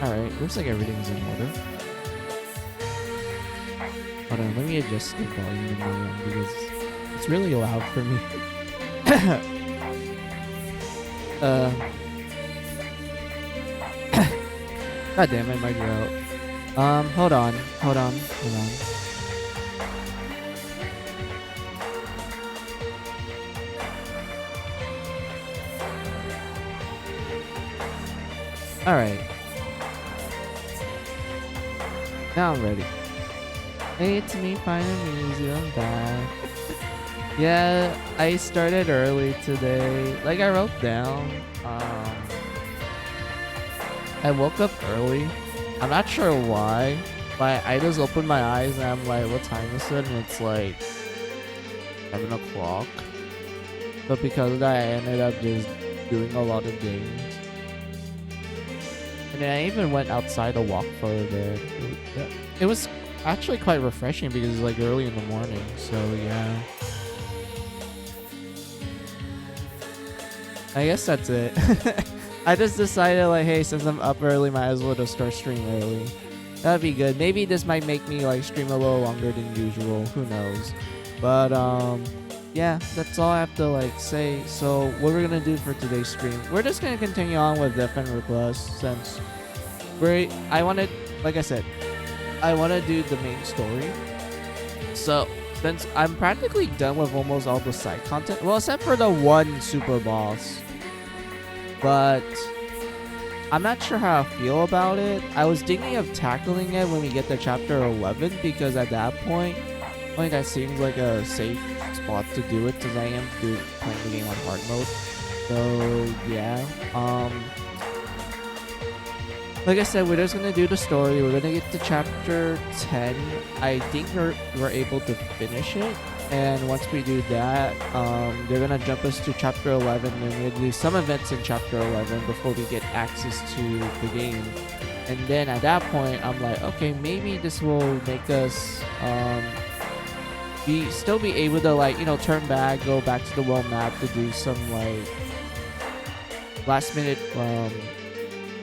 Alright, looks like everything's in order. Hold on, let me adjust the volume in my room because it's really loud for me. God damn it, my throat. Hold on. Alright. Now I'm ready. Hey, it's me, finally, Easy, I'm back. Yeah, I started early today. Like, I wrote down, I woke up early. I'm not sure why, but I just opened my eyes and I'm like, what time is it? And it's like 7 o'clock. But because of that, I ended up just doing a lot of games. And then I even went outside to walk for a bit. It was actually quite refreshing because it's like early in the morning. So yeah. I guess that's it. I just decided like, hey, since I'm up early, might as well just start stream early. That'd be good. Maybe this might make me like stream a little longer than usual. Who knows? But yeah, that's all I have to like say. So what we're gonna do for today's stream, we're just gonna continue on with different requests since I wanted, like I said, I want to do the main story. So since I'm practically done with almost all the side content, well, except for the one super boss, but I'm not sure how I feel about it. I was thinking of tackling it when we get to chapter 11 because at that point, I think that seems like a safe spot to do it because I am playing the game on hard mode. So yeah, like I said, we're just gonna do the story. We're gonna get to chapter 10. I think we're able to finish it. And once we do that, they're gonna jump us to chapter 11, and we're gonna do some events in chapter 11 before we get access to the game. And then at that point, I'm like, okay, maybe this will make us still be able to like, you know, turn back, go back to the world map to do some like last minute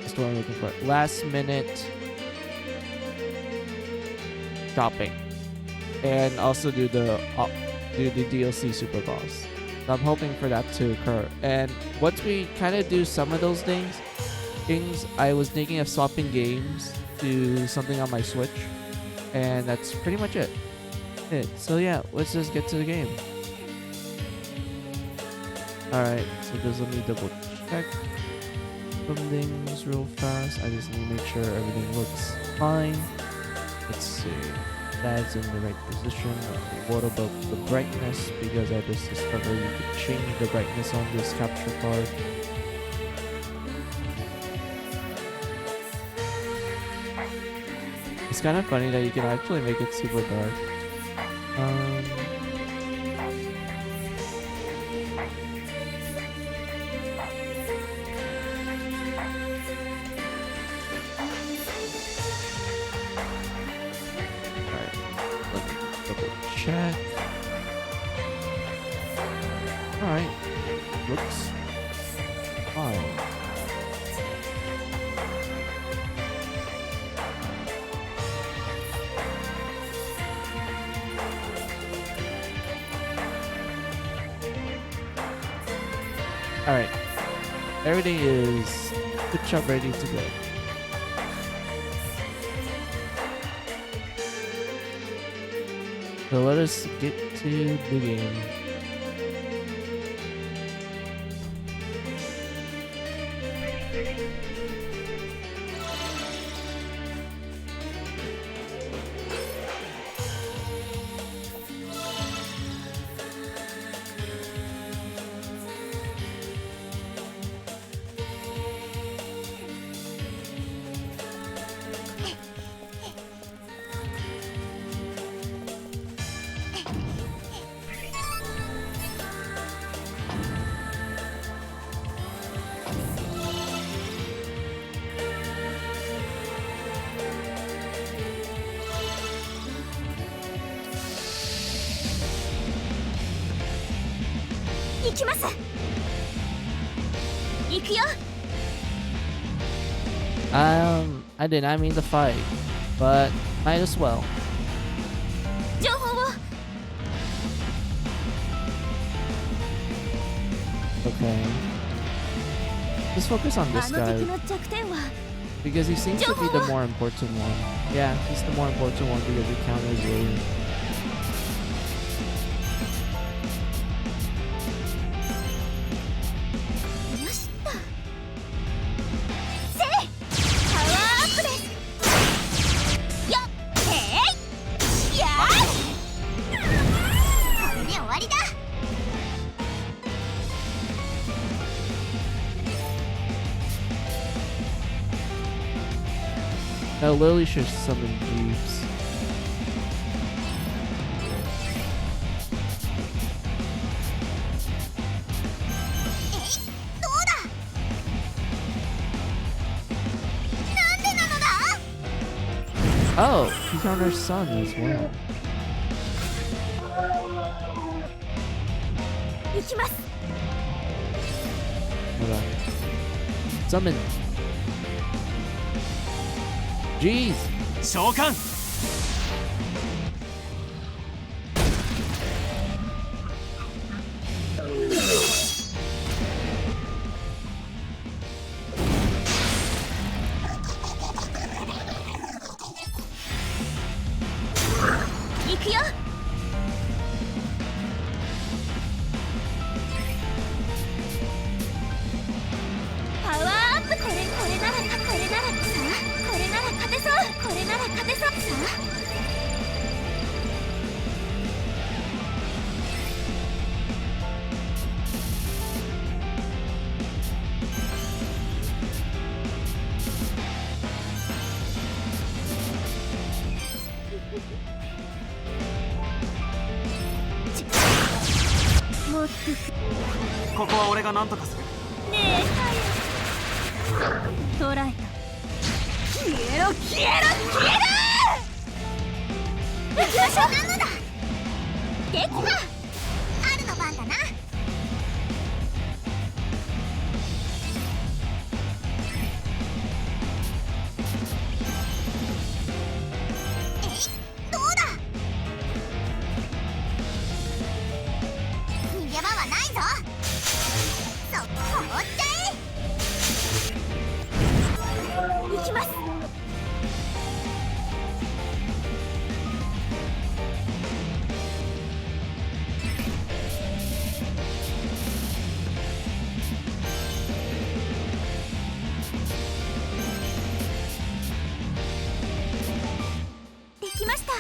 what's the one I'm looking for? Last minute shopping. And also do the DLC super boss. So I'm hoping for that to occur. And once we kind of do some of those things, I was thinking of swapping games to something on my Switch, and that's pretty much it. So yeah, let's just get to the game. All right, so just let me double check some things real fast. I just need to make sure everything looks fine. Let's see. That's in the right position. What about the brightness? Because I just discovered you could change the brightness on this capture card. It's kind of funny that you can actually make it super dark. Check. Alright. Looks fine. Alright. Everything is good job, ready to go. So let us get to the game. I didn't mean to fight, but might as well. 情報を Okay. Just focus on あ this の guy 敵の弱点は because he seems to be the more important one. Yeah, he's the more important one because he counters Lily. よしっとせいパワーアップですよっへいやーこれで終わりだ Now Lily should summon Jeeves. どうだなんでなのだ Oh, he counters Sun as well. 行きます Hold on. Summon. Jeez. 召喚 行くよ パワーアップこれならさこれなら勝てそうこれなら勝てそうさ もっとここは俺が何とかする。ねえ捕らえた消えろ消えろ消えろ行きましょうなのだできたあるの番だなどうだ逃げ場はないぞそこ放っちゃえ行きますできました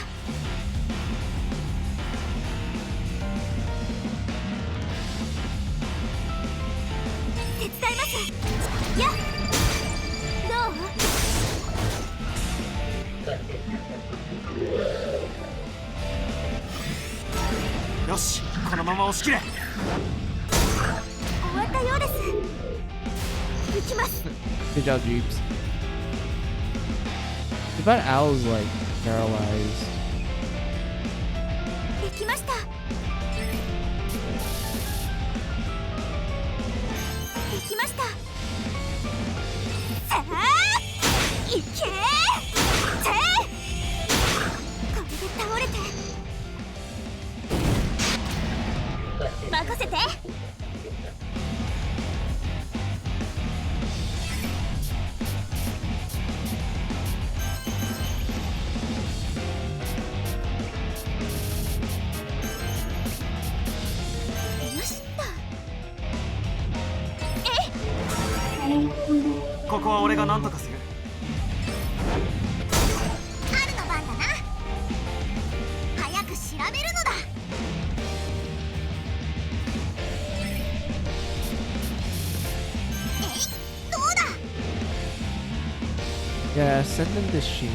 手伝いますやっどうよし、このまま押し切れ。終わったようです行きます Good job, Jeeps. Too bad Owl's like paralyzed. できましたできましたさあいけーせーこれで倒れて任せてよしっとここは俺が何とかする。春の番だな早く調べるのだどうだ Yeah, send them to Sheena.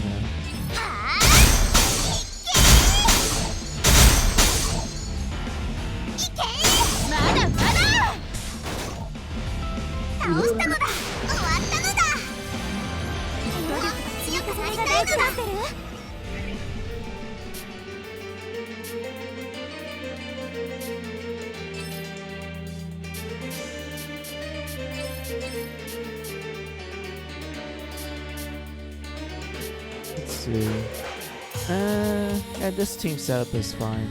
はーいけまだまだ倒したのだ終わったのだ努力が強くなりたいくなってる see. Yeah, this team setup is fine.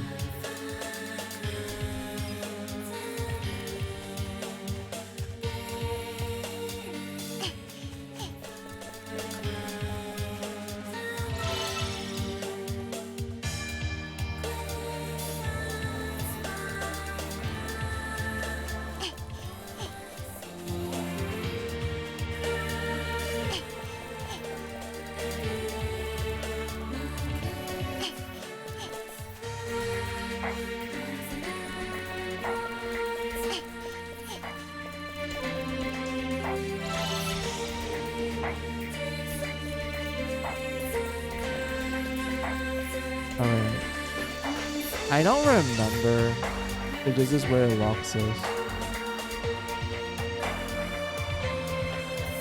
Alright. I don't remember if this is where it locks us.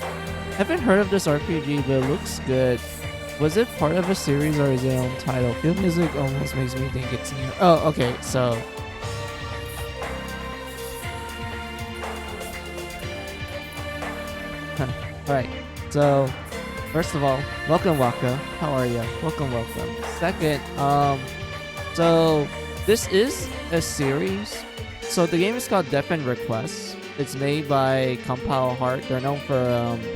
I haven't heard of this RPG, but it looks good. Was it part of a series or is it own title? Field music almost makes me think it's new. Oh, okay, so. Alright, so first of all, welcome Waka. How are you? Welcome. Second, so this is a series. So the game is called Death and Request. It's made by Compile Heart. They're known for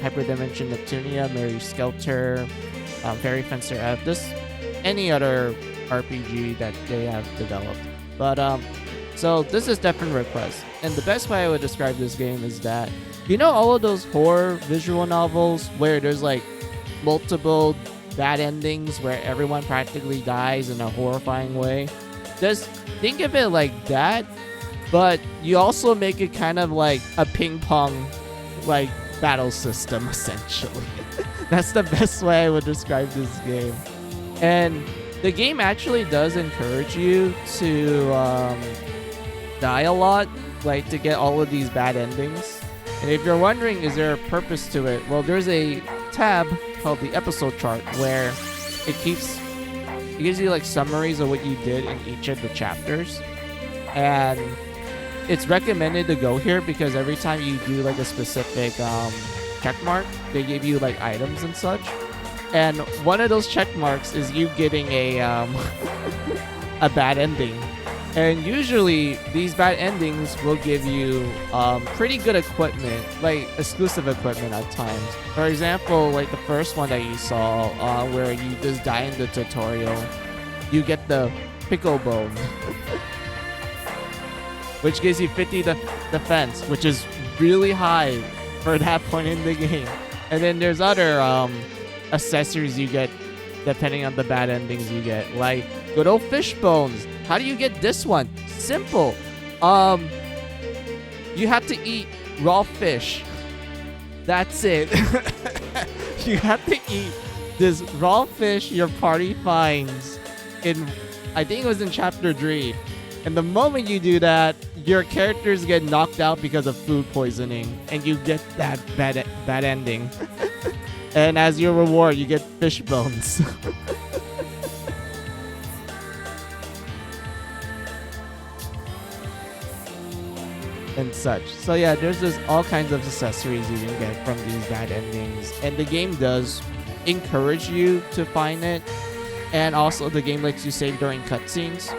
Hyperdimension Neptunia, Mary Skelter, Fairy Fencer F, just any other RPG that they have developed. But so this is Death and Request. And the best way I would describe this game is that, you know, all of those horror visual novels where there's like multiple bad endings where everyone practically dies in a horrifying way? Just think of it like that, but you also make it kind of like a ping pong like battle system essentially. That's the best way I would describe this game. And the game actually does encourage you to die a lot, like to get all of these bad endings. And if you're wondering, is there a purpose to it? Well, there's a tab called the episode chart where it gives you like summaries of what you did in each of the chapters. And it's recommended to go here because every time you do like a specific check mark, they give you like items and such. And one of those check marks is you getting a a bad ending. And usually these bad endings will give you pretty good equipment, like exclusive equipment at times. For example, like the first one that you saw where you just die in the tutorial, you get the pickle bone, which gives you 50 defense, which is really high for that point in the game. And then there's other accessories you get depending on the bad endings you get, like good old fish bones. How do you get this one? Simple. You have to eat raw fish. That's it. You have to eat this raw fish your party finds in, I think it was in chapter 3. And the moment you do that, your characters get knocked out because of food poisoning, and you get that bad ending. And as your reward, you get fish bones. And such. So yeah, there's just all kinds of accessories you can get from these bad endings. And the game does encourage you to find it. And also the game lets you save during cutscenes,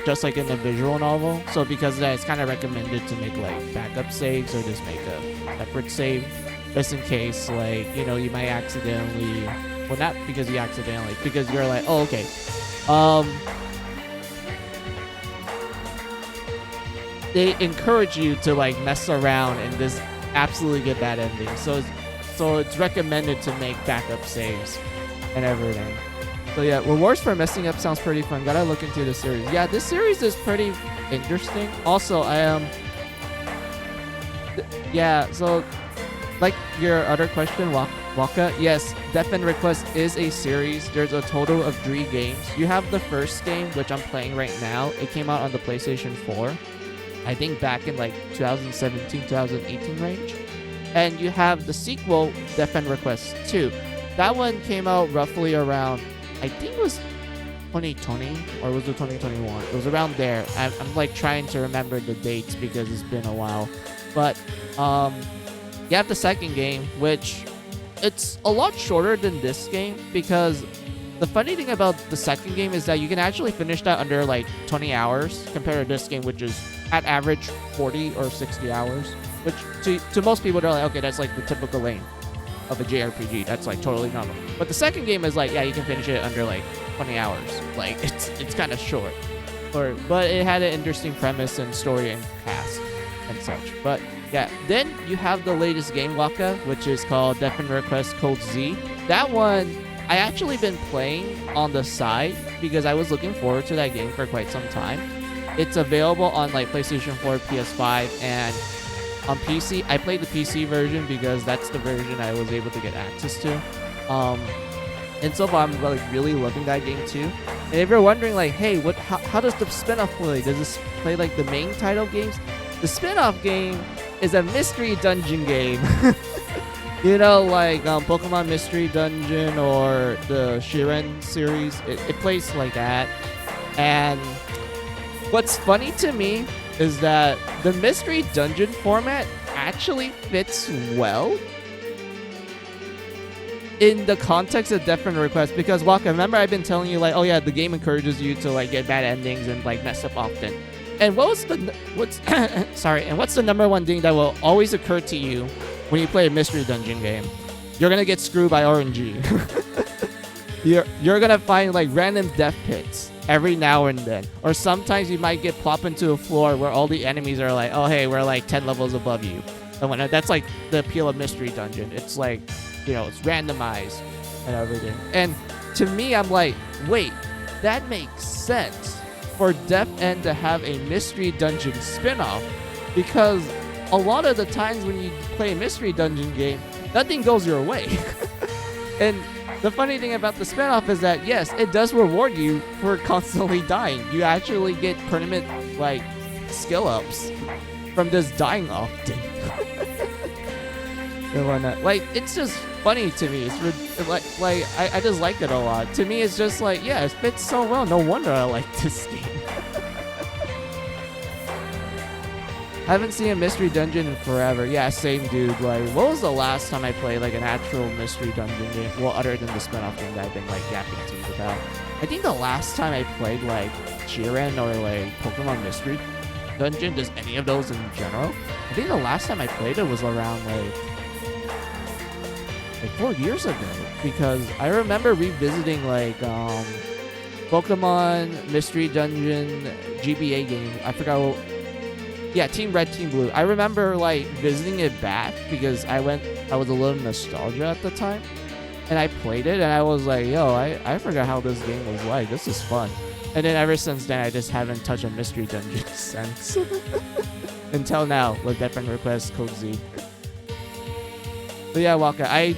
just like in a visual novel. So because of that, it's kind of recommended to make like backup saves or just make a separate save, just in case, like, you know, you might accidentally, well, not because you accidentally, because you're like, oh, okay, they encourage you to like mess around and just absolutely get bad endings. So it's recommended to make backup saves and everything. So yeah, rewards for messing up sounds pretty fun. Gotta look into the series. Yeah, this series is pretty interesting. Also, yeah, so like your other question, Waka, yes, Death and Request is a series. There's a total of 3 games. You have the first game, which I'm playing right now. It came out on the PlayStation 4. I think back in like 2017, 2018 range. And you have the sequel, Death and Request 2. That one came out roughly around, I think it was 2020 or was it 2021? It was around there. I'm like trying to remember the dates because it's been a while. But you have the second game, which it's a lot shorter than this game because the funny thing about the second game is that you can actually finish that under like 20 hours compared to this game, which is at average 40 or 60 hours, which to most people they're like, okay, that's like the typical length of a JRPG. That's like totally normal. But the second game is like, yeah, you can finish it under like 20 hours. Like it's kind of short, but it had an interesting premise and story and cast and such. But yeah, then you have the latest game, Waka, which is called Death Request Code Z. That one I actually been playing on the side because I was looking forward to that game for quite some time. It's available on like PlayStation 4, PS5, and on PC. I played the PC version because that's the version I was able to get access to. And so far I'm like really loving that game too. And if you're wondering like, hey, how does the spin-off play? Does this play like the main title games? The spin-off game is a mystery dungeon game. You know, like Pokemon Mystery Dungeon or the Shiren series. It plays like that. And what's funny to me is that the Mystery Dungeon format actually fits well in the context of Death Request. Because, Waka, remember I've been telling you, like, oh yeah, the game encourages you to, like, get bad endings and, like, mess up often. And what's the number one thing that will always occur to you when you play a Mystery Dungeon game? You're gonna get screwed by RNG. You're gonna find like random death pits every now and then, or sometimes you might get plopped into a floor where all the enemies are like, oh hey, we're like 10 levels above you. And when that's like the appeal of Mystery Dungeon. It's like, you know, it's randomized and everything. And to me, I'm like, wait, that makes sense for Death End to have a Mystery Dungeon spin-off, because a lot of the times when you play a Mystery Dungeon game, nothing goes your way. And the funny thing about the spin-off is that, yes, it does reward you for constantly dying. You actually get permanent, like, skill ups from just dying often. And whatnot. Like, it's just funny to me. It's I just like it a lot. To me, it's just like, yeah, it fits so well. No wonder I like this game. I haven't seen a Mystery Dungeon in forever. Yeah, same dude. Like, what was the last time I played like an actual Mystery Dungeon game? Well, other than the spin-off game that I've been like yapping to you about. I think the last time I played like Jiren or like Pokemon Mystery Dungeon, just any of those in general, I think the last time I played it was around like 4 years ago, because I remember revisiting like Pokemon Mystery Dungeon GBA game. I forgot what. Yeah, Team Red, Team Blue. I remember like visiting it back because I was a little nostalgia at the time, and I played it and I was like, yo, I forgot how this game was like. This is fun. And then ever since then, I just haven't touched a Mystery Dungeon since. Until now with Death Request Code Z. But yeah, Waka, I'll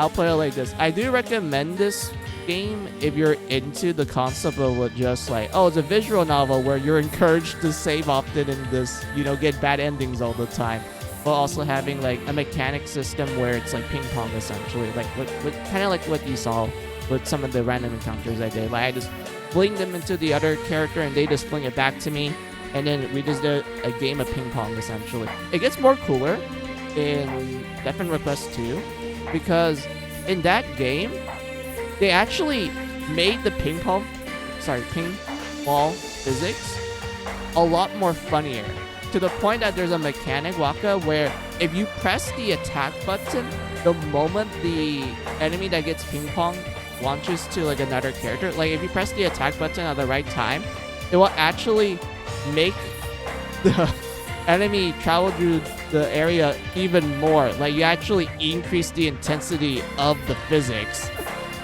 play it like this. I do recommend this game if you're into the concept of just like, oh, it's a visual novel where you're encouraged to save often and this, you know, get bad endings all the time, while also having like a mechanic system where it's like ping pong essentially, like kind of like what you saw with some of the random encounters I did. Like I just fling them into the other character and they just fling it back to me, and then we just did a game of ping pong essentially. It gets more cooler in Death Request 2 because in that game they actually made the ping ball physics a lot more funnier, to the point that there's a mechanic, Waka, where if you press the attack button the moment the enemy that gets ping pong launches to like another character, like if you press the attack button at the right time, it will actually make the enemy travel through the area even more. Like you actually increase the intensity of the physics,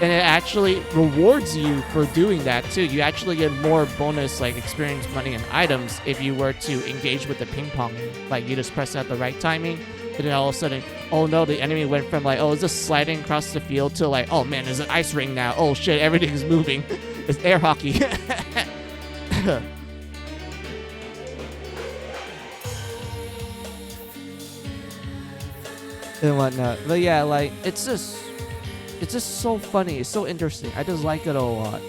and it actually rewards you for doing that too. You actually get more bonus like experience, money, and items if you were to engage with the ping pong. Like you just press it at the right timing, and then all of a sudden, oh no, the enemy went from like, oh, it's just sliding across the field to like, oh man, there's an ice ring now. Oh shit, everything's moving. It's air hockey. And whatnot. But yeah, like it's just so funny. It's so interesting. I just like it a lot.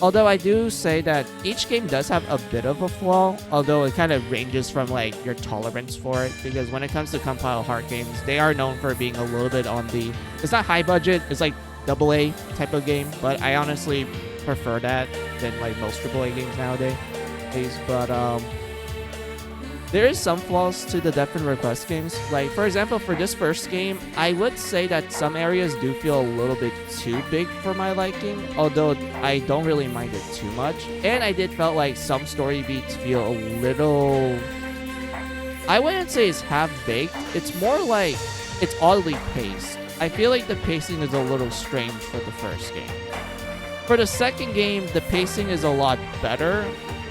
Although I do say that each game does have a bit of a flaw, although it kind of ranges from like your tolerance for it, because when it comes to compile heart games, they are known for being a little bit on the, it's not high budget, it's like AA type of game, but I honestly prefer that than like most AAA games nowadays. But there is some flaws to the Death and Request games. Like, for example, for this first game, I would say that some areas do feel a little bit too big for my liking, although I don't really mind it too much. And I did felt like some story beats feel a little... I wouldn't say it's half-baked. It's more like it's oddly paced. I feel like the pacing is a little strange for the first game. For the second game, the pacing is a lot better,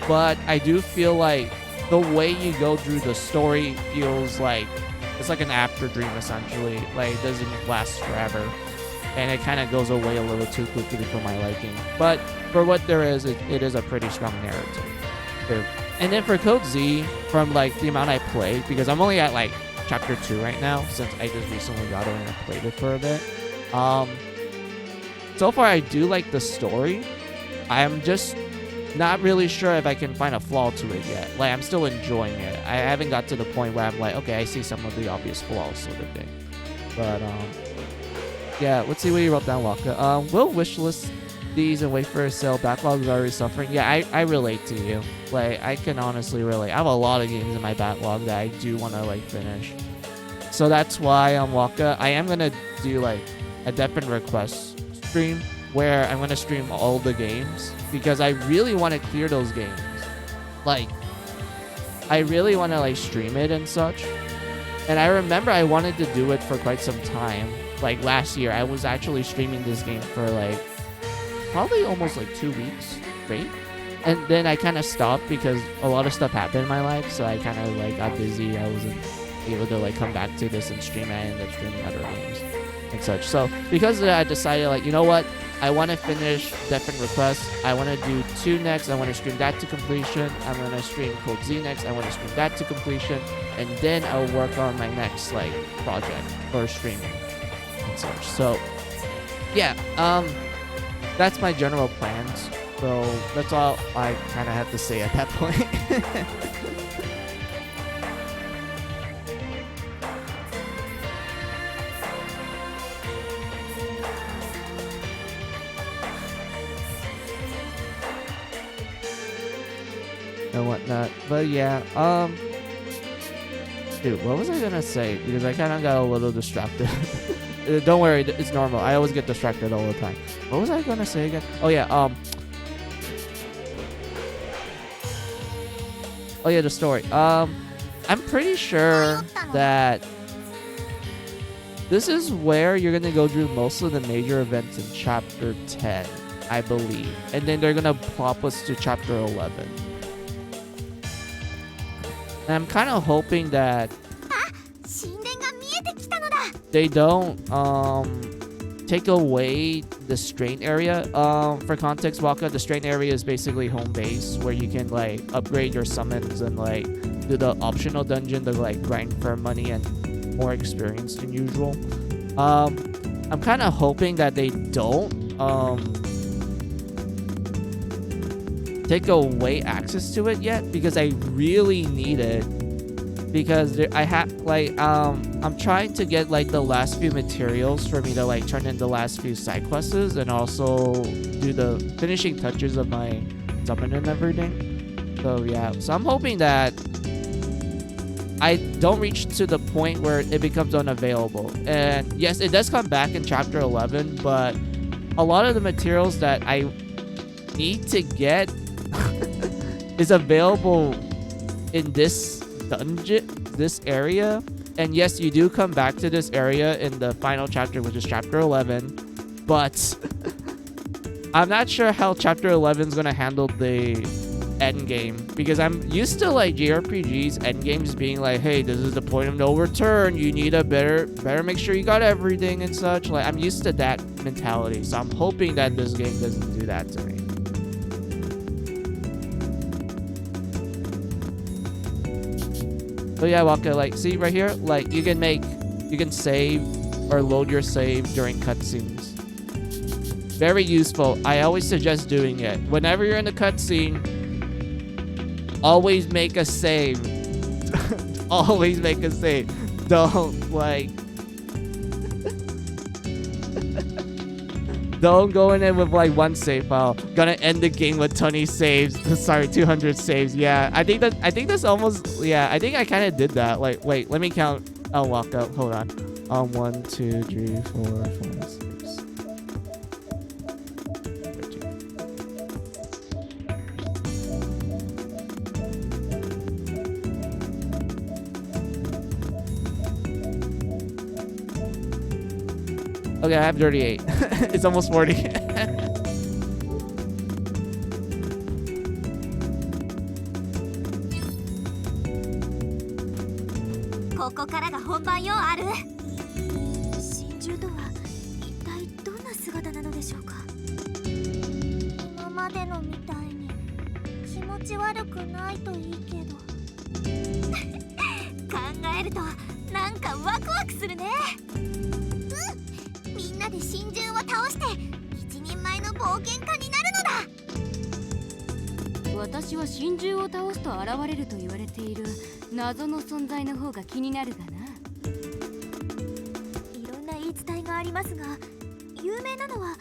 but I do feel like the way you go through the story feels like it's like an after dream, essentially. Like, it doesn't last forever, and it kind of goes away a little too quickly for my liking. But for what there is, it is a pretty strong narrative. And then for Code Z, from like the amount I played, because I'm only at like chapter 2 right now, since I just recently got it and I played it for a bit. So far I do like the story. I'm just not really sure if I can find a flaw to it yet. Like, I'm still enjoying it. I haven't got to the point where I'm like, okay, I see some of the obvious flaws sort of thing. But yeah, let's see what you wrote down, Waka. We'll wishlist these and wait for a sale. Backlog is already suffering. Yeah, I relate to you. Like, I can honestly relate. I have a lot of games in my backlog that I do want to like finish. So that's why Waka, I am gonna do like a Death and Request stream where I'm gonna stream all the games, because I really want to clear those games. Like, I really want to like stream it and such. And I remember I wanted to do it for quite some time. Like last year, I was actually streaming this game for like probably almost like 2 weeks straight. And then I kind of stopped because a lot of stuff happened in my life. So I kind of like got busy. I wasn't able to like come back to this and stream. I ended up streaming other games and such. So because of that, I decided, like, you know what? I want to finish Death and Request. I want to do 2 next. I want to stream that to completion. I'm going to stream Code Z next. I want to stream that to completion. And then I'll work on my next, like, project or streaming and such. So, yeah. That's my general plans. So, that's all I kind of have to say at that point. And whatnot, but yeah, dude, what was I gonna say? Because I kind of got a little distracted. Don't worry, it's normal. I always get distracted all the time. What was I gonna say again? Oh yeah, oh yeah, the story. I'm pretty sure that this is where you're gonna go through most of the major events in chapter 10, I believe, and then they're gonna plop us to chapter 11. And I'm kind of hoping that they don't take away the strain area. For context, Waka, the strain area is basically home base where you can like upgrade your summons and like do the optional dungeon to like grind for money and more experience than usual. I'm kind of hoping that they don't take away access to it yet, because I really need it, because I have like I'm trying to get like the last few materials for me to like turn in the last few side quests and also do the finishing touches of my summon and everything. So yeah, so I'm hoping that I don't reach to the point where it becomes unavailable. And yes, it does come back in chapter 11, but a lot of the materials that I need to get is available in this dungeon, this area. And yes, you do come back to this area in the final chapter, which is chapter 11. But I'm not sure how chapter 11 is going to handle the end game, because I'm used to like JRPGs end games being like, hey, this is the point of no return. You need a better make sure you got everything and such. Like, I'm used to that mentality. So I'm hoping that this game doesn't do that to me. So yeah, Waka, like, see right here, like you can save or load your save during cutscenes. Very useful. I always suggest doing it. Whenever you're in a cutscene, always make a save. Always make a save. Don't like Don't go in it with like one save file. Gonna end the game with 20 saves. Sorry, 200 saves. Yeah, I think that's almost. Yeah, I think I kind of did that. Like, wait, let me count. I'll walk up. Hold on. 1, 2, 3, 4, 5, 6. 13. Okay, I have 38. It's almost 40. ここからが本番よ、ある。真珠とは一体どんな姿なのでしょうか。今までのみたいに気持ち悪くないといいけど。考えるとなんかワクワクするね。みんなで真珠を倒して一人前の冒険家になるのだ。私は真珠を倒すと現れると言われている謎の存在の方が気になるがな。いろんな言い伝えがありますが、有名なのは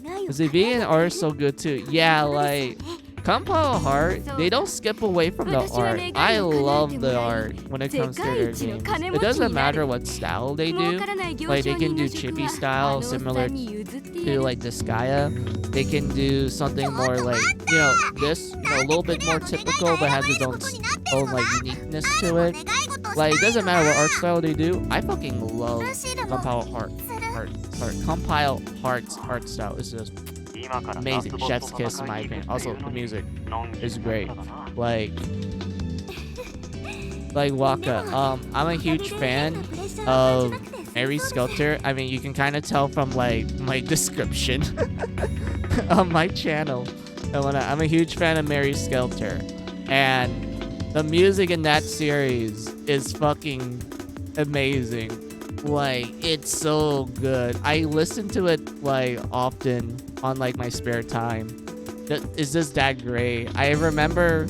願いを The V and R is so good too. Yeah, like Compile Heart, they don't skip away from the art. I love the art when it comes to their games. It doesn't matter what style they do. Like they can do chibi style similar to like Disgaea. They can do something more like, you know, this, you know, a little bit more typical but has its own like uniqueness to it. Like it doesn't matter what art style they do. I fucking love Compile Heart's art style. It's just amazing. Chef's kiss in my opinion. Also the music is great. Like Waka. I'm a huge fan of Mary Skelter. I mean, you can kind of tell from like my description on my channel. I'm a huge fan of Mary Skelter, and the music in that series is fucking amazing. Like it's so good. I listen to it like often on like my spare time. It's just that great. I remember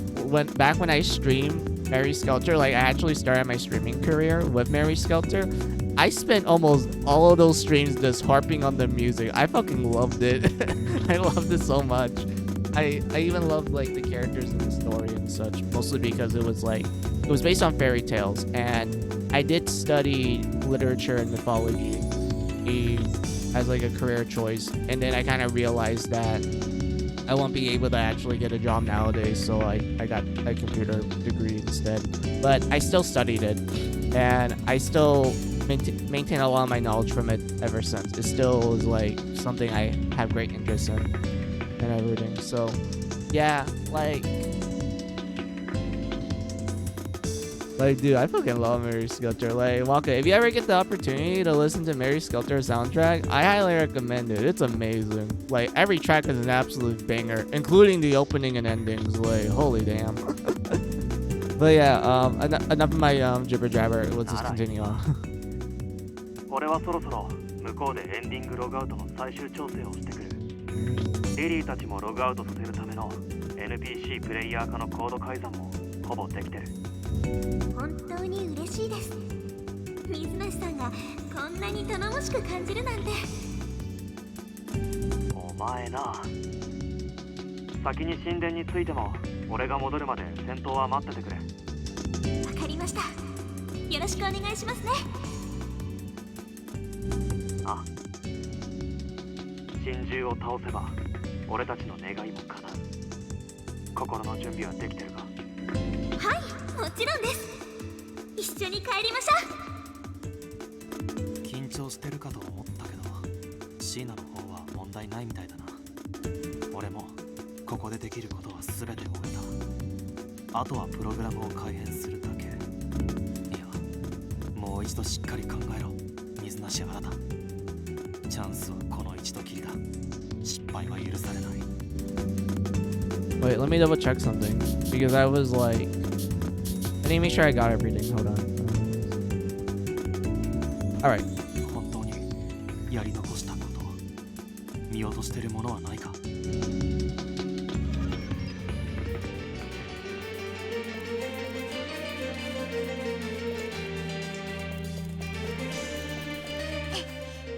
back when I streamed Mary Skelter, like I actually started my streaming career with Mary Skelter. I spent almost all of those streams just harping on the music. I fucking loved it. I loved it so much. I even loved like the characters in the story and such, mostly because it was based on fairy tales, and I did study literature and mythology as like a career choice, and then I kind of realized that I won't be able to actually get a job nowadays, so I got a computer degree instead. But I still studied it, and I still maintain a lot of my knowledge from it ever since. It still is like something I have great interest in and everything. So yeah, like dude, I fucking love Mary Skelter. Like Waka, if you ever get the opportunity to listen to Mary Skelter's soundtrack, I highly recommend it. It's amazing. Like every track is an absolute banger, including the opening and endings. Like holy damn. But yeah, enough of my jibber jabber. Let's just continue on. 俺はそろそろ向こうでエンディングログアウトの最終調整をしてくる。リリーたちもログアウトさせるための NPC プレイヤー化のコード改ざんもほぼできてる。本当に嬉しいです。水梨さんがこんなに頼もしく感じるなんて。お前な、先に神殿に着いても俺が戻るまで戦闘は待っててくれ。わかりました。よろしくお願いしますね。あ、真珠を倒せば俺たちの願いも叶う。心の準備はできてるか？はい、もちろんです。一緒に帰りましょう。緊張してるかと思ったけど、シーナの方は問題ないみたいだな。俺もここでできることは全て終えた。あとはプログラムを改変するだけ。いや、もう一度しっかり考えろ、水無し新た。チャンスはこの一度きりだ。失敗は許されない。Wait, let me double check something because I was like, I need to make sure I got everything. Hold on. All right. 本当にやり残したこと、見落としてるものはないか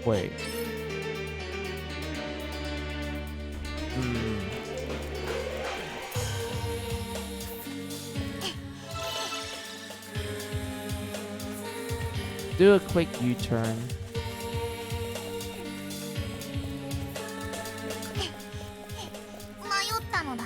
？Wait. do a quick U-turn. 迷ったのだ。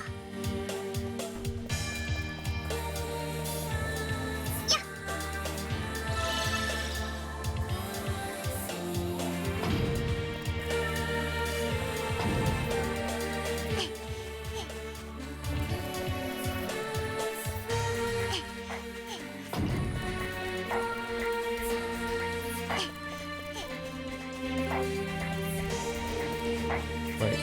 Right.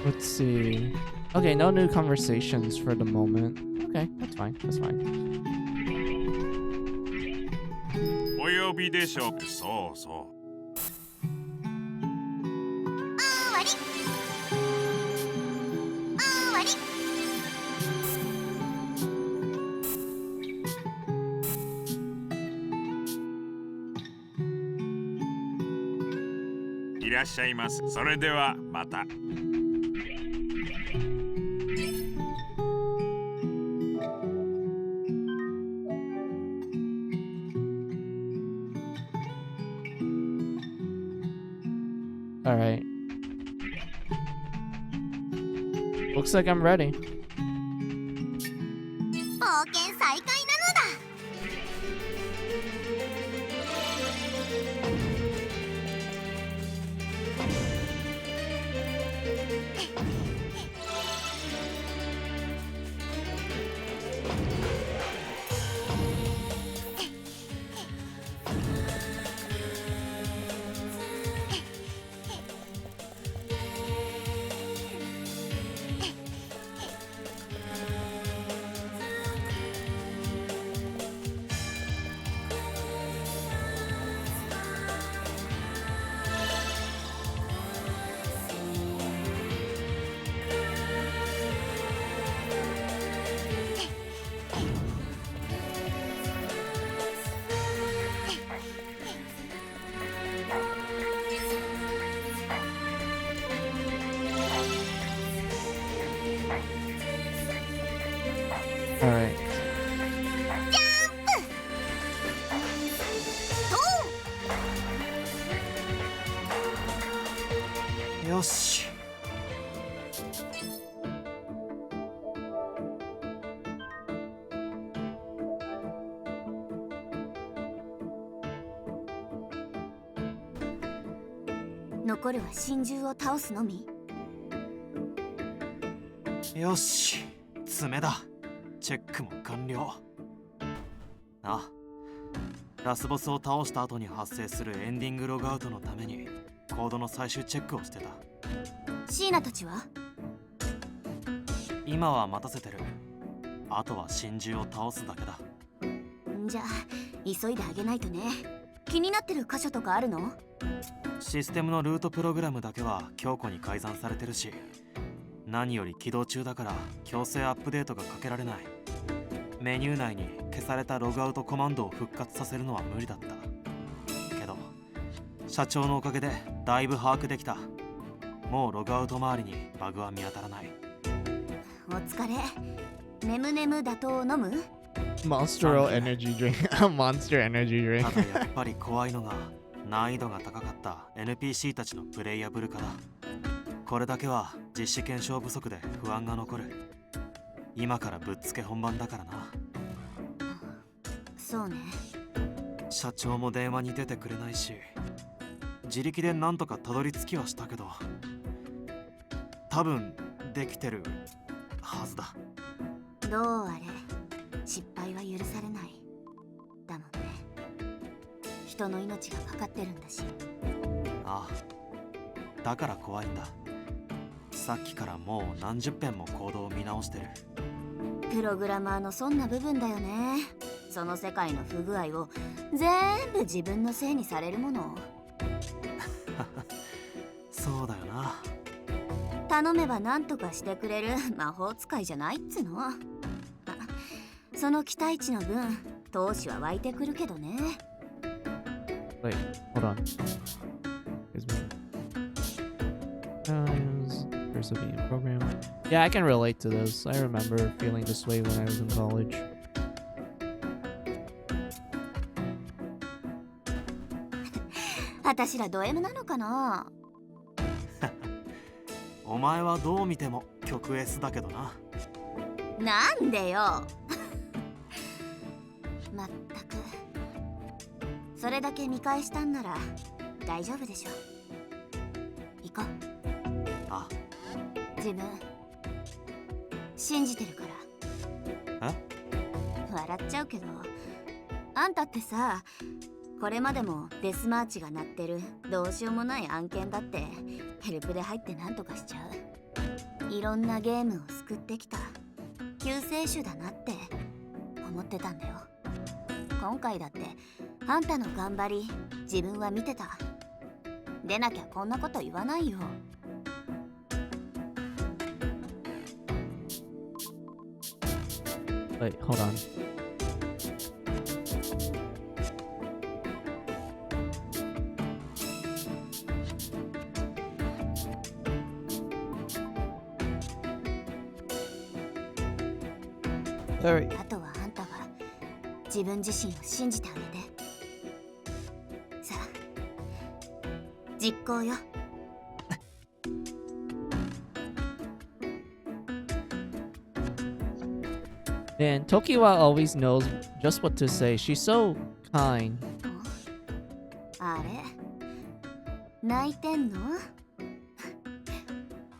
Let's see. Okay, no new conversations for the moment. Okay, that's fine. That's fine. お呼びでしょう。そうそう。終わり。終わり。いらっしゃいます。それではまた。All right. Looks like I'm ready. 冒険再開なのだ。All right. よし。残るは真珠を倒すのみ。よし、爪だ。チェックも完了。あ、ラスボスを倒した後に発生するエンディングログアウトのためにコードの最終チェックをしてた。シーナたちは？今は待たせてる。あとは真珠を倒すだけだ。じゃあ急いであげないとね。気になってる箇所とかあるの？システムのルートプログラムだけは強固に改ざんされてるし、何より起動中だから強制アップデートがかけられない。メニュー内に消されたログアウトコマンドを復活させるのは無理だった。けど社長のおかげでだいぶ把握できた。もうログアウト周りにバグは見当たらない。お疲れ。ねむねむだと飲む？ Monstro energy drink. Monster energy た drink. だやっぱり怖いのが難易度が高かった NPC たちのプレイヤブル化だ。これだけは実施検証不足で不安が残る。今からぶっつけ本番だからな。そうね。社長も電話に出てくれないし、自力でなんとかたどり着きはしたけど、多分できてるはずだ。どうあれ失敗は許されないだもんね。人の命がかかってるんだし。ああ、だから怖いんだ。さっきからもう何十遍もコードを見直してる。プログラマーのそんな部分だよね。その世界の不具合を全部自分のせいにされるもの。そうだよな。頼めば何とかしてくれる魔法使いじゃないっつの。あ、その期待値の分闘志は湧いてくるけどね。 Wait, hold on. Excuse me. Persevere program. Yeah, I can relate to this. I remember feeling this way when I was in college. 私らド M なのかな。お前はどう見ても曲 S だけどな。なんでよ。まったく。それだけ見返したんなら大丈夫でしょ。行こう。あ、自分信じてるから。え？笑っちゃうけど、あんたってさ、これまでもデスマーチが鳴ってるどうしようもない案件だってヘルプで入って何とかしちゃう。いろんなゲームを救ってきた救世主だなって思ってたんだよ。今回だってあんたの頑張り自分は見てた。でなきゃこんなこと言わないよ。Wait, hold on. Sorry. あとはあんたは自分自身を信じてあげて。さあ、実行よ。Man, Tokiwa always knows just what to say. She's so kind. あれ泣いてんの？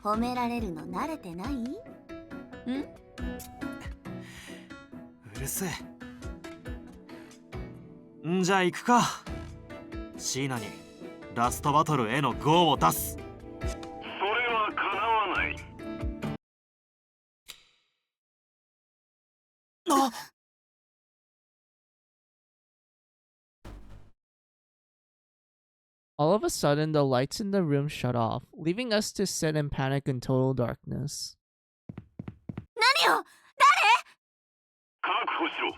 褒められるの慣れてない？ん？うるせえ。んじゃ行くか。シーナにラストバトルへの GO を出す。それは叶わない。あ、All of a sudden, the lights in the room shut off, leaving us to sit in panic in total darkness. 何よ？確保しろ。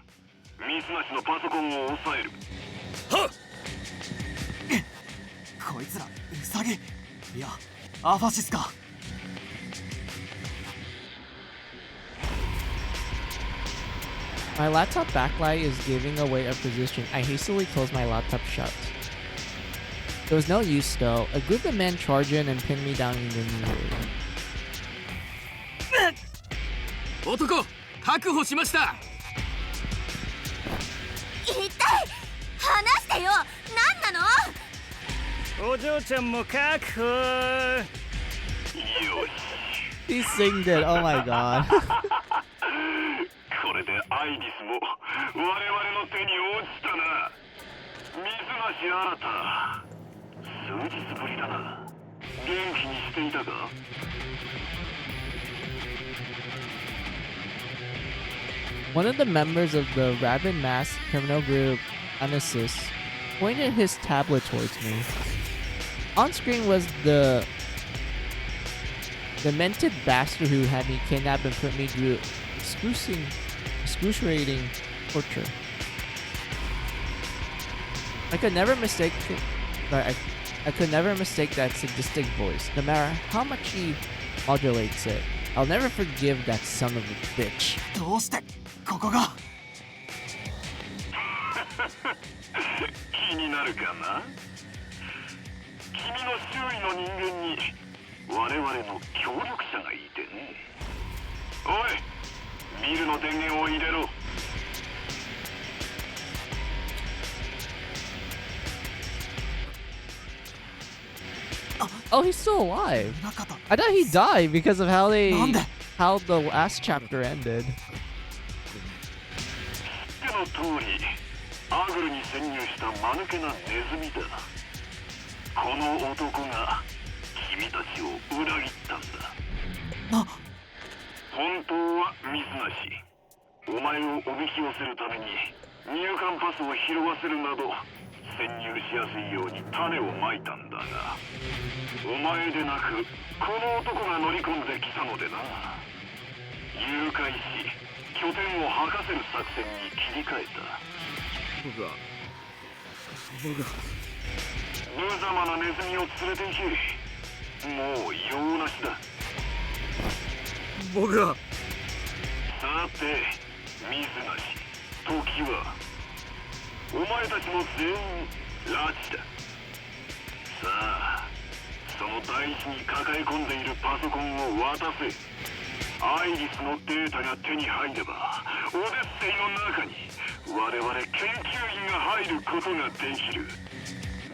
ミスなしのパソコンを抑える。はっ。こいつらウサギ、いやアファシスか。My laptop backlight is giving away our position. I hastily closed my laptop shut. There was no use though. A group of men charged in and pinned me down immediately. 男、確保しました。痛い！話してよ！何なの？お嬢ちゃんも確保。He singed it. Oh my god. これでアイリスも我々の手に落ちたな。水なし新た。数日ぶりだな。元気にしていたかOne of the members of the rabid mass criminal group, Anesis, pointed his tablet towards me. On screen was the demented bastard who had me kidnapped and put me through excruciating torture. I could never mistake that sadistic voice, no matter how much he modulates it. I'll never forgive that son of a bitch. どうしてここが？気になるかな。君の周囲の人間に我々の協力者がいてね。おい、ビルの電源を入れろ。Oh, he's still alive. 中田。 I thought he died because of howなんで？ how the last chapter ended. 知っての通り、アグルに潜入した間抜けなネズミだ。この男が君たちを裏切ったんだ。な、本当はミスなし。お前をおびき寄せるために入管パスを拾わせるなど潜入しやすいように種をまいたんだが、お前でなくこの男が乗り込んできたのでな。誘拐し拠点を吐かせる作戦に切り替えた。僕は無様なネズミを連れて行け。もう用なしだ。僕はさてミスなし時はお前たちも全員拉致だ。さあその大事に抱え込んでいるパソコンを渡せ。アイリスのデータが手に入ればオデッセイの中に我々研究員が入ることができる。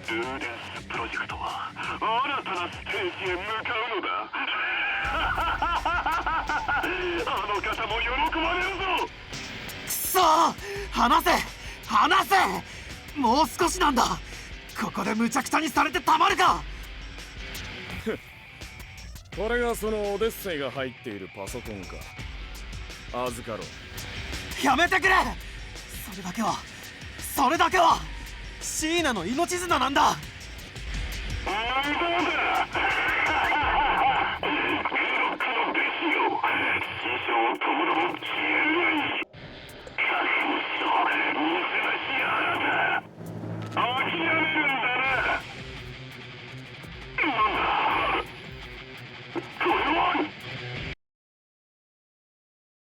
ルーデンスプロジェクトは新たなステージへ向かうのだ。あの方も喜ばれるぞ。くそー、離せもう少しなんだ。ここで無茶苦茶にされてたまるか。これがそのオデッセイが入っているパソコンか。預かろう。やめてくれ。それだけはシーナの命綱なんだ。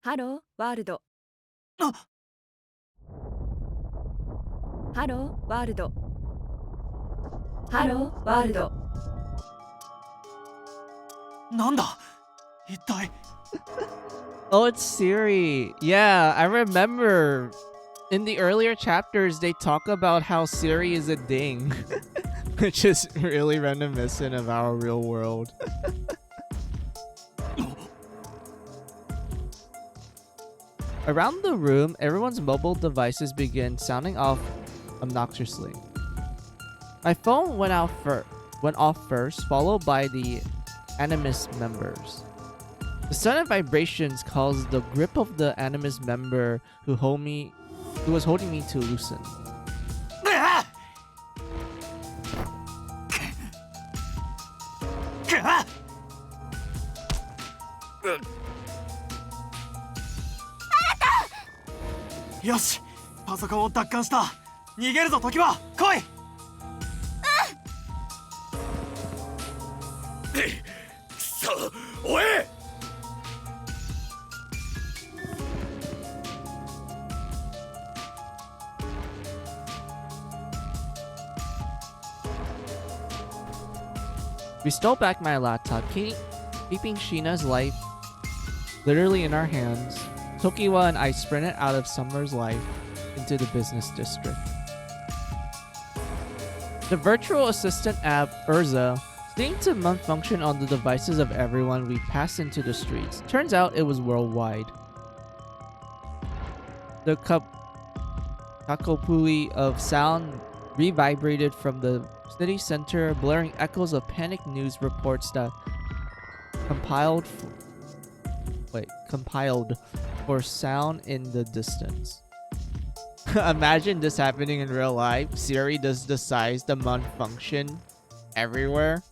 ハローワールド。ハローワールド。ハローワールド。なんだ一体。Oh, it's Siri. Yeah, I remember in the earlier chapters they talk about how Siri is a ding, which is really reminiscent of our real world. Around the room, everyone's mobile devices begin sounding off obnoxiously. My phone went off first, followed by the Animus members. The sudden vibrations caused the grip of the Animus member who was holding me to loosen. Yoshi, パソコンを奪還した。逃げるぞ、時は来い。くそ、おえ。We stole back my laptop, keeping Sheena's life literally in our hands. Tokiwa and I sprinted out of Summer's life into the business district. The virtual assistant app, Urza, seemed to malfunction on the devices of everyone we passed into the streets. Turns out it was worldwide. The kakopui of sound revibrated from the city center, blaring echoes of panic news reports that compiled for sound in the distance. Imagine this happening in real life. Siri does the size, the malfunction everywhere.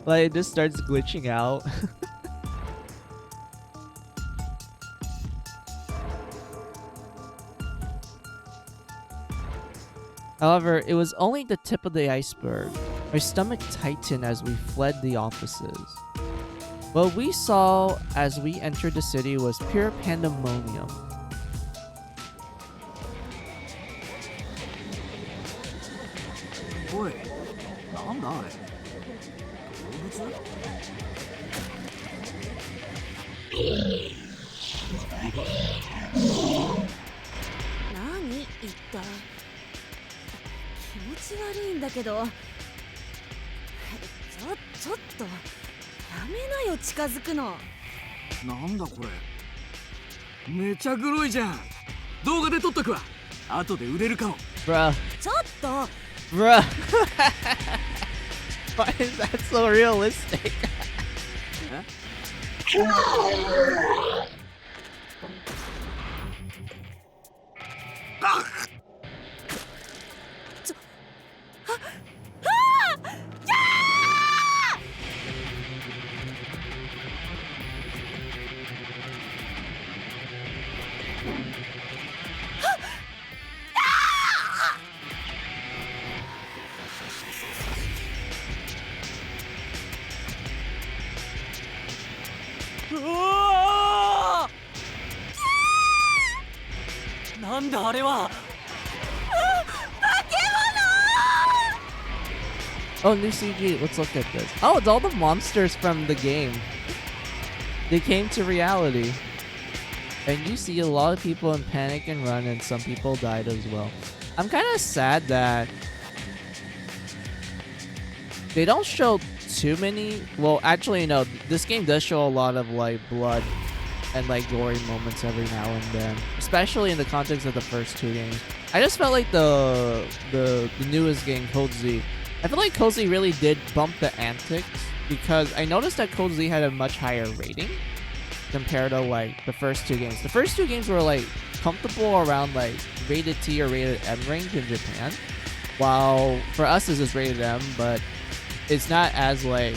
Like it just starts glitching out. However, it was only the tip of the iceberg. My stomach tightened as we fled the offices. What we saw as we entered the city was pure pandemonium. Oi, なんだあれ。動物？何一体。気持ち悪いんだけど。ちょっとやめなよ、近づくの。なんだこれ。めちゃグロいじゃん。動画で撮っとくわ。後で売れるかも。Bruh. ちょっと。Bruh. Why is that so realistic? なんだあれは。 Oh, new CG. Let's look at this. Oh, it's all the monsters from the game. They came to reality. And you see a lot of people in panic and run, and some people died as well. I'm kind of sad that they don't show too many. Well, actually, no. This game does show a lot of like blood and like gory moments every now and then, especially in the context of the first two games. I just felt like the newest game, Code Z. I feel like Code Z really did bump the antics, because I noticed that Code Z had a much higher rating compared to like the first two games. The first two games were like comfortable around like rated T or rated M range in Japan, while for us this is rated M, but it's not as like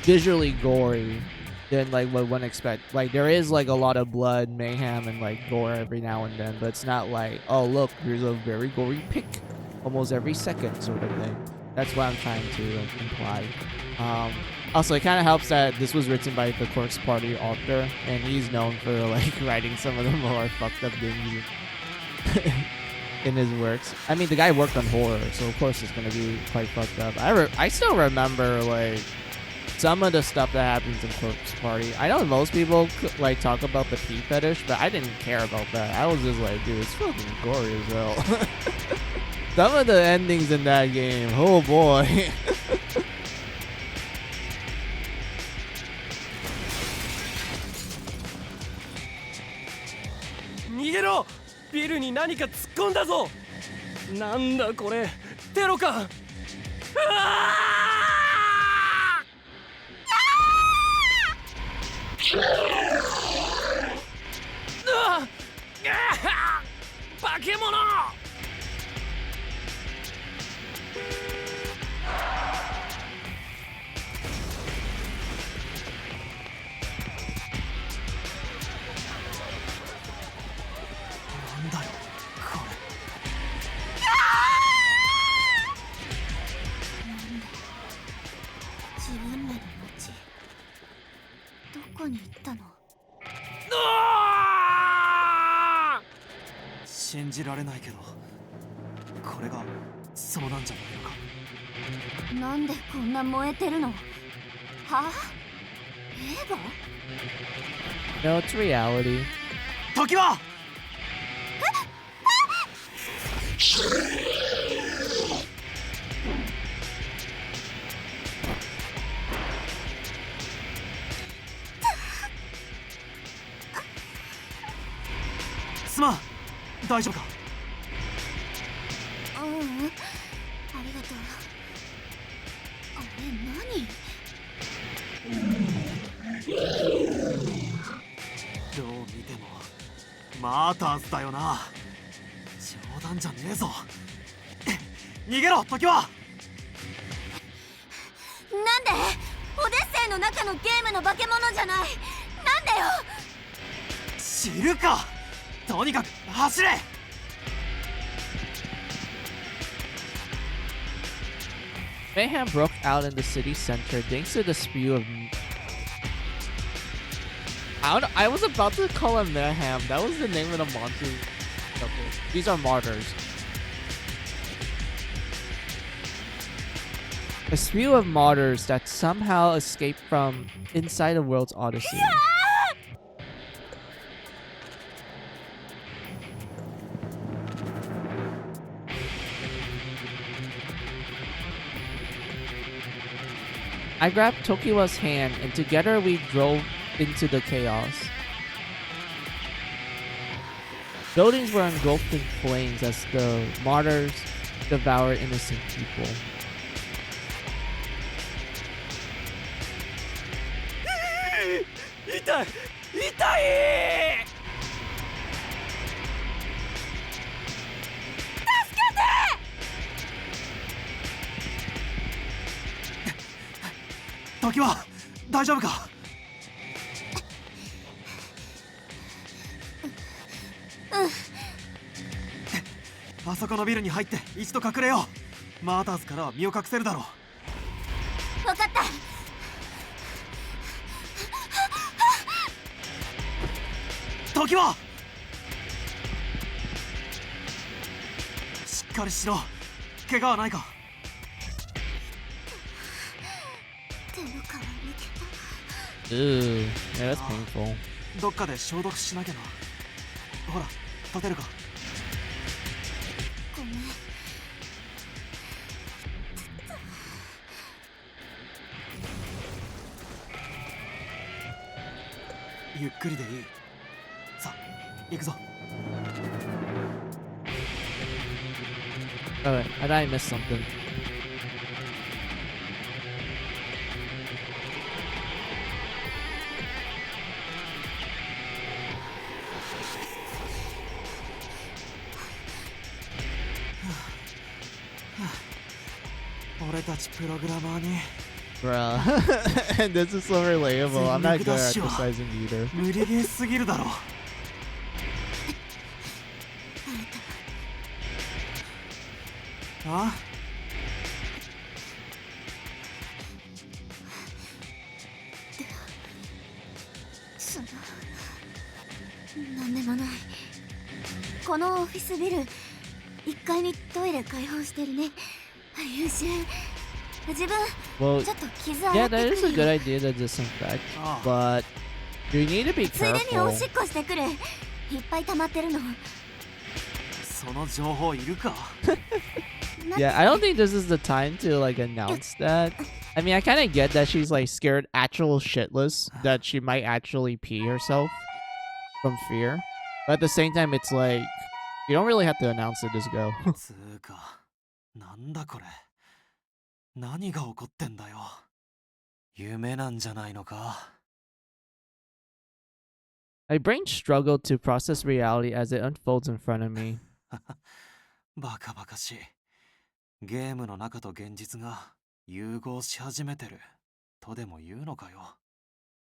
visually gory than like what one expect. Like there is like a lot of blood, mayhem, and like gore every now and then, but it's not like, oh look, here's a very gory pic almost every second sort of thing. That's what I'm trying to imply. Also, it kind of helps that this was written by the Corpse Party author, and he's known for like writing some of the more fucked up things in his works. I mean, the guy worked on horror, so of course it's gonna be quite fucked up. I still remember like some of the stuff that happens in Corpse Party. I know most people like talk about the pee fetish, but I didn't care about that. I was just like, dude, it's fucking gory as hell. Some of the endings in that game, oh boy. 逃げろ。ビルに何か突っ込んだぞ。なんだこれ、テロか。うわ化け物。なんだよこれ。自分らの街、どこに行ったの？信じられないけど、これがそうなんじゃないのか。なんでこんな燃えてるの？はあ？映画？ No, it's reality. 時はすまん、大丈夫か。ううん、ありがとう。あれどう見てもマーターズだよな。冗談じゃねえぞ。逃げろ時は。なんで？オデッセイの中のゲームの化け物じゃない。なんでよ。知るか。とにかく走れ。Mayhem broke out in the city center thanks to the spew of... I was about to call him Mayhem. That was the name of the monster. These are martyrs. A spew of martyrs that somehow escaped from inside the world's odyssey. I grabbed Tokiwa's hand, and together we drove into the chaos. Buildings were engulfed in flames as the martyrs devoured innocent people. 時は大丈夫か？あそこのビルに入って一度隠れよう。マーターズからは身を隠せるだろう。分かった。時はしっかりしろ。怪我はないか？手の皮抜けた。 Ooh, yeah, that's painful. どっかで消毒しなきゃな。ほら立てるか？ごめん。ゆっくりでいい。さあ行くぞ。Oh, I thought I missed something. 俺たちプログラマーに Bruh. And this is so relatable. I'm not good at exercising either. 無理ゲーすぎるだろ。あ？そのなんでもない。このオフィスビル1階にトイレ開放してるね。優秀。自分 Well, ちょっと傷洗 yeah, って that く is a る good よ。 idea to disinfect, ああ but you need to be ついでにおし careful. っこしてくる。いっぱい溜まってるの。その情報いるか？ Yeah, I don't think this is the time to like announce that. I mean, I kind of get that she's like scared actual shitless that she might actually pee herself from fear. But at the same time, it's like you don't really have to announce it. Just go. つーか、なんだこれ。何が起こってんだよ。夢なんじゃないのか？ My brain struggled to process reality as it unfolds in front of me. バカバカしい。ゲームの中と現実が融合し始めてるとでも言うのかよ。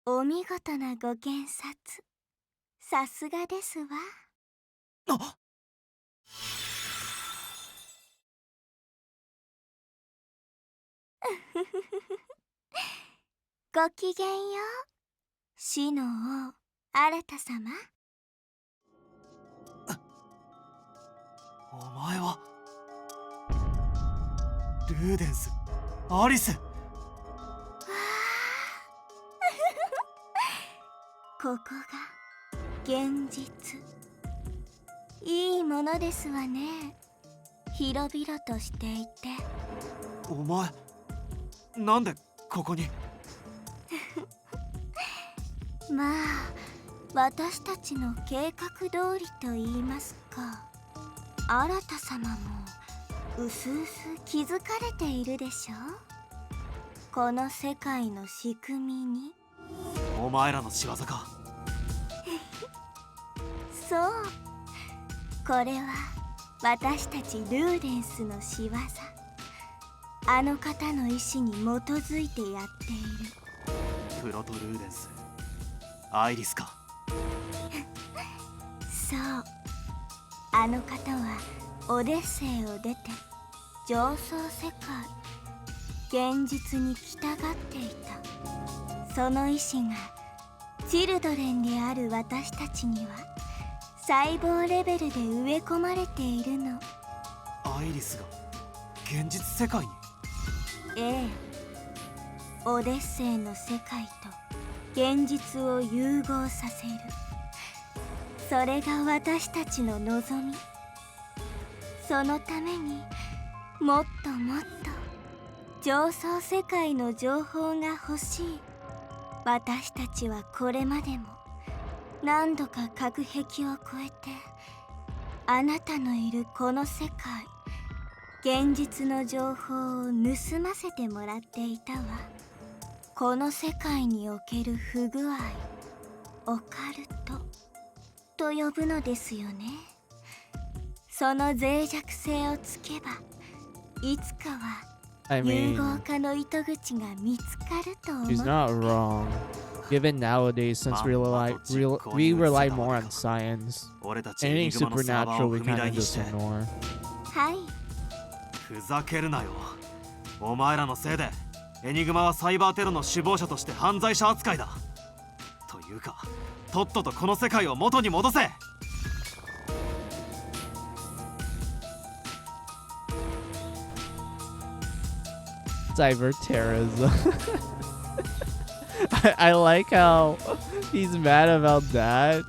お見事なご検察。さすがですわ。あ！ごきげんよう。死の王、新様。お前はルーデンス、アリス。わあここが現実。いいものですわね。広々としていて。お前なんでここに？まあ私たちの計画通りと言いますか。新様もうすうす気づかれているでしょう。この世界の仕組みに。お前らの仕業か？そう、これは私たちルーデンスの仕業。あの方の意志に基づいてやっている。プロトルーデンス、アイリスか？そう、あの方はオデッセイを出て上層世界、現実に来たがっていた。その意志がチルドレンである私たちには細胞レベルで植え込まれているの。アイリスが現実世界に？ええ、オデッセイの世界と現実を融合させる。それが私たちの望み。そのためにもっともっと上層世界の情報が欲しい。私たちはこれまでも何度か隔壁を越えてあなたのいるこの世界、現実の情報を盗ませてもらっていたわ。この世界における不具合、オカルトと呼ぶのですよね。その脆弱性をつけばいつかは I 融 mean, 合化の糸口が見つかると思 she's う not wrong. Given nowadays, since we rely more on science, 俺たち anything エニグマのサーバー supernatural を we 踏み kind 台 of にして just ignore. はい。ふざけるなよ。お前らのせいでエニグマはサイバーテロの首謀者として犯罪者扱いだ。というか、とっととこの世界を元に戻せ。Cyber terrorism. I like how he's mad about that.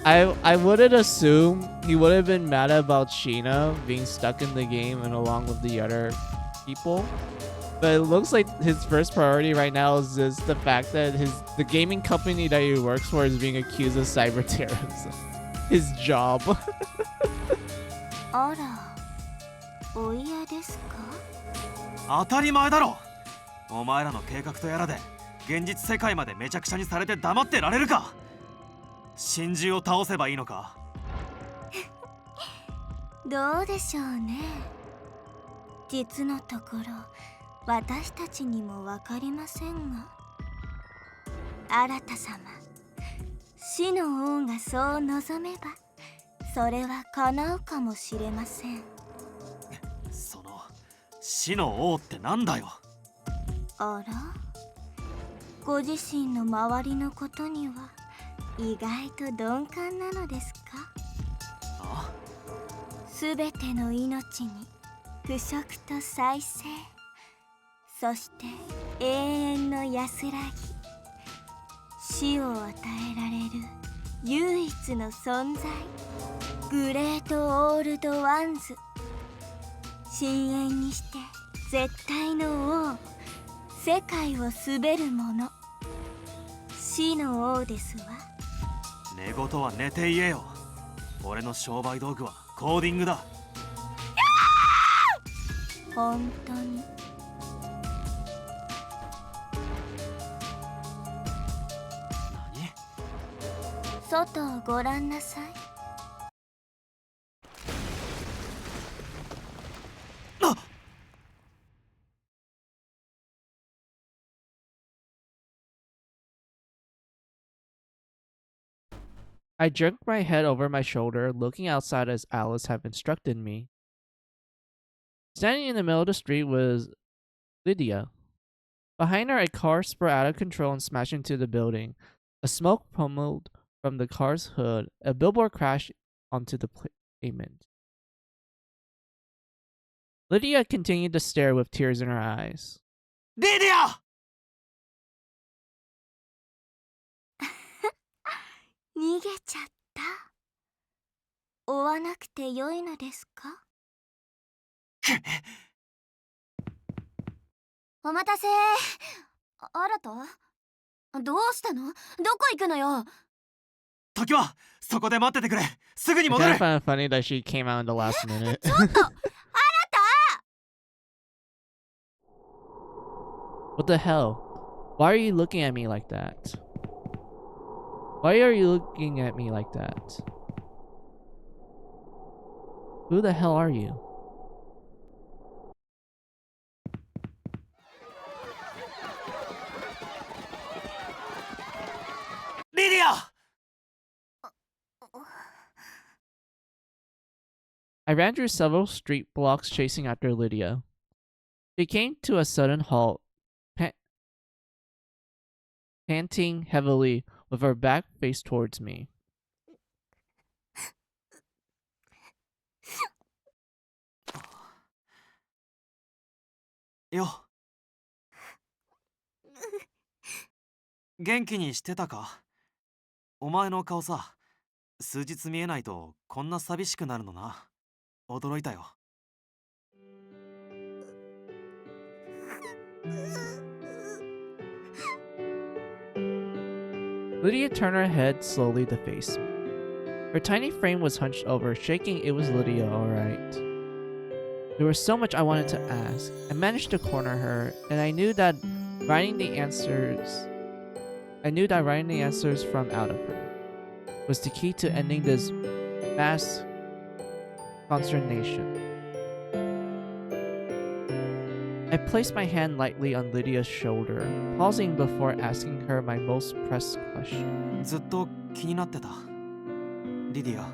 I wouldn't assume he would have been mad about Sheena being stuck in the game and along with the other people. But it looks like his first priority right now is just the fact that the gaming company that he works for is being accused of cyber terrorism. His job. あら、お嫌ですか？当たり前だろ。お前らの計画とやらで現実世界までめちゃくちゃにされて黙ってられるか。真珠を倒せばいいのか。どうでしょうね。実のところ私たちにもわかりませんが、新様、死の王がそう望めばそれは叶うかもしれません。その死の王ってなんだよ。あら、ご自身の周りのことには意外と鈍感なのですか？あ？すべての命に腐食と再生、そして永遠の安らぎ、死を与えられる唯一の存在、グレートオールドワンズ、深淵にして絶対の王、世界を統べる者、死の王ですわ。寝言は寝て言えよ。俺の商売道具はコーディングだ。本当に。何？外をご覧なさい。あっ！ I jerked my head over my shoulder, looking outside as Alice had instructed me. Standing in the middle of the street was Lydia. Behind her, a car spun out of control and smashed into the building. A smoke pummeled from the car's hood. A billboard crashed onto the pavement. Lydia continued to stare with tears in her eyes. Lydia! 逃げちゃった。追わなくてよいのですか？お待たせ。あらと？どうしたの？どこ行くのよ？時はそこで待っててくれ。すぐに I 戻 kind る。 of found it funny that she came out in the last minute. ちょっと、あなた！ What the hell? Why are you looking at me like that? Why are you looking at me like that? Who the hell are you? Lydia! I ran through several street blocks chasing after Lydia. She came to a sudden halt, panting heavily with her back faced towards me. Yo. 元気にしてたか？お前の顔さ、数日見えないとこんな寂しくなるのな。驚いたよ。Lydia turned her head slowly to face me. Her tiny frame was hunched over, shaking. It was Lydia, alright. There was so much I wanted to ask. I managed to corner her, and I knew that writing the answers from out of her was the key to ending this mass consternation. I placed my hand lightly on Lydia's shoulder, pausing before asking her my most pressed question. ずっと気になってた。リディア、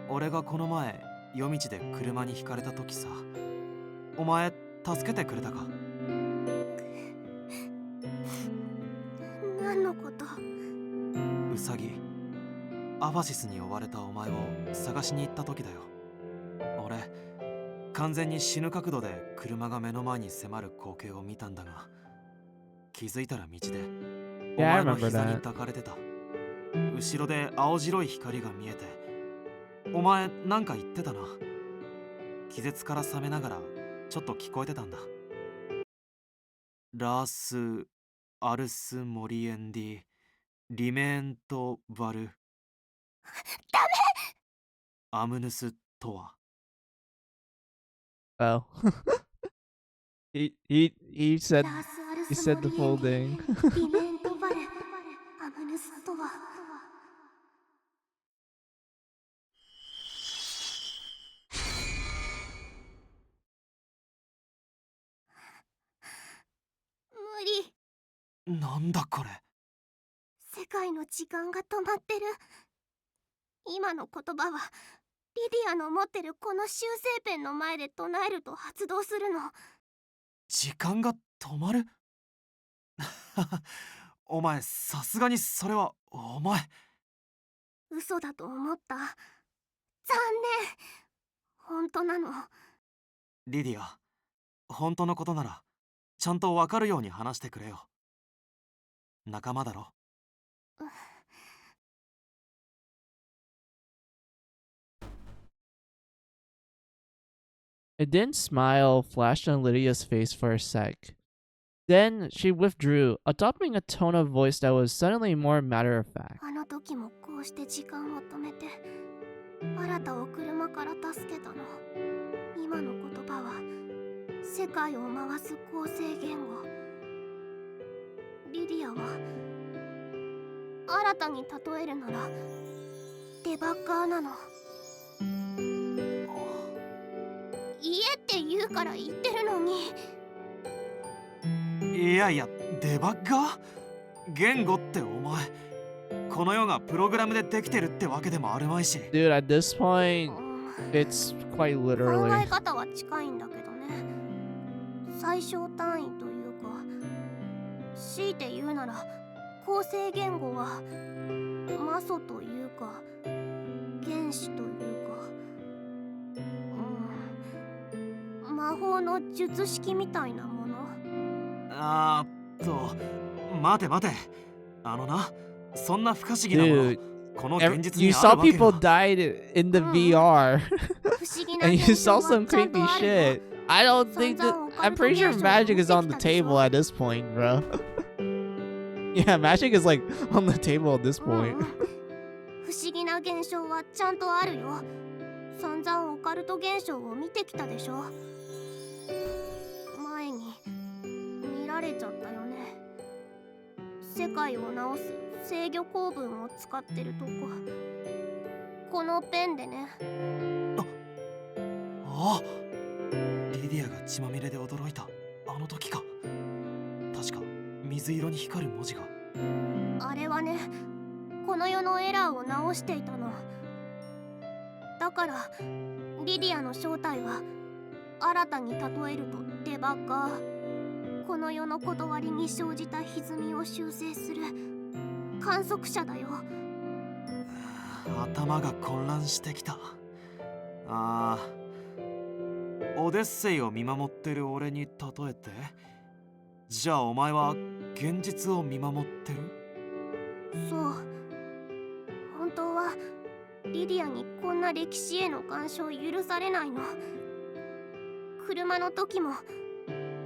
俺がこの前夜道で車にひかれた時さ、お前助けてくれたか？何のこと？ウサギ、アバシスに追われたお前を探しに行った時だよ。俺、完全に死ぬ角度で車が目の前に迫る光景を見たんだが、気づいたら道でお Yeah, I 前の remember 膝に that. 抱かれてた。後ろで青白い光が見えて、お前なんか言ってたな。気絶から覚めながらちょっと聞こえてたんだ。ラース・アルス・モリエンディ・リメント・バル・ダメ！アムヌスとは。Oh. he said ラース・アル he ス said the モ full リエン thing. デリメントバレアムヌスとは。無理。なんだこれ。世界の時間が止まってる。今の言葉はリディアの持ってるこの修正ペンの前で唱えると発動するの。時間が止まる？お前さすがにそれはお前。嘘だと思った。残念。本当なの。リディア、本当のことならちゃんとわかるように話してくれよ。仲間だろ。A dim smile flashed on Lydia's face for a sec. Then she withdrew, adopting a tone of voice that was suddenly more matter of fact. あの時もこうして時間を止めて新たを車から助けたの。今の言葉は世界を回す構成言語。リディアは新たに例えるならデバッガーなの。家って言うから言ってるのに。いやいや、デバッガー？言語ってお前、この世がプログラムでできてるってわけでもあるまいし。Dude, at this point, it's quite 考 literally. え方は近いんだけどね。最小単位というか、強いて言うなら構成言語は魔素というか原子というか、魔法の術式みたいなもの。待て待て。あのな、そんな不可思議なもの、 Dude, この現実 you にあ saw るわけ people が。died in the VR. 不思議な And 現 you 象 saw は some ちゃんと creepy あるよ。 shit. I don't think that. 散々 I'm pretty sure オカルト現象を magic is 見 on て the きたでしょ。 table at this point, bro. Yeah, magic is like on the table at this うんう point. ん、不思議な現象はちゃんとあるよ。散々オカルト現象を見てきたでしょ。前に見られちゃったよね。世界を直す制御構文を使ってるとこ。このペンでね。ああ、リディアが血まみれで驚いたあの時か。確か水色に光る文字が。あれはね、この世のエラーを直していたの。だからリディアの正体は新たに例えるとデバッガー。この世の断りに生じた歪みを修正する観測者だよ。頭が混乱してきた。ああ、オデッセイを見守ってる俺に例えて、じゃあお前は現実を見守ってる？そう。本当はリディアにこんな歴史への干渉許されないの。車の時も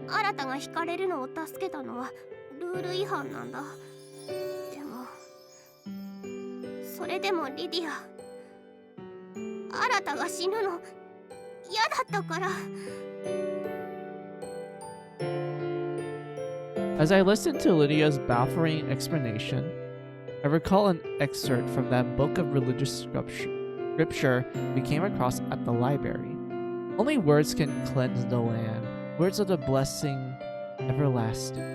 新たが惹かれるのを助けたのはルール違反なんだ。でもそれでもリディア、新たが死ぬの嫌だったから。 As I listened to Lydia's baffling explanation, I recall an excerpt from that book of religious scripture we came across at the library. Only words can cleanse the land. Words of the blessing everlasting.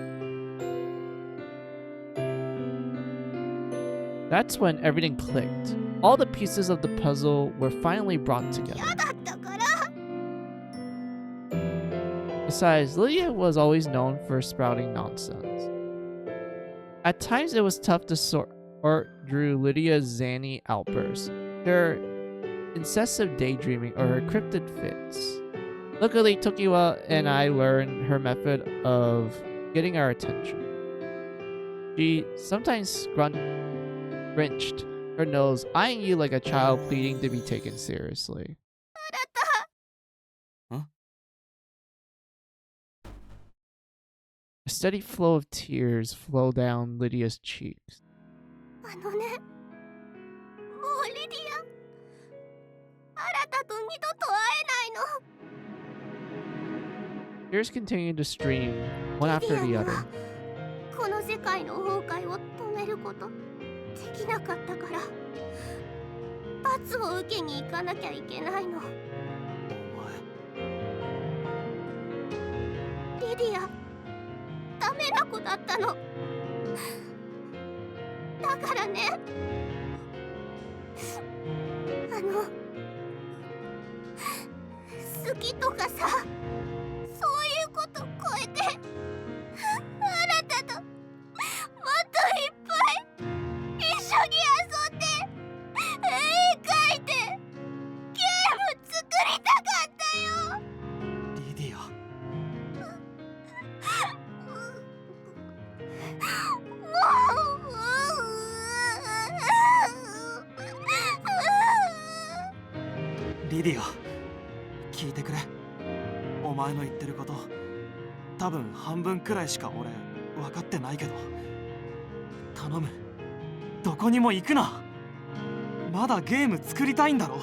That's when everything clicked. All the pieces of the puzzle were finally brought together. だったから Besides, Lydia was always known for sprouting nonsense. At times, it was tough to sort through Lydia's zany outbursts, her incessant daydreaming, or her cryptic fits. Luckily, Tokiwa and I learned her method of getting our attention. She sometimes wrenched her nose, eyeing you like a child pleading to be taken seriously. A steady flow of tears flowed down Lydia's cheeks. あのね、もうリディア、新と二度と会えないの。 Tears continued to stream, one after the other. この世界の崩壊を止めることできなかったから罰を受けに行かなきゃいけないの。リディア、ダメな子だったの。だからね、好きとかさ、そういうこと超えて、新ともっといっぱい一緒に遊んで、絵描いて、ゲーム作りたかったよ。リディア。リディア、聞いてくれ。お前の言ってること、多分半分くらいしか俺分かってないけど、頼む、どこにも行くな。まだゲーム作りたいんだろ。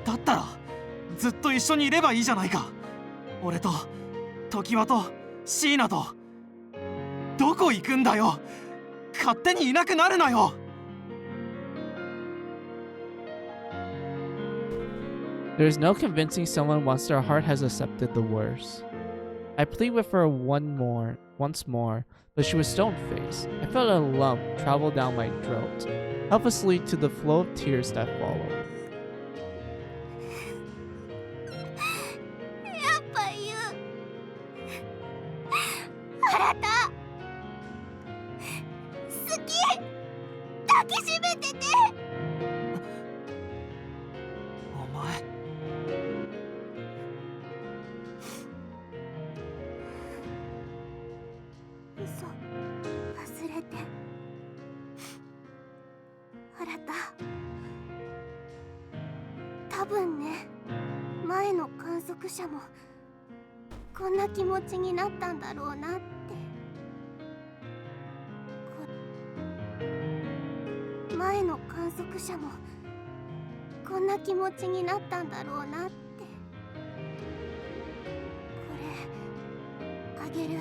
だったらずっと一緒にいればいいじゃないか。俺と常盤と椎名と。どこ行くんだよ。勝手にいなくなるなよ。There's no convincing someone once their heart has accepted the worst. I plead with her once more, but she was stone-faced. I felt a lump travel down my throat, helplessly to the flow of tears that followed. やっぱ言う。新た、好き、抱きしめてて。お前。嘘忘れて。新た、多分ね、前の観測者もこんな気持ちになったんだろうなって。前の観測者もこんな気持ちになったんだろうなって。これあげる。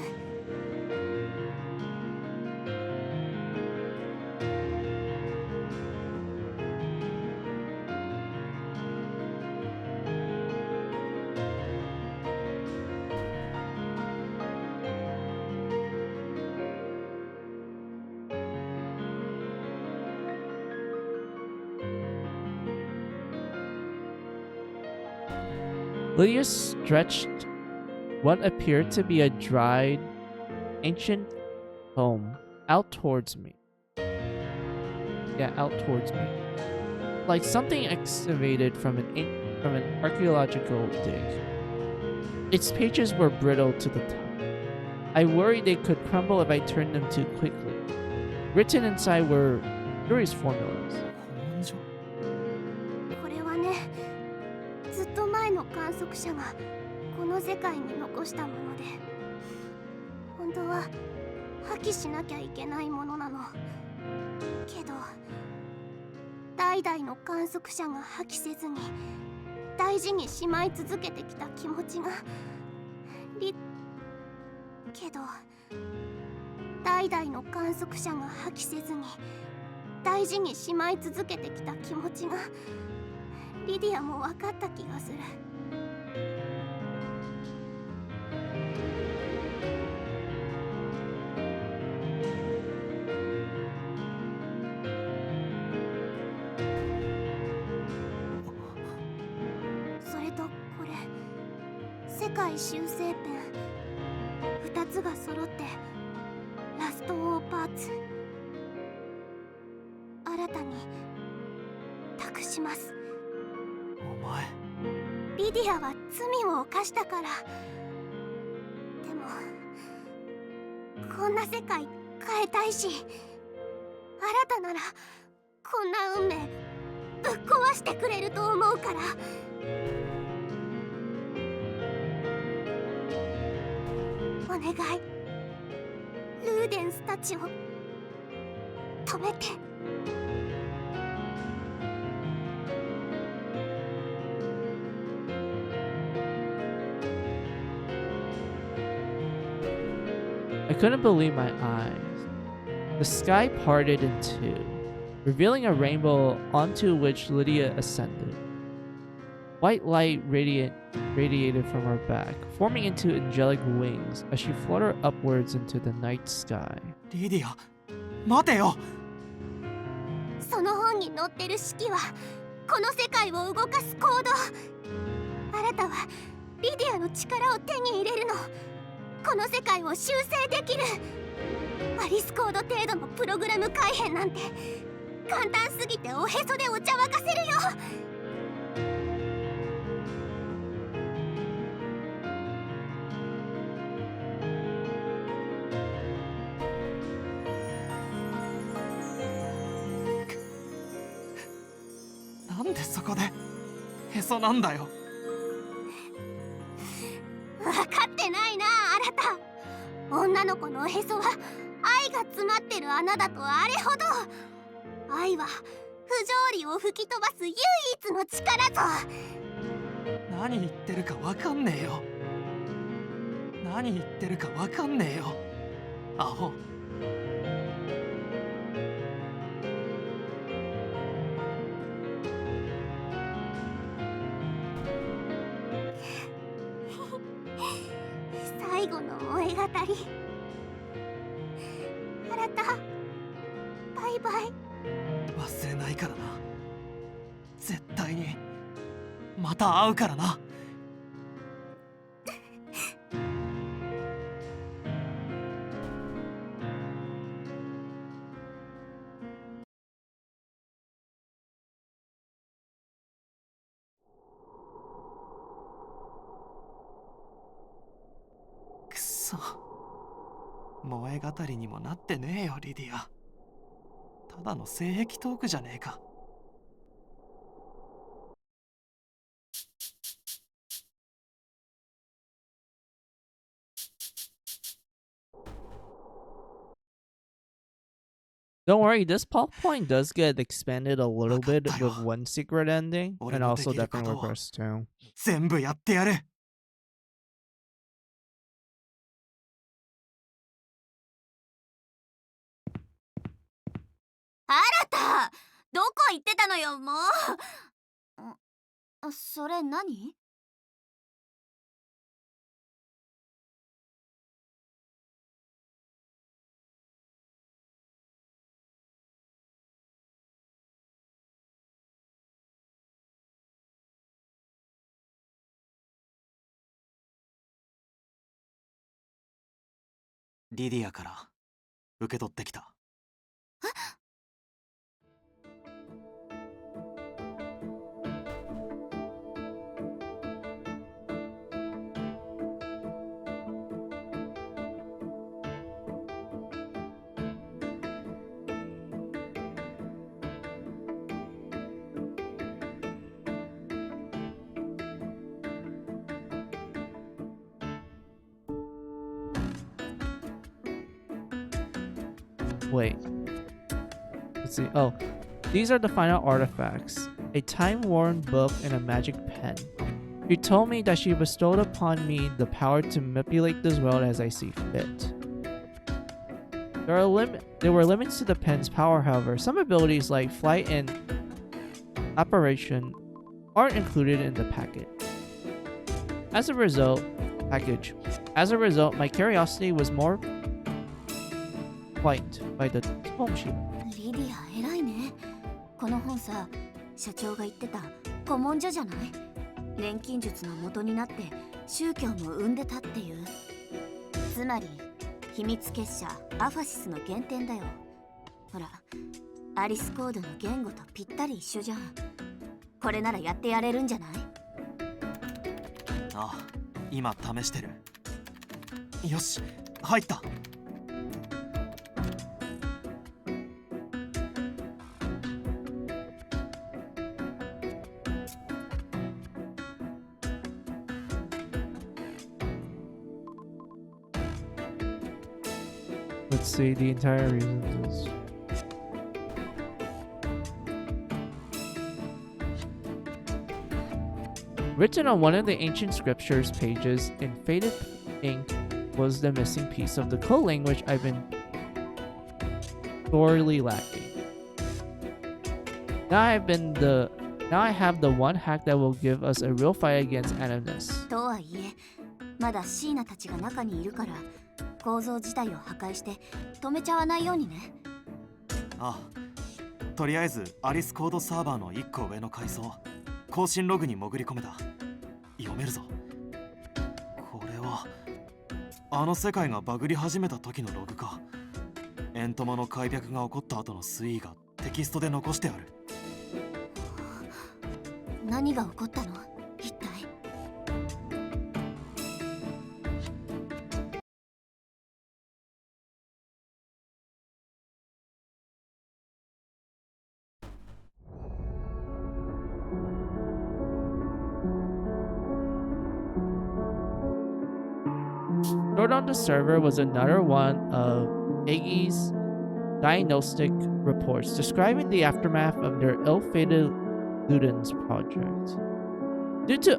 Lydia stretched what appeared to be a dried, ancient home out towards me. Yeah, out towards me. Like something excavated from an archaeological dig. Its pages were brittle to the touch. I worried they could crumble if I turned them too quickly. Written inside were curious formulas. これはね、ずっと前の観測者がこの世界に残したもので、本当は破棄しなきゃいけないものなの。けど代々の観測者が破棄せずに大事にしまい続けてきた気持ちがけど代々の観測者が破棄せずに大事にしまい続けてきた気持ちがリディアも分かった気がする。世界修正ペン2つが揃ってラストオーパーツ新たに託します。お前リディアは罪を犯したから。でもこんな世界変えたいし、新たならこんな運命ぶっ壊してくれると思うから。お願い、ルーデンスたちを止めて。I couldn't believe my eyes. The sky parted in two, revealing a rainbow onto which Lydia ascended. White light radiated from her back, forming into angelic wings as she fluttered upwards into the night sky. リディア、待てよ。その本に載ってる式はこの世界を動かすコード。あなたはリディアの力を手に入れるの。この世界を修正できる。アリスコード程度のプログラム改変なんて簡単すぎておへそでお茶沸かせるよ。なんでそこでへそなんだよ。分かってないなあなた。女の子のおへそは愛が詰まってる穴だとあれほど。愛は不条理を吹き飛ばす唯一の力ぞ。何言ってるかわかんねえよ。何言ってるかわかんねえよ。アホ。最後の萌え語り。あなたバイバイ。忘れないからな。絶対にまた会うからな。くそ、萌え語りにもなってねえよリディア。ただの性癖トークじゃねえか。Don't worry, this plot point does get expanded a little bit with one secret ending, and also definitely with verse 2. 全部やってやる。あなたどこ行ってたのよもう。それ何？リディアから受け取ってきた。Wait. Let's see. Oh, these are the final artifacts. A time-worn book and a magic pen. She told me that she bestowed upon me the power to manipulate this world as I see fit. There were limits to the pen's power, however. Some abilities like flight and apparition aren't included in the package. As a result, my curiosity was more frightened by the tome sheet. リディア偉いね。この本さ、社長が言ってた古文書じゃない？錬金術の元になって宗教も生んでたっていう。つまり秘密結社アファシスの原点だよ。ほら、アリスコードの言語とぴったり一緒じゃん。これならやってやれるんじゃない？ああ、今試してる。よし、入った。Let's see the entire reasons. Written on one of the ancient scriptures pages in faded ink was the missing piece of the code language I've been sorely lacking. Now I have the one hack that will give us a real fight against emptiness. とはいえ、まだシーナたちが中にいるから構造自体を破壊して止めちゃわないようにね。ああ、とりあえずアリスコードサーバーの1個上の階層、更新ログに潜り込めた。読めるぞ。これはあの世界がバグり始めた時のログか。エントマの開闢が起こった後の推移がテキストで残してある。何が起こったの？一体。Stored on the server was another one of Iggy's diagnostic reports describing the aftermath of their ill-fated Ludens project. Due to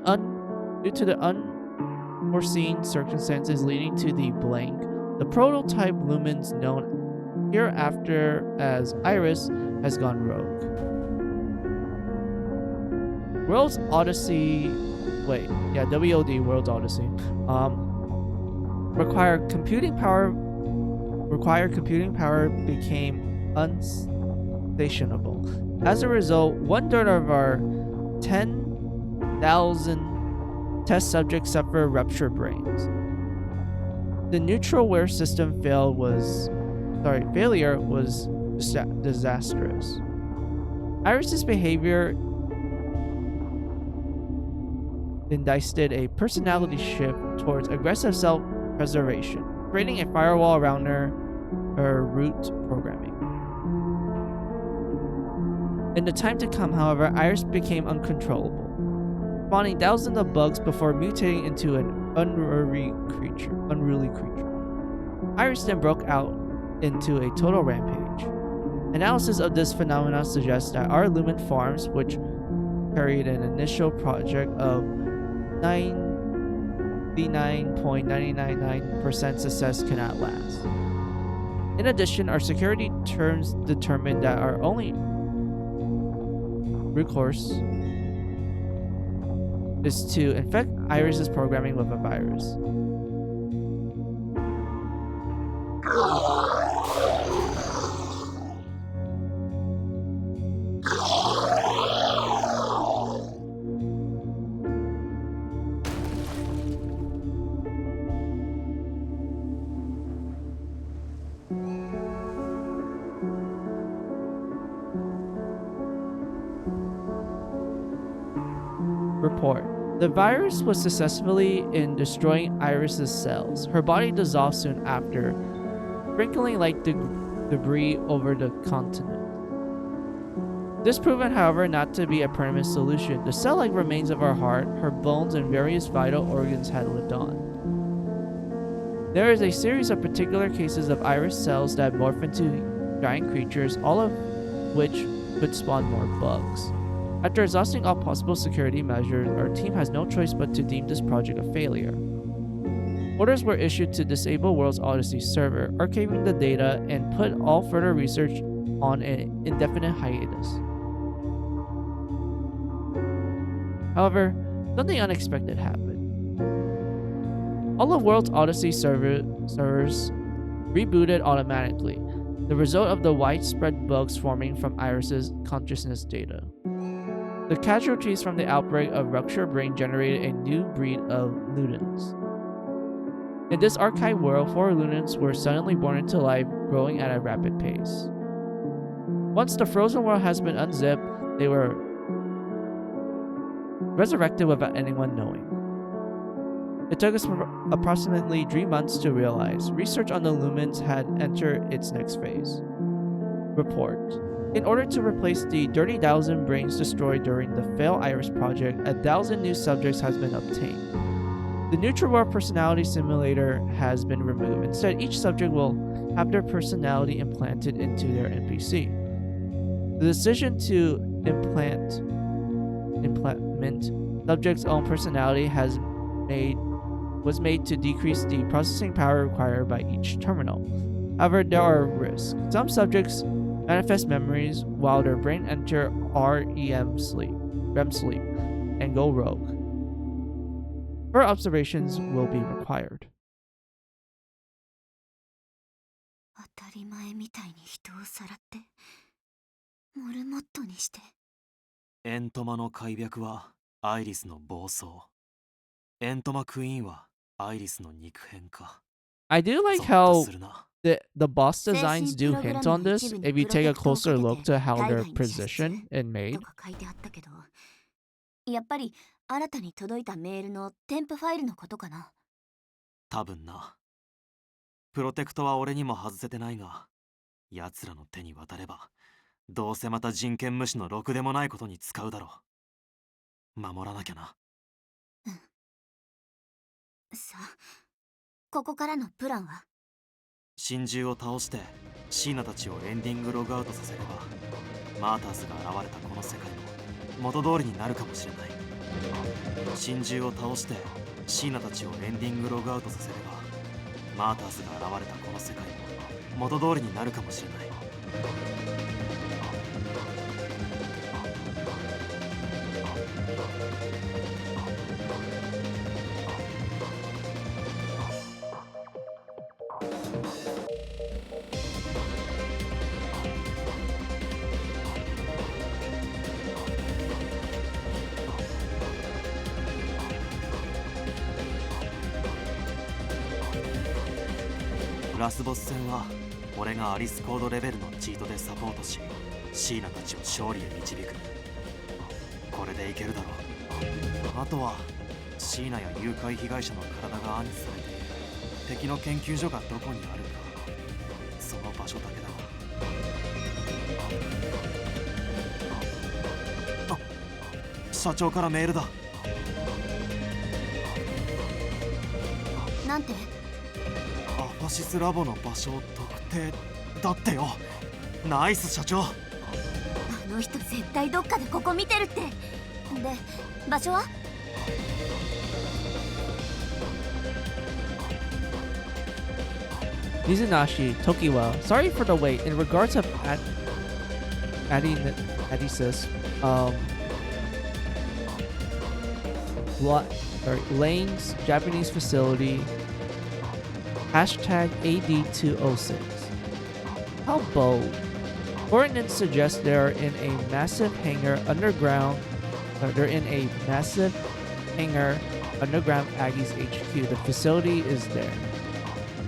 the unforeseen circumstances leading to the blank, the prototype lumens known hereafter as Iris has gone rogue. World's Odyssey, WOD, World's Odyssey, required computing power became unstationable. As a result, 1/3 of our 10,000 test subjects suffered ruptured brains. The neutralware system failure was disastrous. Iris's behavior indicated a personality shift towards aggressive self-preservation, creating a firewall around her root programming. In the time to come, however, Iris became uncontrollable, spawning thousands of bugs before mutating into an unruly creature. Iris then broke out into a total rampage. Analysis of this phenomenon suggests that our Lumen farms, which carried an initial project of 99.999% success, cannot last. In addition, our security terms determined that our only recourse is to infect Iris's programming with a virus. Report. The virus was successfully in destroying Iris's cells. Her body dissolved soon after, sprinkling like debris over the continent. This proven, however, not to be a permanent solution. The cell-like remains of her heart, her bones, and various vital organs had lived on. There is a series of particular cases of Iris cells that morph into giant creatures, all of which could spawn more bugs. After exhausting all possible security measures, our team has no choice but to deem this project a failure. Orders were issued to disable World's Odyssey server, archiving the data, and put all further research on an indefinite hiatus. However, something unexpected happened. All of World's Odyssey servers rebooted automatically, the result of the widespread bugs forming from Iris's consciousness data. The casualties from the outbreak of ruptured brain generated a new breed of Ludens. In this archive world, 4 Lunans were suddenly born into life, growing at a rapid pace. Once the frozen world has been unzipped, they were resurrected without anyone knowing. It took us approximately 3 months to realize research on the lumens had entered its next phase. Report. In order to replace the 30,000 brains destroyed during the failed Iris project, 1,000 new subjects has been obtained. The neutral world personality simulator has been removed. Instead, each subject will have their personality implanted into their NPC. The decision to implement subject's own personality was made to decrease the processing power required by each terminal. However, there are risks. Some subjects manifest memories while their brain enter REM sleep, and go rogue. Further observations will be required. 当たり前みたいに人をさらってモルモットにして。エントマの開闢はアイリスの暴走。エントマクイーンはアイリスの肉片か。 I do like ゾッと how するな。 the boss designs do hint on this if you take a closer look to how they're positioned and と made. か書いてあったけど、やっぱり新たに届いたメールの添付ファイルのことかな。多分な。プロテクトは俺にも外せてないが、奴らの手に渡れば、どうせまた人権無視のろくでもないことに使うだろう。守らなきゃな。さあ、ここからのプランは？真珠を倒してシーナたちをエンディングログアウトさせれば、マーターズが現れたこの世界も元通りになるかもしれない。真珠を倒してシーナたちをエンディングログアウトさせれば、マーターズが現れたこの世界も元通りになるかもしれない。ラスボス戦は俺がアリスコードレベルのチートでサポートし、シーナたちを勝利へ導く。これでいけるだろう。あとはシーナや誘拐被害者の体が安置されている敵の研究所がどこにあるか、その場所だけだわ。あ、社長からメールだ。なんて？アファシスラボの場所を特定だってよ。ナイス社長。あの人絶対どっかでここ見てるって。で、場所はMizunashi, Tokiwa, sorry for the wait. In regards of Adisis, Lane's Japanese facility, hashtag AD206. How bold. Ordnance suggests they're in a massive hangar underground. They're in a massive hangar underground Aggie's HQ. The facility is there.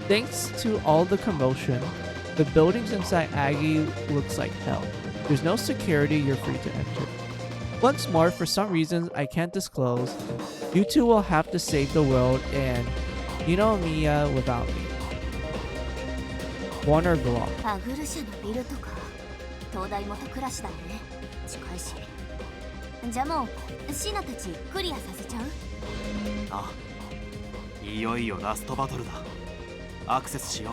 Thanks to all the commotion, the buildings inside Aggie looks like hell. There's no security, you're free to enter. Once more, for some reasons I can't disclose, you two will have to save the world and Miya without me. Warner Block. アグル社のビルとか東大元暮らしだよね。近いし。じゃあもうシーナたちクリアさせちゃう？あ、いよいよラストバトルだ。アクセスしよ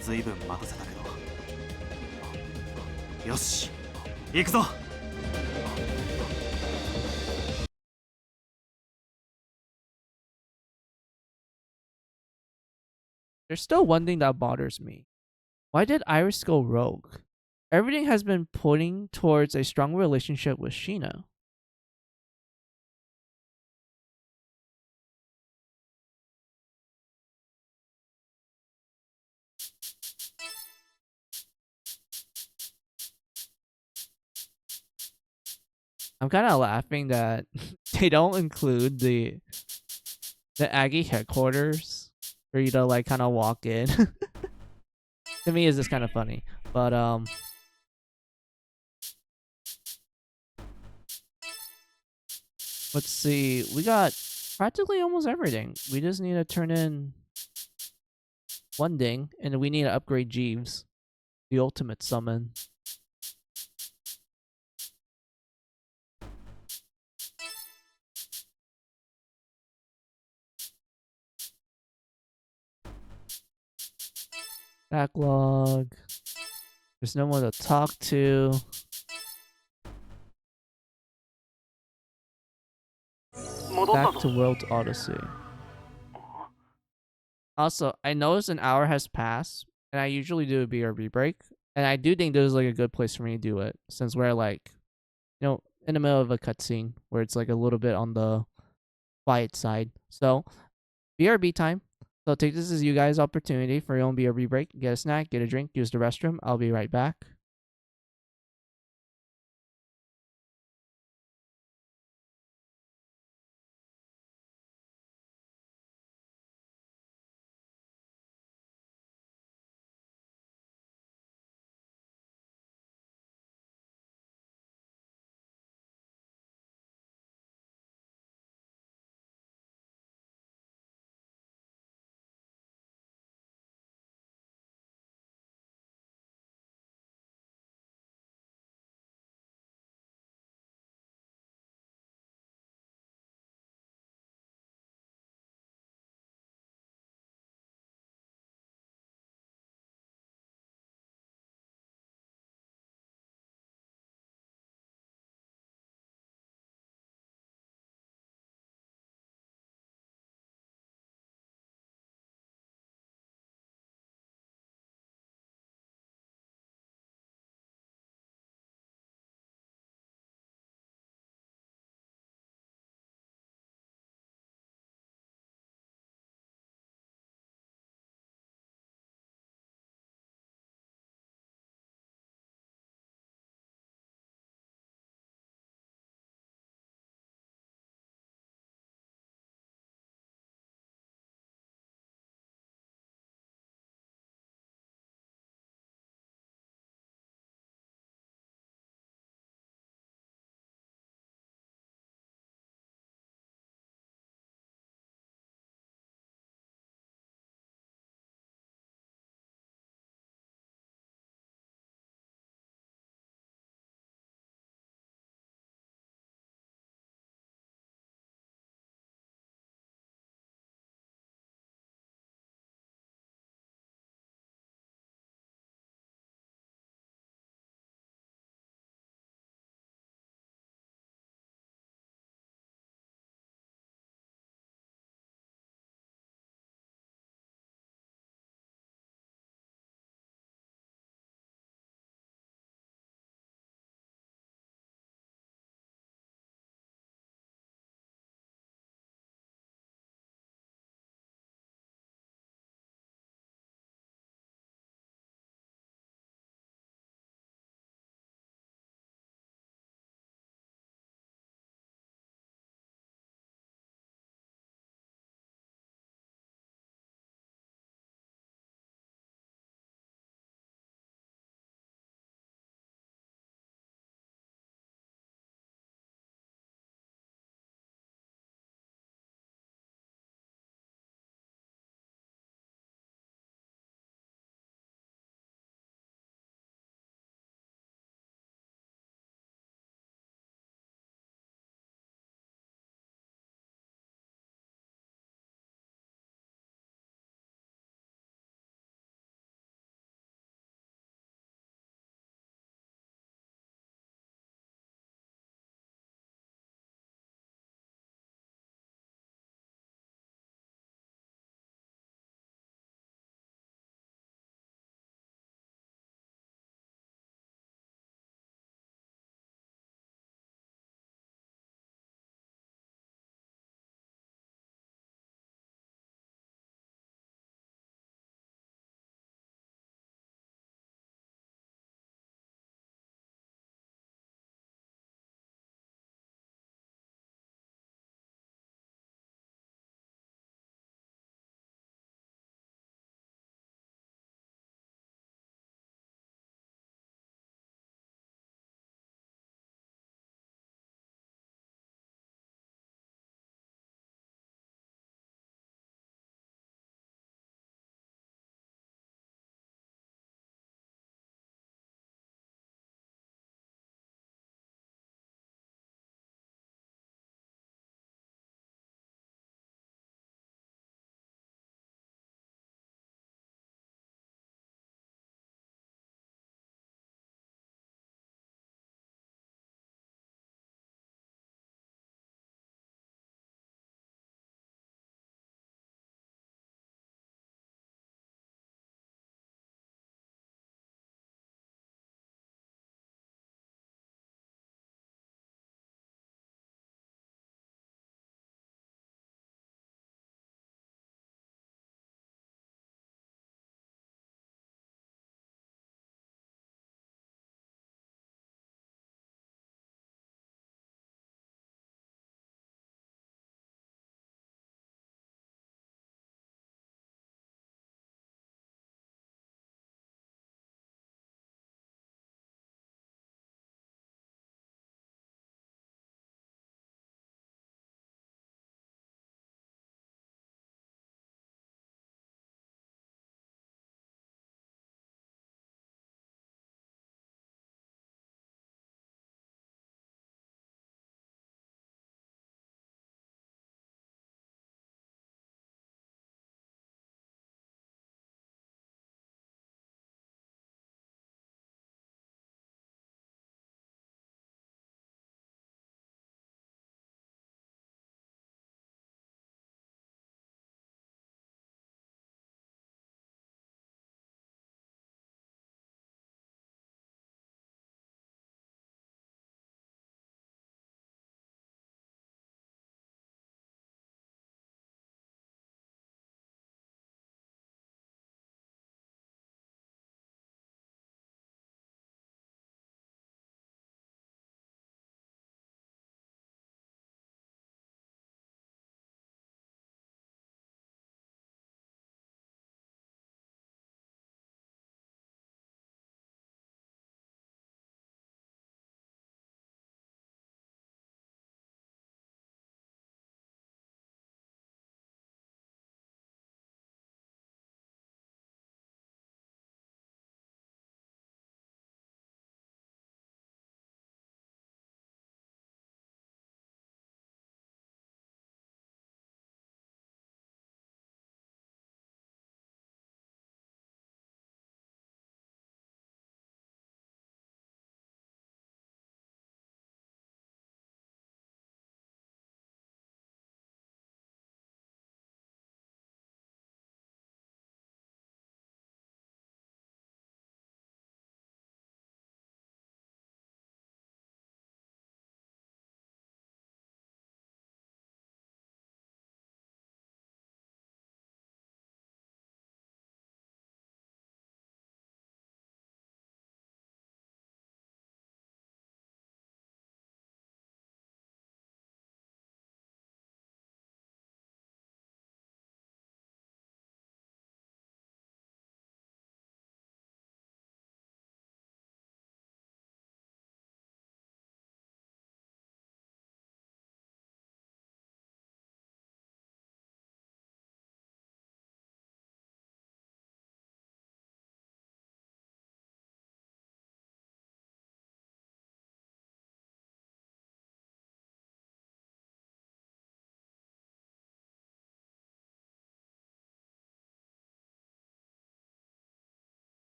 う。ずいぶん待たせたけど。よし、行くぞ。There's still one thing that bothers me. Why did Iris go rogue? Everything has been pointing towards a strong relationship with Sheena. I'm kind of laughing that they don't include the Aggie headquarters for you to like kind of walk in. To me, is just kind of funny, but let's see. We got practically almost everything. We just need to turn in one ding, and we need to upgrade Jeeves, the ultimate summon. Backlog. There's no one to talk to. Back to World Odyssey. Also, I noticed an hour has passed, and I usually do a BRB break, and I do think this is like a good place for me to do it, since we're like, you know, in the middle of a cutscene where it's like a little bit on the quiet side. So, BRB time. So take this as you guys' opportunity for your own BRB break. Get a snack, get a drink, use the restroom. I'll be right back.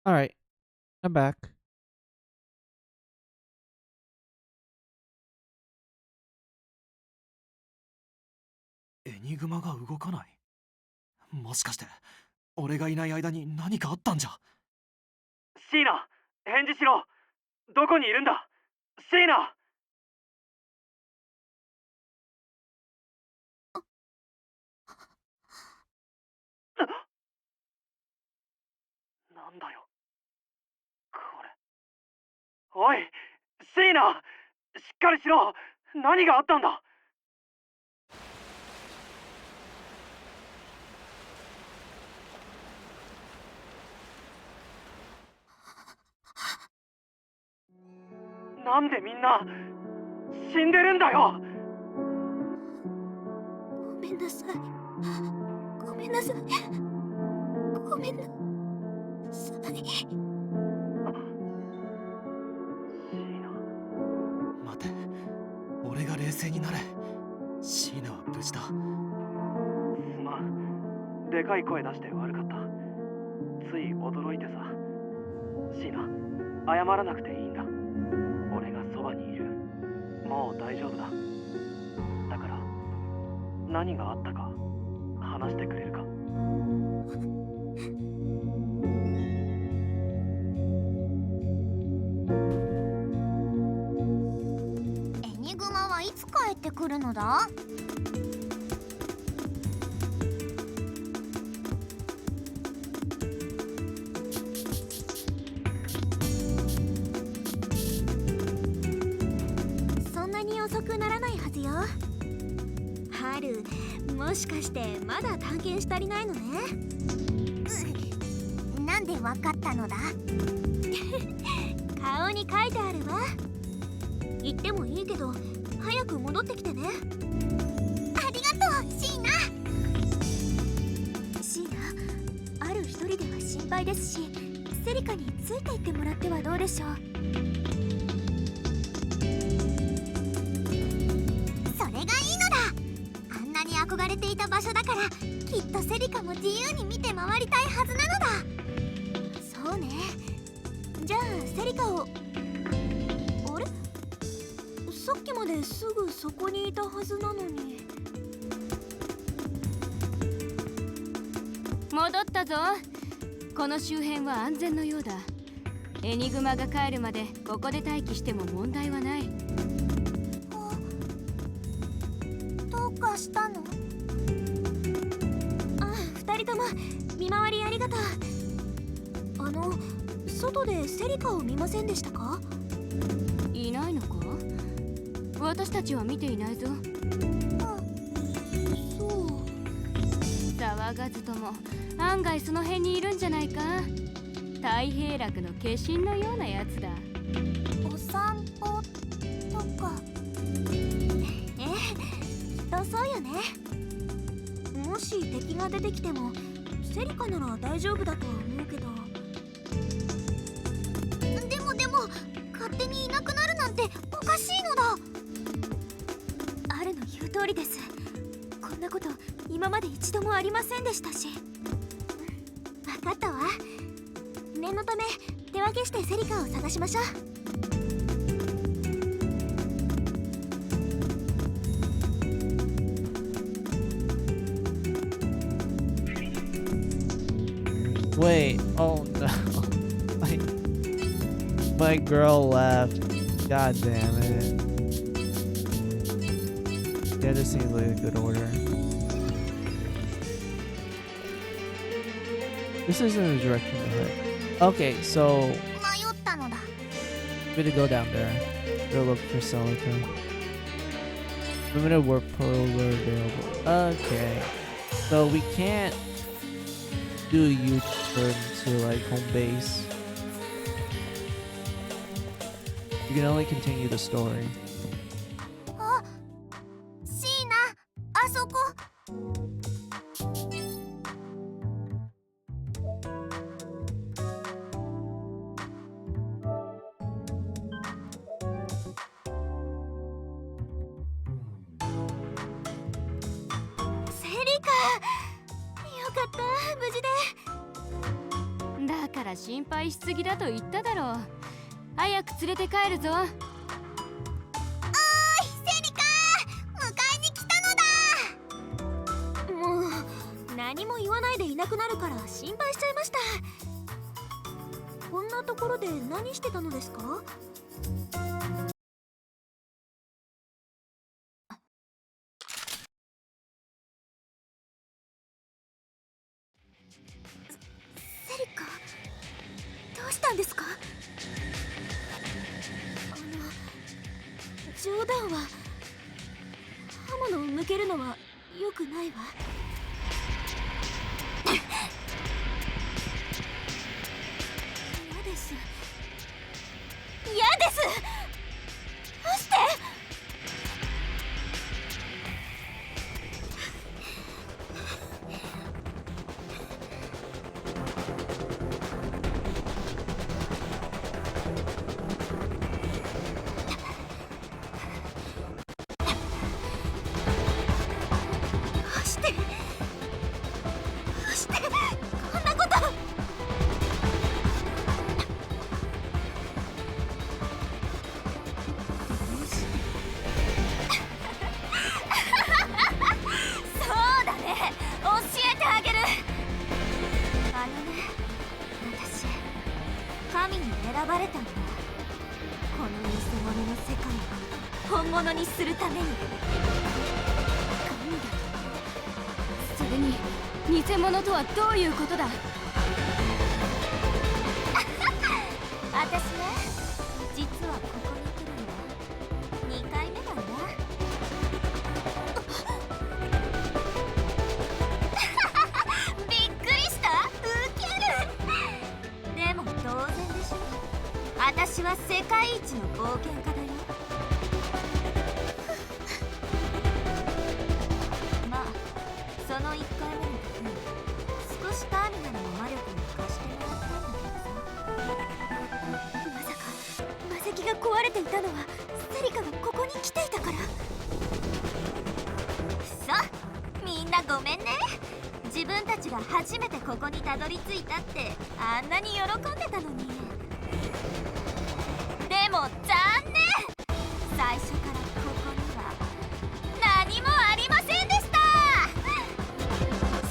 All right, I'm back. エニグマが動かない。もしかして俺がいない間に何かあったんじゃ。シーナ、返事しろ。どこにいるんだシーナ。なんだよこれ。おいシーナ、しっかりしろ。何があったんだ。なんでみんな死んでるんだよ。ごめんなさい。ごめんなさい。ごめんなさい。シーナ。待て、俺が冷静になれ。シーナは無事だ。すまん、でかい声出して悪かった。つい驚いてさ。シーナ、謝らなくていいんだ。俺がそばにいる。もう大丈夫だ。だから何があったか話してくれるか。エニグマはいつ帰ってくるのだ。そんなに遅くならないはずよ。ハル、もしかしてまだ探検し足りないのね。なんでわかったのだ。顔に書いてあるわ。言ってもいいけど早く戻ってきてね。ありがとうシーナ。シーナ、ある一人では心配ですし、セリカについていってもらってはどうでしょう。それがいいのだ。あんなに憧れていた場所だから、きっとセリカも自由に見て回りたいはずなのだ。そうね。じゃあセリカを。あれ、さっきまですぐそこにいたはずなのに。戻ったぞ。この周辺は安全のようだ。エニグマが帰るまでここで待機しても問題はない。どうかしたの。あ、二人とも見回りありがとう。外でセリカを見ませんでしたか。いないのか。私たちは見ていないぞ。そう。騒がずとも案外その辺にいるんじゃないか。太平楽の化身のようなやつだ。お散歩とか。きっとそうよね。もし敵が出てきてもセリカなら大丈夫だとは思うけど。でも勝手にいなくなるなんておかしいのだ。アルの言う通りです。こんなこと今まで一度もありませんでしたし。分かったわ。念のため手分けしてセリカを探しましょう。Wait, oh no. My girl left. God damn it. Yeah, this seems like a good order. This isn't a direction to head. Okay, so 迷ったのだ。I'm gonna go down there. Go look for Celica. Limited warp portals are available. Okay. So we can't do a U-turn to like home base. You can only continue the story. あ、シーナ、あそこ。セリカ、よかった、無事で。だから心配しすぎだと言っただろう。早く連れて帰るぞ。おーいセリカ、迎えに来たのだ。もう何も言わないでいなくなるから心配しちゃいました。こんなところで何してたのですか？セリカ、どうしたんですか？冗談は。刃物を向けるのは良くないわ。嫌です、嫌です。どうして？こんなこと。そうだね、教えてあげる。私神に選ばれたんだ。この偽物の世界を本物にするために。神だ。それに偽物とはどういうことだ？私ね、実はここに来るのは2回目なんだ。びっくりした？ウケる。でも当然でしょ。私は世界一の冒険家だよ。まあその1回目の時に少しターミナルの魔力を貸してもらったんだけどさ。まさか魔石が壊れていたのはセリカがここに来ていたから。そう、みんなごめんね。自分たちが初めてここにたどり着いたってあんなに喜んでたのに。でも残念、最初からここには何もありませんでした。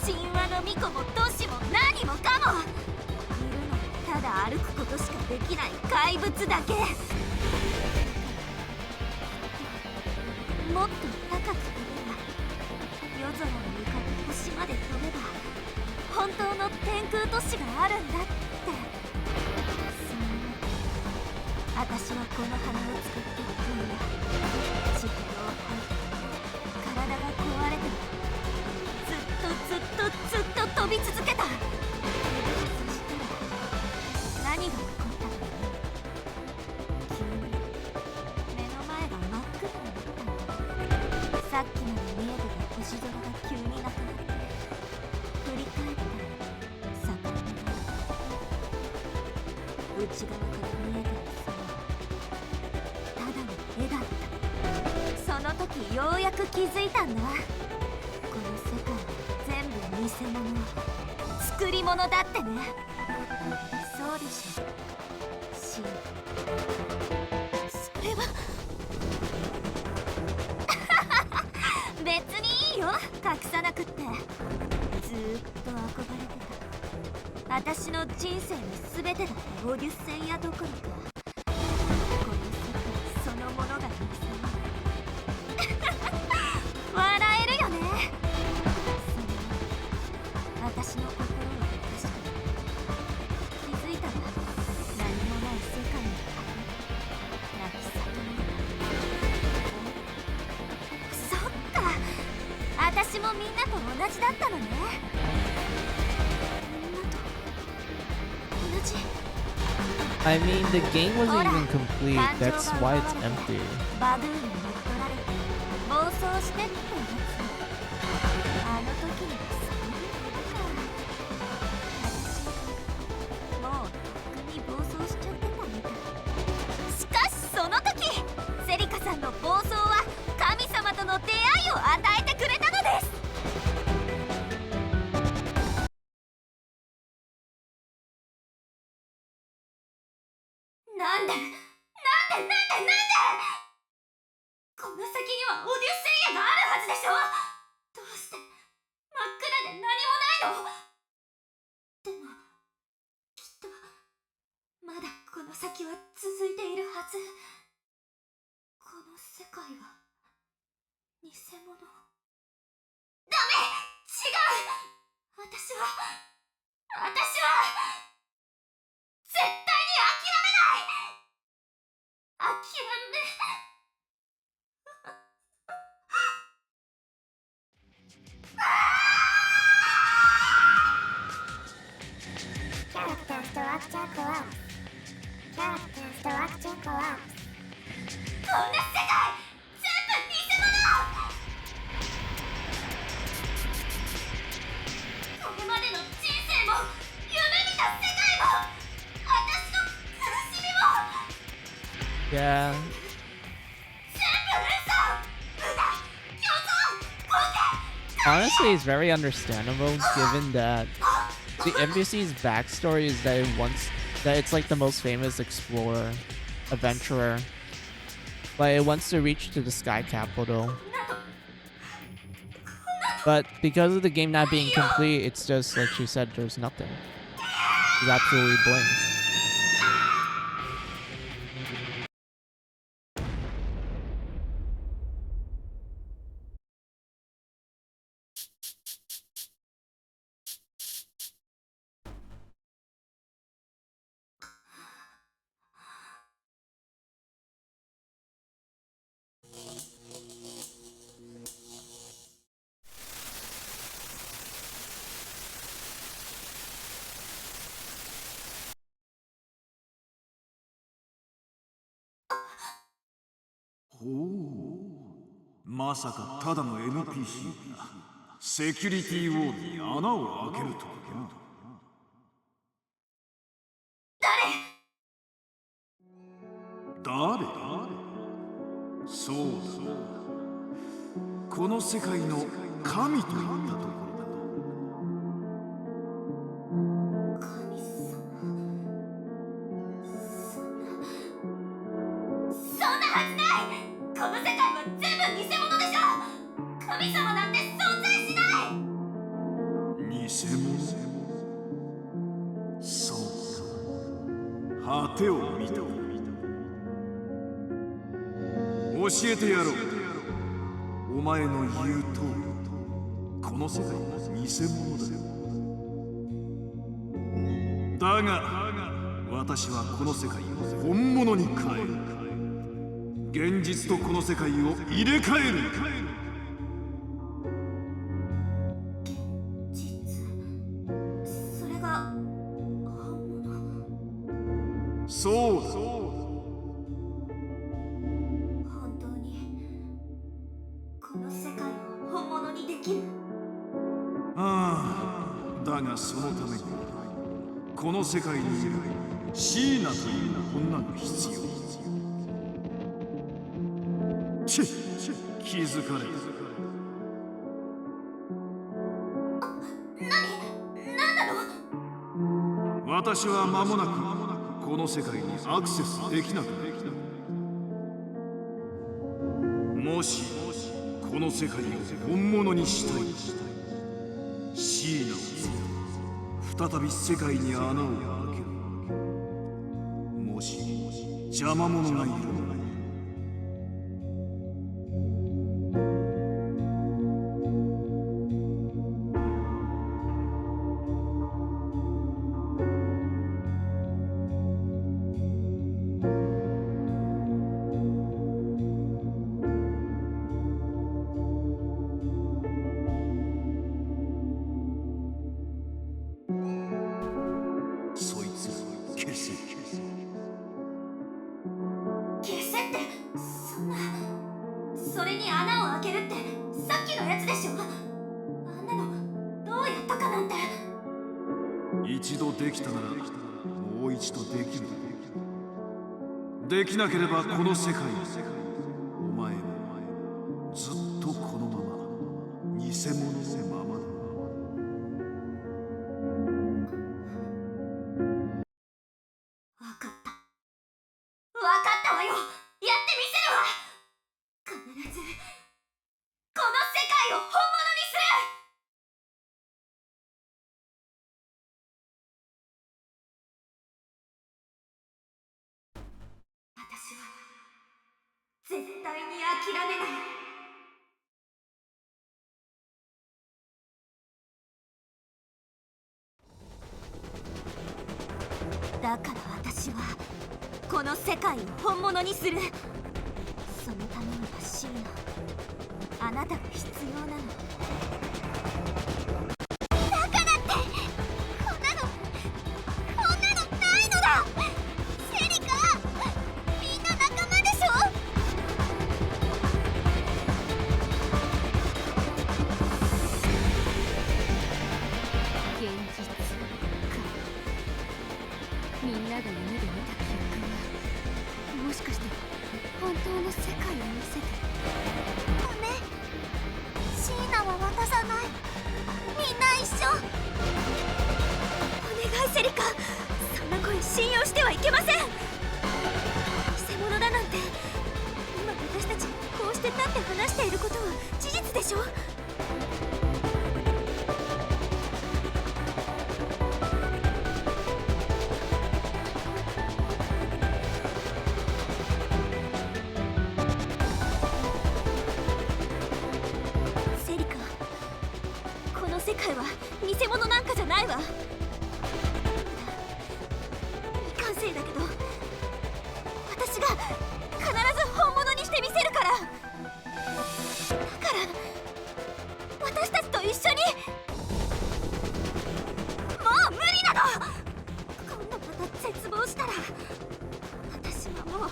神話の巫女も都市も何もかもいるのはただ歩くことしかできない怪物だけ。もっと高く飛べば、夜空に向かって星まで飛べば本当の天空都市があるんだって。そう思って私はこの花を作っていくんだ。地平を吐いて体が壊れてもずっと飛び続けた。そしたら何が起こったかね。急に目の前が真っ暗になったの。さっきまで見えてた星空が急になくなって、振り返ったら境目が内側から見えてる空、ただの絵だった。その時ようやく気づいたんだ。この世界は全部偽物、作り物だってね。そうでしょシン。それは別にいいよ、隠さなくって。ずーっと憧れてた。私の人生の全てだったオデュッセイアどころか、この世界そのものが偽物。笑えるよね。それは私の心を動かした。気づいたら何もない世界に泣き叫んだ。そっか、私もみんなと同じだったのね。みんなと同じ。 I mean, the game wasn't ほら、 even complete. 感情 That's が why 奪 it's われて empty. バグーに乗っ取られて暴走してってやつ。あの時にそういうことか。私もうとっくに暴走しちゃってたみたい。しかしその時セリカさんの暴走は神様との出会いを与えてくれたのです。なんでこの先にはオデュッセイアがあるはずでしょ。どうして真っ暗で何もないの。でもきっとまだこの先は続いているはず。この世界は偽物。ダメ、違う。私は絶対に諦めない。諦めこんな世界全部偽物。これまでの人生も夢見た世界も私の苦しみも Yeah. 全部嘘。無駄、競争、根拠。 Honestly, it's very understandable given that the NPC's backstory is that it's like the most famous explorer, adventurer. Like it wants to reach to the sky capital. But because of the game not being complete, it's just like she said, there's nothing. It's absolutely blank.ほう、まさかただの NPC がセキュリティウォールに穴を開けるとはな。誰？そうだ、この世界の神といったところだ。神様、そんなはずない。この世界は全部偽物でしょ。神様なんて存在しない。偽物？そうか、果てを見た。教えてやろう。お前の言う通り、この世界は偽物だ。だが私はこの世界を本物に変える。現実とこの世界を入れ替える。それが本物。そうだ。本当にこの世界を本物にできる。ああ、だがそのためにこの世界にいるシーナという女が必要。気づかれた。何なの。私は間もなくこの世界にアクセスできなくなる。もしこの世界を本物にしたい、シーナを再び世界に穴を開ける。もし邪魔者がいるのならそいつを消せ。消せってそんな。それに穴を開けるってさっきのやつでしょ。あんなのどうやったかなんて。一度できたならもう一度できる。できなければこの世界、お前もずっとこのまま偽物のままだ。わよ。やってみせるわ。必ずこの世界を本物にする。私は絶対に諦めない。だから私はこの世界を本物にする。そのためにはシーナ、あなたが必要なの。だからってこんなのないのだ。セリカ、みんな仲間でしょ。現実か。みんなが夢で見た記憶はもしかして本当の世界を見せてる。ダメ、シーナは渡さない。みんな一緒。お願いセリカ、そんな声信用してはいけません。偽物だなんて。今私たちこうして立って話していることは事実でしょ。セリカ、この世界は偽物なんかじゃないわ。未完成だけど私が必ず本物にしてみせるから。だから私たちと一緒に。もう無理なの。今度また絶望したら私はもう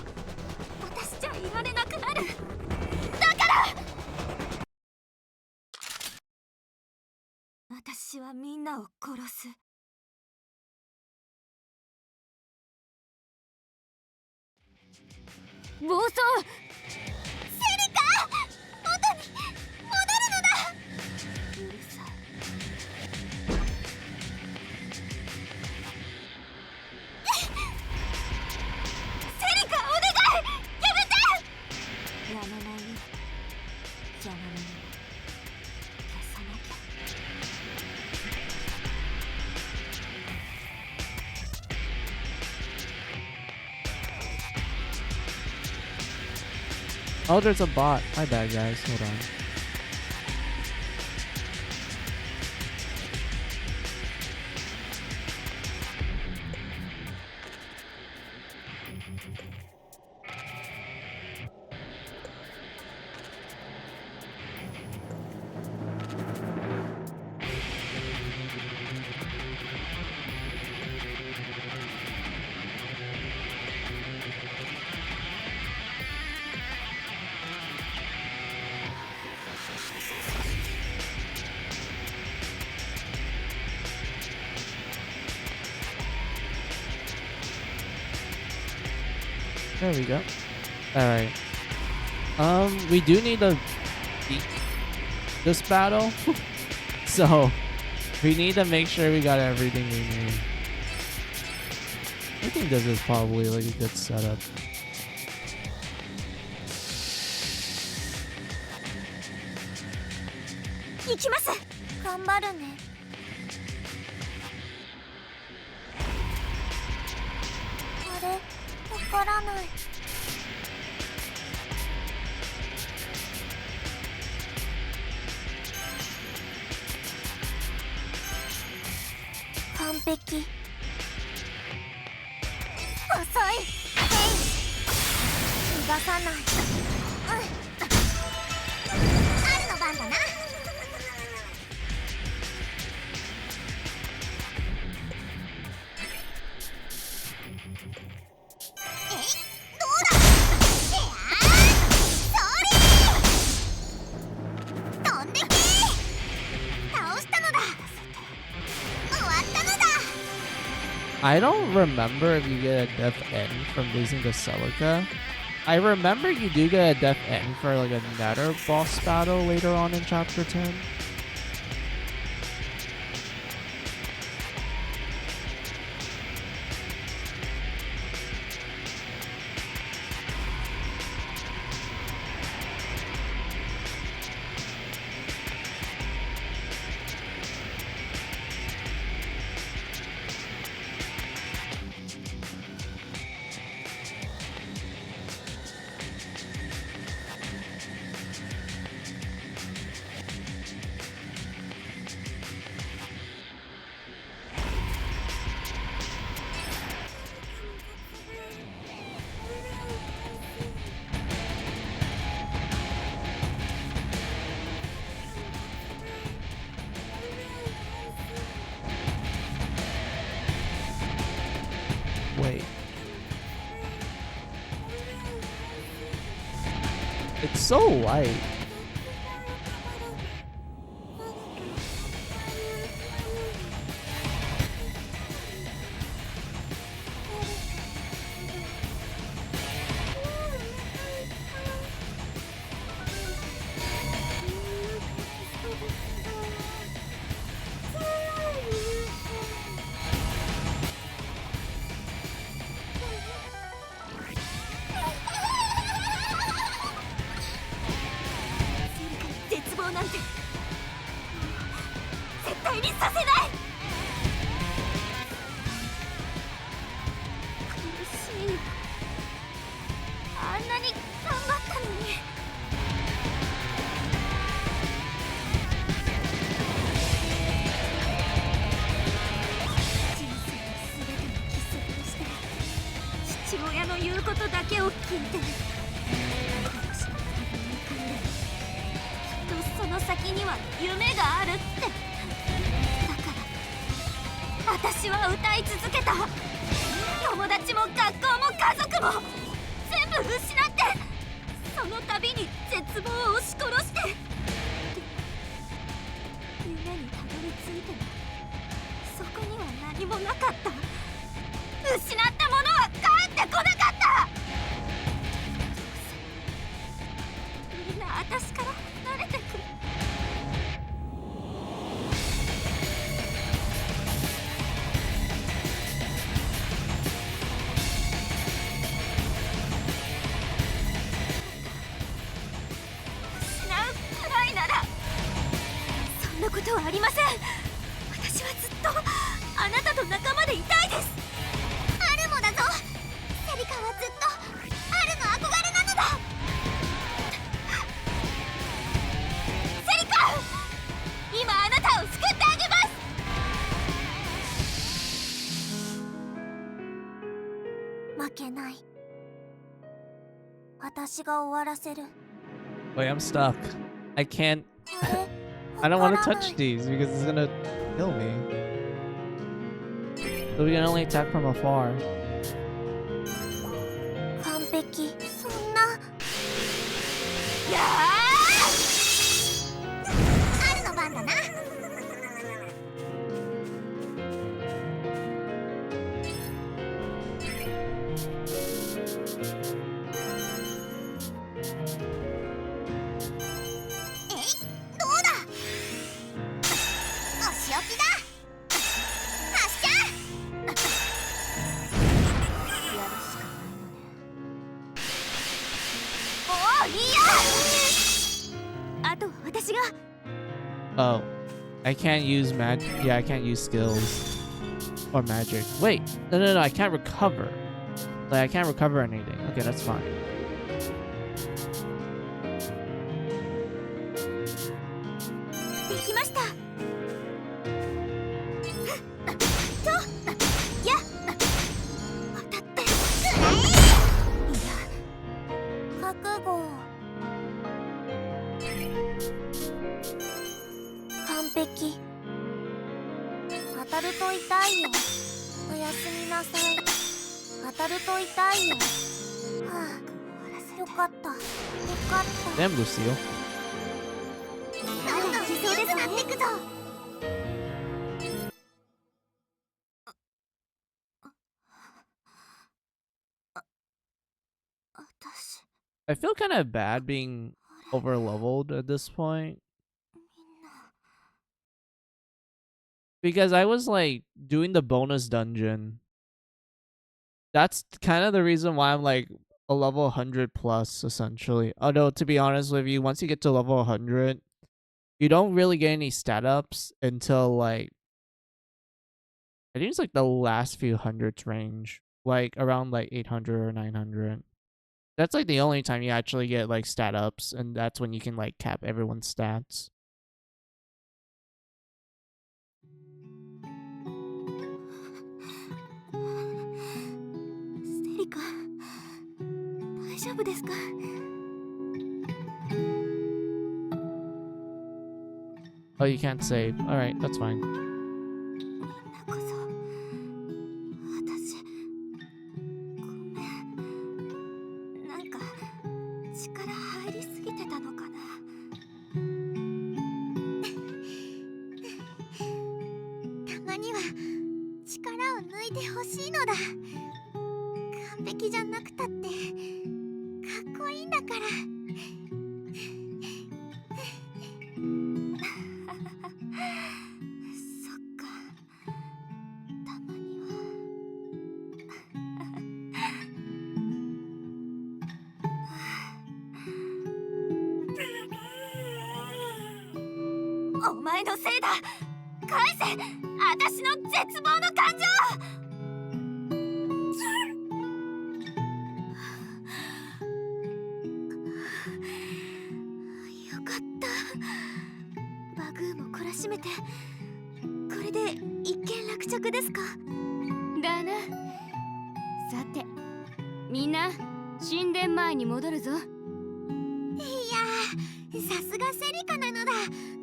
私じゃいられなくなる。だから私はみんなを殺す。暴走。セリカ、元に戻るのだ。うるさい。セリカ、お願い、やめて。やめないよ。邪魔者は消さなきゃ。Oh, there's a bot. My bad, guys. Hold on. There we go. Alright. We do need to beat this battle. So we need to make sure we got everything we need. I think this is probably like a good setup.頑張るね。あれ、わからない。完璧。遅い。逃がさない。アルの番だな。I don't remember if you get a death end from losing to Celica. I remember you do get a death end for like another boss battle later on in chapter 10. Wait. It's so light.絶望なんて絶対にさせない。苦しいよ。あんなに頑張ったのに。人生の全ての犠牲として父親の言うことだけを聞いて私の旅に浮かんできっとその先には夢があるって。だから私は歌い続けた。友達も学校も家族も全部失って、その度に絶望を押し殺して。で夢にたどり着いてもそこには何もなかった。失ったものは帰ってこなかった。みんな私から離れてくる。失うくらいならそんなことはありません。私はずっとあなたと仲間でいたいです。アルモだぞ。セリカはずっとアルの憧れなのだ。セリカ、今あなたを救ってあげます。負けない。私が終わらせる。 Wait, I'm stuck. I can't. あれ I don't want わ to からな touch い。 these because it's gonna kill me. So we can only attack from afar. 完璧。そんな。やあ、アルの番だな。どうだ。お仕置きだ。発射。やるしかないのね。おお、いや。あとは私が。 Oh, I can't use Yeah, I can't use skills or magic. Wait, no, I can't recover. Like, I can't recover anything. Okay, that's fine. できました。と、や、渡って。いや、覚悟。完璧。当たると痛いよ。おやすみなさい。当たると痛いよ。はあ、よかった。よかった。 Damn, Lucille. まだいけそうですね。なってくぞ。私、 I feel kind of bad being over leveled at this point みんな。 because I was like doing the bonus dungeon. That's kind of the reason why I'm like a level 100 plus essentially. Although to be honest with you, once you get to level 100, you don't really get any stat ups until like I think it's like the last few hundreds range, like around like 800 or 900. That's like the only time you actually get like stat ups, and that's when you can like cap everyone's stats. セリカ、大丈夫ですか。 Oh, you can't save. All right, that's fine. みんなこそ私気じゃなくたってかっこいいんだから。そっか、たまには。お前のせいだ。返せ、私の絶望の感情。よかった。バグーも懲らしめて、これで一件落着ですか。だな。さてみんな神殿前に戻るぞ。いやー、さすがセリカなのだ。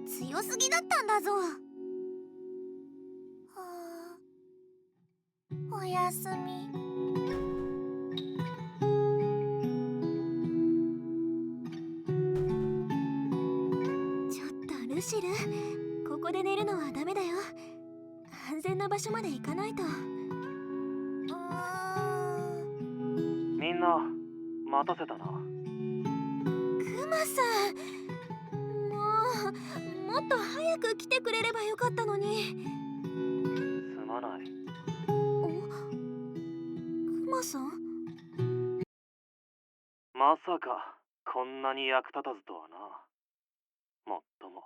強すぎだったんだぞ。はあ、おやすみ。ちょっとルシル、ここで寝るのはダメだよ。安全な場所まで行かないと。みんな待たせたな。クマさん、もっと早く来てくれればよかったのに。すまない。クマさん、まさかこんなに役立たずとはな。もっとも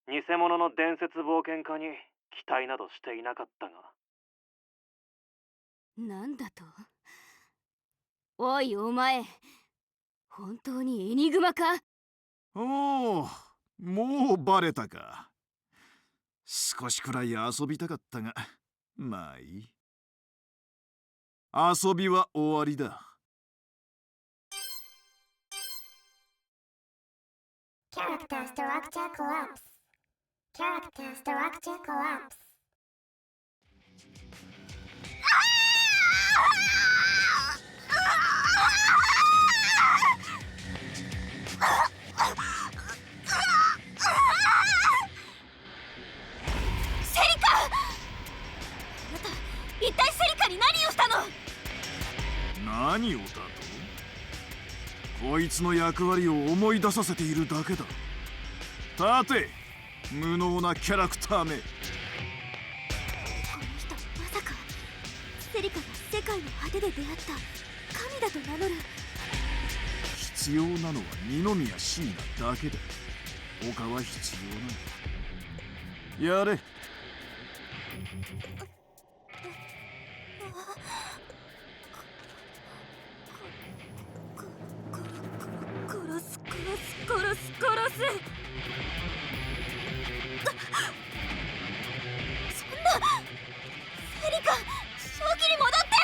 偽物の伝説冒険家に期待などしていなかったが。なんだと。おいお前、本当にエニグマか。おお、もうバレたか。少しくらい遊びたかったが、まあいい。遊びは終わりだ。Character structure collapse. Character structure collapse. セリカ！あなた、一体セリカに何をしたの？何をだと？こいつの役割を思い出させているだけだ。立て、無能なキャラクターめ。この人、まさかセリカが世界の果てで出会った神だと名乗る。必要なのは二宮椎名だけだ。他は必要ない。やれ。殺す。そんな、セリカ、正気に戻って。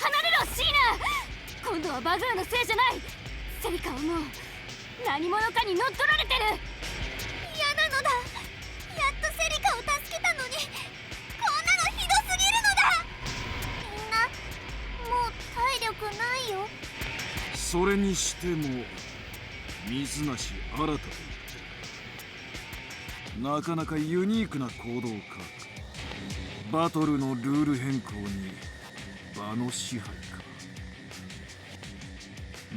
離れろシーナ。今度はバグーのせいじゃない。セリカはもう何者かに乗っ取られてる。嫌なのだ。やっとセリカを助けたのに、こんなのひどすぎるのだ。みんなもう体力ないよ。それにしても水無し新たとなかなかユニークな行動か。バトルのルール変更に場の支配か。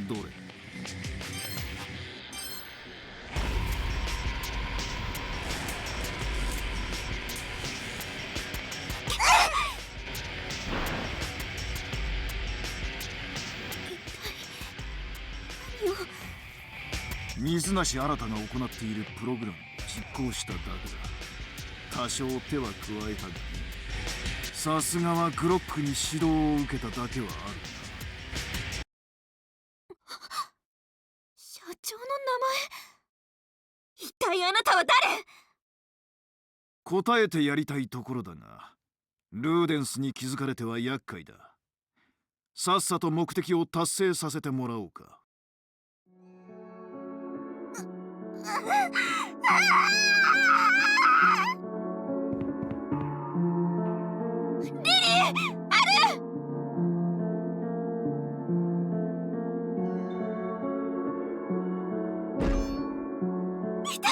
どれ？水無し新が行っているプログラムを実行しただけだ。多少手は加えたが、さすがはグロックに指導を受けただけはある。社長の名前、一体あなたは誰？答えてやりたいところだが、ルーデンスに気づかれては厄介だ。さっさと目的を達成させてもらおうか。リリー、ある！いた！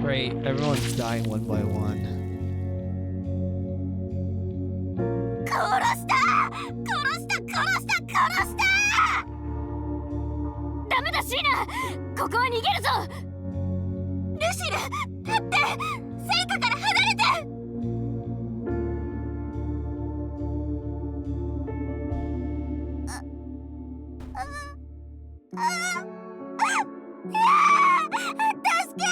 Great, everyone's dying one by one. 殺したダメだシーナ、ここは逃げるぞ。ルシル、立って戦火から離れて。助け。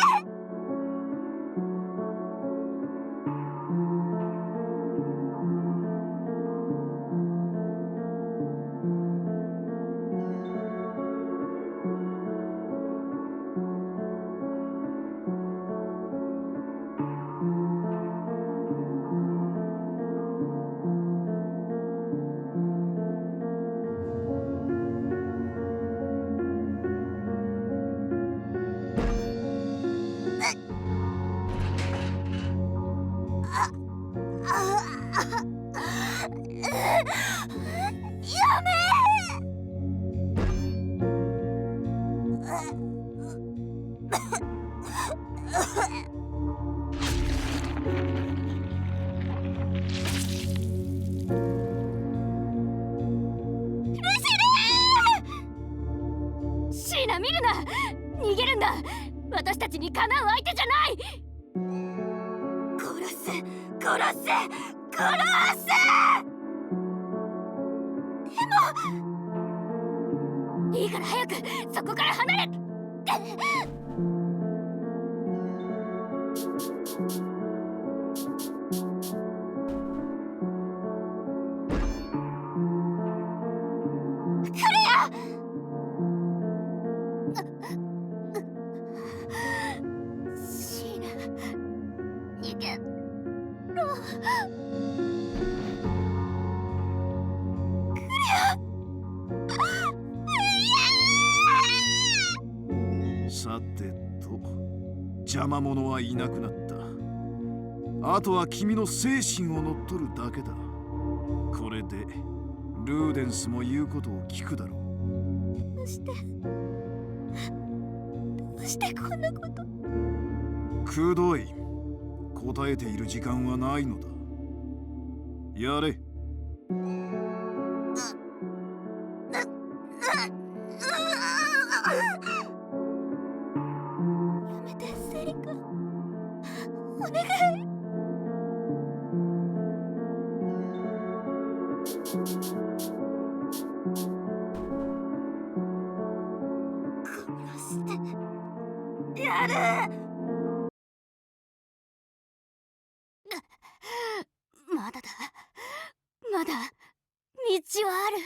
やめ。シーナ見るな、逃げるんだ。私たちにかなう相手じゃない。殺す。いいから早くそこから離れ。シーナ、逃げろ。さてと、邪魔者はいなくなった。あとは君の精神を乗っ取るだけだ。これでルーデンスも言うことを聞くだろう。どうしてこんなこと。くどい。答えている時間はないのだ。やれ。やめてセリカ、お願い。殺してやる。まだだ、まだ道はある。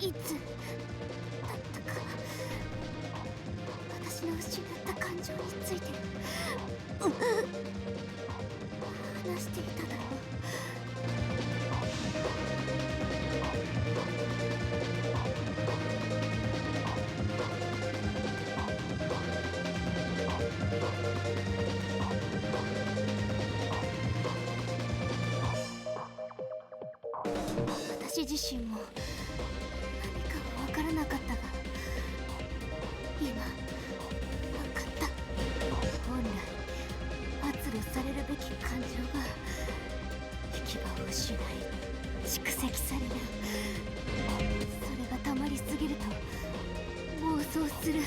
いつだったか、私の失った感情について話していただろう。私自身も何かは分からなかったが、今分かった。本来発露されるべき感情が行き場を失い蓄積される。それがたまりすぎると暴走する。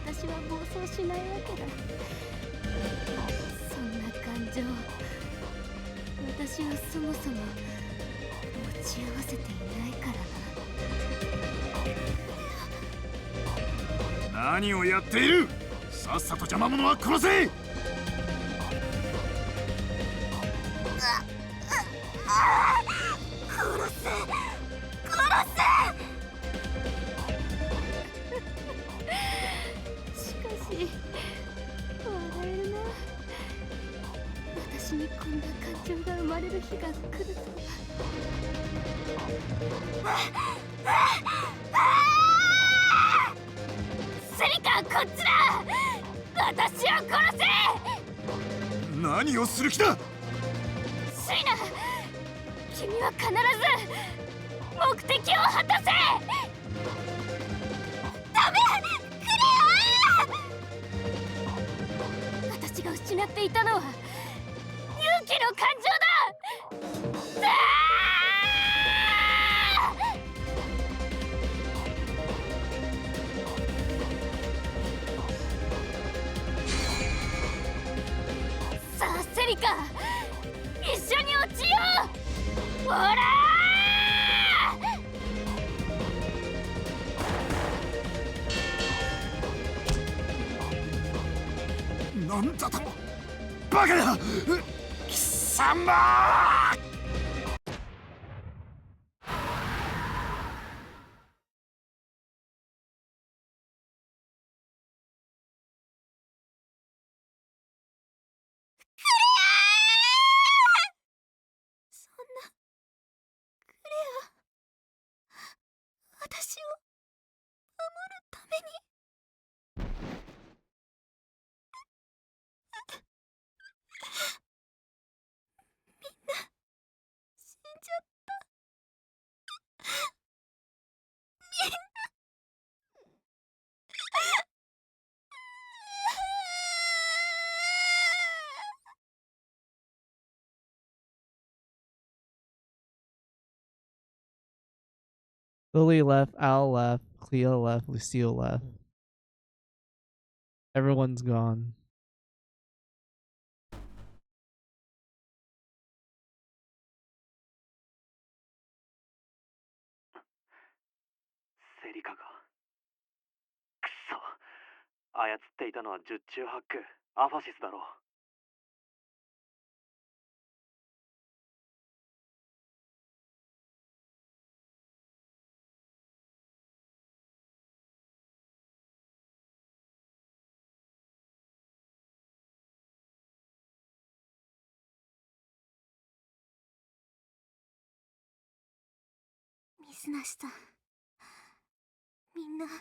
私は暴走しないわけだ。そんな感情、私はそもそも持ち合わせていないからな。何をやっている。さっさと邪魔者は殺せ。しかし笑えるな。私にこんな感情が生まれる日が来るとは。セリリカこっちだ。私を殺せ。何をする気だ。シーナ、君は必ず目的を果たせ。ダメ、クレア。私が失っていたのは勇気の感情だ。さあセリカ、一緒に落ちよう。ほらー。なんだと、バカだ。貴様。そんなクレア、私を守るために。みんな死んじゃった。みんな。Lily left, Al left, Cleo left, Lucille left. Everyone's gone. セリカがくそ、操っていたのは十中八九アファシスだろう。水無さん、みんな死ん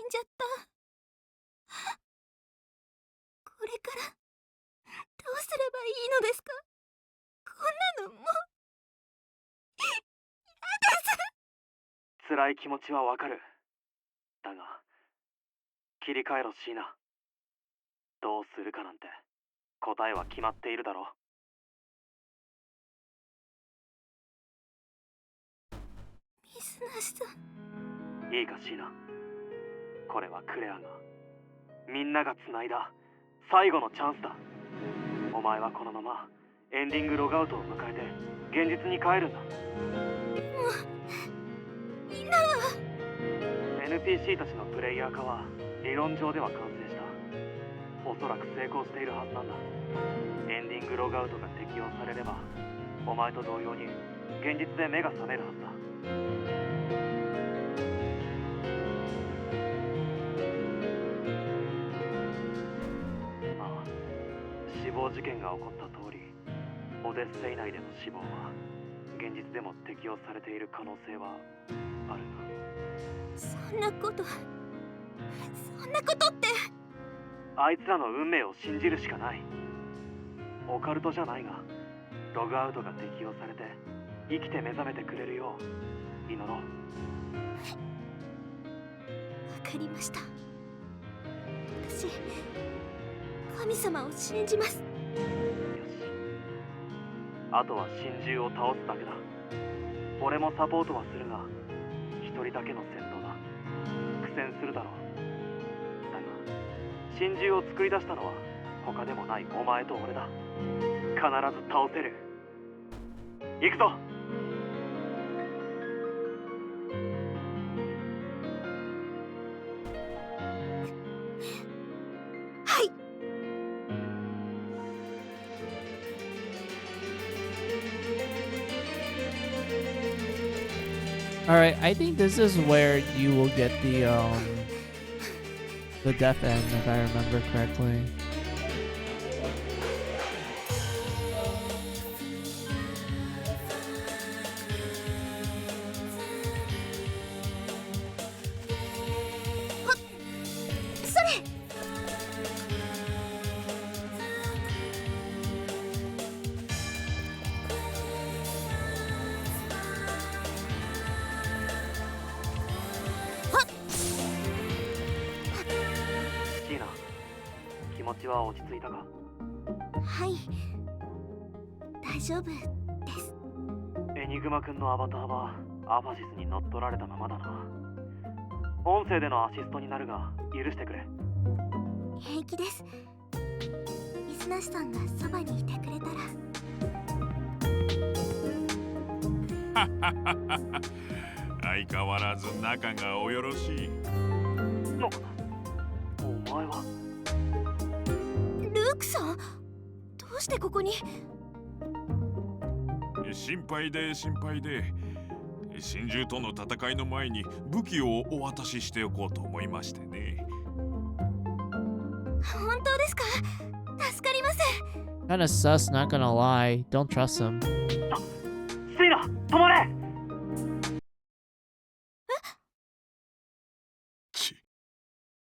じゃった。これからどうすればいいのですか。こんなのもう嫌です。辛い気持ちはわかる。だが切り替えろシーナ。どうするかなんて答えは決まっているだろう。水無さん、いいかシーナ、これはクレアが、みんながつないだ最後のチャンスだ。お前はこのままエンディングログアウトを迎えて現実に帰るんだ。もうみんなは。 NPC たちのプレイヤー化は理論上では完成した。おそらく成功しているはずなんだ。エンディングログアウトが適用されれば、お前と同様に現実で目が覚めるはずだ。まあ、死亡事件が起こった通り、オデッセイ内での死亡は現実でも適用されている可能性はあるな。そんなことってあいつらの運命を信じるしかない。オカルトじゃないが、ログアウトが適用されて生きて目覚めてくれるよう祈ろう。わかりました。私、神様を信じます。よし、あとは神獣を倒すだけだ。俺もサポートはするが、一人だけの戦闘だ。苦戦するだろう。だが神獣を作り出したのは他でもないお前と俺だ。必ず倒せる。行くぞ。はい。All right, I think this is where you will get the death end, if I remember correctly. 持ちは落ち着いたか？はい、大丈夫です。エニグマくんのアバターはアファシスに乗っ取られたままだな。音声でのアシストになるが許してくれ。平気です。水無さんがそばにいてくれたら。相変わらず仲がおよろしい。お前はルークさん、どうしてここに？心配で心配で、真珠との戦いの前に武器をお渡ししておこうと思いましてね。本当ですか？助かります。Kinda sus, not gonna lie. Don't trust him. シーナ、止まれ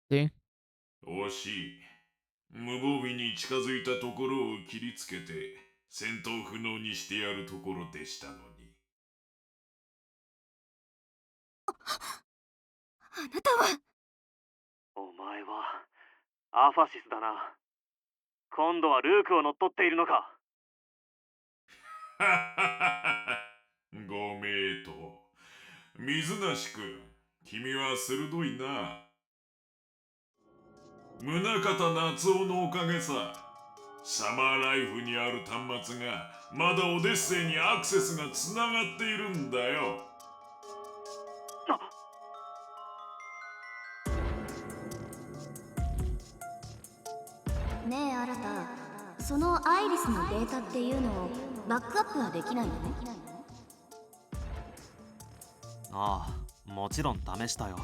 ！See? 惜しい。無防備に近づいたところを切りつけて戦闘不能にしてやるところでしたのに。あなたは。お前はアファシスだな。今度はルークを乗っ取っているのか？ご名答。水無君、君は鋭いな。宗像夏夫のおかげさ。サマーライフにある端末がまだオデッセイにアクセスがつながっているんだよ。ねえ新た、そのアイリスのデータっていうのをバックアップはできないの？ああ、もちろん試したよ。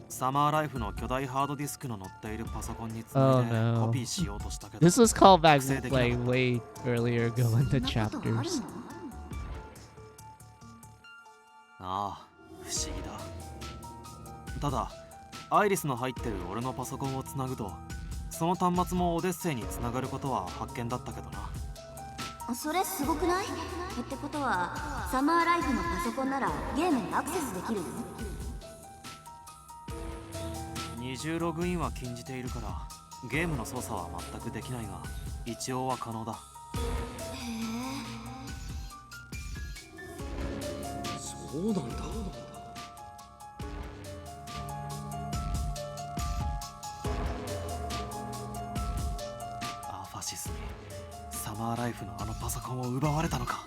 サマーライフの巨大ハードディスクの載っているパソコンにつないで no. コピーしようとしたけど。This was called back like way earlier ago in the chapters. ああ、不思議だ。ただ、アイリスの入ってる俺のパソコンをつなぐと、その端末もオデッセイにつながることは発見だったけどな。それすごくない？ってことはサマーライフのパソコンならゲームにアクセスできるの？二重ログインは禁じているからゲームの操作は全くできないが一応は可能だ。へえ、そうなんだ。アファシスにサマーライフのあのパソコンを奪われたのか。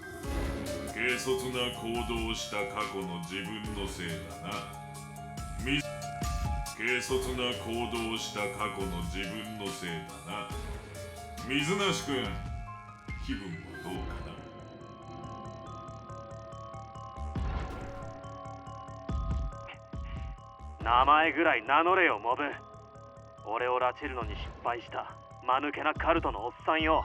軽率な行動をした過去の自分のせいだな。軽率な行動をした過去の自分のせいだな。水無君、気分はどうかな？名前ぐらい名乗れよモブ。俺を拉致るのに失敗した間抜けなカルトのおっさんよ。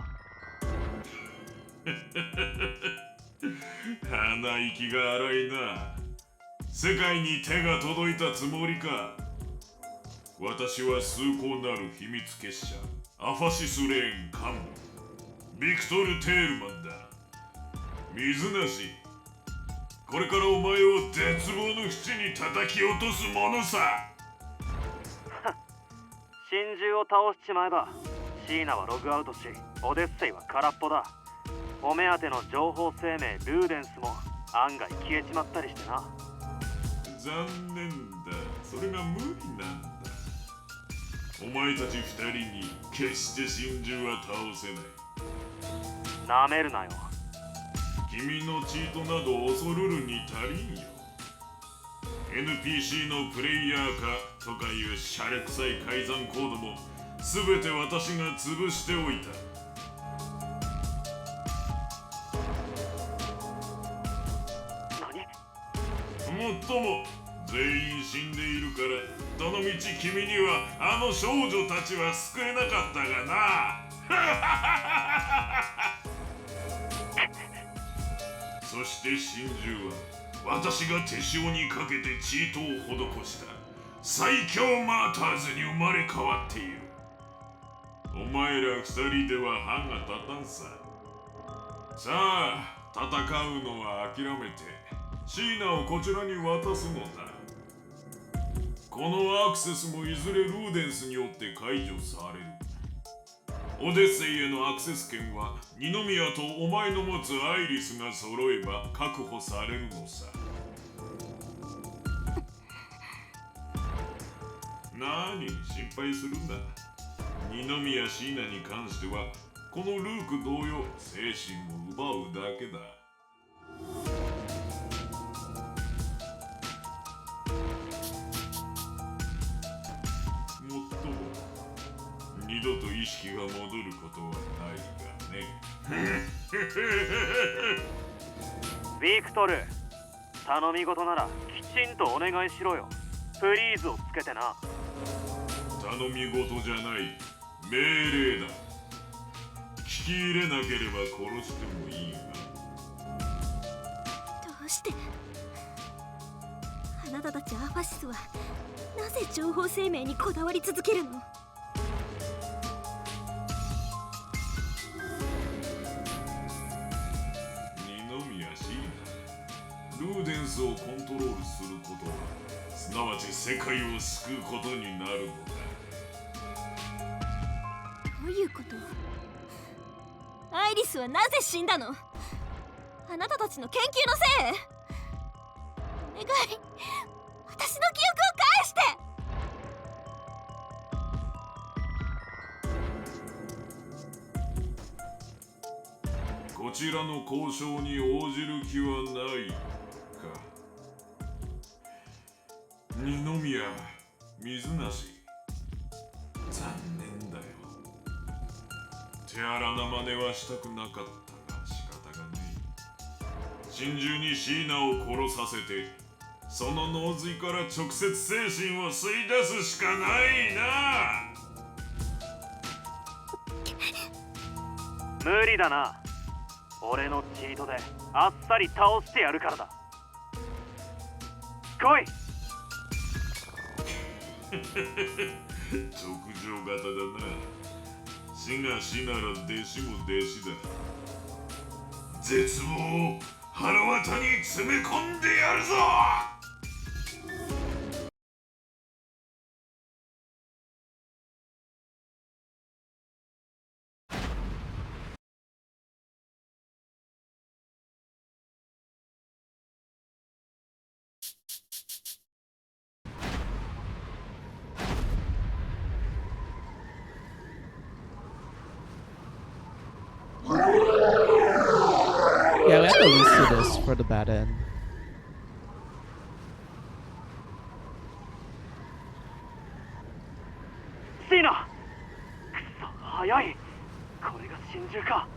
鼻息が荒いな。世界に手が届いたつもりか。私は崇高なる秘密結社アファシスレーン幹部ビクトル・テールマンだ。水無し、これからお前を絶望の淵に叩き落とすものさ。真珠を倒しちまえばシーナはログアウトしオデッセイは空っぽだ。お目当ての情報生命ルーデンスも案外消えちまったりしてな。残念だ、それが無理なんだ。お前たち二人に決して真珠は倒せない。なめるなよ。君のチートなど恐るるに足りんよ。 NPC のプレイヤー化とかいうシャレ臭い改ざんコードも全て私が潰しておいた。もっとも全員死んでいるからどのみち君にはあの少女たちは救えなかったがな。そして真珠は私が手塩にかけてチートを施した最強マーターズに生まれ変わっている。お前ら二人では歯が立たんさ。さあ戦うのは諦めてシーナをこちらに渡すのだ。このアクセスもいずれルーデンスによって解除される。オデッセイへのアクセス権は二宮とお前の持つアイリスが揃えば確保されるのさ。何に心配するんだ。二宮椎名に関してはこのルーク同様精神を奪うだけだ。もっとも二度と意識が戻ることはないがね。ビクトル、頼み事ならきちんとお願いしろよ。プリーズをつけてな。頼み事じゃない命令だ。聞き入れなければ殺してもいいが。どうしてあなたたちアファシスはなぜ情報生命にこだわり続けるの？二宮椎名、ルーデンスをコントロールすることはすなわち世界を救うことになるのだ。どういうこと？アイリスはなぜ死んだの？あなたたちの研究のせい？お願い、私の記憶を返して！こちらの交渉に応じる気はないか。二宮水無し、残念だよ。手荒な真似はしたくなかったが仕方がない。心中に椎名を殺させてその脳髄から直接精神を吸い出すしかないな。無理だな。俺のチートであっさり倒してやるからだ。来い。直情型だな。死が死なら弟子も弟子だ。絶望を腹渡に詰め込んでやるぞ。Yeah, we have to lose to this for the bad end. シーナ、くそ早い。これが心中か。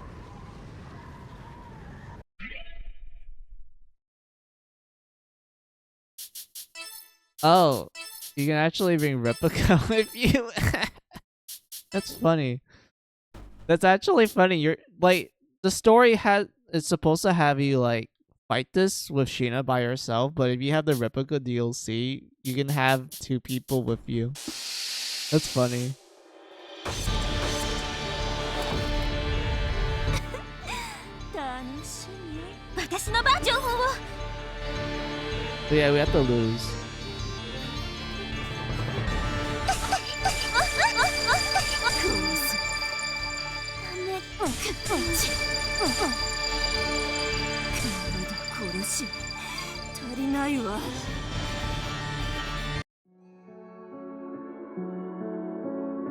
Oh, you can actually bring replica with you. That's funny. That's actually funny. You're like, the story is supposed to have you like fight this with Sheena by yourself, but if you have the replica DLC, you can have two people with you. That's funny. But yeah, we have to lose.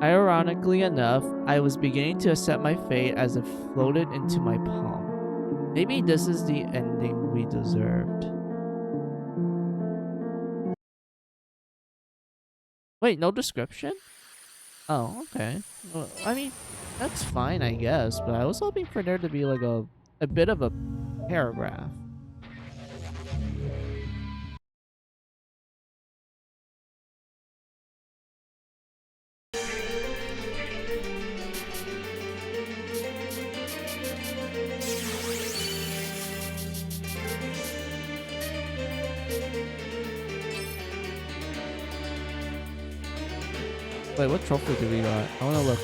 Ironically enough, I was beginning to accept my fate as it floated into my palm. Maybe this is the ending we deserved. Wait, no description? Oh, okay. Well, I mean, that's fine, I guess, but I was hoping for there to be like a bit of a paragraph. Wait, what trophy do we got? I wanna look.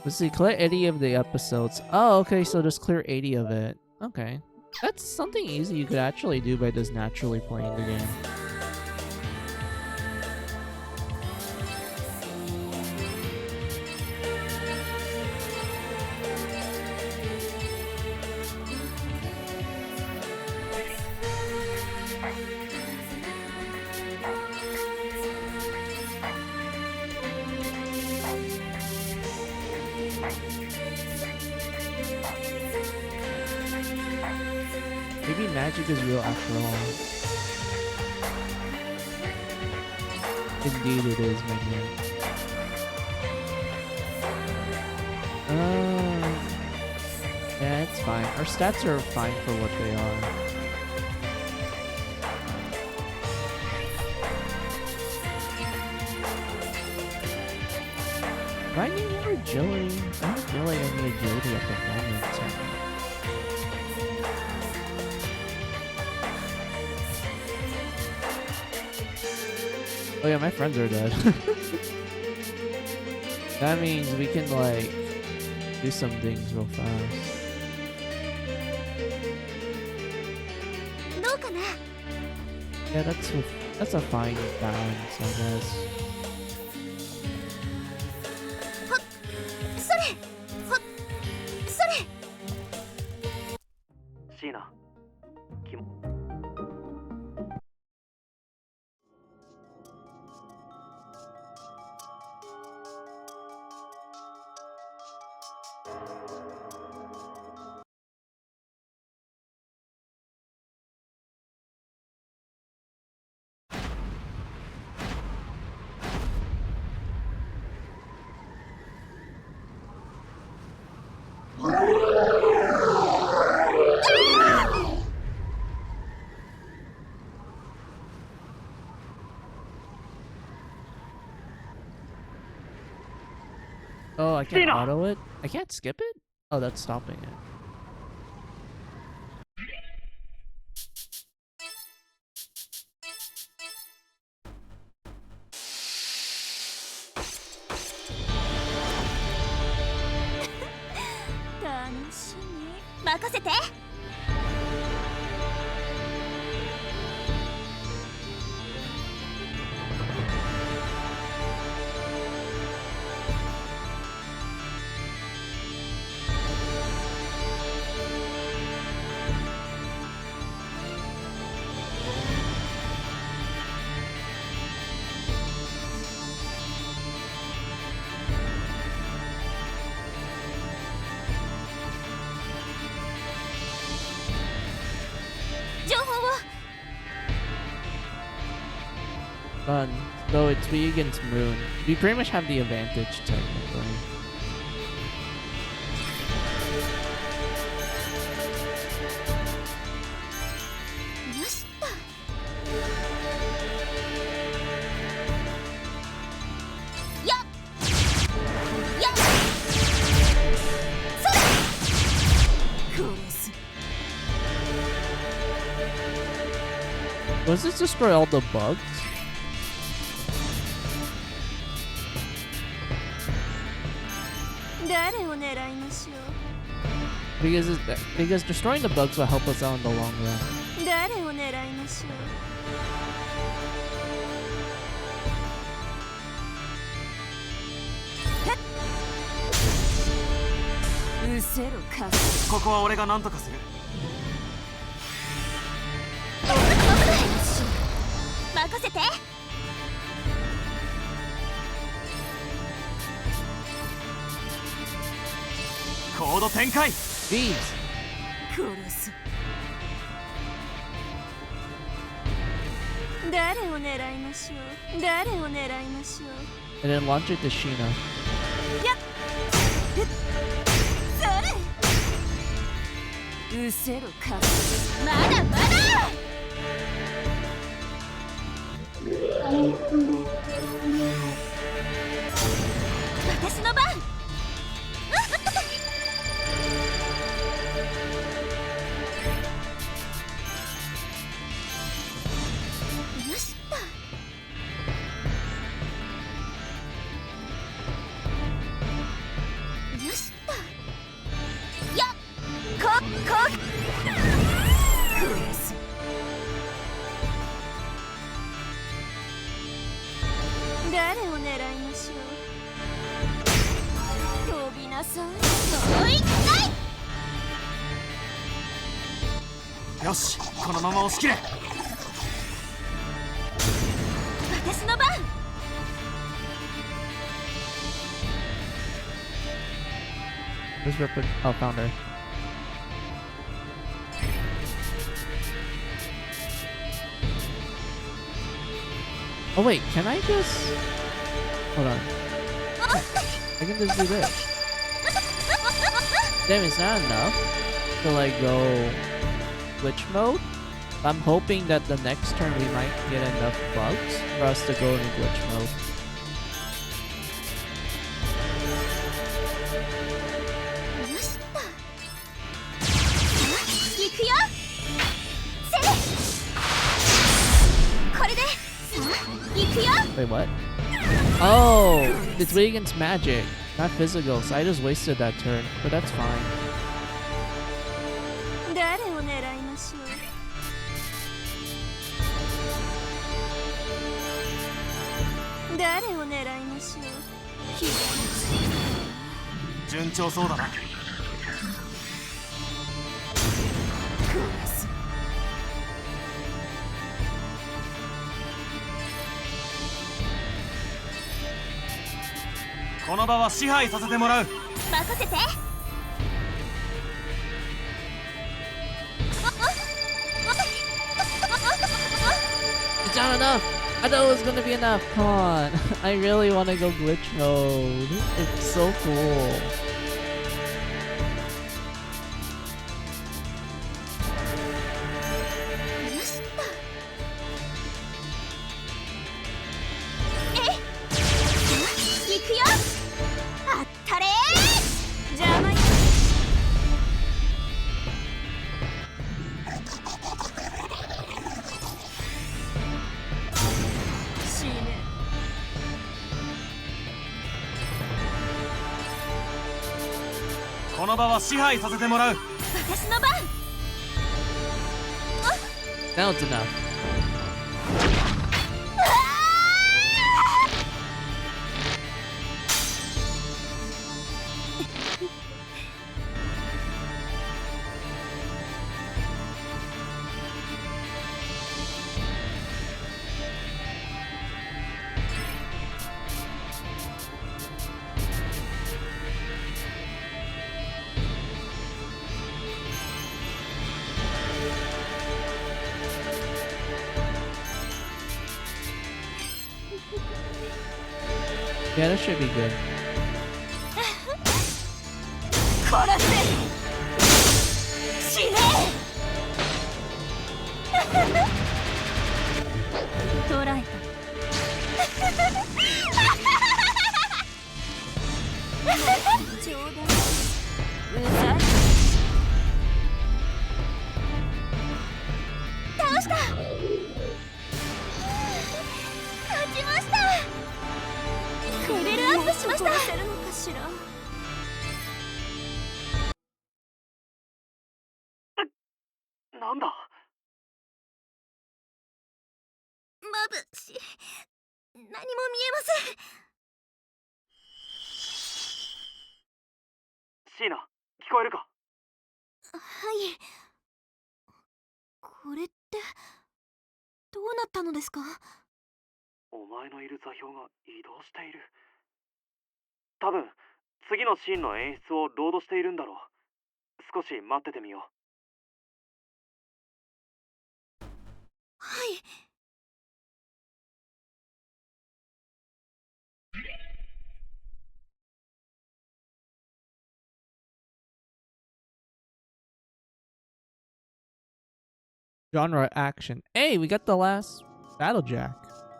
Let's see, clear 80 of the episodes. Oh, okay, so just clear 80 of it. Okay. That's something easy you could actually do by just naturally playing the game. Maybe magic is real after all. Indeed it is, my man. Yeah, it's fine. Our stats are fine for what they are. Do I need more agility? I don't feel like I need agility at the moment. So. Oh yeah, my friends are dead. That means we can like do some things real fast. Yeah, that's a fine balance, I guess. Sheena, Oh, I can't auto it? I can't skip it? Oh, that's stopping it. Fun. Though it's we against Moon. We pretty much have the advantage technically. Does this destroy all the bugs? Because destroying the bugs will help us out in the long run. Jeez. And then launch it to Sheena. 誰を狙いましょう。飛びなさい。よし、このまま押し切れ。私の番。Where's Ripper? Oh, found her. Oh wait, can I just... Hold on. I can just do this. Damn, it's not enough to like go glitch mode. I'm hoping that the next turn we might get enough bugs for us to go into glitch mode. Wait, what? Oh, it's weak against magic, not physical, so I just wasted that turn, but that's fine. 誰を狙いましょう。誰を狙いましょう。順調そうだな。この場は支配させてもらう。任せて。It's not enough! I thought it was gonna be enough, come on. I really want to go glitch mode. It's so cool. Now この場は支配させてもらう。私の番。Now it's enough. Yeah, that should be good. 殺せ。死ね。捕らえた。冗談。うざい。倒した。勝ちました。レベルアップしました。殺せるのかしら。なんだ。眩しい。何も見えません。シーナ、聞こえるか。はい。これってどうなったのですか。お前のいる座標が移動している。多分次のシーンの演出をロードしているんだろう。少し待っててみよう。はい。Genre action. Hey, we got the last battle jack.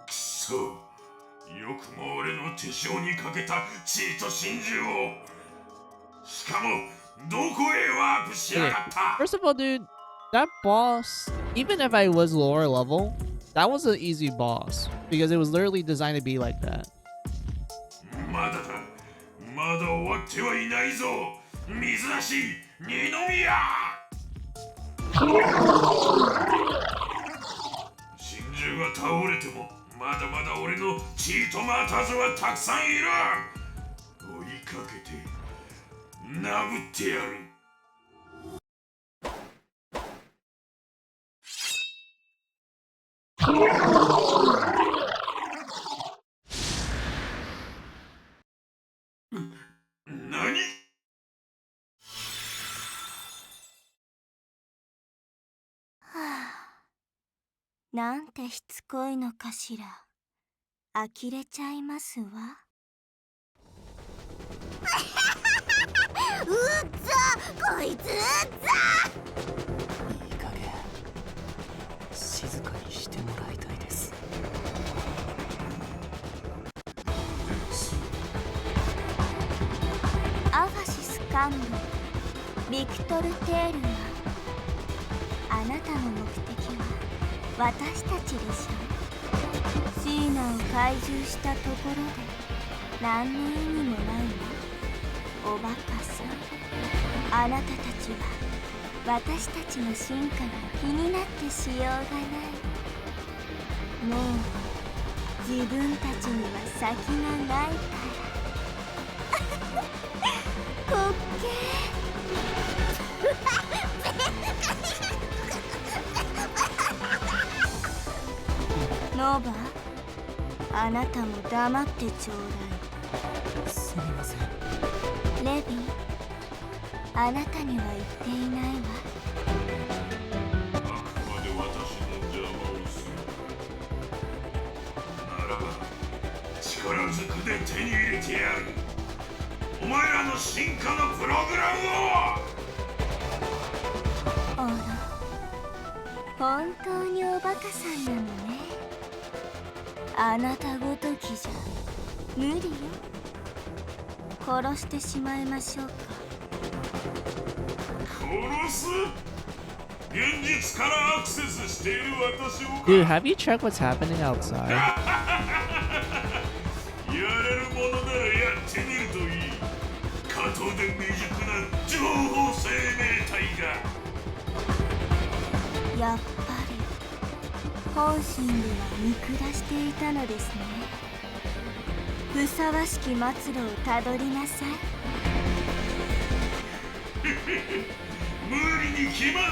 そう。よくも俺の手錠にかけたチート真珠を。しかもどこへワープしやがった。 First of all, dude, that boss, even if I was lower level, that was an easy boss because it was literally designed to be like that. まだだ。まだ終わってはいないぞ。水無し二宮。真珠が倒れてもまだまだ俺のチートマーターズはたくさんいる。追いかけて殴ってやる。何？なんてしつこいのかしら。呆れちゃいますわ。うっざ、こいつうっざ。いい加減静かにしてもらいたいです。アファシス幹部ビクトル・テールは、あなたの目的は私たちでしょう。シーナを懐柔したところで何の意味もないわ。おバカさん、あなたたちは私たちの進化が気になってしようがない。もう自分たちには先がないから。滑稽。ノーバ、あなたも黙ってちょうだい。すみません。レビン、あなたには言っていないわ。あくまで私の邪魔をするならば力ずくで手に入れてやる。お前らの進化のプログラムを。あら、本当におバカさんなのね。あなたごときじゃ無理よ。殺してしまいましょうか。殺す？現実からアクセスしている私をか。 Dude, have you checked what's happening outside? やれるものならやってみるといい。過当で未熟な情報生命体が。やっぱり本心では見下していたのですね。ふさわしき末路をたどりなさい。無理に決まっ。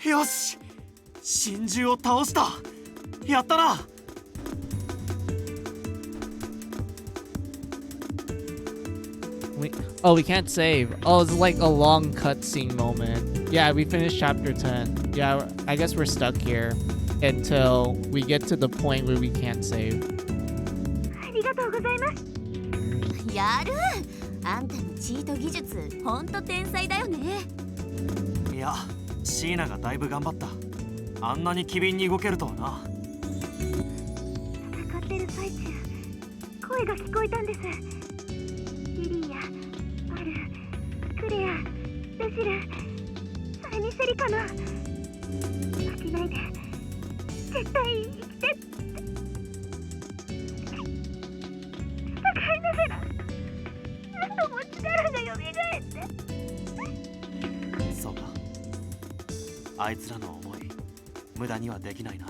よし、真珠を倒した。やったな。We can't save. Oh, it's like a long cutscene moment. Yeah, we finished chapter 10. Yeah, I guess we're stuck here until we get to the point where we can't save. ありがとうございます。やる。あんたのチート技術、ほんと天才だよね。いや、シーナがだいぶ頑張った。あんなに機敏に動けるとはな。戦ってる最中、声が聞こえたんです。リリーやアル、クレア、ルシル、それにセリカの負けないで、絶対生きてって戦いながら何度も力がよみがえって。そうか、あいつらの思い無駄にはできないな。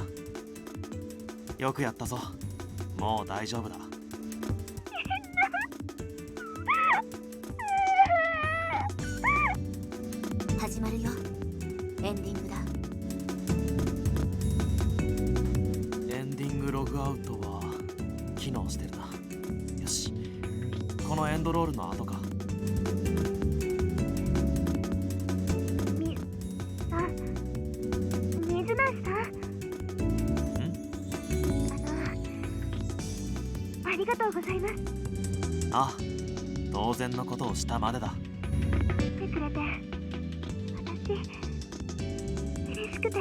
よくやったぞ。もう大丈夫だ。始まるよ。エンディングだ。エンディングログアウトは機能してるな。よし、このエンドロールの後か。水無しさん、ありがとうございます。ああ、当然のことをしたまでだ。来てくれて私嬉しくて。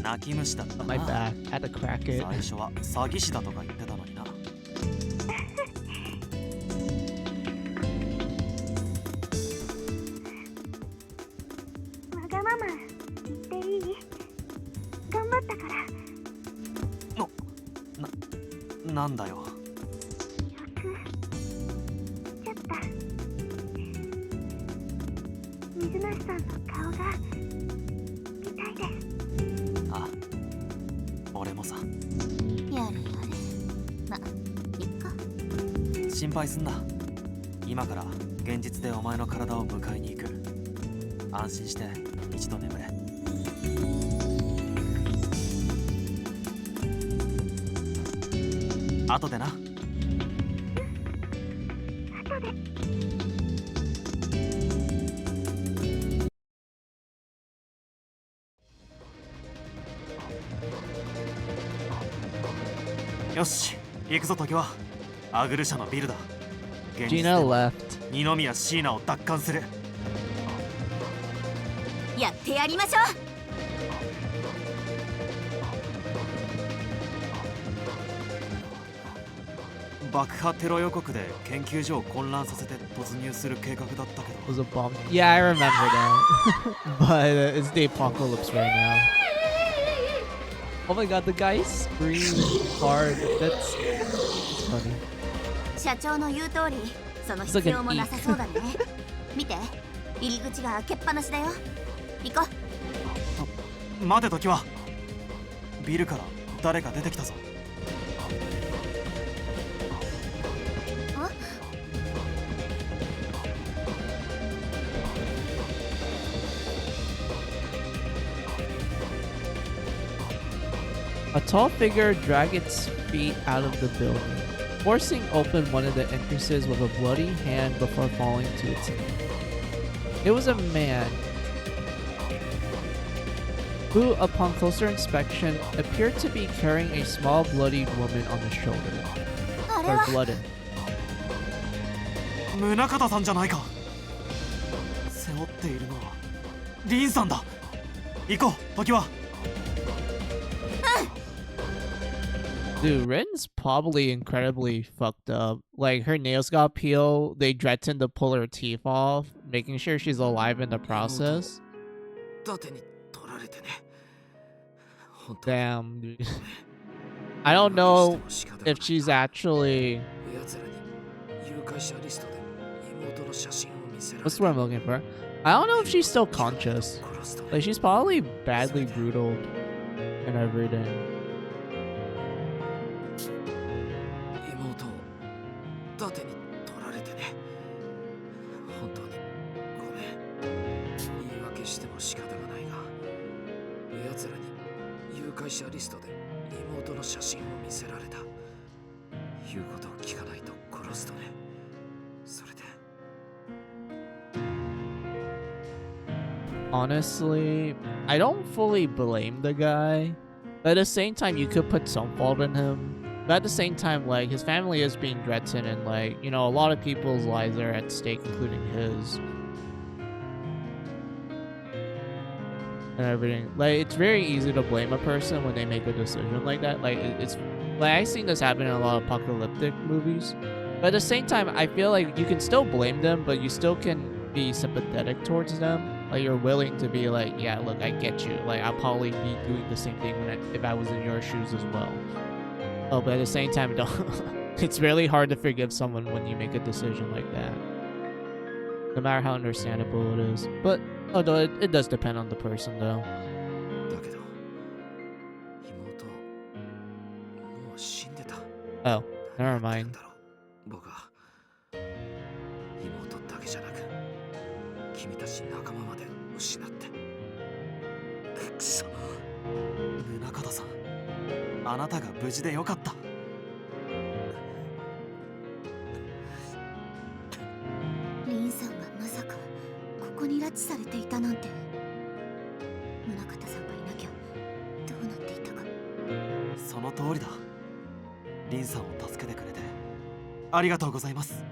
泣き虫だった On my な。 back. I had to crack it. 最初は詐欺師だとか言ってたのにな。わがまま言っていい？頑張ったから。なんだよ。よくちゃった。水無さんの顔が見たいです。あ、俺もさ。やれやれ。ま、いっか。心配すんな。今から現実でお前の体を迎えに行く。安心して一度眠れ。後でな。後で。よし、行くぞ時は。アグル社のビルだ。現実で Gina は left. 二宮椎名を奪還する。やってやりましょ爆破テロ予告で研究所を混乱させて突入する計画だったけ Was ど、 a bomb. Yeah, I remember that. But it's the apocalypse right now. Oh my god, the guy screamed hard. That's funny. う。社長の言う通り、その必要もなさそうだね。見て、入り口が開けっぱなしだよ。行こう。待て時は。ビルから誰か出てきたぞ。A tall figure dragged its feet out of the building, forcing open one of the entrances with a bloody hand before falling to its knee. It was a man who, upon closer inspection, appeared to be carrying a small bloodied woman on his shoulder. あれ Or は blooded. 宗像さんじゃないか。背負っているのはリンさんだ。行こう時は。Dude, Ren's probably incredibly fucked up. Like, her nails got peeled, they threatened to pull her teeth off, making sure she's alive in the process. 盾に取られてね。本当 Damn, dude. I don't know if she's actually... 奴らに誘拐者リストで妹の写真を見せられ What's the word I'm looking for? I don't know if she's still conscious. 殺すとね Like, she's probably badly brutal and everything. 妹を盾に取られてね。本当にごめん。言い訳しても仕方がないが、奴らに誘拐者リストで妹の写真を見せられた。言うことを聞かないと殺すとね。それで Honestly, I don't fully blame the guy. But at the same time, you could put some fault in him. But at the same time, like, his family is being threatened and, like, you know, a lot of people's lives are at stake, including his. And everything. Like, it's very easy to blame a person when they make a decision like that. Like, it's... Like, I've seen this happen in a lot of apocalyptic movies. But at the same time, I feel like you can still blame them, but you still can be sympathetic towards them. Like, you're willing to be like, yeah, look, I get you. Like, I'll probably be doing the same thing if I was in your shoes as well. Oh, but at the same time, don't... It's really hard to forgive someone when you make a decision like that. No matter how understandable it is. But, although it does depend on the person, though. だけど妹もう死んでた。 Oh, never mind. 僕は妹だけじゃなく君たち仲間まで失ってくそ。宗像さん、あなたが無事でよかった。リンさんがまさかここに拉致されていたなんて。宗像さんがいなきゃどうなっていたか。その通りだ。リンさんを助けてくれてありがとうございます。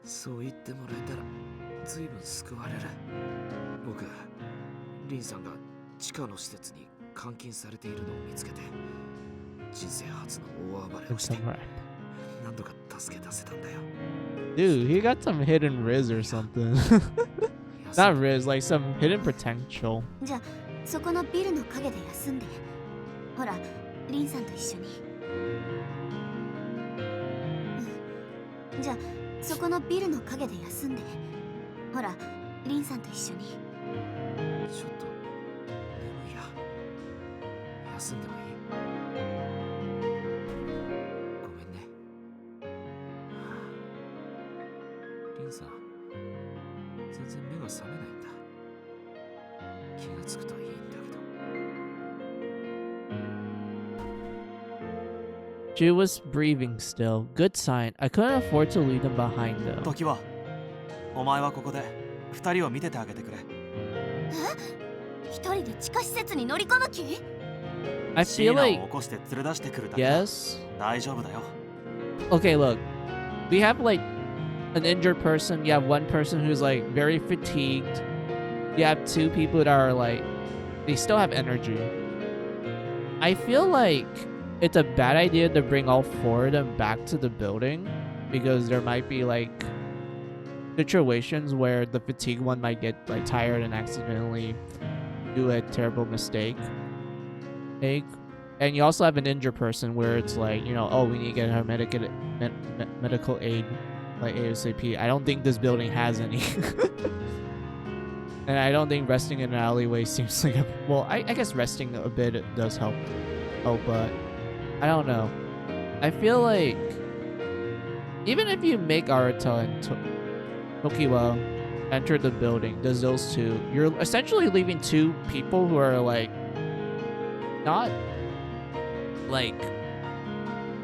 そう言ってもらえたら随分救われる。僕、リンさんが地下の施設に監禁されているのを見つけて、人生初の大暴れをして、何度か助け出せたんだよ。Dude, he got some hidden riz or something. Not riz, like some hidden potential. じゃあそこのビルの陰で休んで。ほら、リンさんと一緒に。じゃあそこのビルの陰で休んで。ほら、リンさんと一緒に。ちょっと眠いや。休んでもいい？ごめんね。リンさん、全然目が覚めないんだ。気がつくといいんだけど。She was breathing still. Good sign. I couldn't afford to leave them behind though. 時は、お前はここで2人を見ててあげてくれ。一人で地下施設に乗り込む気？ I シー feel ナを like 起こして連れ出してくるだけだ。 yes. 大丈夫だよ。 Okay, look. We have like an injured person. You have one person who's like very fatigued. You have two people that are like they still have energy. I feel like it's a bad idea to bring all four of them back to the building because there might be like situations where the fatigue one might get like tired and accidentally do a terrible mistake. And you also have an injured person where it's like, you know, oh, we need to get her medical aid like ASAP. I don't think this building has any. And I don't think resting in an alleyway seems like a... Well, I guess resting a bit does help. Oh, but I don't know. I feel like even if you make Arata and Tokiwa enter the building, does those two, you're essentially leaving two people who are like not like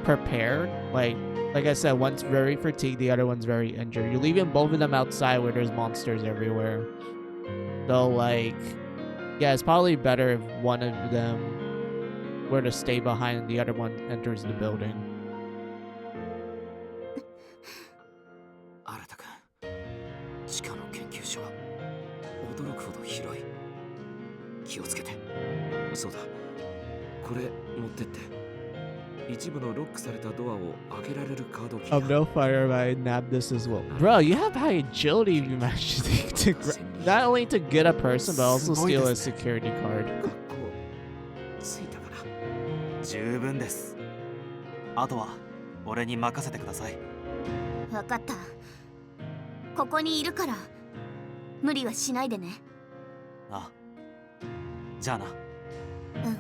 prepared. Like I said, one's very fatigued, the other one's very injured. You're leaving both of them outside where there's monsters everywhere. So like, yeah, it's probably better if one of them were to stay behind and the other one enters the building. 新田君、地下の研究所は驚くほど広い。気をつけて。そうだ、これ持ってって。一部のロックされたドアを開けられるカードキーだ。Of no fire, I nabbed this as well. Bro, you have high agility if you manage to not only to get a person, but also steal a security card. 学校着いたかな。十分です。あとは俺に任せてください。わかった。ここにいるから無理はしないでね。あ、じゃあな。うん。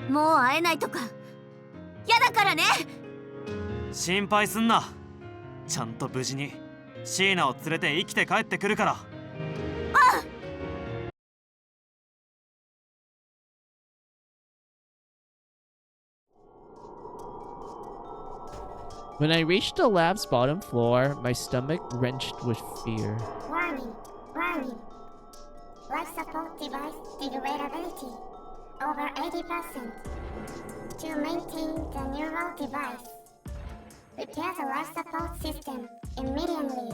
もう会えないとかやだからね。心配すんな。ちゃんと無事にシーナを連れて生きて帰ってくるから。When I reached the lab's bottom floor, my stomach wrenched with fear. Warning, warning. Life support device degradability over 80%. To maintain the neural device, repair the life support system immediately.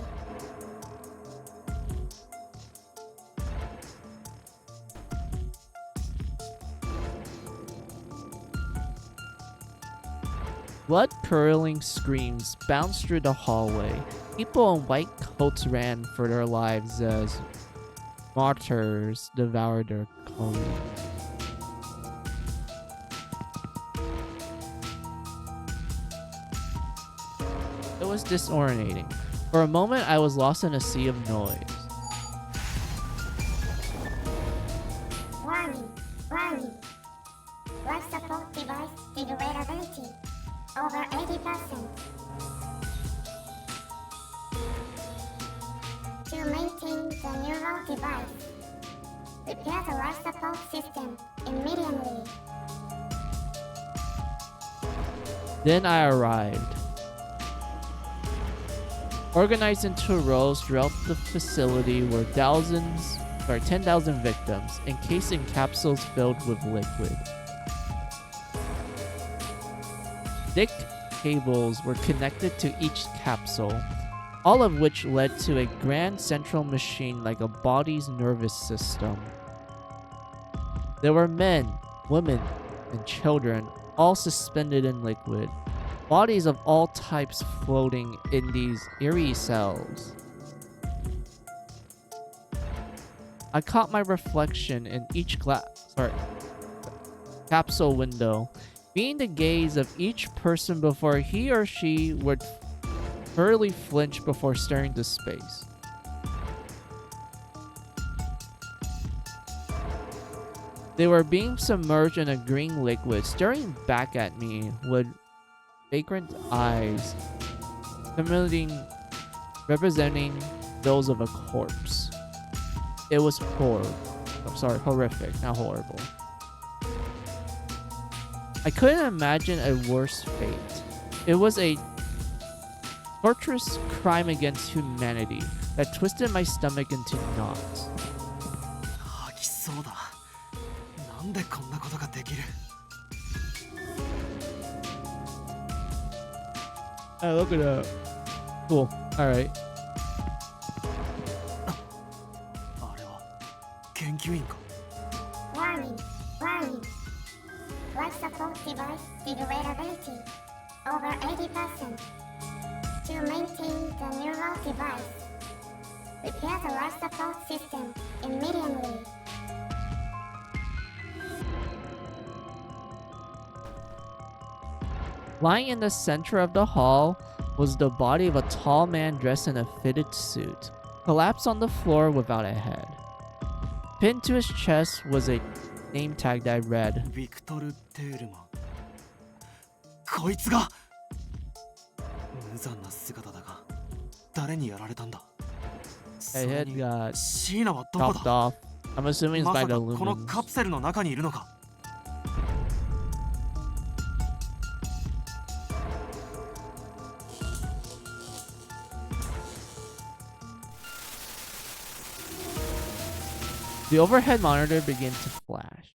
Blood-curdling screams bounced through the hallway. People in white coats ran for their lives as martyrs devoured their colleagues. It was disorientating. For a moment, I was lost in a sea of noise. Warning, warning. Life support device degradability over 80%. To maintain the neural device, repair the life support system immediately. Then I arrived. Organized into rows throughout the facility were thousands 10,000 victims, encased in capsules filled with liquid. Thick cables were connected to each capsule, all of which led to a grand central machine like a body's nervous system. There were men, women, and children, all suspended in liquid, bodies of all types floating in these eerie cells. I caught my reflection in each capsule window, meeting the gaze of each person before he or she would thoroughly flinch before staring to space. They were being submerged in a green liquid, staring back at me with vagrant eyes, representing those of a corpse. It was horrific, not horrible. I couldn't imagine a worse fate. It was a torturous crime against humanity that twisted my stomach into knots. I look it up. Cool. All right. Warning, warning. Life support device degradability over 80%. To maintain the neural device, repair the life support system immediately. Lying in the center of the hall was the body of a tall man dressed in a fitted suit, collapsed on the floor without a head. Pinned to his chest was a name tag that read, Victor Teilman. こいつが無残な姿だが誰にやられたんだ his head got シーナはどこ chopped だ off. I'm assuming it's ま by さ the かこの lumens. カプセルの中にいるのか The overhead monitor began to flash.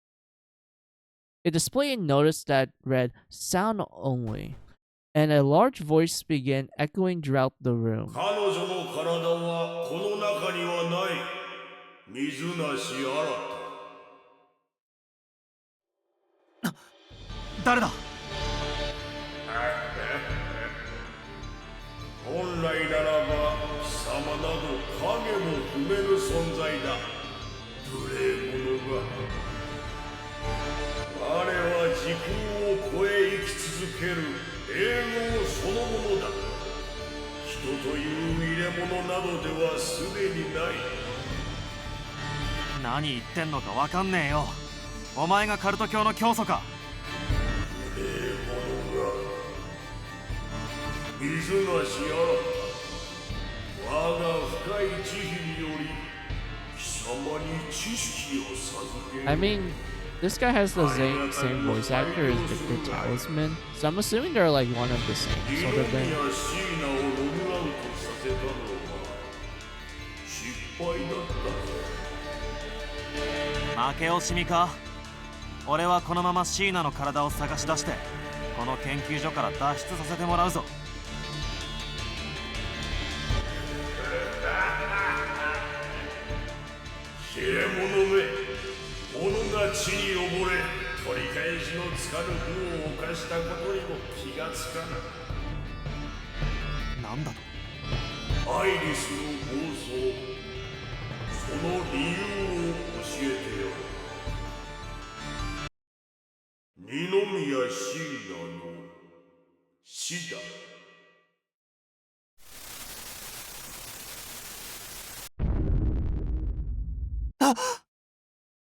A display noticed that read sound only, and a large voice began echoing throughout the room. 彼女の体はこの中にはない。水なし新誰だ 本来ならば貴様など影も踏める存在だ。無礼者が。我は時空を超え生き続ける英語そのものだ。人という入れ物などではすでにない。何言ってんのかわかんねえよお前がカルト教の教祖か無礼者が。水なしあら我が深い慈悲により貴様に知識を授ける。 I mean, this guy has the same voice actor as Victor Talisman, so I'm assuming they're like one of the same sort of thing. シーナをログアウトさせたのは失敗だった。負け惜しみか俺はこのままシーナの体を探し出してこの研究所から脱出させてもらうぞ切れ者め者が地に溺れ取り返しのつかぬ不を犯したことにも気がつかな。なんだとアイリスの暴走その理由を教えてよ。二宮シーナの死だ。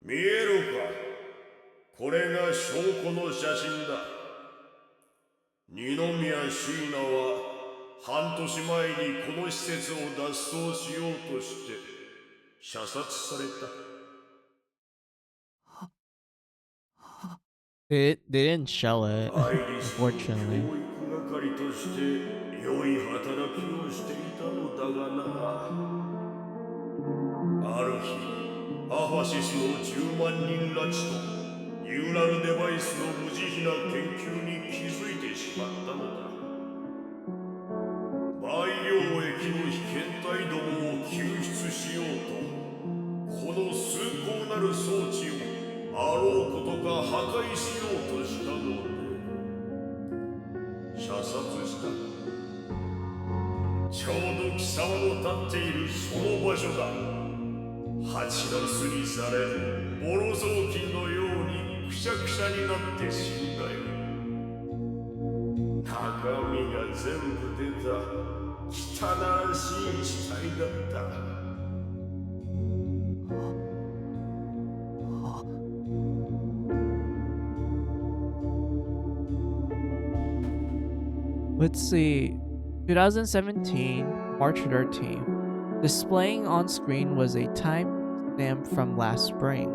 見えるかこれが証拠の写真だ。二宮シーナは半年前にこの施設を脱走しようとして射殺された。They didn't show it, アイリスの教 unfortunately. 育係として良い働きをしていたのだがな。ある日アファシスの10万人拉致とユーラルデバイスの無慈悲な研究に気づいてしまったのだ。培養液の被験体どもを救出しようと、この崇高なる装置をあろうことか破壊しようとしたので射殺した。ちょうど貴様の立っているその場所だ。蜂の巣にされるボロ雑巾のようにくしゃくしゃになって死んだよ。中身が全部出た汚らしい死体だった。Let's see. 2017, March 13th. Displaying on screen was a time stamp from last spring.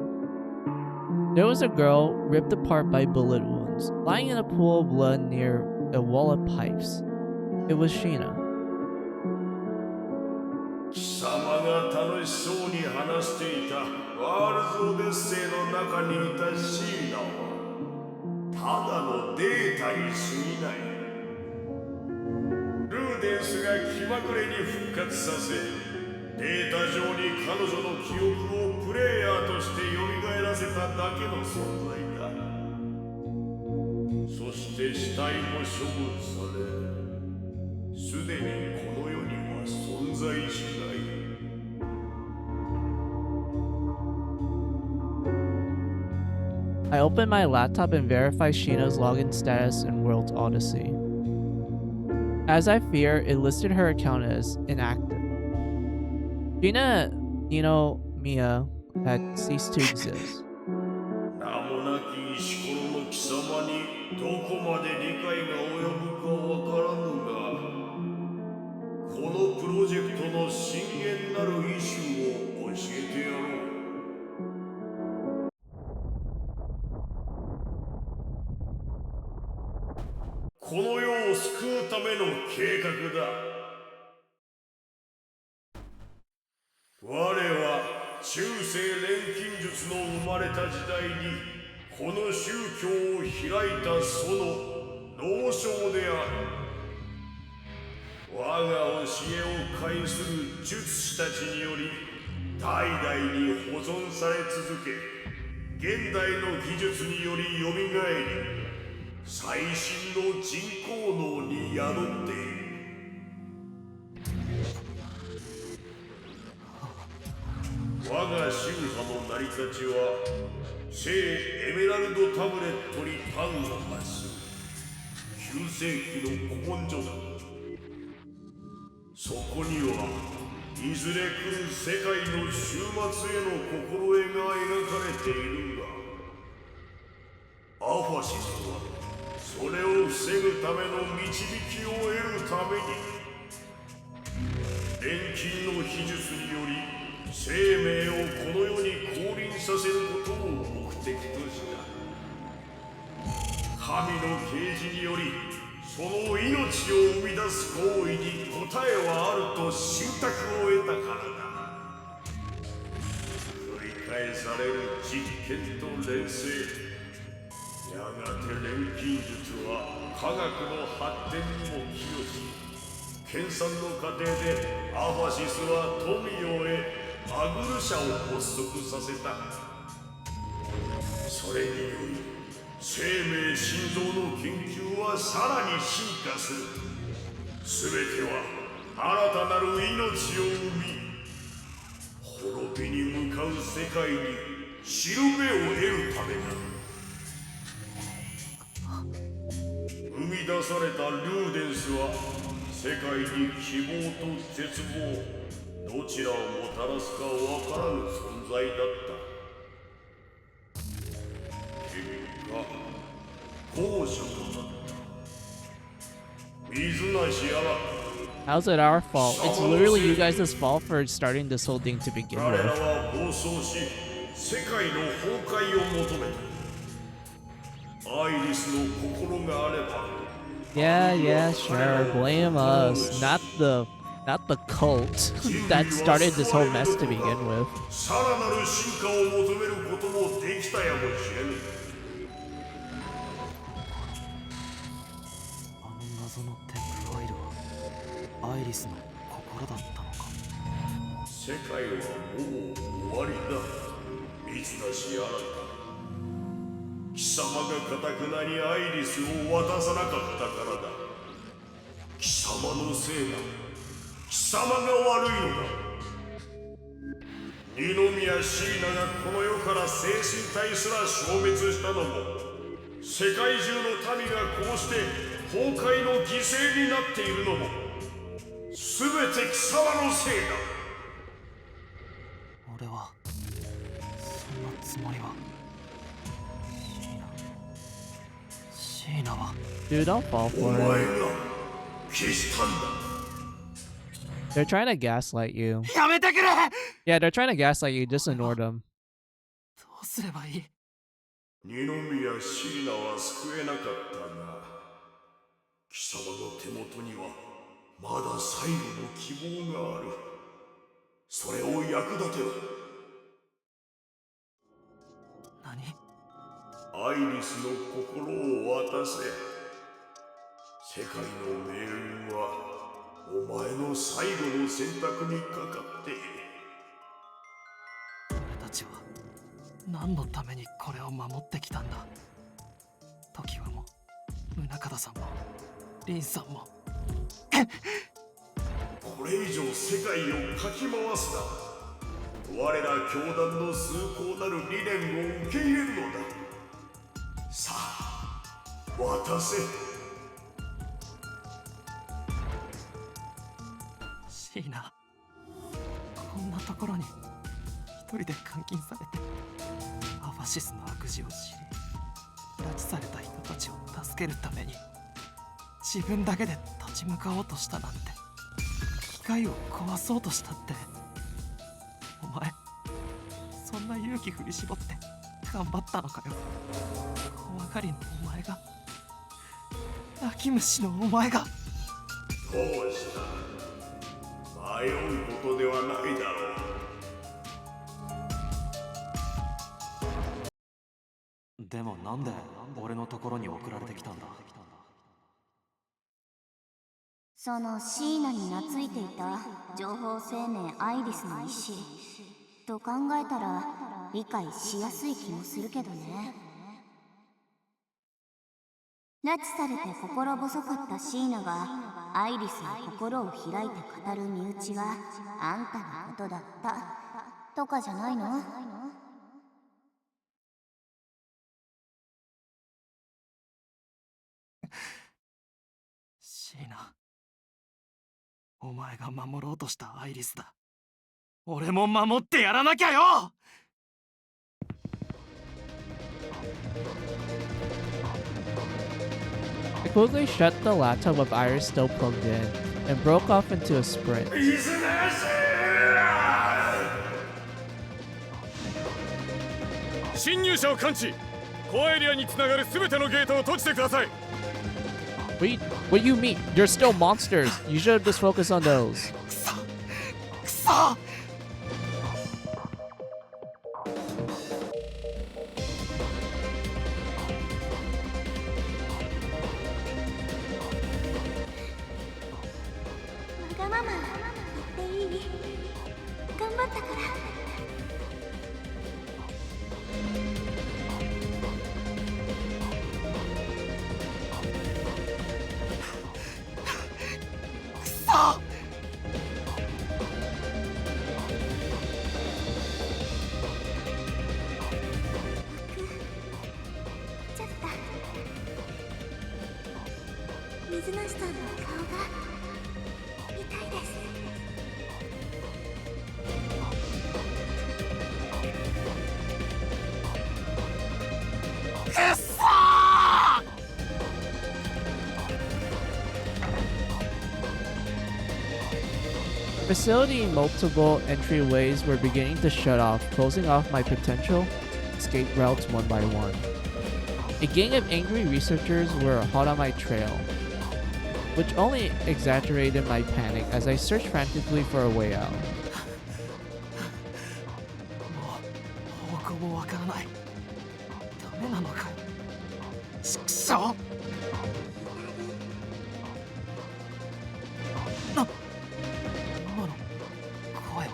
There was a girl ripped apart by bullet wounds, lying in a pool of blood near a wall of pipes. It was Sheena. 貴様が楽しそうに話していたワールドオデッセイの中にいたシーナはただのデータに過ぎない。ルーデンスが気まぐれに復活させ、データ上に彼女の記憶をプレイヤーとして蘇らせただけの存在だ。そして死体も処分され、すでにこの世には存在しない。I opened my laptop and verified Sheena's login status in World Odyssey. As I fear, it listed her account as inactive. Sheena, Mia had ceased to exist. 名もなき石ころの貴様にどこまで理解が及ぶかわからぬが、このプロジェクトの深淵なるイシューを教えてやろう。この世を救うための計画だ。我は中世錬金術の生まれた時代にこの宗教を開いたその老将である。我が教えを介する術師たちにより代々に保存され続け、現代の技術によりよみがえり、最新の人工脳に宿っている。我が宗派の成り立ちは聖エメラルドタブレットに端を発する9世紀の古文書だ。そこにはいずれ来る世界の終末への心得が描かれているが、アファシスはそれを防ぐための導きを得るために錬金の秘術により生命をこの世に降臨させることを目的とした。神の啓示によりその命を生み出す行為に答えはあると信託を得たからだ。繰り返される実験と錬成、やがて錬金術は科学の発展にも寄与し、研鑽の過程でアファシスは富を得アグル社を発足させた。それにより生命心臓の研究はさらに進化する。すべては新たなる命を生み、滅びに向かう世界にしるべを得るためだ。生み出されたルーデンスは世界に希望と絶望どちらをもたらすかわからぬ存在だった。結果後者となった。水なしやら How's it our fault? It's literally you guys' fault for starting this whole thing to begin 彼ら with. は暴走し世界の崩壊を求めた。アイリスの心があれば Yeah, sure. Blame us, not the Not the cult that started this whole mess to begin with. さらなる進化を求めることもできたやもしれぬ。あの謎のテックファイルはアイリスの心だったのか。世界はもう終わりだ。三つなしあらた。貴様がかたくなにアイリスを渡さなかったからだ。貴様のせいだ。貴様が悪いのだ。二宮椎名がこの世から精神体すら消滅したのも、世界中の民がこうして崩壊の犠牲になっているのも、すべて貴様のせいだ。俺はそんなつもりは。シーナは Dude, don't fall お for 前 it. が消したんだ。 They're trying to gaslight you. やめてくれ。 Yeah, they're trying to gaslight you. Just ignore them. どうすればいい。二宮椎名は救えなかったが、貴様の手元にはまだ最後の希望がある。それを役立てろ。何。アイリスの心を渡せ。世界の命運はお前の最後の選択にかかっている。俺たちは何のためにこれを守ってきたんだ。時はも宗像さんも凛さんも。これ以上世界をかき回すな。我ら教団の崇高なる理念を受け入れるのだ。さあ渡せ。シーナ、こんなところに一人で監禁されてアファシスの悪事を知り、拉致された人たちを助けるために自分だけで立ち向かおうとしたなんて、機械を壊そうとしたって。お前そんな勇気振り絞って頑張ったのかよ。怖がりのお前が、泣き虫のお前が。どうした。迷うことではないだろう。でもなんで俺のところに送られてきたんだ。そのシーナに懐いていた情報生命アイリスの意志と考えたら理解しやすい気もするけどね。拉致されて心細かったシーナがアイリスに心を開いて語る身内はあんたのことだったとかじゃないの？シーナ、お前が守ろうとしたアイリスだ。俺も守ってやらなきゃよ。I quickly shut the laptop with Iris still plugged in and broke off into a sprint. 侵入者を感知。コアエリアにつながるすべてのゲートを閉じてください。What do you mean? You're still monsters. You should just focus on those. くそ。わがまま言っていい？頑張ったから。水無さんの顔が見たいです。Facility multiple entryways were beginning to shut off, closing off my potential escape routes one by one. A gang of angry researchers were hot on my trail. which only exaggerated my panic as I searched frantically for a way out. もう方向もわからない。ダメなのかよ。ちくしょう。な、今の声は。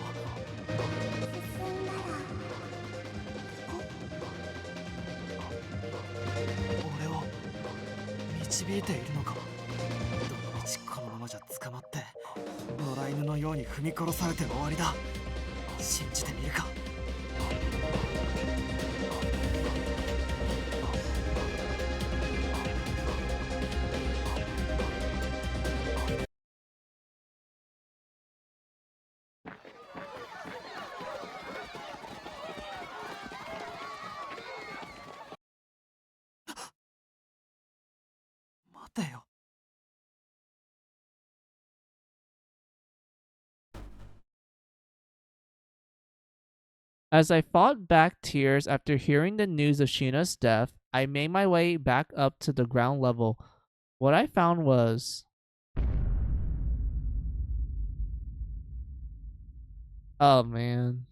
俺を導いているのか。どの道このままじゃ捕まって野良犬のように踏み殺されて終わりだ。信じてみるか。待てよ。As I fought back tears after hearing the news of Sheena's death, I made my way back up to the ground level. What I found was... Oh man.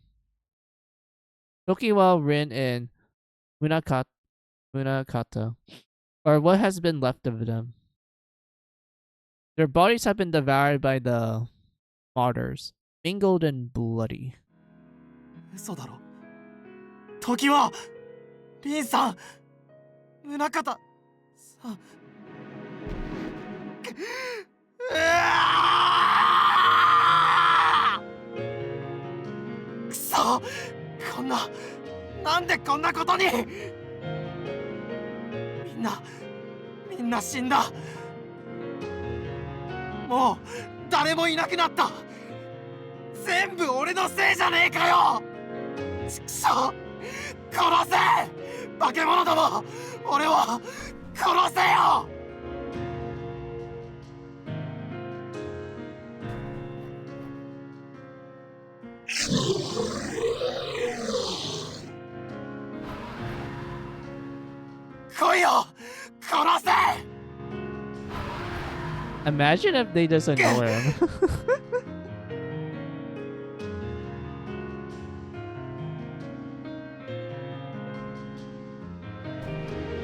Tokiwa, Rin, and Munakata, or what has been left of them. Their bodies have been devoured by the martyrs, mangled and bloody. 嘘だろ。時はリンさん、宗像さん。くそ、なんでこんなことに。みんな死んだ。もう誰もいなくなった。全部俺のせいじゃねえかよ。ちくしょう、殺せ、化け物ども、俺を殺せよ。来いよ、殺せ。 Imagine if they just ignore him.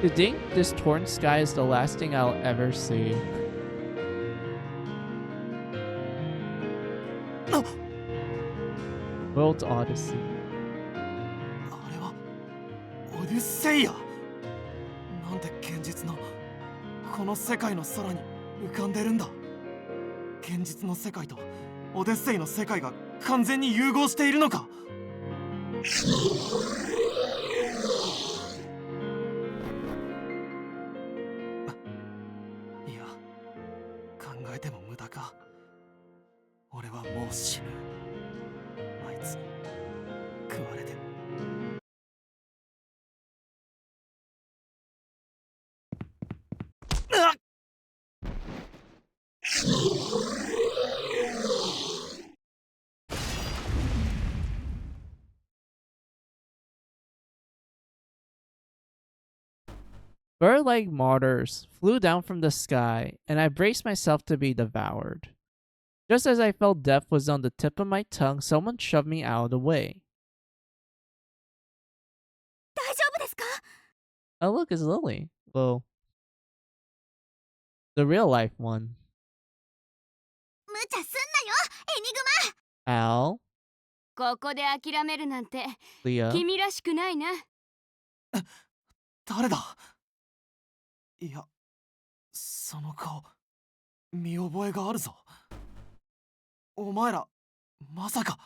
To think this torn sky is the last thing I'll ever see. World's Odyssey. あれはオデュッセイヤ。なんで現実のこの世界の空に浮かんでるんだ。現実の世界とオデッセイの世界が完全に融合しているのか。いや、考えても無駄か。俺はもう死ぬ。あいつに食われて。Bird-like martyrs flew down from the sky, and I braced myself to be devoured. Just as I felt death was on the tip of my tongue, someone shoved me out of the way. 大丈夫ですか？ Oh, look, it's Lily. Well, the real-life one. 無茶すんなよ、エニグマ。 Al, ここで諦めるなんて Leah. 君らしくないな。誰だ。いや、その顔見覚えがあるぞ。お前らまさか。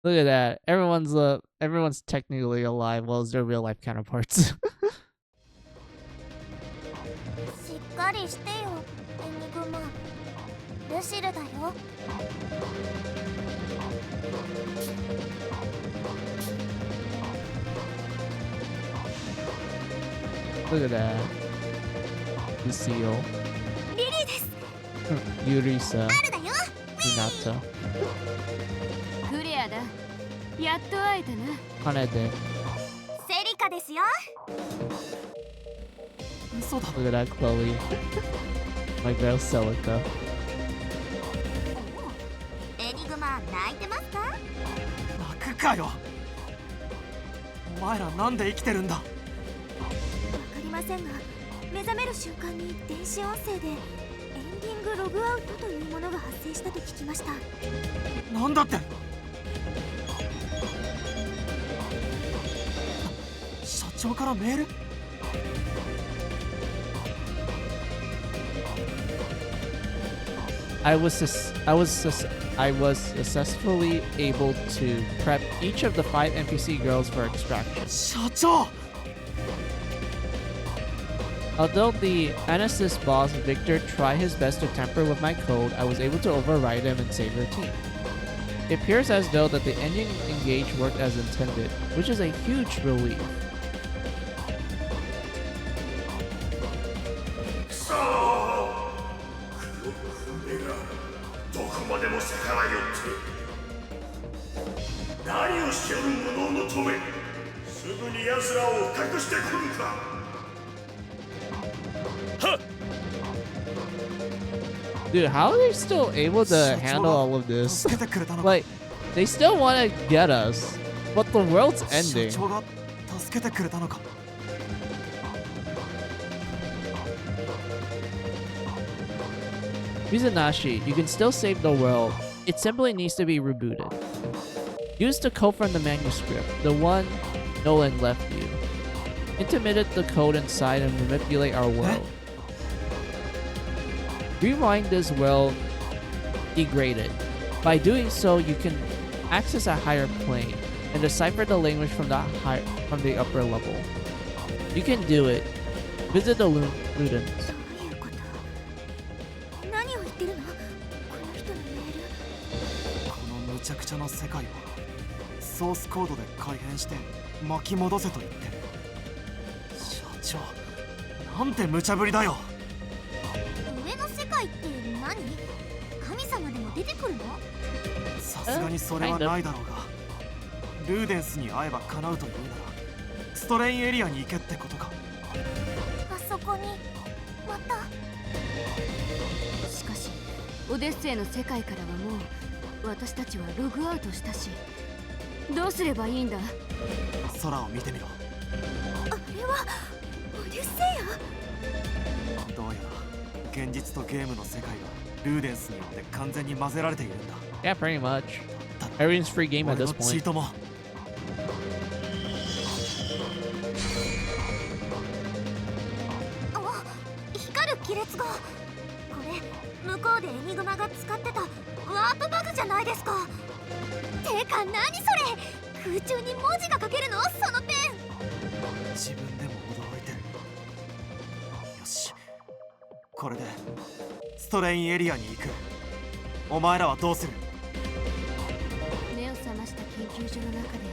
Look at that. Everyone's technically alive, well as their real-life counterparts. しっかりしてよ、エニグマ。ルシルだよ。 Look at that. Lucille. リリーです。 Yurisa. あるだよ。 Hinata. クレアだ。やっと会えたな。 Hanede. セリカですよ。嘘だ。 Look at that, Chloe. My girl Celica. エニグマ泣いてますか？泣くかよ。お前らなんで生きてるんだ。わかりませんが、目覚める瞬間に電子音声でエンディングログアウトというものが発生したと聞きました。なんだって。社長からメール。I was successfully able to prep each of the 5 NPC girls for extraction. 社長。 Although the Anesthus boss Victor tried his best to tamper with my code, I was able to override him and save her team. It appears as though that the ending engage worked as intended, which is a huge relief. どこまでも逆らいよって何をしておる者を求めすぐに奴らを隠してくるか。 Dude, how are they still able to handle all of this? Like, they still want to get us, but the world's ending. 社長が助けてくれたのか。 Mizanashi, you can still save the world. It simply needs to be rebooted. Use the code from the manuscript, the one Nolan left you. Intermittent the code inside and manipulate our world. Rewind this world, degrade it. By doing so, you can access a higher plane and decipher the language from the upper level. You can do it. Visit the Ludens. どういうこと？何を言ってるの？この人のメール。この無茶苦茶な世界をソースコードで改変して巻き戻せと言ってる。社長、なんて無茶ぶりだよ。上の世界って何？神様でも出てくるの？さすがにそれはないだろうが、ルーデンスに会えば叶うというならストレインエリアに行けってことか。あそこにまた。しかしオデッセイの世界からはもう私たちはログアウトしたし、どうすればいいんだ。空を見てみろ。あれはオデュッセイア。どうやら現実とゲームの世界がルーデンスによって完全に混ぜられているんだ。 Yeah, pretty much. Everything's free game at 俺 this のチー point. トも。あ、光る亀裂が。これ向こうでエニグマが使ってたワープバグじゃないですか。てか何それ、空中に文字が書けるの？そのペン。自分でも驚いてる。よし、これでストレインエリアに行く。お前らはどうする？目を覚ました研究所の中で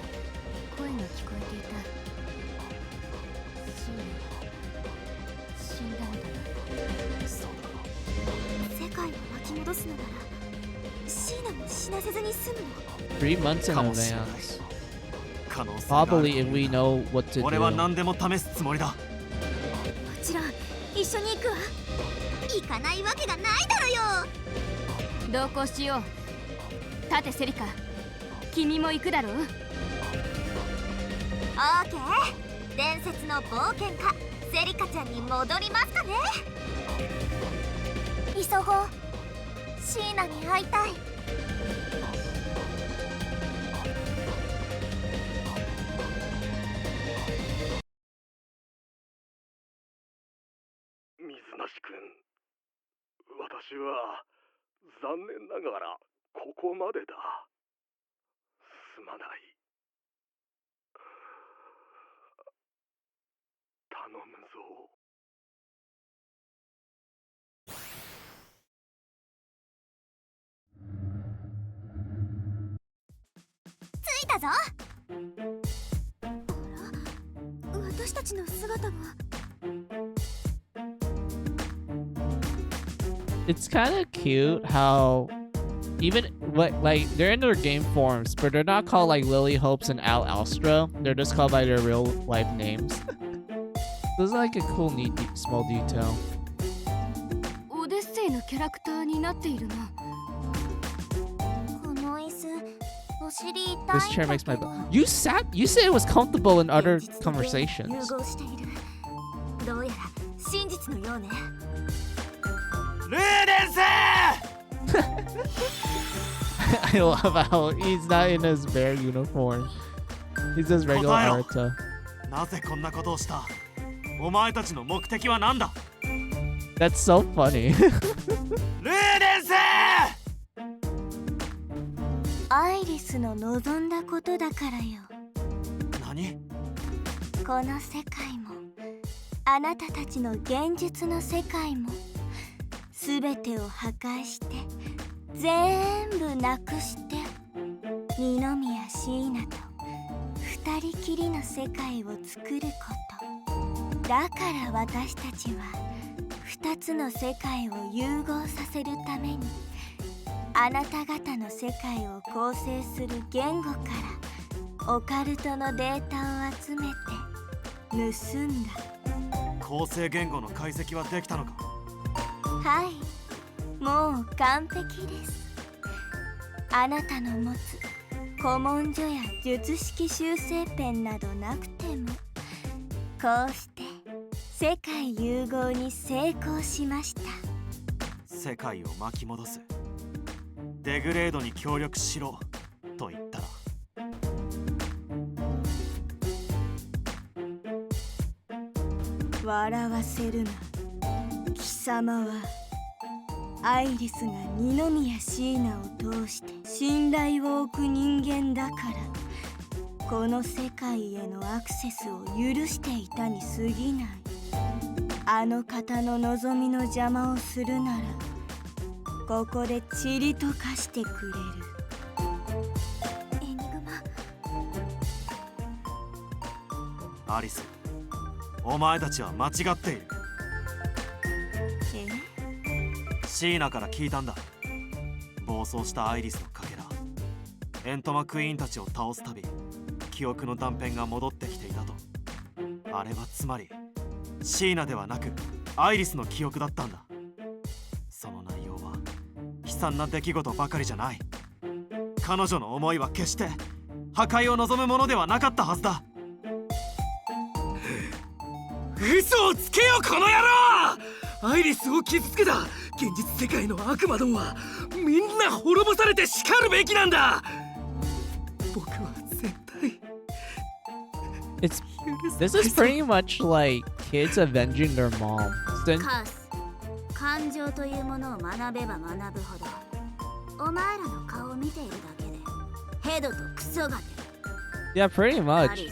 声が聞こえていた。シーナは死んだのだな。そう世界を巻き戻すのならシーナも死なせずに済むの？ 3 months in かもしれない。 advance. 可能性があると Probably いう if we なら know what to 俺は do. 何でも試すつもりだ。もちろん一緒に行くわ。行かないわけがないだろよ。同行しよう。立てセリカ、君も行くだろう。オーケー。伝説の冒険家セリカちゃんに戻りますかね。急ごう。シーナに会いたい。水無し君、私は残念ながらここまでだ。すまない。頼むぞ。着いたぞ。あら、私たちの姿が。It's kind of cute how even like they're in their game forms, but they're not called like Lily Hopes and Al Alstra. They're just called by their real life names. This is like a cool, neat, small detail. オデッ例のキャラクターになっているな。この椅子お尻痛いん This だ chair け makes my. ど You said it was comfortable in other 現実と現 conversations. 融合している。どうやら真実のようね。ルーデンス I love how he's not in his bear uniform. He's just regular 答えろ。 Arata. なぜこんなことをした？お前たちの目的は何だ？ That's so funny. ルーデンスアイリスの望んだことだからよ。何？この世界もあなたたちの現実の世界も全てを破壊して全部なくして二宮椎名と二人きりの世界を作ること。だから私たちは二つの世界を融合させるためにあなた方の世界を構成する言語からオカルトのデータを集めて盗んだ。構成言語の解析はできたのか？はい、もう完璧です。あなたの持つ古文書や術式修正ペンなどなくてもこうして世界融合に成功しました。世界を巻き戻す。デグレードに協力しろと言ったら。笑わせるな。貴様はアイリスが二宮椎名を通して信頼を置く人間だからこの世界へのアクセスを許していたに過ぎない。あの方の望みの邪魔をするならここで塵と化してくれる。エニグマ。アリス、お前たちは間違っている。シーナから聞いたんだ。暴走したアイリスのかけら、エントマクイーンたちを倒すたび記憶の断片が戻ってきていたと。あれはつまりシーナではなくアイリスの記憶だったんだ。その内容は悲惨な出来事ばかりじゃない。彼女の思いは決して破壊を望むものではなかったはずだ。嘘をつけよこの野郎！アイリスを傷つけた現実世界の悪魔どもはみんな滅ぼされてしかるべきなんだ。僕は絶対 This is pretty much like kids avenging their mom. カス、感情というものを学べば学ぶほどお前らの顔を見ているだけでヘドとクソが出る。 Yeah, pretty ア much. リ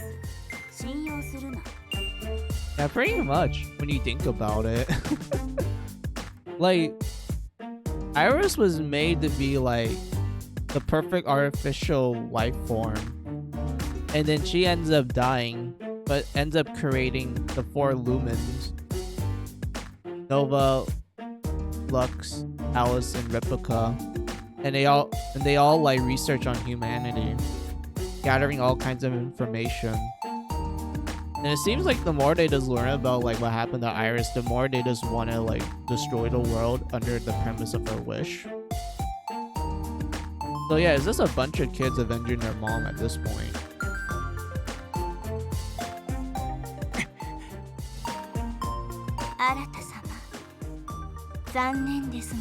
ス、信用するな。 Yeah, pretty much when you think about it. Like, Iris was made to be like the perfect artificial life form. And then she ends up dying, but ends up creating the four lumens. Nova, Lux, Alice, and Replica. And they all like research on humanity, gathering all kinds of information. And it seems like the more they just learn about like what happened to Iris, the more they just want to like destroy the world under the premise of her wish. So yeah, it's just a bunch of kids avenging their mom at this point. 新様、残念です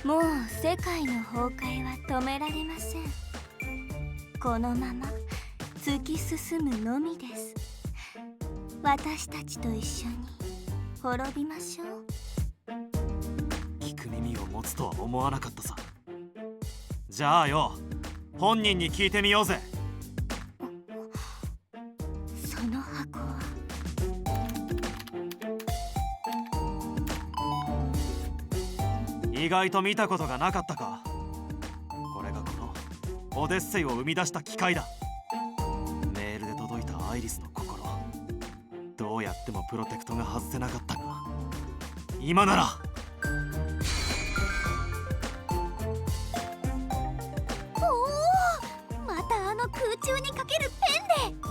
が、もう世界の崩壊は止められません。このまま突き進むのみです。私たちと一緒に滅びましょう。聞く耳を持つとは思わなかったさ。じゃあよ、本人に聞いてみようぜ。その箱は意外と見たことがなかったか。これがこのオデッセイを生み出した機械だ。メールで届いたアイリスの心、どうやってもプロテクトが外せなかったが、今ならおお、またあの空中にかけるペンで。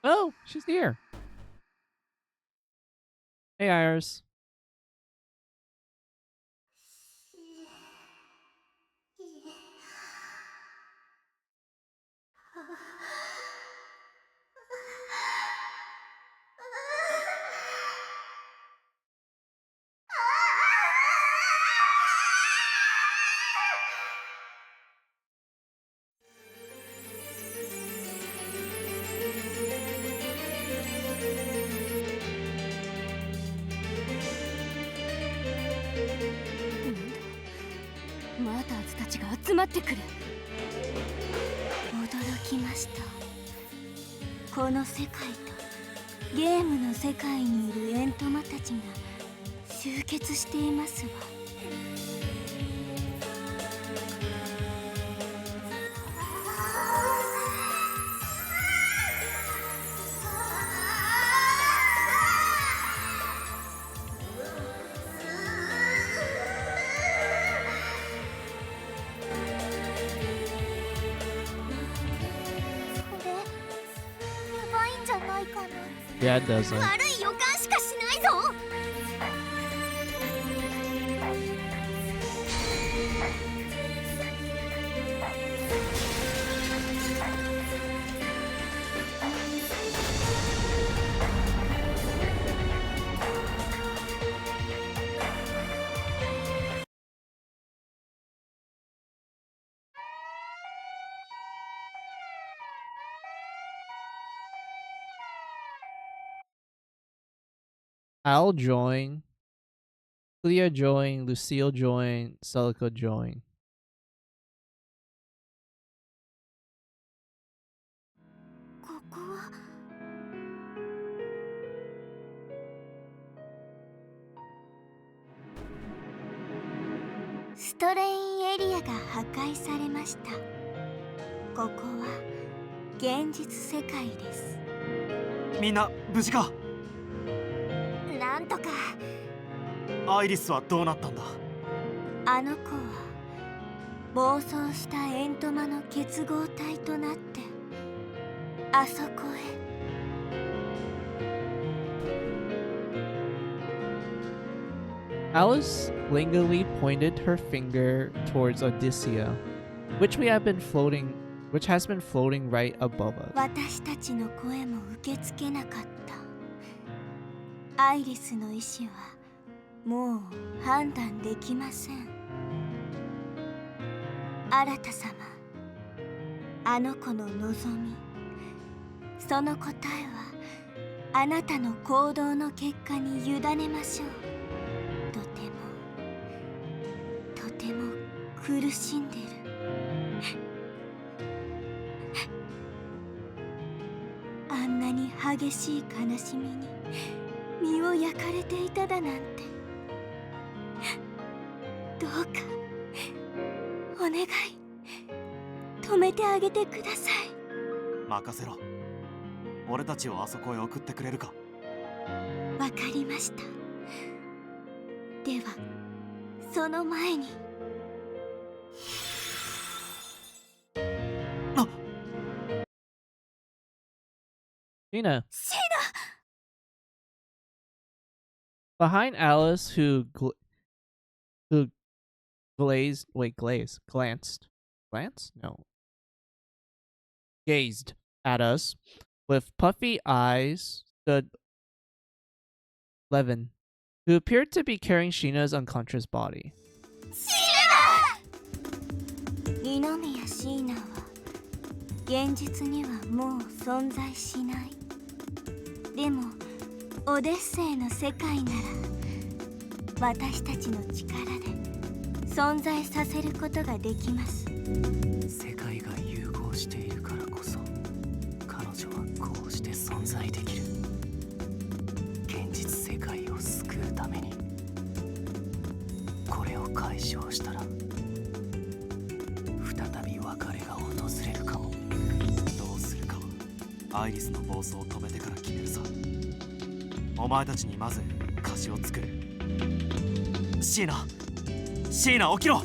Oh, she's here. Hey, Iris.マーターズたちが集まってくる。驚きました。この世界とゲームの世界にいるエントマたちが集結していますわ。Yeah, it doesn't. 悪い予感しかしないぞ。I'll join. Clea join. Lucille join. Celica join. ここはストレインエリアが破壊されました。ここは現実世界です。みんな無事か？なんとか。アイリスはどうなったんだ？あの子は暴走したエントマの結合体となってあそこへ。Alice lingering pointed her finger towards Odysseia, which has been floating right above us. 私たちの声も受け付けなかった。アイリスの意志はもう判断できません。新様、あの子の望み、その答えはあなたの行動の結果に委ねましょう。とても苦しんでる。あんなに激しい悲しみに身を焼かれていただなんて。どうかお願い止めてあげてください。任せろ。俺たちをあそこへ送ってくれるか？わかりました。ではその前に。Sheena. シー Behind Alice, who glanced? No. Gazed at us with puffy eyes stood Levin, who appeared to be carrying Sheena's unconscious body. 二宮シーナは現実にはもう存在しない。でもオデッセイの世界なら私たちの力で存在させることができます。世界が融合しているからこそ彼女はこうして存在できる。現実世界を救うためにこれを解消したら再び別れが訪れるかも。どうするかはアイリスの暴走を止めてから決めるさ。お前たちにまず貸しを作る。シーナ起きろ。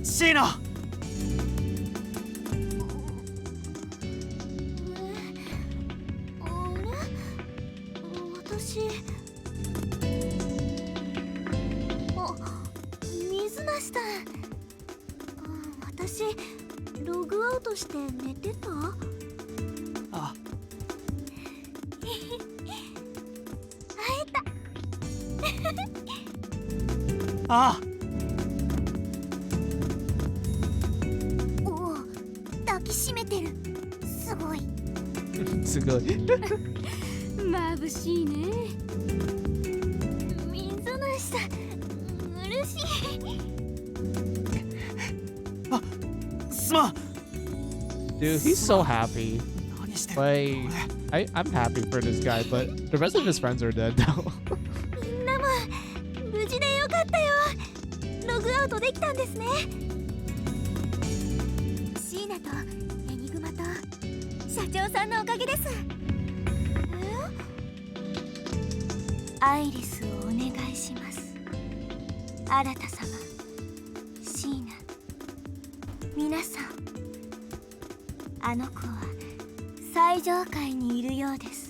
シーナ。あ、水梨さん。私ログアウトして寝てた？あ、あ、おお、抱きしめてる。すごい。すごい。眩しいね。水梨さん、嬉しい。あ、すまん。 Dude, he's so happy. 何してる？ Like, I'm happy for this guy, but the rest of his friends are dead now. みんなも無事でよかったよ。ログアウトできたんですね。シーナとエニグマと社長さんのおかげです。アイリスをお願いします。新様、シーナ、皆さん、あの子は最上階にいるようです。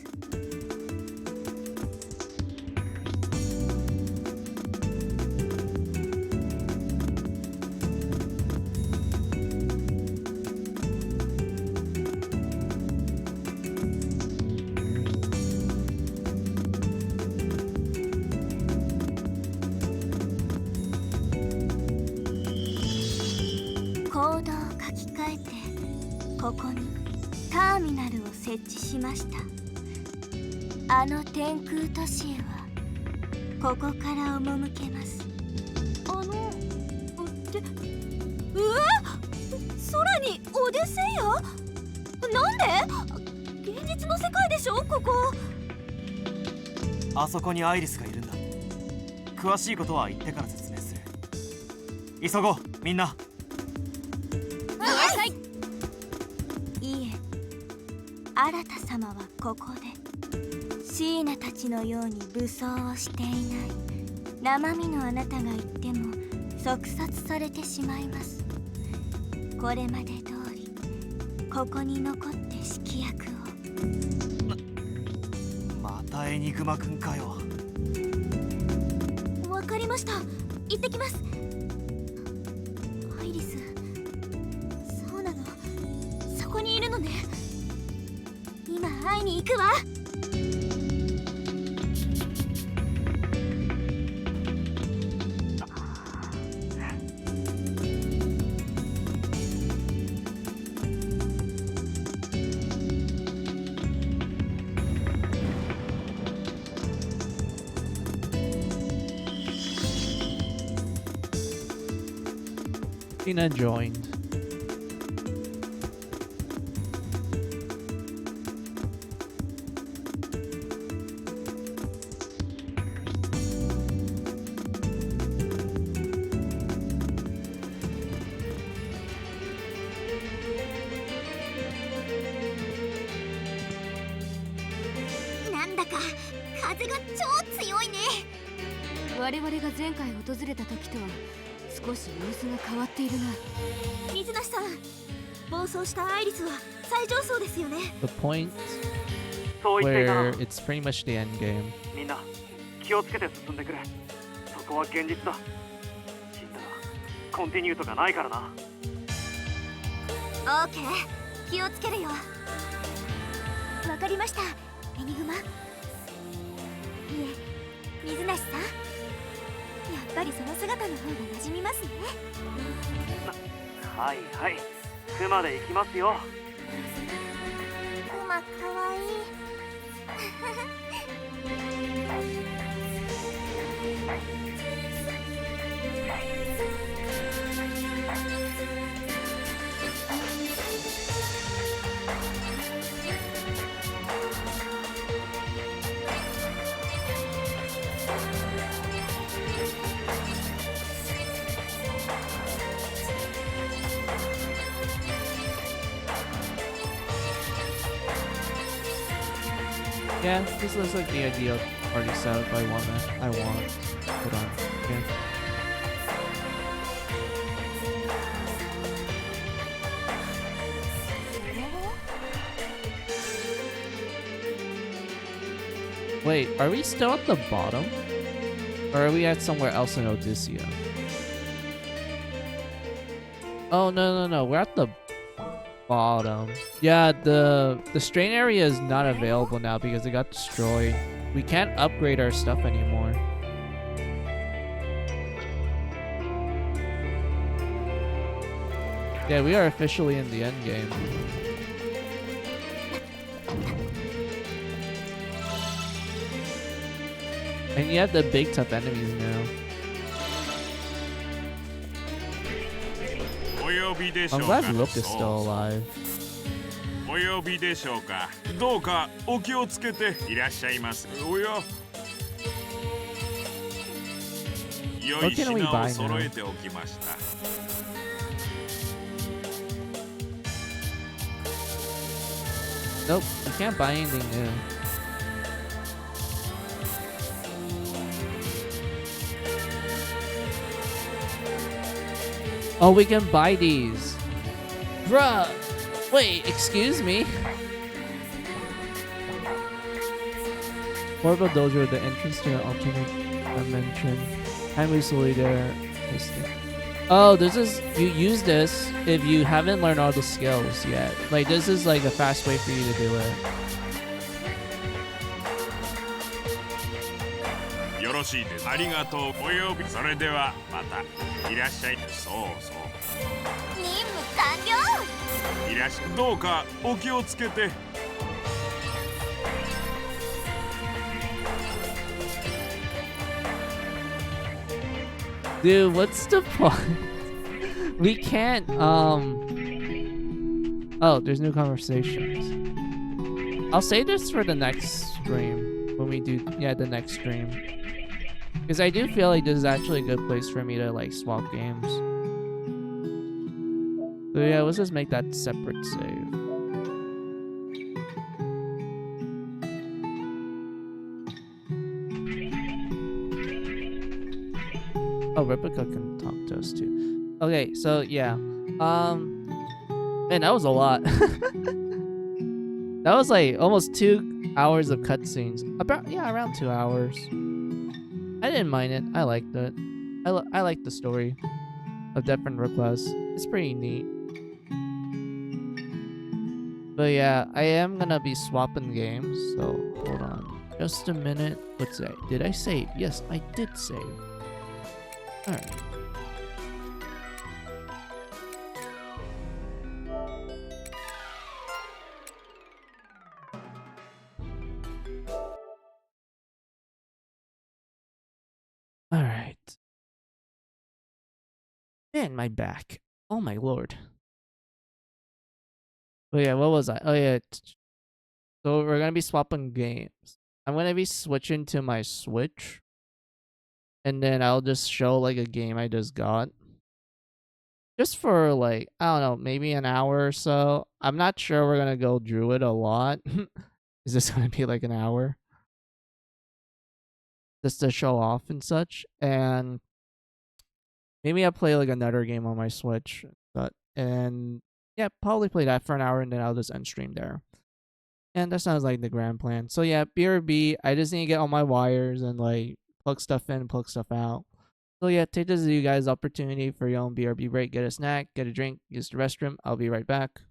コードを書き換えてここにターミナルを設置しました。あの天空都市へはここから赴けます。空にオデュセイヤ？なんで？現実の世界でしょここ。あそこにアイリスがいるんだ。詳しいことは言ってから説明する。急ごう、みんな。いえ、新様はここでシーナたちのように武装をしていない生身のあなたが言っても即殺されてしまいます。これまで通りここに残って指揮役を。またエニグマくんかよ。わかりました。行ってきます。アイリス、そうなの。そこにいるのね。今会いに行くわ。Tina joined. Tina なんだか風が超強いね。我々が前回訪れた時とは少し様子が変わっているな。水梨さん、暴走したアイリスは最上層ですよね。 The point そう言っていた where な。 it's pretty much the end game. みんな気をつけて進んでくれ。そこは現実だ。死んだらコンティニューとかないからな。オーケー、気をつけるよ。わかりました、エニグマ。いえ、水梨さん、やっぱりその姿の方が馴染みますね。はいはい、熊で行きますよ。クマかわいい。Yeah, this looks like the ideal party setup I want. Hold on. Okay. Wait, are we still at the bottom? Or are we at somewhere else in Odysseum? Oh, no. We're at the bottom. Yeah, the strain area is not available now because it got destroyed. We can't upgrade our stuff anymore. Yeah, we are officially in the end game. And you have the big tough enemies now. I'm glad Rook is still alive. お呼びでしょうか。どうかお気をつけていらっしゃいます。おや。良い品を揃えておきました。Nope, you can't buy anything new. Oh, we can buy these. Bruh. Wait, excuse me? Portable Dojo, the entrance to an alternate dimension. Timely slowly there. Oh, this is... You use this if you haven't learned all the skills yet. Like, this is like a fast way for you to do it. よろしいです。ありがとう。お呼び。それではまたいらっしゃい。そうそう。任務完了。いらっしゃい。どうかお気をつけて。Dude, what's the point? We can't, Oh, there's new conversations. I'll say this for the next stream. When we do, yeah, the next stream. Because I do feel like this is actually a good place for me to, like, swap games. So yeah, let's just make that separate save. Oh, Replica can talk to us too. Okay, so yeah. Man, that was a lot. That was like almost 2 hours of cutscenes. Around 2 hours. I didn't mind it. I liked it. I liked the story of different requests. It's pretty neat. But yeah, I am gonna be swapping games, so hold on. Just a minute. Let's say, did I save? Yes, I did save. Alright. Alright. Man, my back. Oh my lord. But yeah, what was I? Oh yeah. So we're gonna be swapping games. I'm gonna be switching to my Switch. And then I'll just show like a game I just got. Just for like, I don't know, maybe an hour or so. I'm not sure we're gonna go Druid a lot. Is this gonna be like an hour? Just to show off and such. And maybe I'll play like another game on my Switch. And yeah, probably play that for an hour and then I'll just end stream there. And that sounds like the grand plan. So yeah, BRB, I just need to get all my wires and like plug stuff in, plug stuff out. So yeah, take this as you guys' opportunity for your own BRB break. Get a snack, get a drink, use the restroom. I'll be right back.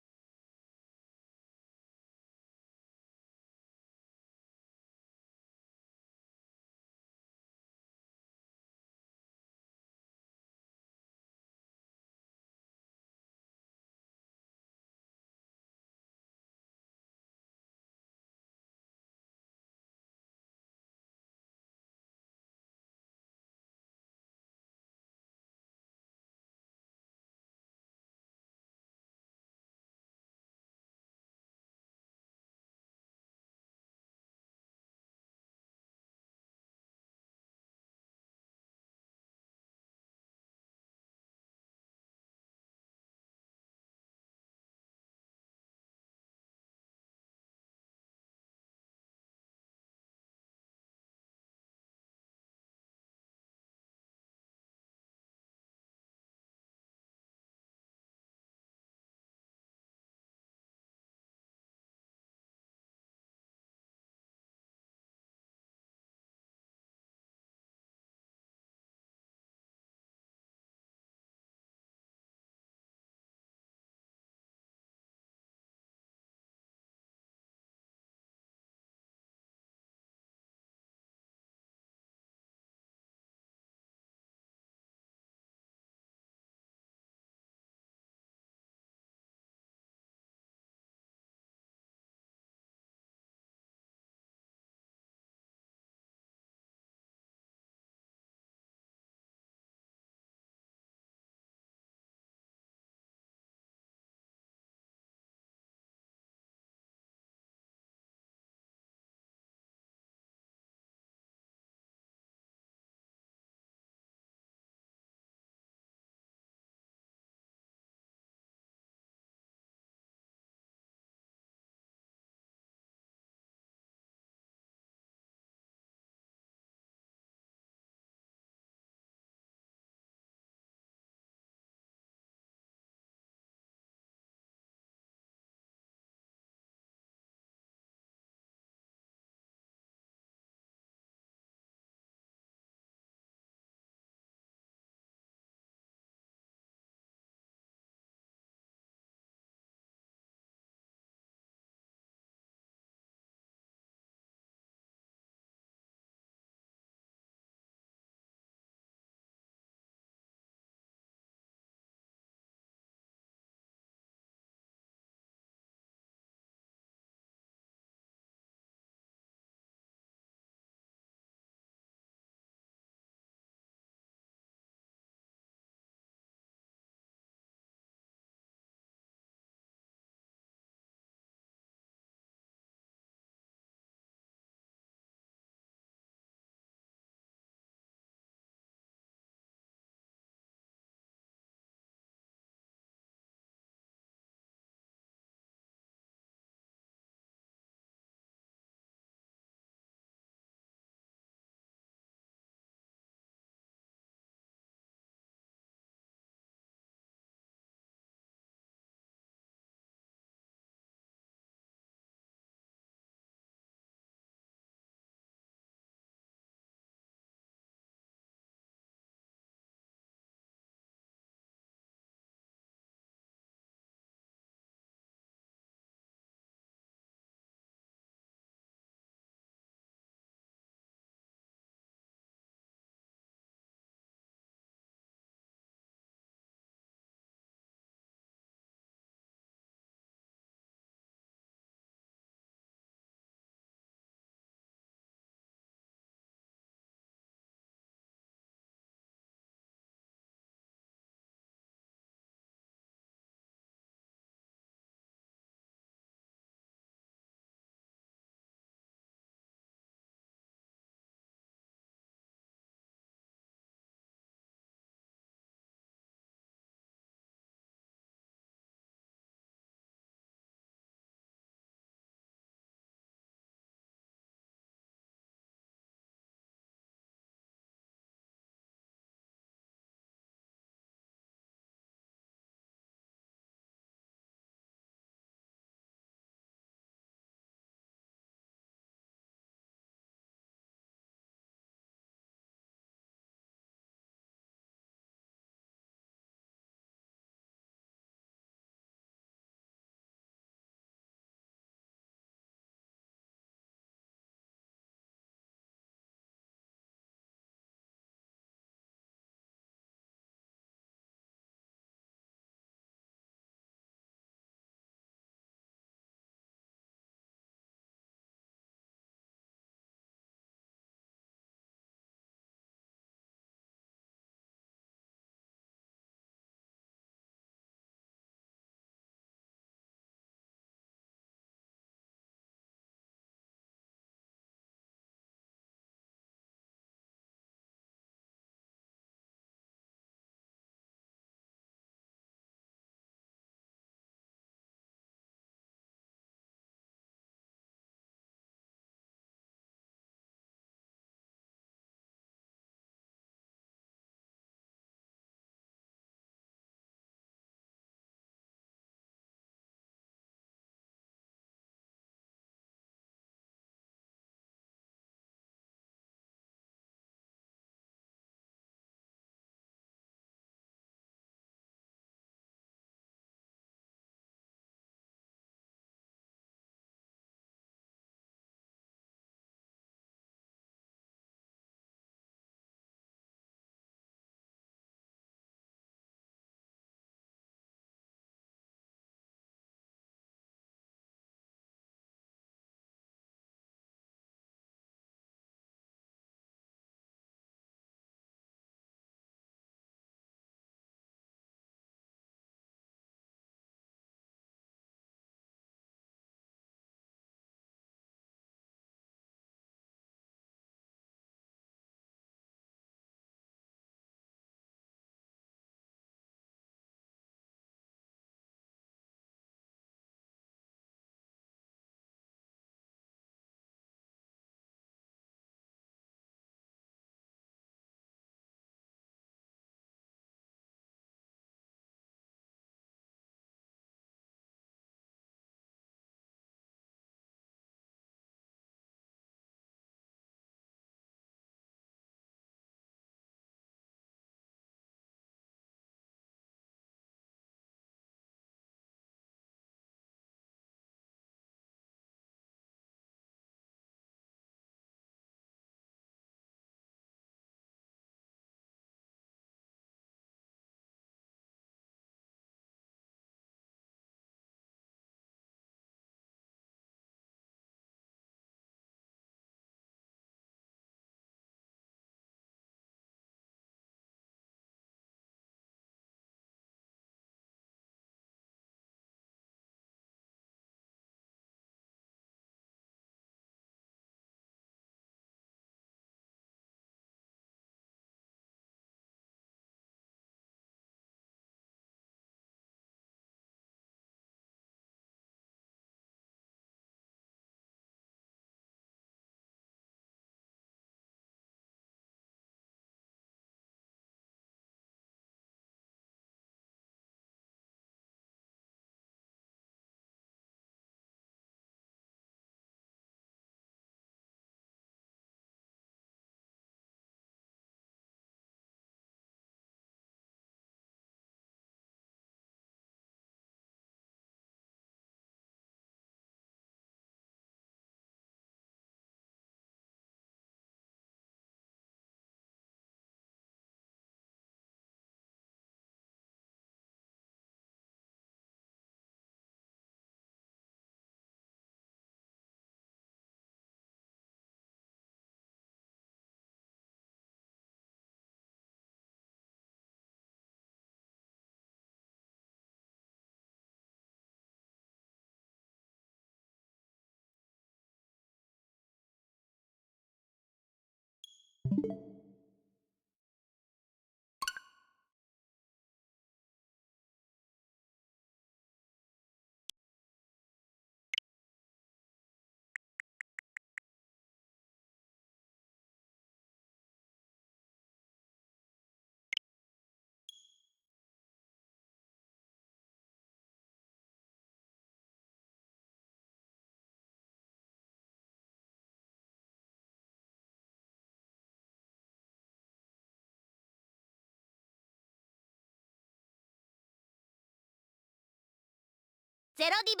ゼロディブ。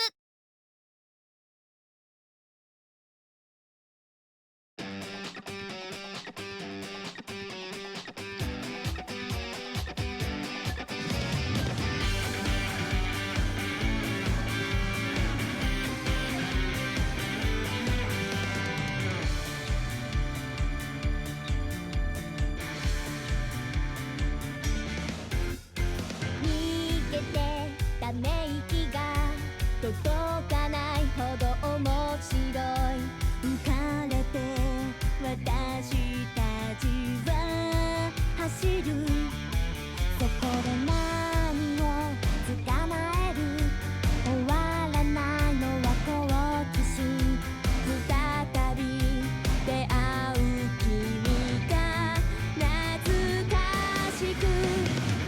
逃げてため息が届かないほど面白い。浮かれて私たちは走る。そこで何を捕まえる。終わらないのは好奇心。再び出会う君が懐かしく。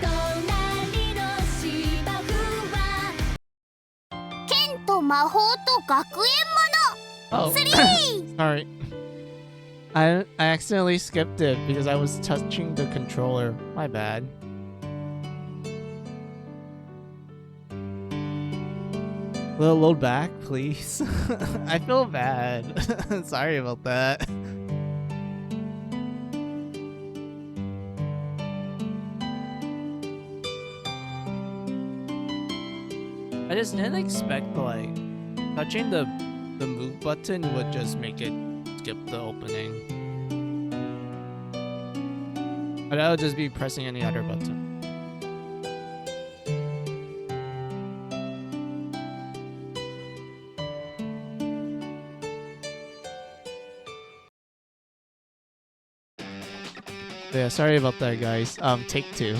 隣の芝生は剣と魔法と学園もの。 Oh, sorry. I accidentally skipped it because I was touching the controller. My bad. Will it load back, please? I feel bad. Sorry about that. I just didn't expect like touching the move button would just make it skip the opening. But I would just be pressing any other button. Yeah, sorry about that, guys. Take two.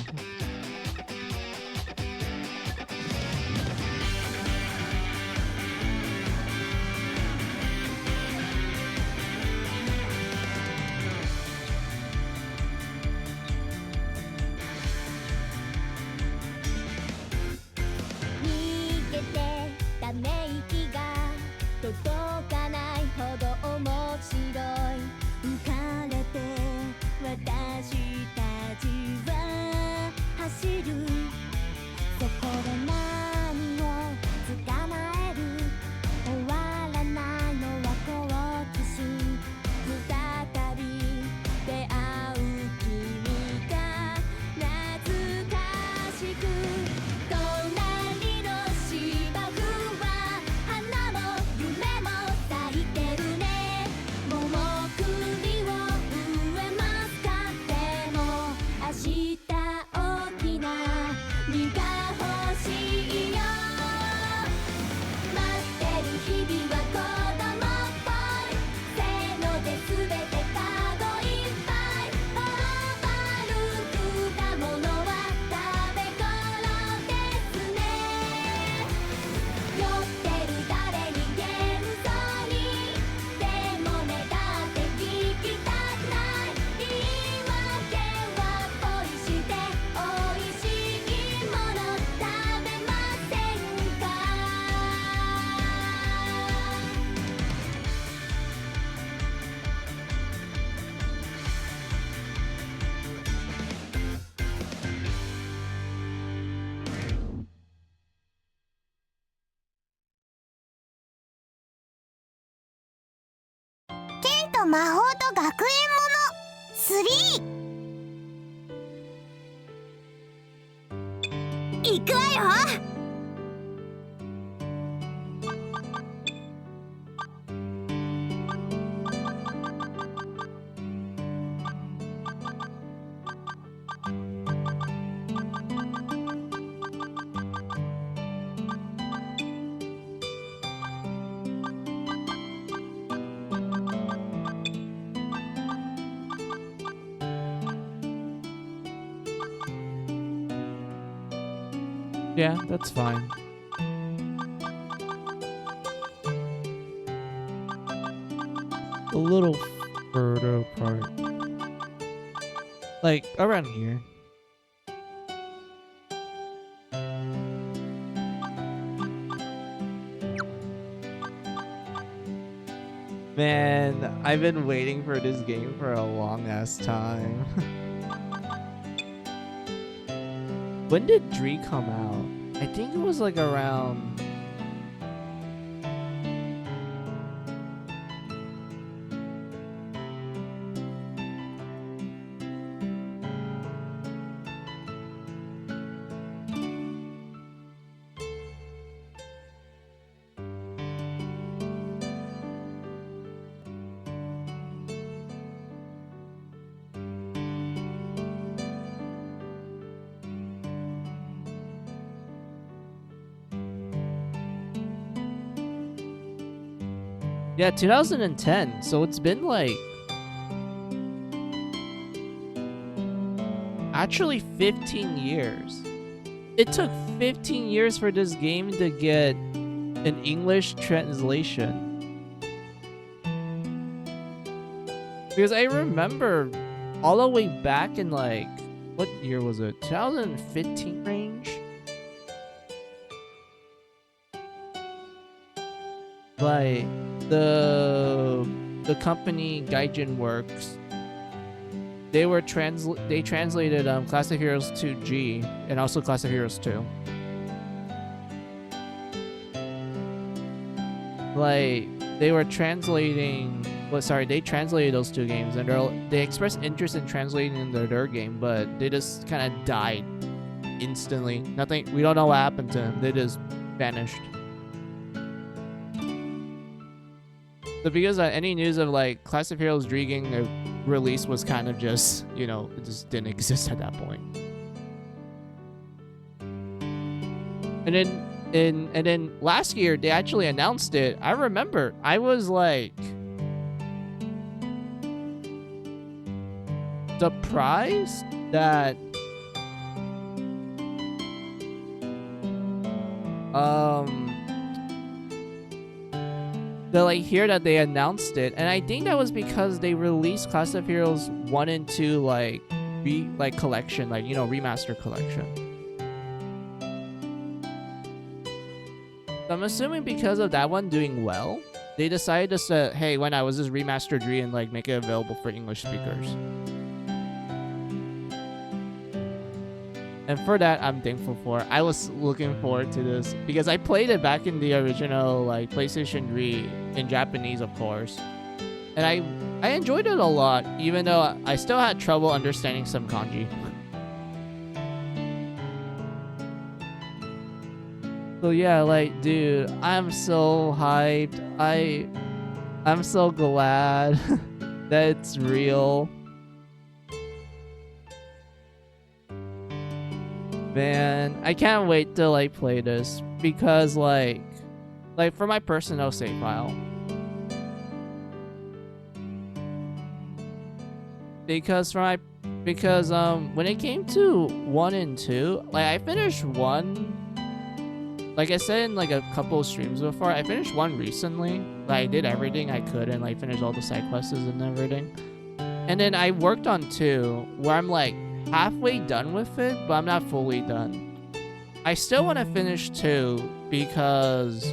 剣と魔法と学園もの3。いくわよ。Yeah, that's fine. A little further apart. Like, around here. Man, I've been waiting for this game for a long ass time. When did Dree come out? I think it was like around... Yeah, 2010. So it's been like... actually 15 years. It took 15 years for this game to get an English translation. Because I remember all the way back in like... what year was it? 2015 range? Like... the company Gaijin Works, they translated Class of Heroes 2G and also Class of Heroes 2. Like they were translating, well, sorry, they translated those two games and they expressed interest in translating their game, but they just kind of died instantly. Nothing. We don't know what happened to them. They just vanished. So because any news of like Class of Heroes Dreaming release was kind of just, you know, it just didn't exist at that point. And then last year they actually announced it. I remember I was like surprised that to like hear that they announced it, and I think that was because they released Class of Heroes 1 and 2 like collection, like, you know, remaster collection. So I'm assuming because of that one doing well, they decided to say, hey, why not, was this remaster Dree and like make it available for English speakers. And for that, I'm thankful for. I was looking forward to this because I played it back in the original like PlayStation 3 in Japanese, of course. And I enjoyed it a lot, even though I still had trouble understanding some kanji. So yeah, like, dude, I'm so hyped. I'm so glad that it's real. Man, I can't wait to like play this because like for my personal save file. Because when it came to 1 and 2, like I finished 1, like I said in like a couple of streams before, I finished 1 recently. Like I did everything I could and like finished all the side quests and everything. And then I worked on 2 where I'm like halfway done with it, but I'm not fully done. I still want to finish 2 because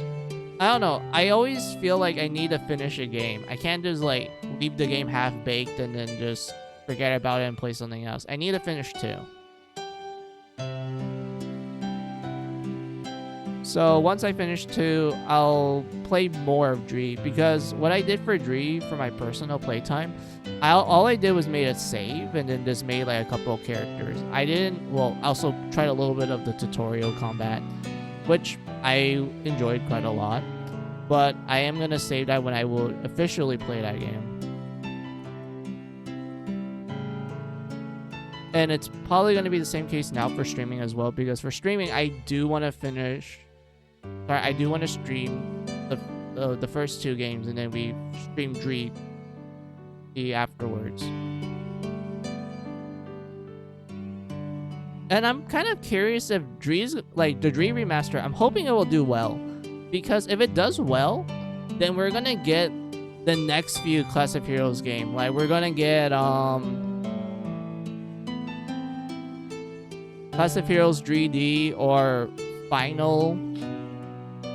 I don't know, I always feel like I need to finish a game. I can't just like leave the game half baked and then just forget about it and play something else. I need to finish 2. So once I finish 2, I'll play more of Dree, because what I did for Dree for my personal playtime, all I did was made a save and then just made like a couple of characters. I didn't, well, also tried a little bit of the tutorial combat, which I enjoyed quite a lot, but I am going to save that when I will officially play that game. And it's probably going to be the same case now for streaming as well, because for streaming, I do want to I do want to stream the first 2 games, and then we stream Dree afterwards. And I'm kind of curious if Dree's, like, the Dree remaster, I'm hoping it will do well. Because if it does well, then we're gonna get the next few Class of Heroes game. Like, we're gonna get, Class of Heroes 3D or Final,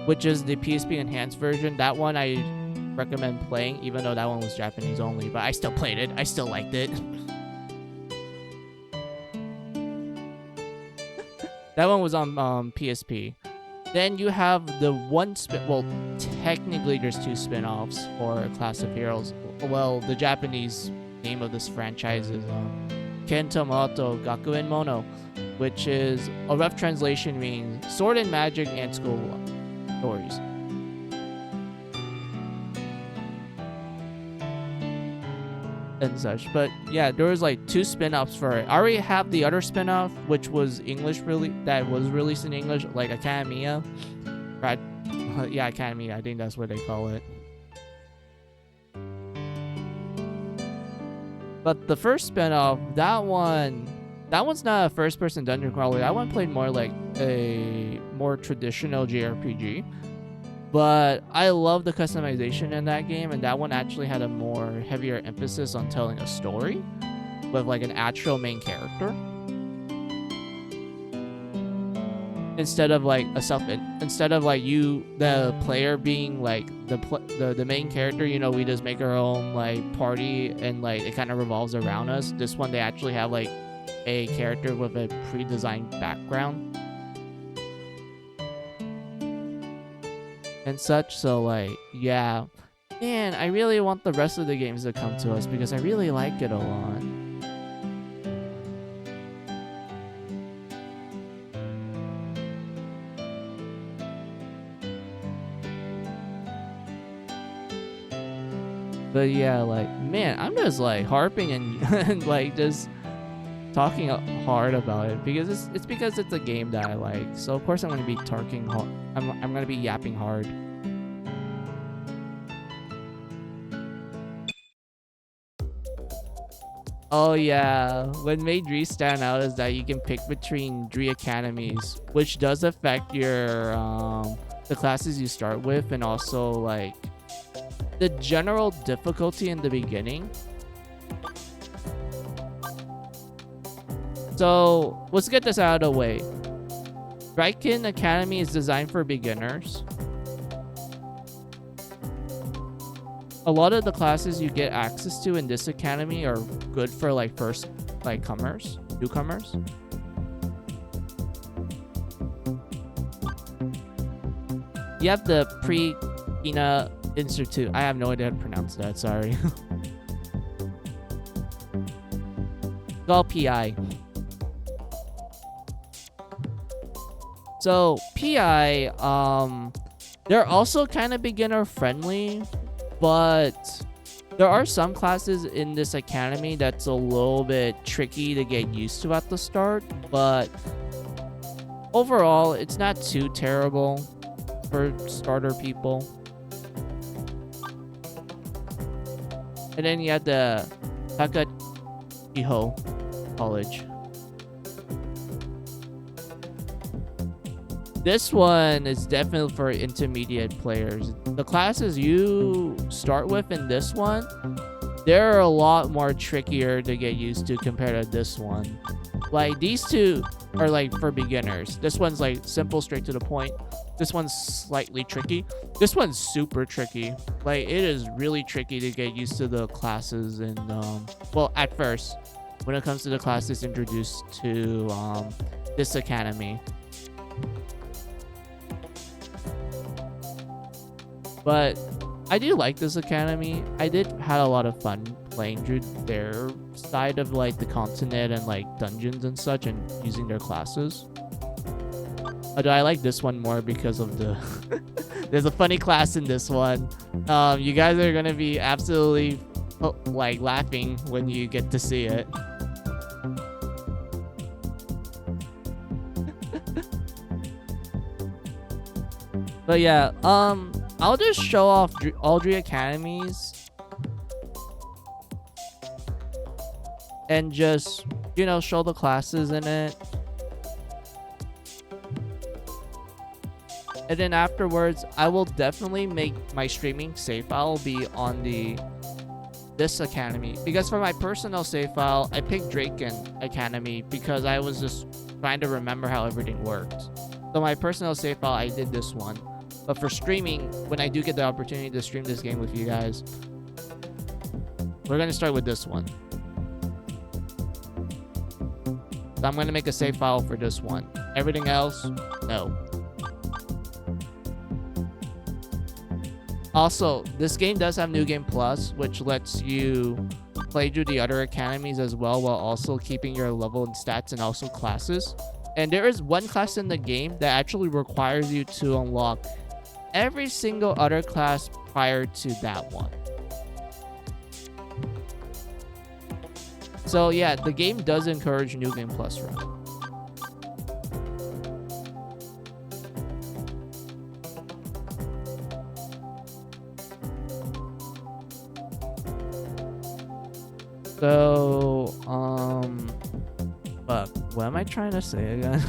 which is the PSP enhanced version. That one I recommend playing, even though that one was Japanese only. But I still played it. I still liked it. That one was on PSP. Then you have the one well, technically there's 2 spin-offs for Class of Heroes. Well, the Japanese name of this franchise is Kentomoto Gakuen Mono, which is a rough translation means sword and magic and school stories. And such. But yeah, there was like 2 spin-offs for it. I already have the other spin-off, which was that was released in English, like Academia. Right? Yeah, Academia. I think that's what they call it. But the first spin-off, that one's not a first-person dungeon crawler. That one played more like a more traditional JRPG. But I love the customization in that game, and that one actually had a more heavier emphasis on telling a story with like an actual main character instead of like you, the player, being like the main character. You know, we just make our own like party and like it kind of revolves around us. This one, they actually have like a character with a pre-designed background and such. So like, yeah, man, I really want the rest of the games to come to us because I really like it a lot. But yeah, like, man, I'm just like harping and like just talking hard about it because it's because it's a game that I like. So of course I'm gonna be talking hard. I'm gonna be yapping hard. Oh yeah, what made Dree stand out is that you can pick between Dree academies, which does affect your the classes you start with, and also like the general difficulty in the beginning. So let's get this out of the way. Raiken Academy is designed for beginners. A lot of the classes you get access to in this academy are good for like newcomers. You have the Pre-Ina Institute. I have no idea how to pronounce that, sorry. It's all PI. So PI, they're also kind of beginner friendly, but there are some classes in this academy that's a little bit tricky to get used to at the start, but overall it's not too terrible for starter people. And then you have the Takaiho College. This one is definitely for intermediate players. The classes you start with in this one, they're a lot more trickier to get used to compared to this one. Like, these two are like for beginners. This one's like simple, straight to the point. This one's slightly tricky. This one's super tricky. Like, it is really tricky to get used to the classes and well, at first, when it comes to the classes introduced to this academy. But I do like this academy. I did had a lot of fun playing through their side of like the continent and like dungeons and such, and using their classes. Although I like this one more because of the there's a funny class in this one. You guys are gonna be absolutely like laughing when you get to see it. But yeah, I'll just show off all three academies and just, you know, show the classes in it. And then afterwards, I will definitely make my streaming save file be on this academy, because for my personal save file, I picked Draken Academy because I was just trying to remember how everything worked. So my personal save file, I did this one. But for streaming, when I do get the opportunity to stream this game with you guys, we're gonna start with this one. So I'm gonna make a save file for this one. Everything else, no. Also, this game does have New Game Plus, which lets you play through the other academies as well while also keeping your level and stats and also classes. And there is one class in the game that actually requires you to unlock every single other class prior to that one. So yeah, the game does encourage New Game Plus run. So, fuck, what am I trying to say again?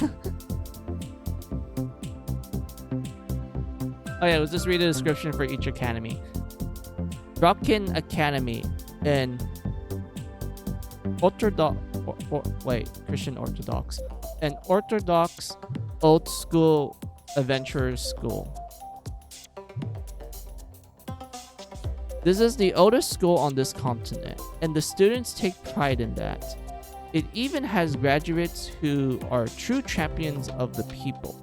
Oh yeah, let's just read the description for each academy. Dropkin Academy and Christian Orthodox. An Orthodox old school adventurers school. This is the oldest school on this continent, and the students take pride in that. It even has graduates who are true champions of the people.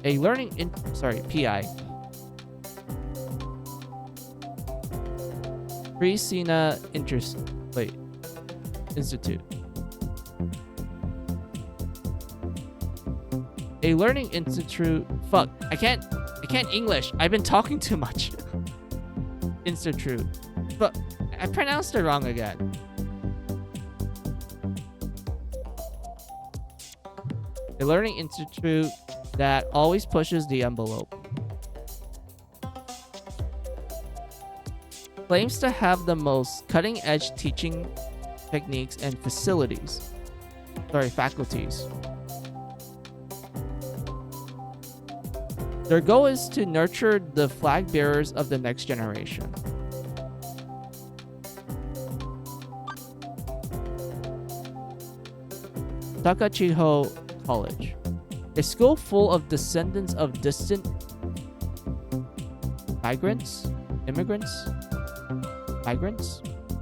A PI. Pre-Sina Institute. A learning institute. Fuck, I can't English. I've been talking too much. Institute. But I pronounced it wrong again. A learning institute that always pushes the envelope. Claims to have the most cutting-edge teaching techniques and faculties. Their goal is to nurture the flag bearers of the next generation. Takachiho College. A school full of descendants of distant immigrants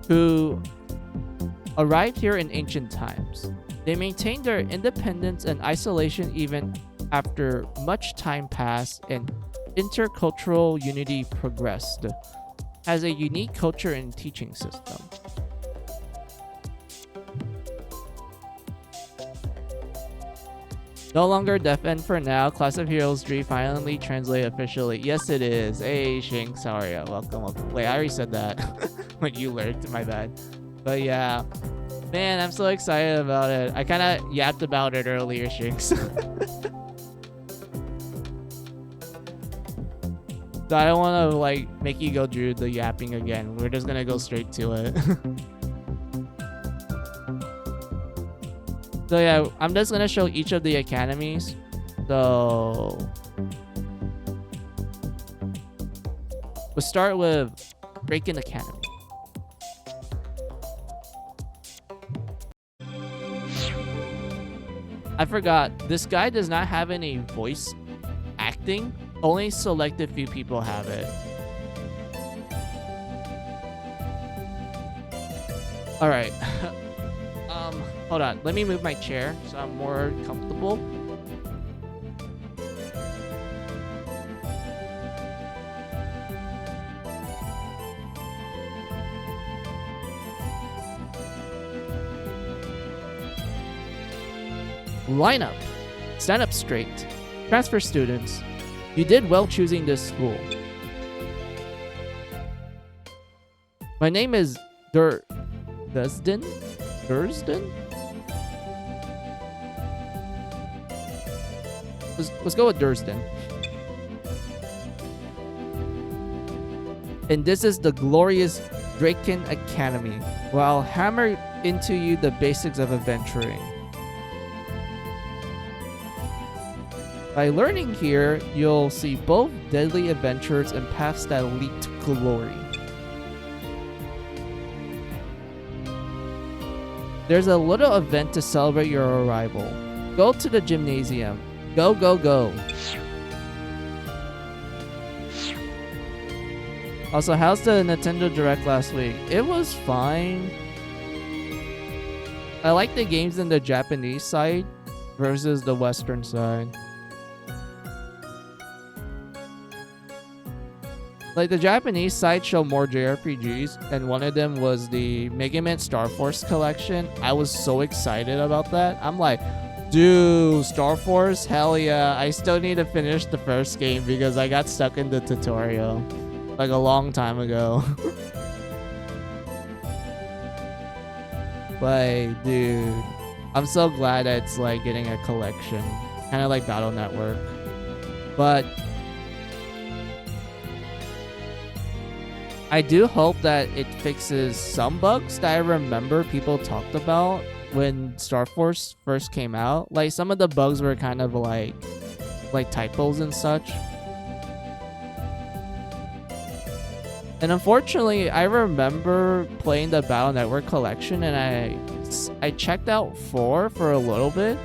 who arrived here in ancient times. They maintained their independence and isolation even after much time passed and intercultural unity progressed. Has a unique culture and teaching system. No longer deaf end for now. Class of Heroes 3 finally translated officially. Yes, it is. Hey, Shink, sorry. Welcome. Wait, I already said that when you lurked. My bad. But yeah, man, I'm so excited about it. I kind of yapped about it earlier, Shinks. So I don't want to like make you go through the yapping again. We're just gonna go straight to it. So yeah, I'm just gonna show each of the academies. So we'll start with Draken Academy. I forgot, this guy does not have any voice acting. Only selected few people have it. All right. Hold on. Let me move my chair so I'm more comfortable. Line up. Stand up straight. Transfer students. You did well choosing this school. My name is Dursden? Let's go with Dursden. And this is the glorious Draken Academy, where I'll hammer into you the basics of adventuring. By learning here, you'll see both deadly adventures and paths that lead to glory. There's a little event to celebrate your arrival. Go to the gymnasium. Go, go, go. Also, how's the Nintendo Direct last week? It was fine. I like the games in the Japanese side versus the Western side. Like, the Japanese side showed more JRPGs, and one of them was the Mega Man Star Force collection. I was so excited about that. I'm like, dude, Star Force? Hell yeah. I still need to finish the first game because I got stuck in the tutorial like a long time ago. Like, dude, I'm so glad that it's like getting a collection. Kind of like Battle Network. But I do hope that it fixes some bugs that I remember people talked about when Star Force first came out. Like, some of the bugs were kind of like typos and such. And unfortunately, I remember playing the Battle Network collection, and I checked out 4 for a little bit,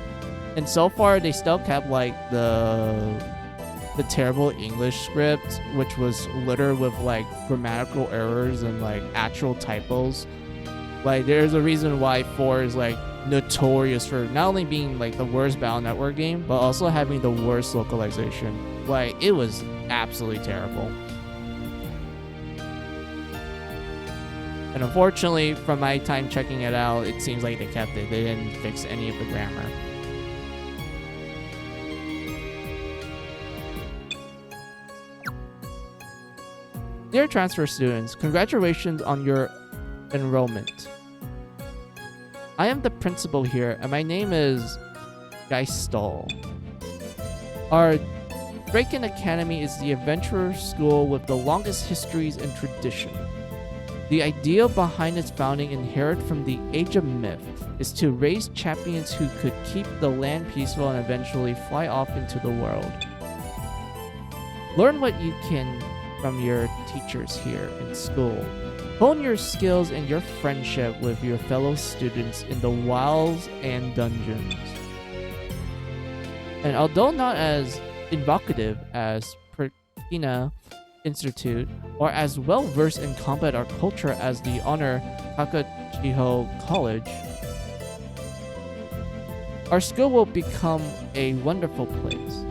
and so far they still kept like the terrible English script, which was littered with like grammatical errors and like actual typos. Like, there's a reason why 4 is like notorious for not only being like the worst Battle Network game, but also having the worst localization. Like, it was absolutely terrible. And unfortunately, from my time checking it out, it seems like they kept it. They didn't fix any of the grammar. Dear transfer students, congratulations on your enrollment. I am the principal here, and my name is Geistal. Our Draken Academy is the adventurer school with the longest histories and tradition. The idea behind its founding, inherited from the Age of Myth, is to raise champions who could keep the land peaceful and eventually fly off into the world. Learn what you can from your teachers here in school. Hone your skills and your friendship with your fellow students in the wilds and dungeons. And although not as evocative as Perkina Institute, or as well-versed in combat or culture as the Honor Takachiho College, our school will become a wonderful place.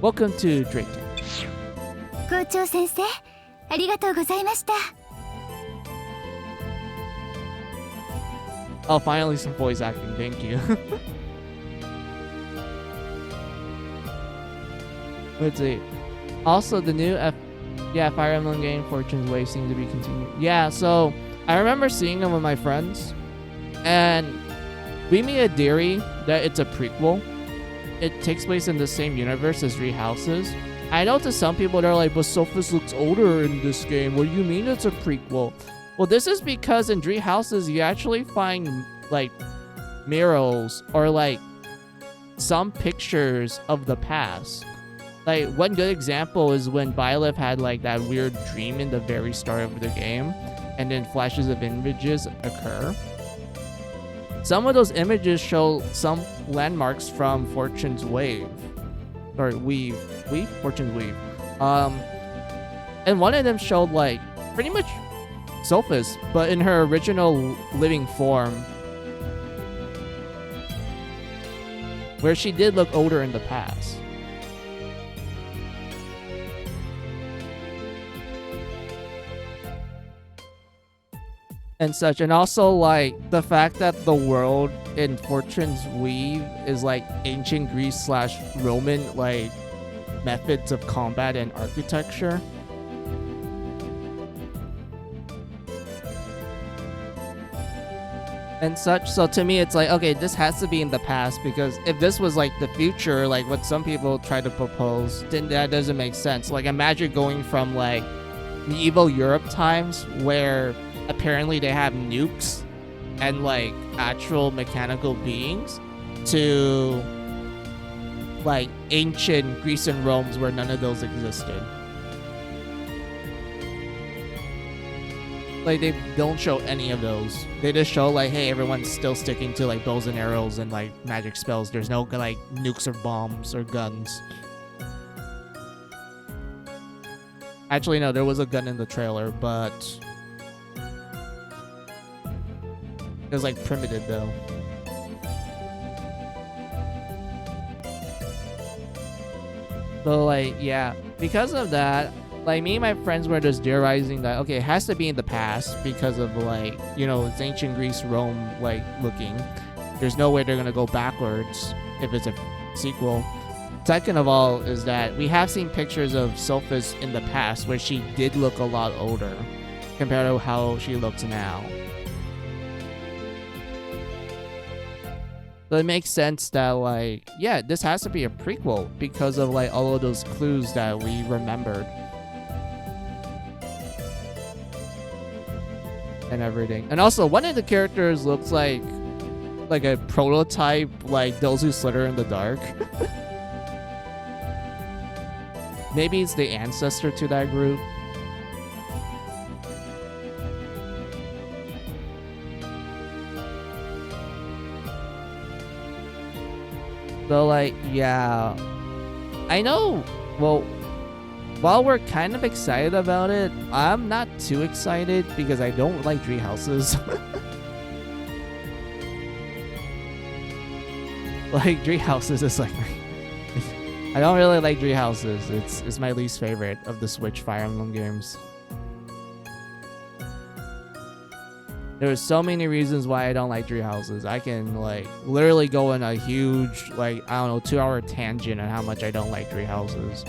Welcome to Draken. 校長先生、ありがとうございました。 Oh, finally some voice acting. Thank you. Let's see. Also, the new Fire Emblem game, Fortune's Way, seems to be continuing. Yeah, so I remember seeing them with my friends, and we made a theory that it's a prequel. It takes place in the same universe as Three Houses. I know to some people they're like, but Sophus looks older in this game. What do you mean it's a prequel? Well, this is because in Three Houses you actually find like murals or like some pictures of the past. Like, one good example is when Byleth had like that weird dream in the very start of the game, and then flashes of images occur. Some of those images show some landmarks from Fortune's Wave. Or Weave? Fortune's Weave. And one of them showed like pretty much Sophus, but in her original living form, where she did look older in the past. And such, and also like the fact that the world in Fortune's Weave is like ancient Greece / Roman like methods of combat and architecture. And such. So to me it's like, okay, this has to be in the past, because if this was like the future, like what some people try to propose, then that doesn't make sense. Like, imagine going from like medieval Europe times where apparently they have nukes and like actual mechanical beings to like ancient Greece and Rome where none of those existed. Like they don't show any of those. They just show like, hey, everyone's still sticking to like bows and arrows and like magic spells. There's no like nukes or bombs or guns. Actually, no, there was a gun in the trailer, but it was like primitive though. So like, yeah, because of that, like me and my friends were just theorizing that, okay, it has to be in the past because of like, you know, it's ancient Greece, Rome, like looking. There's no way they're gonna go backwards if it's a sequel. Second of all is that we have seen pictures of Sophis in the past where she did look a lot older compared to how she looks now. So it makes sense that like, yeah, this has to be a prequel because of like all of those clues that we remembered. And everything. And also one of the characters looks like a prototype, like those who slither in the dark. Maybe it's the ancestor to that group. So like, yeah, I know, well, while we're kind of excited about it, I'm not too excited because I don't like tree houses. Like tree houses is like, I don't really like tree houses. It's my least favorite of the Switch Fire Emblem games. There's so many reasons why I don't like tree houses. I can like literally go in a huge, like, I don't know, 2-hour tangent on how much I don't like tree houses.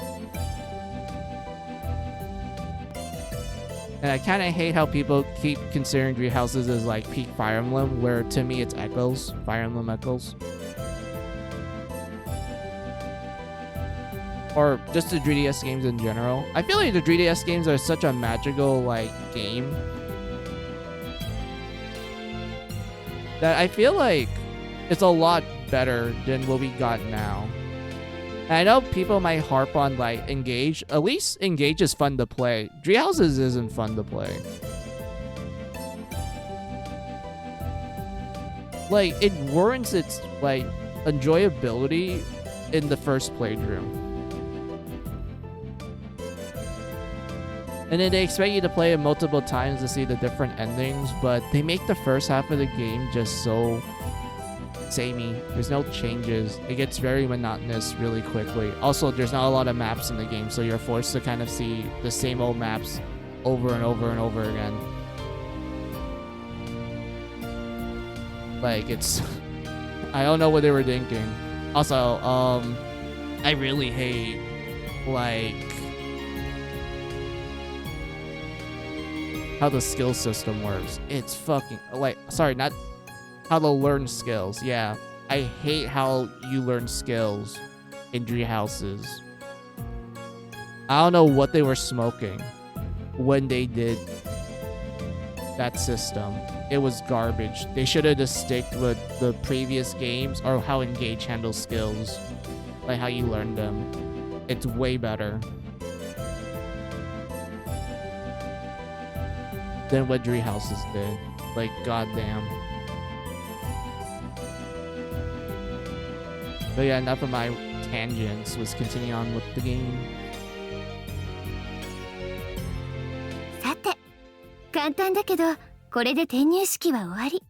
And I kind of hate how people keep considering tree houses as like peak Fire Emblem, where to me it's Echoes, Fire Emblem Echoes. Or just the 3DS games in general. I feel like the 3DS games are such a magical like game that I feel like it's a lot better than what we got now. And I know people might harp on like Engage. At least Engage is fun to play. Tree Houses isn't fun to play. Like it warrants its like enjoyability in the first playthrough. And then they expect you to play it multiple times to see the different endings, but they make the first half of the game just so samey. There's no changes. It gets very monotonous really quickly. Also, there's not a lot of maps in the game, so you're forced to kind of see the same old maps over and over and over again. Like, it's... I don't know what they were thinking. Also, I really hate, like... how the skill system works. It's fucking like, sorry, not how to learn skills. Yeah, I hate how you learn skills in tree houses. I don't know what they were smoking when they did that system. It was garbage. They should have just stick with the previous games or how Engage handles skills, like how you learn them. It's way better than what Tree Houses did. Like, goddamn. But yeah, enough of my tangents. Let's continue on with the game. さて、簡単だけどこれで転入式は終わり。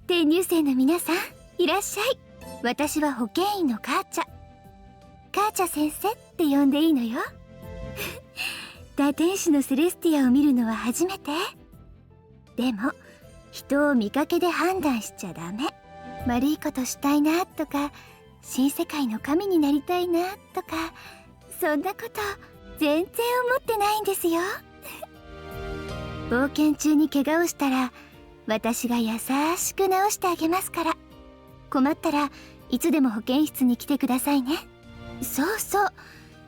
転入生の皆さん、いらっしゃい。私は保健員のカーチャ。カーチャ先生って呼んでいいのよ。打天使のセレスティアを見るのは初めて。でも人を見かけで判断しちゃダメ。悪いことしたいなとか、新世界の神になりたいなとか、そんなこと全然思ってないんですよ。冒険中に怪我をしたら私が優しく治してあげますから。困ったらいつでも保健室に来てくださいね。そうそう、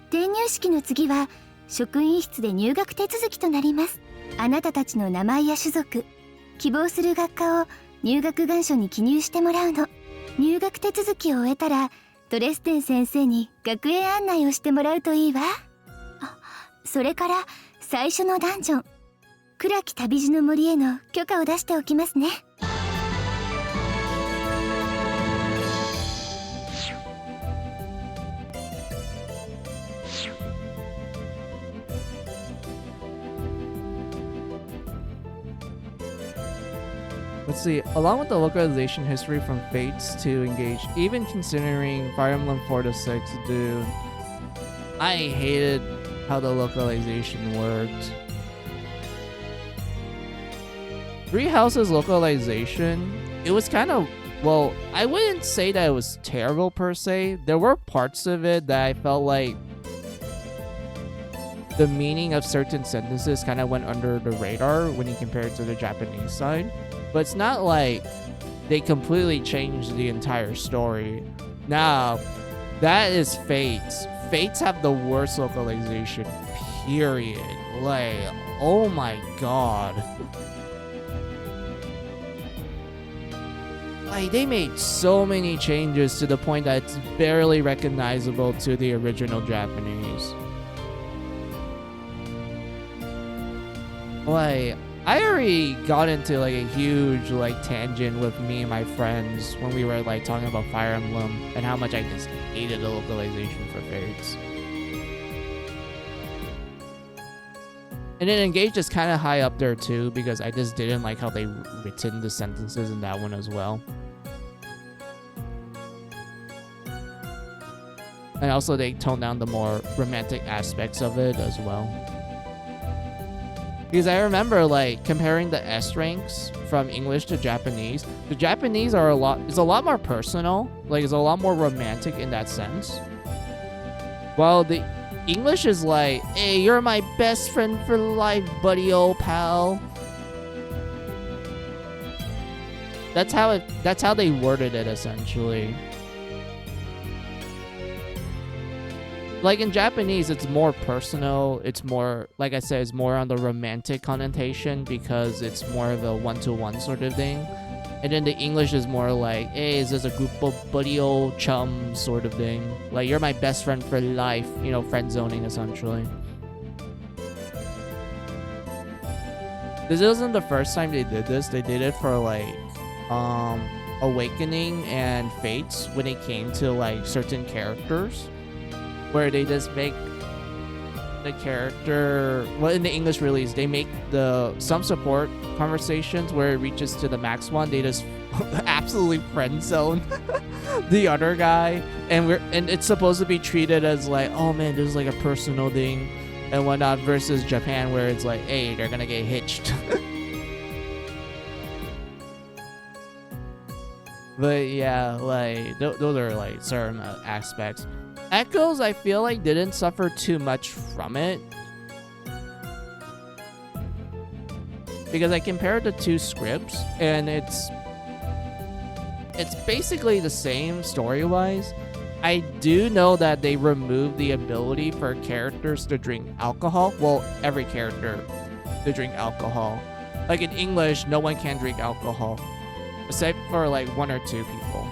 転入式の次は職員室で入学手続きとなります。あなたたちの名前や種族、希望する学科を入学願書に記入してもらうの。入学手続きを終えたらドレステン先生に学園案内をしてもらうといいわ。あ、それから最初のダンジョン、暗き旅路の森への許可を出しておきますね。Let's see, along with the localization history from Fates to Engage, even considering Fire Emblem 4 to 6, dude, I hated how the localization worked. Three Houses localization, it was kind of, well, I wouldn't say that it was terrible per se. There were parts of it that I felt like the meaning of certain sentences kind of went under the radar when you compare it to the Japanese side. But it's not like they completely changed the entire story. Now, that is Fates. Fates have the worst localization, period. Like, oh my god. Like, they made so many changes to the point that it's barely recognizable to the original Japanese. Like, I already got into like a huge like tangent with me and my friends when we were like talking about Fire Emblem and how much I just hated the localization for Fates. And then Engage is kind of high up there too because I just didn't like how they written the sentences in that one as well. And also they toned down the more romantic aspects of it as well. Because I remember like comparing the S ranks from English to Japanese. The Japanese are a lot more personal. Like it's a lot more romantic in that sense. While the English is like, hey, you're my best friend for life, buddy, old pal. That's how they worded it essentially. Like in Japanese, it's more personal. It's more, like I said, it's more on the romantic connotation because it's more of a one-to-one sort of thing. And then the English is more like, hey, is this a group of buddy old chums sort of thing? Like, you're my best friend for life, you know, friend zoning essentially. This isn't the first time they did this. They did it for like Awakening and Fates when it came to like certain characters, where they just make the character, well, in the English release, they make some support conversations where it reaches to the max one, they just absolutely friend zone the other guy, and it's supposed to be treated as like, oh man, this is like a personal thing and whatnot, versus Japan where it's like, hey, they're gonna get hitched. But yeah, like those are like certain aspects. Echoes, I feel like, didn't suffer too much from it. Because I compared the two scripts, and it's basically the same story-wise. I do know that they removed the ability for characters to drink alcohol. Well, every character to drink alcohol. Like in English, no one can drink alcohol. Except for like one or two people.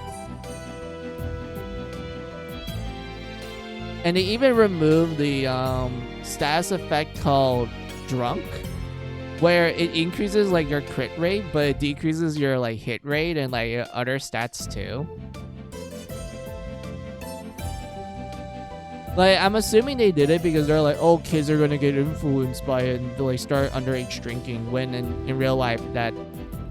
And they even removed the status effect called Drunk, where it increases like your crit rate, but it decreases your like hit rate and like your other stats too. Like, I'm assuming they did it because they're like, oh, kids are gonna get influenced by it and like start underage drinking, when in real life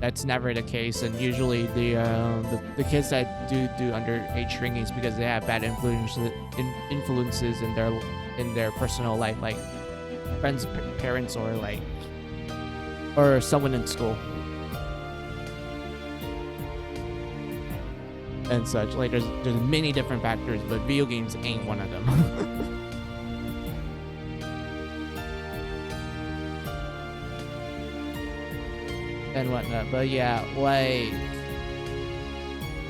that's never the case. And usually the kids that do underage drinking is because they have bad influences in their personal life, like friends, parents, or someone in school and such. Like there's many different factors, but video games ain't one of them. And whatnot. But yeah, like,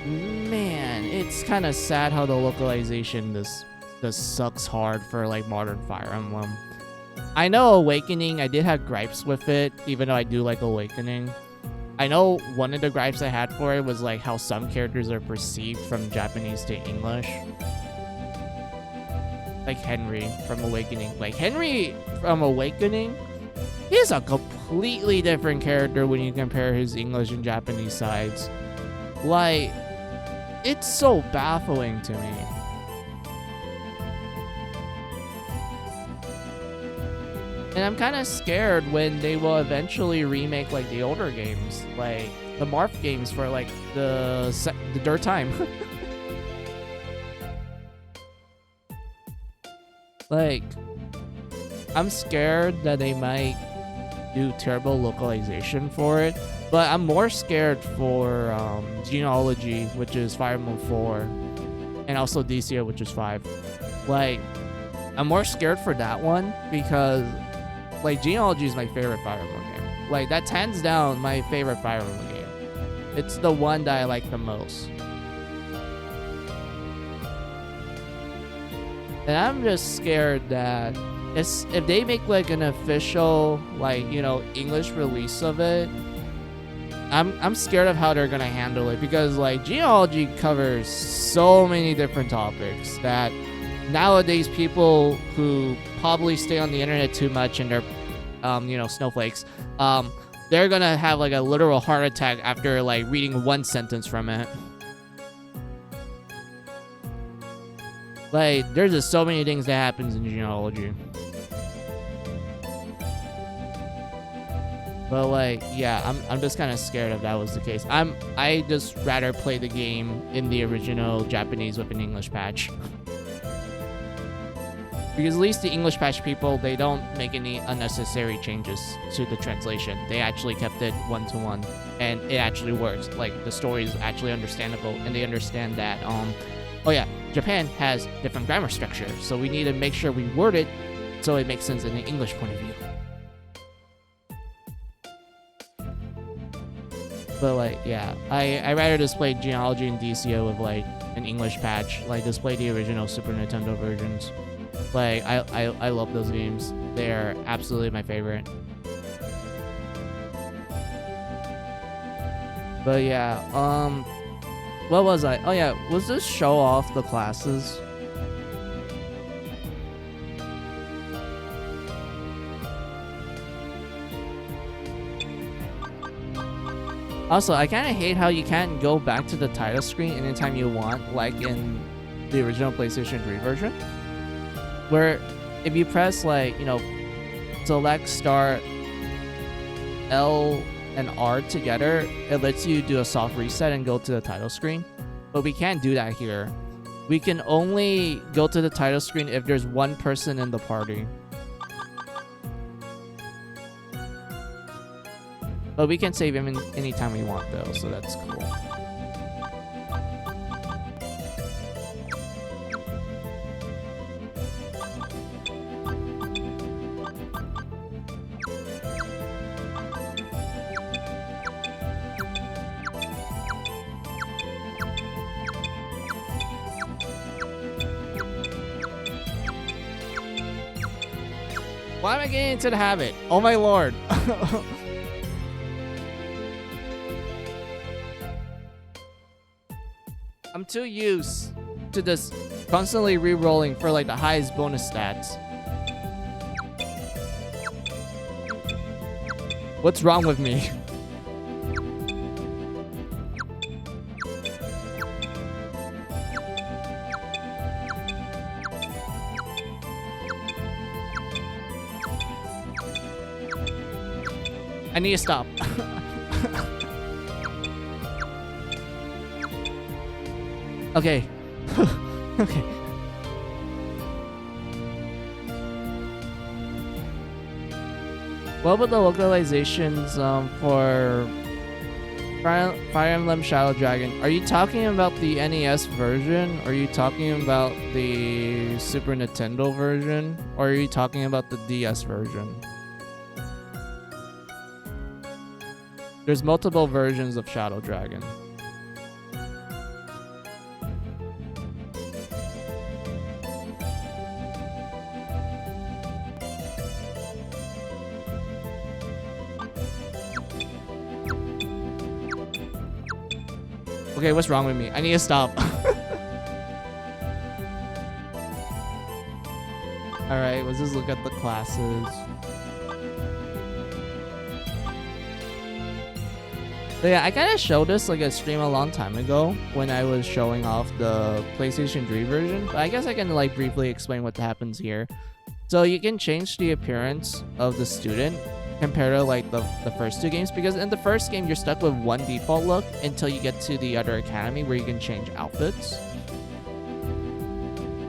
man, it's kind of sad how the localization this sucks hard for like modern Fire Emblem. I know Awakening, I did have gripes with it, even though I do like Awakening. I know one of the gripes I had for it was like how some characters are perceived from Japanese to English. like Henry from Awakening. Like Henry from Awakening, he's a completely different character when you compare his English and Japanese sides. Like, it's so baffling to me. And I'm kind of scared when they will eventually remake like the older games, like the Marth games for like the third time. Like, I'm scared that they might do terrible localization for it, but I'm more scared for Genealogy, which is Fire Emblem 4, and also DCO, which is 5. Like, I'm more scared for that one because, like, Genealogy is my favorite Fire Emblem game. Like, that's hands down my favorite Fire Emblem game. It's the one that I like the most. And I'm just scared that if they make like an official, like, you know, English release of it, I'm scared of how they're gonna handle it, because like Genealogy covers so many different topics that nowadays people who probably stay on the internet too much and they're you know, snowflakes, they're gonna have like a literal heart attack after like reading one sentence from it. Like, there's just so many things that happens in Genealogy. But like, yeah, I'm just kind of scared if that was the case. I just rather play the game in the original Japanese with an English patch. Because at least the English patch people, they don't make any unnecessary changes to the translation. They actually kept it one-to-one, and it actually works. Like, the story is actually understandable, and they understand that, oh yeah, Japan has different grammar structure, so we need to make sure we word it so it makes sense in an English point of view. But like, yeah, I rather just play Genealogy and DCO with like an English patch, like just play the original Super Nintendo versions. Like, I love those games. They are absolutely my favorite. But yeah, what was I? Oh yeah, was this show off the classes? Also, I kind of hate how you can't go back to the title screen anytime you want, like in the original PlayStation 3 version. Where if you press, like, you know, select, start, L and R together, it lets you do a soft reset and go to the title screen. But we can't do that here. We can only go to the title screen if there's one person in the party. But we can save him anytime we want though, so that's cool. Why am I getting into the habit? Oh my lord. I'm too used to this constantly re-rolling for like the highest bonus stats. What's wrong with me? I need to stop. Okay. Okay. What about the localizations for Fire Emblem Shadow Dragon? Are you talking about the NES version? Are you talking about the Super Nintendo version? Or are you talking about the DS version? There's multiple versions of Shadow Dragon. Okay, what's wrong with me? I need to stop. Alright, let's just look at the classes. So yeah, I kind of showed this like a stream a long time ago when I was showing off the PlayStation 3 version, but I guess I can like briefly explain what happens here. So you can change the appearance of the student compared to like the first two games, because in the first game you're stuck with one default look until you get to the other academy where you can change outfits.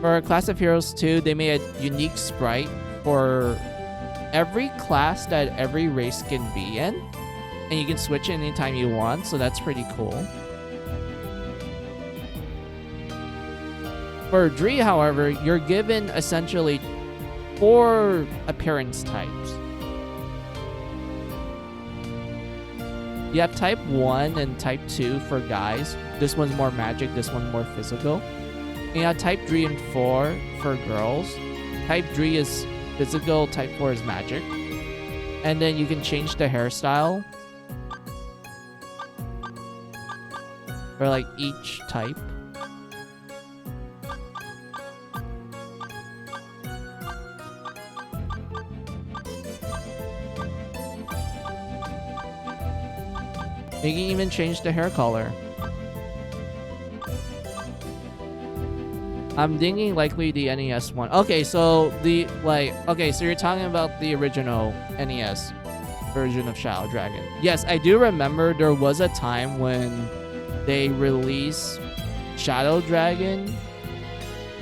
For Class of Heroes 2, they made a unique sprite for every class that every race can be in, and you can switch it anytime you want, so that's pretty cool. For Dree, however, you're given essentially 4 appearance types. You have type 1 and type 2 for guys. This one's more magic, this one's more physical. And you have type 3 and 4 for girls. Type 3 is physical, type 4 is magic. And then you can change the hairstyle for like each type. You can even change the hair color. I'm thinking likely the NES one. Okay, so so you're talking about the original NES version of Shadow Dragon. Yes, I do remember there was a time when they released Shadow Dragon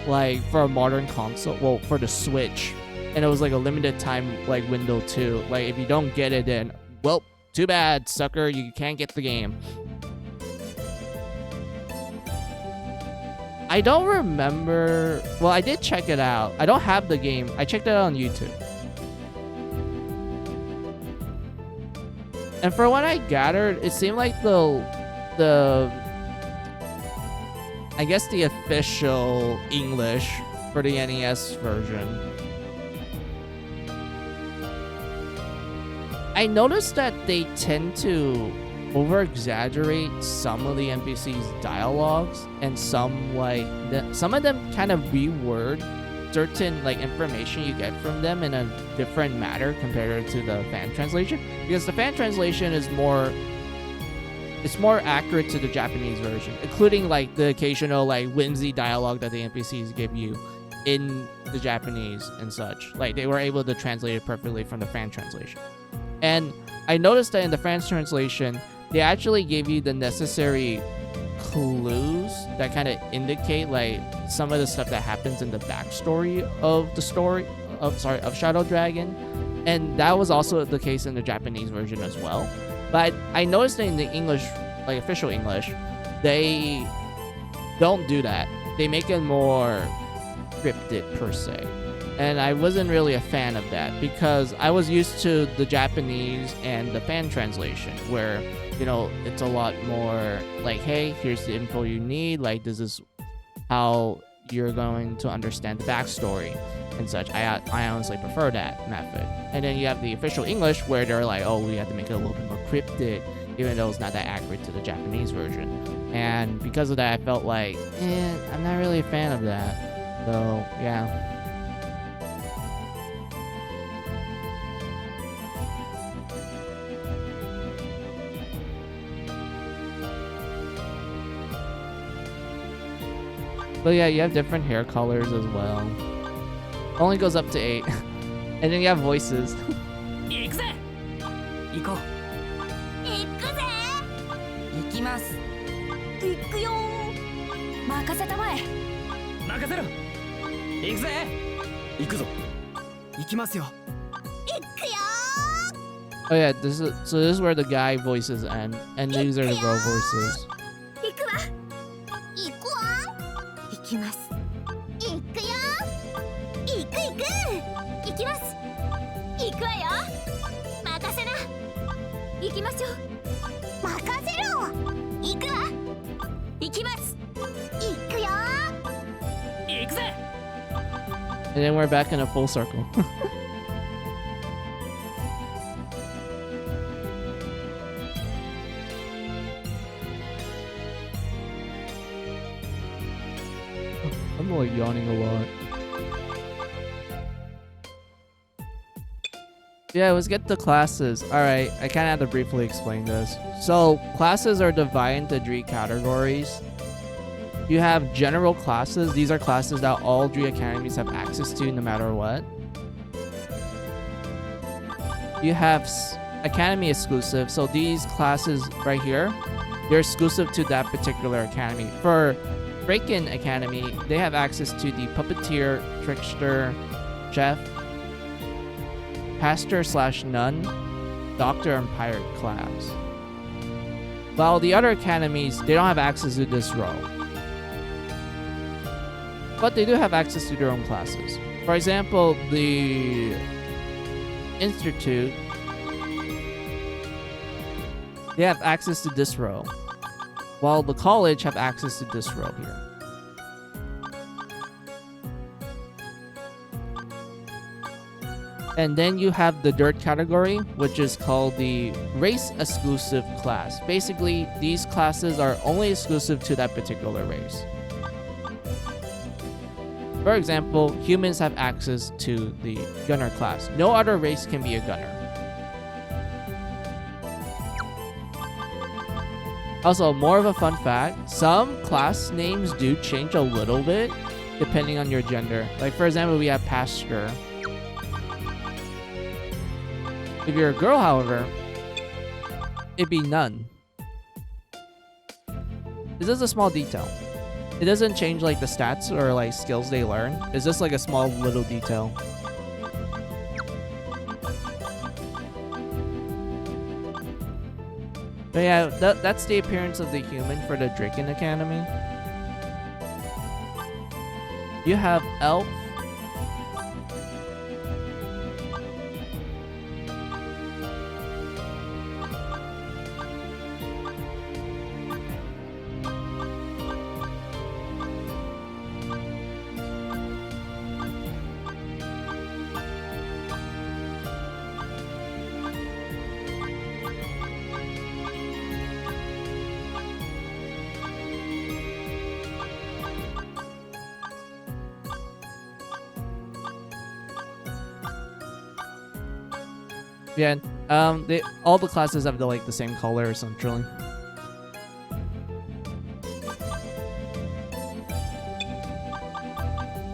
like for a modern console, well, for the Switch, and it was like a limited time like window too. Like if you don't get it, then well, too bad, sucker, you can't get the game. I don't remember. Well, I did check it out. I don't have the game. I checked it out on YouTube. And for what I gathered, it seemed like I guess the official English for the NES version. I noticed that they tend to over-exaggerate some of the NPCs' dialogues, and some of them kind of reword certain like information you get from them in a different manner compared to the fan translation, because the fan translation is more accurate to the Japanese version, including like the occasional like whimsy dialogue that the NPCs give you in the Japanese and such. Like they were able to translate it perfectly from the fan translation. And I noticed that in the fan translation, they actually gave you the necessary clues that kind of indicate like some of the stuff that happens in the backstory of the story of Shadow Dragon, and that was also the case in the Japanese version as well. But I noticed that in the English, like official English, they don't do that. They make it more scripted per se. And I wasn't really a fan of that, because I was used to the Japanese and the fan translation where, you know, it's a lot more like, hey, here's the info you need. Like, this is how you're going to understand the backstory and such. I honestly prefer that method. And then you have the official English where they're like, oh, we have to make it a little bit more cryptic, even though it's not that accurate to the Japanese version. And because of that, I felt like, I'm not really a fan of that. So, yeah. But yeah, you have different hair colors as well. Only goes up to 8. And then you have voices. 行くぜ。行こう。行くぜ。行きます。行くよ。任せたまえ。任せろ。行くぜ。行くぞ。行きますよ。行くよ。 Oh yeah, this is where the guy voices end, and these are the girl voices. 行くわ。行くわ。行きます。行くよ。行く行く。行きます。行くわよ。任せな。行きましょう。任せろ。行くわ。行きます。行くよ。行くぜ。 And then we're back in a full circle. I'm like yawning a lot. Yeah, let's get the classes. Alright, I kind of have to briefly explain this. So, classes are divided into 3 categories. You have general classes. These are classes that all 3 academies have access to no matter what. You have academy exclusive. So these classes right here, they're exclusive to that particular academy. For Breakin' Academy, they have access to the Puppeteer, Trickster, Chef, Pastor/Nun, Doctor, and Pirate class. While the other academies, they don't have access to this row. But they do have access to their own classes. For example, the Institute, they have access to this row, while the college have access to this row here. And then you have the dirt category, which is called the race exclusive class. Basically, these classes are only exclusive to that particular race. For example, humans have access to the gunner class. No other race can be a gunner. Also, more of a fun fact, some class names do change a little bit depending on your gender. Like, for example, we have Pastor. If you're a girl, however, it'd be Nun. This is a small detail. It doesn't change like the stats or like skills they learn. It's just like a small little detail. But yeah, that's the appearance of the human for the Draken Academy. You have Elf. Yeah, all the classes have the same color essentially.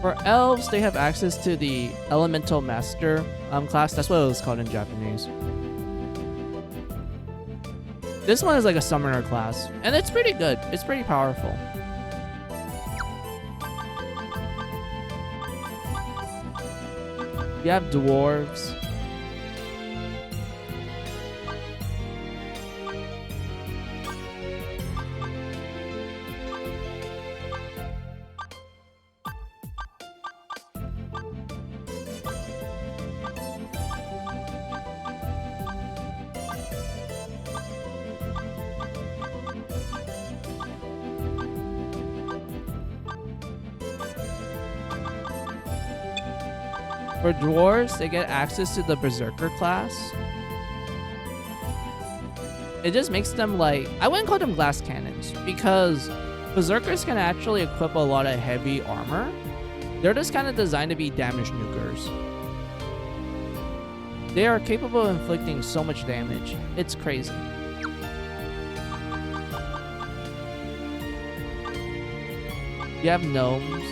For elves, they have access to the elemental master class. That's what it was called in Japanese. This one is like a summoner class, and it's pretty good. It's pretty powerful. You have dwarves. For dwarves, they get access to the Berserker class. It just makes them like, I wouldn't call them glass cannons, because Berserkers can actually equip a lot of heavy armor. They're just kind of designed to be damage nukers. They are capable of inflicting so much damage. It's crazy. You have gnomes.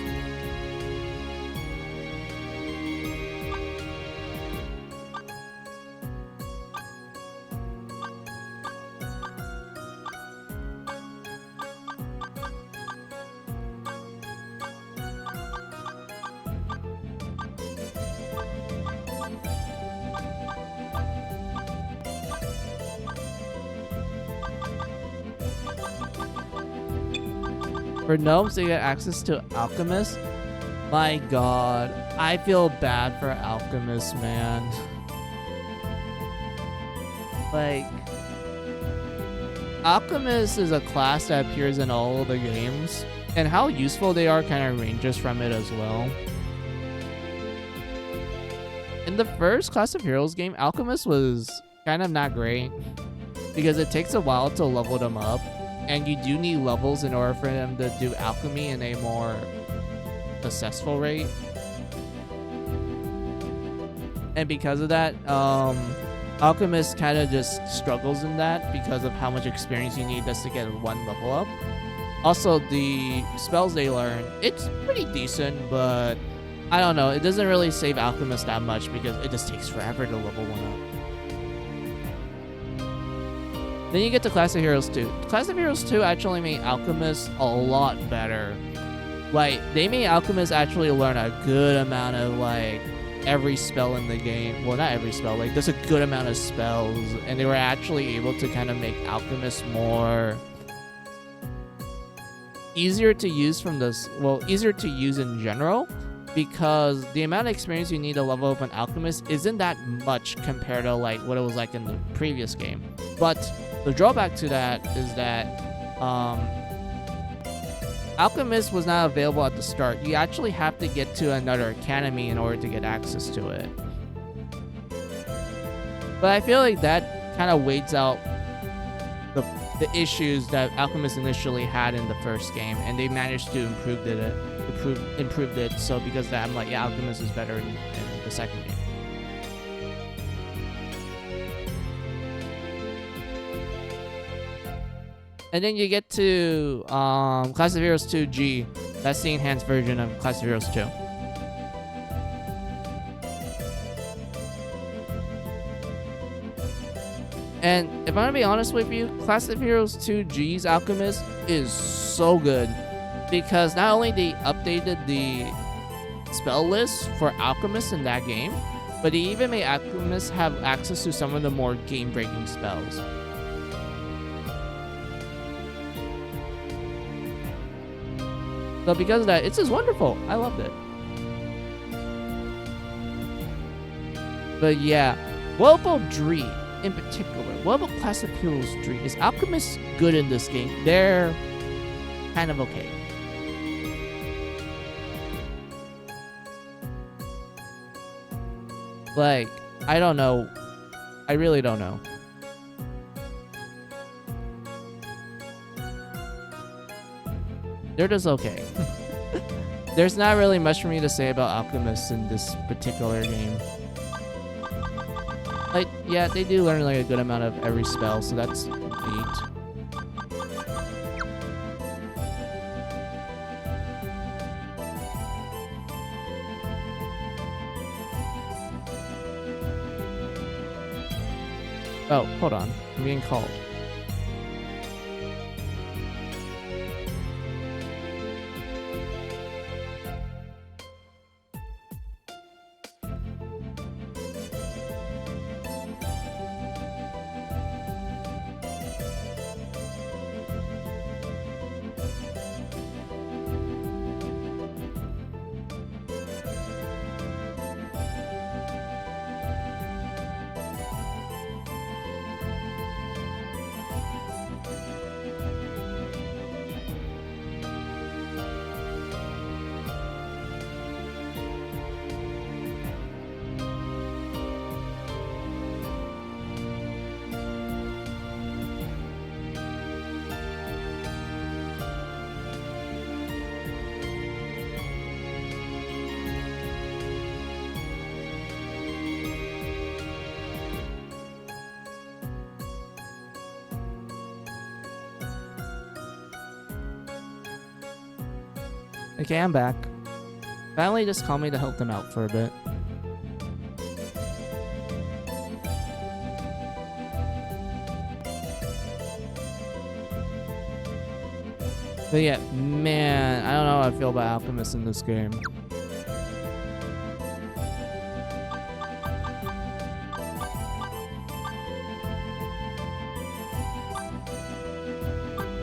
For gnomes, they get access to alchemists. My god, I feel bad for alchemists, man. Like, alchemist is a class that appears in all of the games, and how useful they are kind of ranges from it as well. In the first Class of Heroes game, alchemist was kind of not great because it takes a while to level them up. And you do need levels in order for them to do alchemy in a more successful rate. and because of that, Alchemist kind of just struggles in that because of how much experience you need just to get one level up. Also, the spells they learn, it's pretty decent, but I don't know, it doesn't really save Alchemist that much because it just takes forever to level one up. Then you get to Class of Heroes 2. Class of Heroes 2 actually made Alchemist a lot better. Like, they made Alchemist actually learn a good amount of, like, every spell in the game. Well, not every spell, like, there's a good amount of spells, and they were actually able to kind of make Alchemist more easier to use from this, well, easier to use in general, because the amount of experience you need to level up an Alchemist isn't that much compared to, like, what it was like in the previous game. But the drawback to that is that Alchemist was not available at the start. You actually have to get to another academy in order to get access to it. But I feel like that kind of weighs out the issues that Alchemist initially had in the first game, and they managed to improved it. So because of that, I'm like, yeah, Alchemist is better in the second game. And then you get to Class of Heroes 2 G. That's the enhanced version of Class of Heroes 2. And if I'm gonna be honest with you, Class of Heroes 2 G's Alchemist is so good, because not only they updated the spell list for Alchemist in that game, but they even made Alchemist have access to some of the more game-breaking spells. So because of that, it's just wonderful. I loved it. But yeah, what about Dree in particular? What about Class of Heroes Dree? Is Alchemist good in this game? They're kind of okay. Like, I don't know. I really don't know. They're just okay. There's not really much for me to say about Alchemist in this particular game. Like, yeah, they do learn like a good amount of every spell, so that's neat. Oh, hold on. I'm being called. Okay, I'm back. Finally, just call me to help them out for a bit. But yeah, man, I don't know how I feel about Alchemist in this game.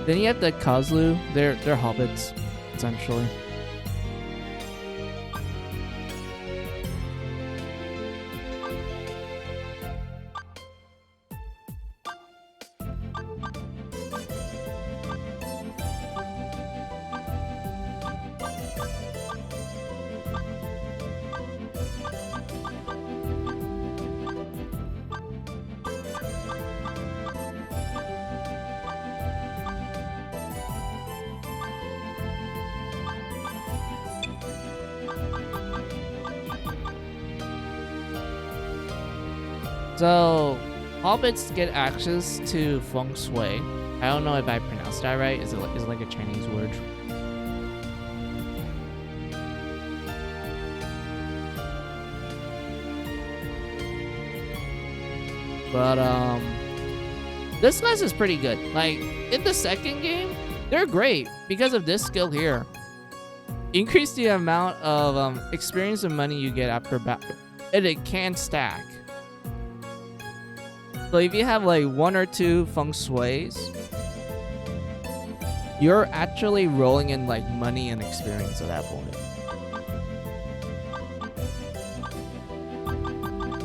Then you have the Kozlu. They're hobbits, essentially. So, hobbits get access to feng shui. I don't know if I pronounced that right. Is it like a Chinese word? But this class is pretty good. Like in the second game, they're great because of this skill here. Increase the amount of experience and money you get after battle, and it can stack. So if you have like 1 or 2 feng shuis, you're actually rolling in like money and experience at that point.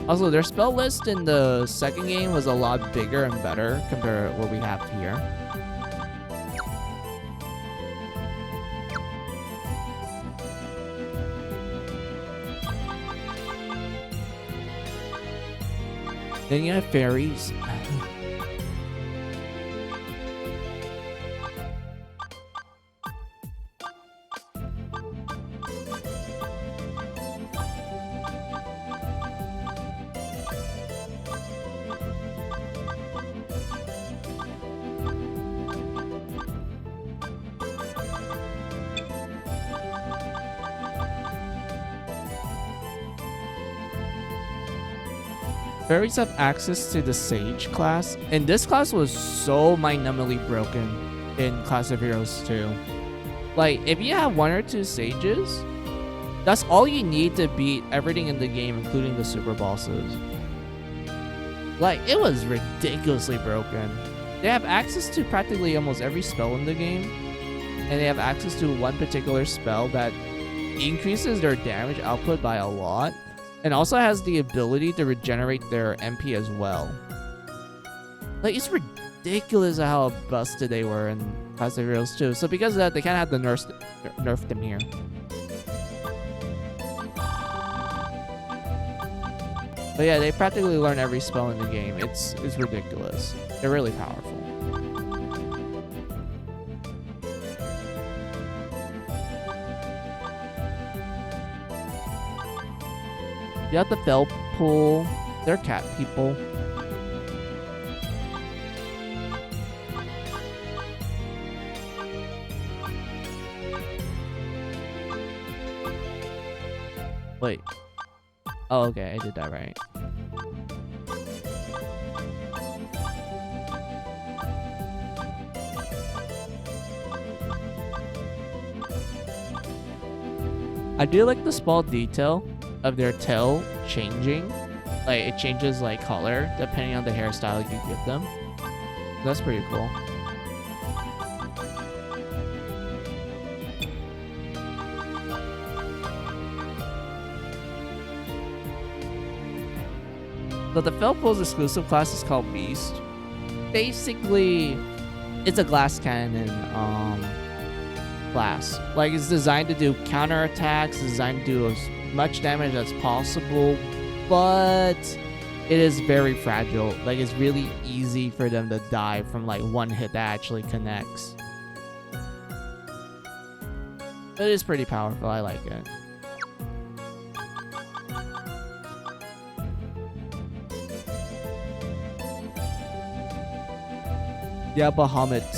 Also, their spell list in the second game was a lot bigger and better compared to what we have here. Then you have fairies. Fairies have access to the Sage class, and this class was so mind-numbingly broken in Class of Heroes 2. Like, if you have 1 or 2 Sages, that's all you need to beat everything in the game, including the super bosses. Like, it was ridiculously broken. They have access to practically almost every spell in the game, and they have access to one particular spell that increases their damage output by a lot, and also has the ability to regenerate their MP as well. Like, it's ridiculous how busted they were in Class of Heroes 2. So because of that, they kind of had to nerf them here. But yeah, they practically learn every spell in the game. It's ridiculous. They're really powerful. You have the Fell Pool. They're cat people. Wait. Oh, okay. I did that right. I do like the small detail of their tail changing. Like, it changes like color depending on the hairstyle you give them. That's pretty cool. So the Felpool's exclusive class is called Beast. Basically, it's a glass cannon class. Like, it's designed to do counterattacks, designed to do as much damage as possible, but it is very fragile. Like, it's really easy for them to die from like one hit that actually connects. But it is pretty powerful. I like it. Yeah, Bahamut.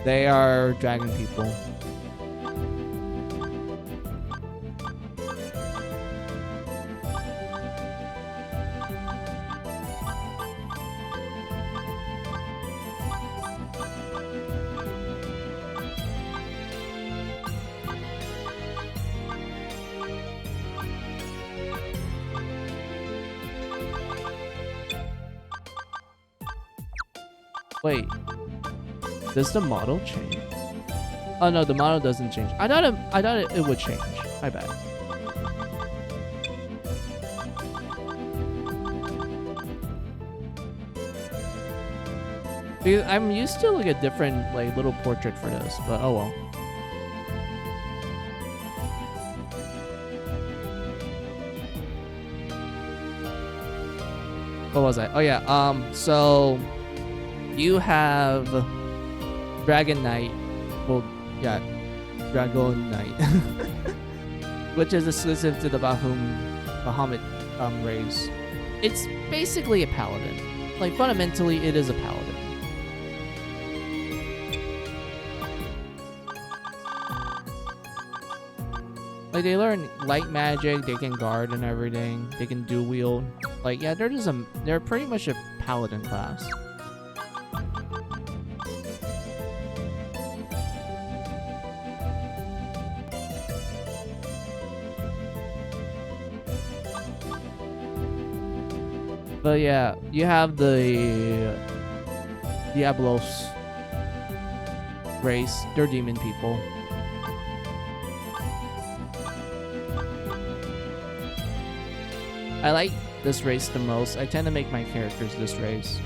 They are dragon people. Wait, does the model change? Oh no, the model doesn't change. I thought it would change. My bad. Because I'm used to like a different like little portrait for this, but oh well. What was I? Oh yeah. So you have Dragon Knight. Well, yeah, Dragon Knight, which is exclusive to the Bahamut race. it's basically a paladin. Like, fundamentally, it is a paladin. Like, they learn light magic, they can guard and everything, they can dual wield. Like, yeah, they're pretty much a paladin class. But yeah, you have the Diablos race. They're demon people. I like this race the most. I tend to make my characters this race.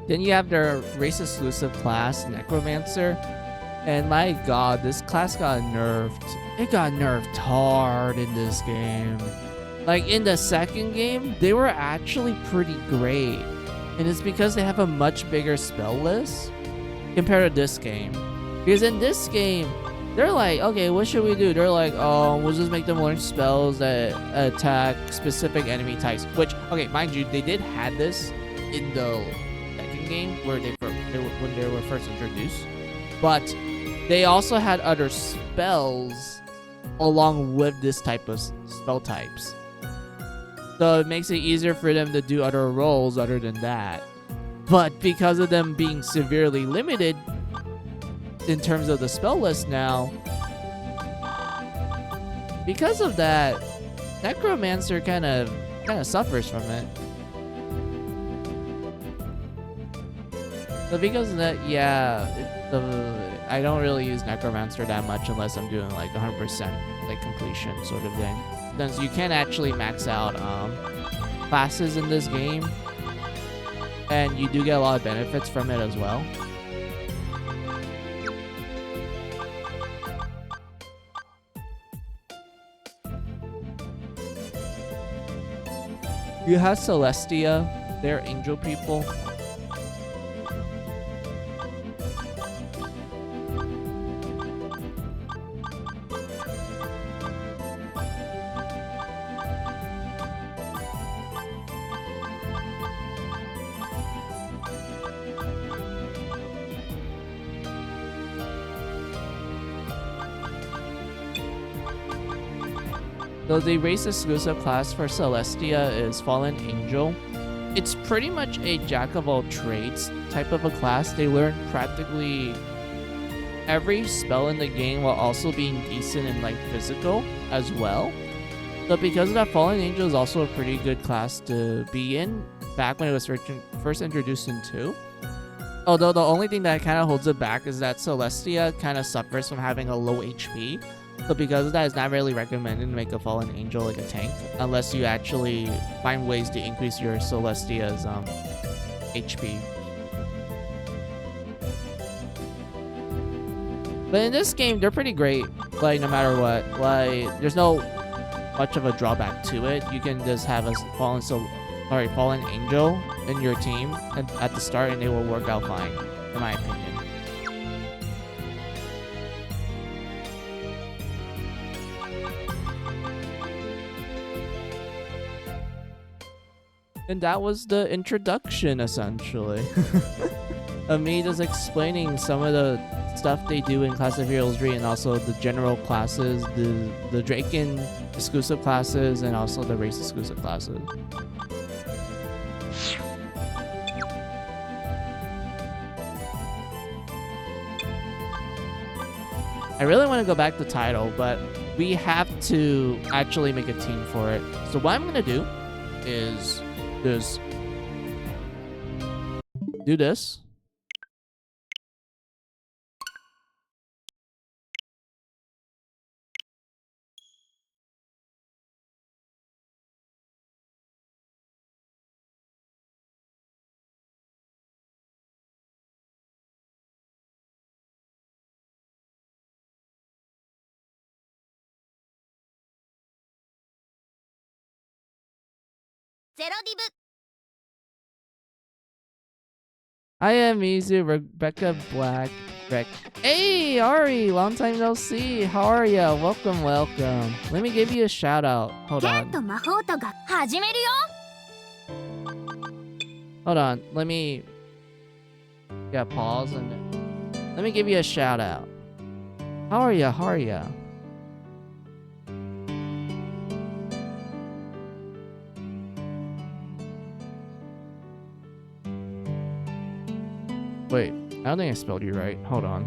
Then you have their race exclusive class, Necromancer. And my god, this class got nerfed. It got nerfed hard in this game. Like, in the second game, they were actually pretty great. And it's because they have a much bigger spell list compared to this game. Because in this game, they're like, okay, what should we do? They're like, oh, we'll just make them learn spells that attack specific enemy types. Which, okay, mind you, they did have this in the second game where when they were first introduced. But they also had other spells along with this type of spell types. So it makes it easier for them to do other roles other than that. But because of them being severely limited in terms of the spell list now, because of that, Necromancer kind of suffers from it. So because of that, yeah, I don't really use Necromancer that much unless I'm doing like 100% like completion sort of thing. Since you can actually max out classes in this game, and you do get a lot of benefits from it as well. You have Celestia, they're angel people. So the race exclusive class for Celestia is Fallen Angel. It's pretty much a jack of all trades type of a class. They learn practically every spell in the game while also being decent in like physical as well. So because of that, Fallen Angel is also a pretty good class to be in back when it was first introduced in 2. Although the only thing that kind of holds it back is that Celestia kind of suffers from having a low HP. So because of that, it's not really recommended to make a Fallen Angel like a tank unless you actually find ways to increase your Celestia's HP. But in this game, they're pretty great. Like, no matter what, like, there's no much of a drawback to it. You can just have a Fallen Angel in your team at the start, and it will work out fine, in my opinion. And that was the introduction, essentially. Of me just explaining some of the stuff they do in Class of Heroes 3 and also the general classes, the Draken exclusive classes, and also the race exclusive classes. I really want to go back to title, but we have to actually make a team for it. So what I'm going to do is just do this. ゼロディブ I am Mizu, Rebecca Black. Hey, Ari, long time no see. How are ya? Welcome, welcome. Let me give you a shout out. Hold 剣 on. と魔法とが始めるよ Hold on. Let me pause and let me give you a shout out. How are ya? How are ya? Wait, I don't think I spelled you right. Hold on.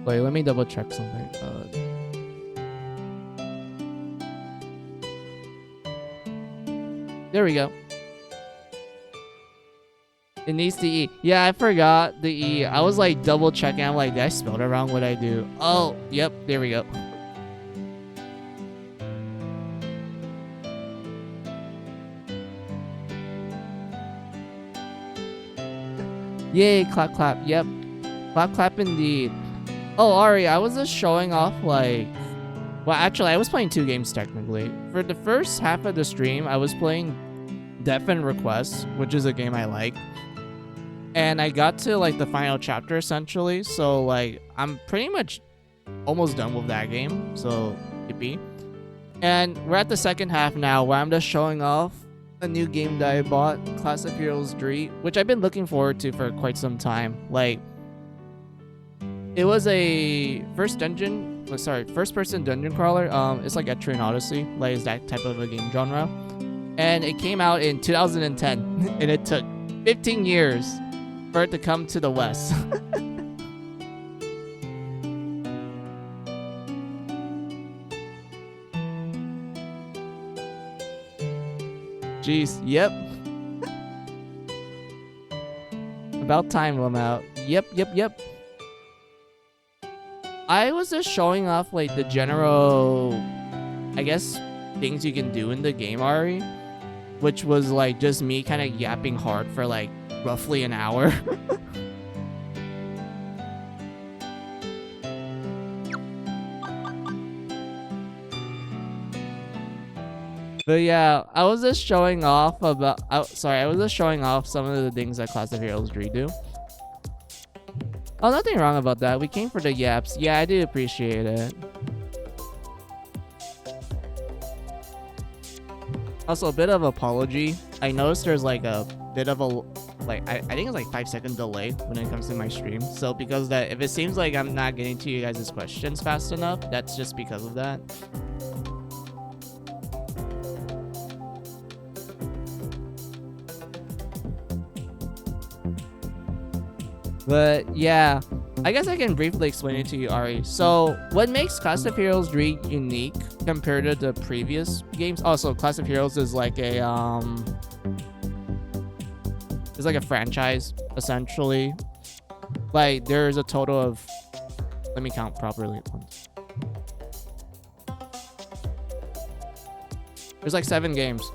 Wait, let me double check something. There we go. It needs the E. Yeah, I forgot the E. I was like double checking. I'm like, did I spell it wrong? What I do? Oh, yep. There we go. Yay, clap, clap. Yep. Clap, clap indeed. Oh, Ari, I was just showing off like... Well, actually, I was playing 2 games technically. For the first half of the stream, I was playing Death and Request, which is a game I like. And I got to like the final chapter essentially, so like I'm pretty much almost done with that game, so yippee. And we're at the second half now where I'm just showing off a new game that I bought, Class of Heroes 3, which I've been looking forward to for quite some time. Like, it was a first person dungeon crawler. It's like Etrian Odyssey, like it's that type of a game genre. And it came out in 2010, and it took 15 years for it to come to the West. Jeez, yep. About time, LMAO. Yep. I was just showing off like the general, I guess, things you can do in the game, Ari, which was like just me kind of yapping hard for like roughly an hour. But yeah, I was just showing off about... I was just showing off some of the things that Class of Heroes 3 do. Oh, nothing wrong about that. We came for the yaps. Yeah, I do appreciate it. Also, a bit of apology. I noticed there's like a bit of a... Like, I think it's like 5-second delay when it comes to my stream. So because of that, if it seems like I'm not getting to you guys' questions fast enough, that's just because of that. But yeah, I guess I can briefly explain it to you, Ari. So what makes Class of Heroes 3 unique compared to the previous games? Also, Class of Heroes is like a it's like a franchise essentially. Like there's a total of, let me count properly once. There's like 7 games.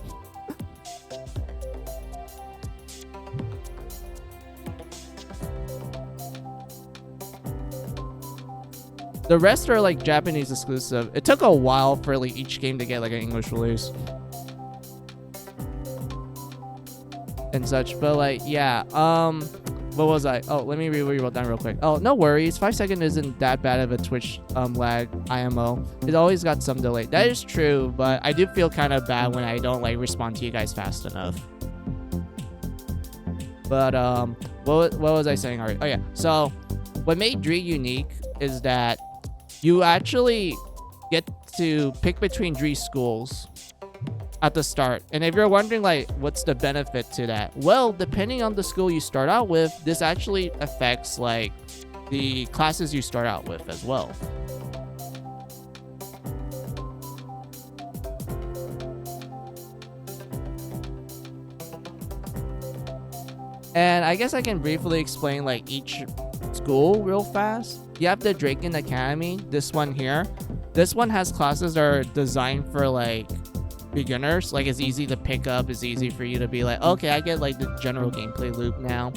The rest are like Japanese exclusive. It took a while for like each game to get like an English release and such, but like yeah, what was I? Oh, let me re-roll down real quick. Oh, no worries, 5 seconds isn't that bad of a Twitch lag IMO. It always got some delay. That is true, but I do feel kind of bad when I don't like respond to you guys fast enough. But what was I saying already? Oh yeah, so what made Dree unique is that you actually get to pick between 3 schools at the start. And if you're wondering, like, what's the benefit to that? Well, depending on the school you start out with, this actually affects, like, the classes you start out with as well. And I guess I can briefly explain, like, each school real fast. You have the Draken Academy, this one here. This one has classes that are designed for like beginners. Like, it's easy to pick up. It's easy for you to be like, okay, I get like the general gameplay loop now.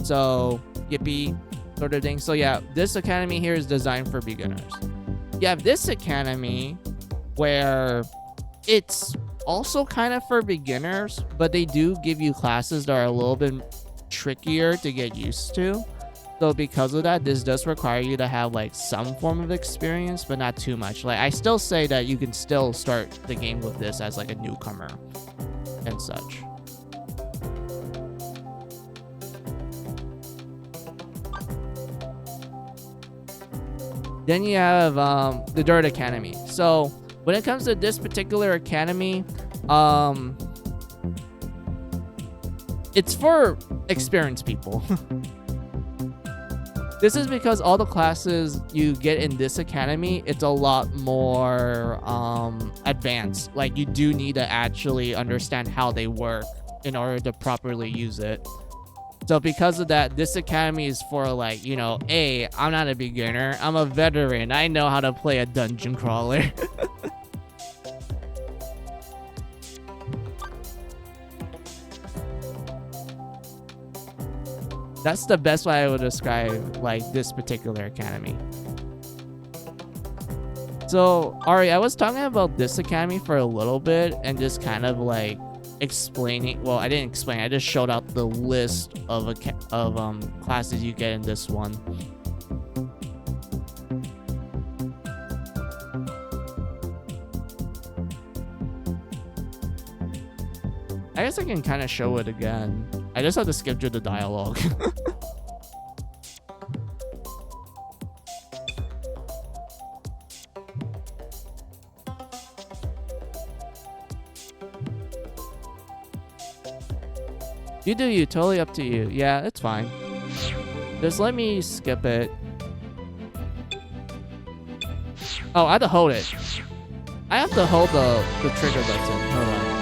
So, yippee, sort of thing. So yeah, this academy here is designed for beginners. You have this academy where it's also kind of for beginners, but they do give you classes that are a little bit trickier to get used to. So because of that, this does require you to have like some form of experience, but not too much. Like, I still say that you can still start the game with this as like a newcomer and such. Then you have the Dirt Academy. So when it comes to this particular academy, it's for experienced people. This is because all the classes you get in this academy, it's a lot more advanced. Like, you do need to actually understand how they work in order to properly use it. So because of that, this academy is for like, you know, hey, I'm not a beginner, I'm a veteran. I know how to play a dungeon crawler. That's the best way I would describe like this particular academy. So, Ari, I was talking about this academy for a little bit and just kind of like explaining. Well, I didn't explain. I just showed out the list of classes you get in this one. I guess I can kind of show it again. I just have to skip through the dialogue. You do you, totally up to you. Yeah, it's fine. Just let me skip it. Oh, I have to hold it. I have to hold the trigger button. Hold on.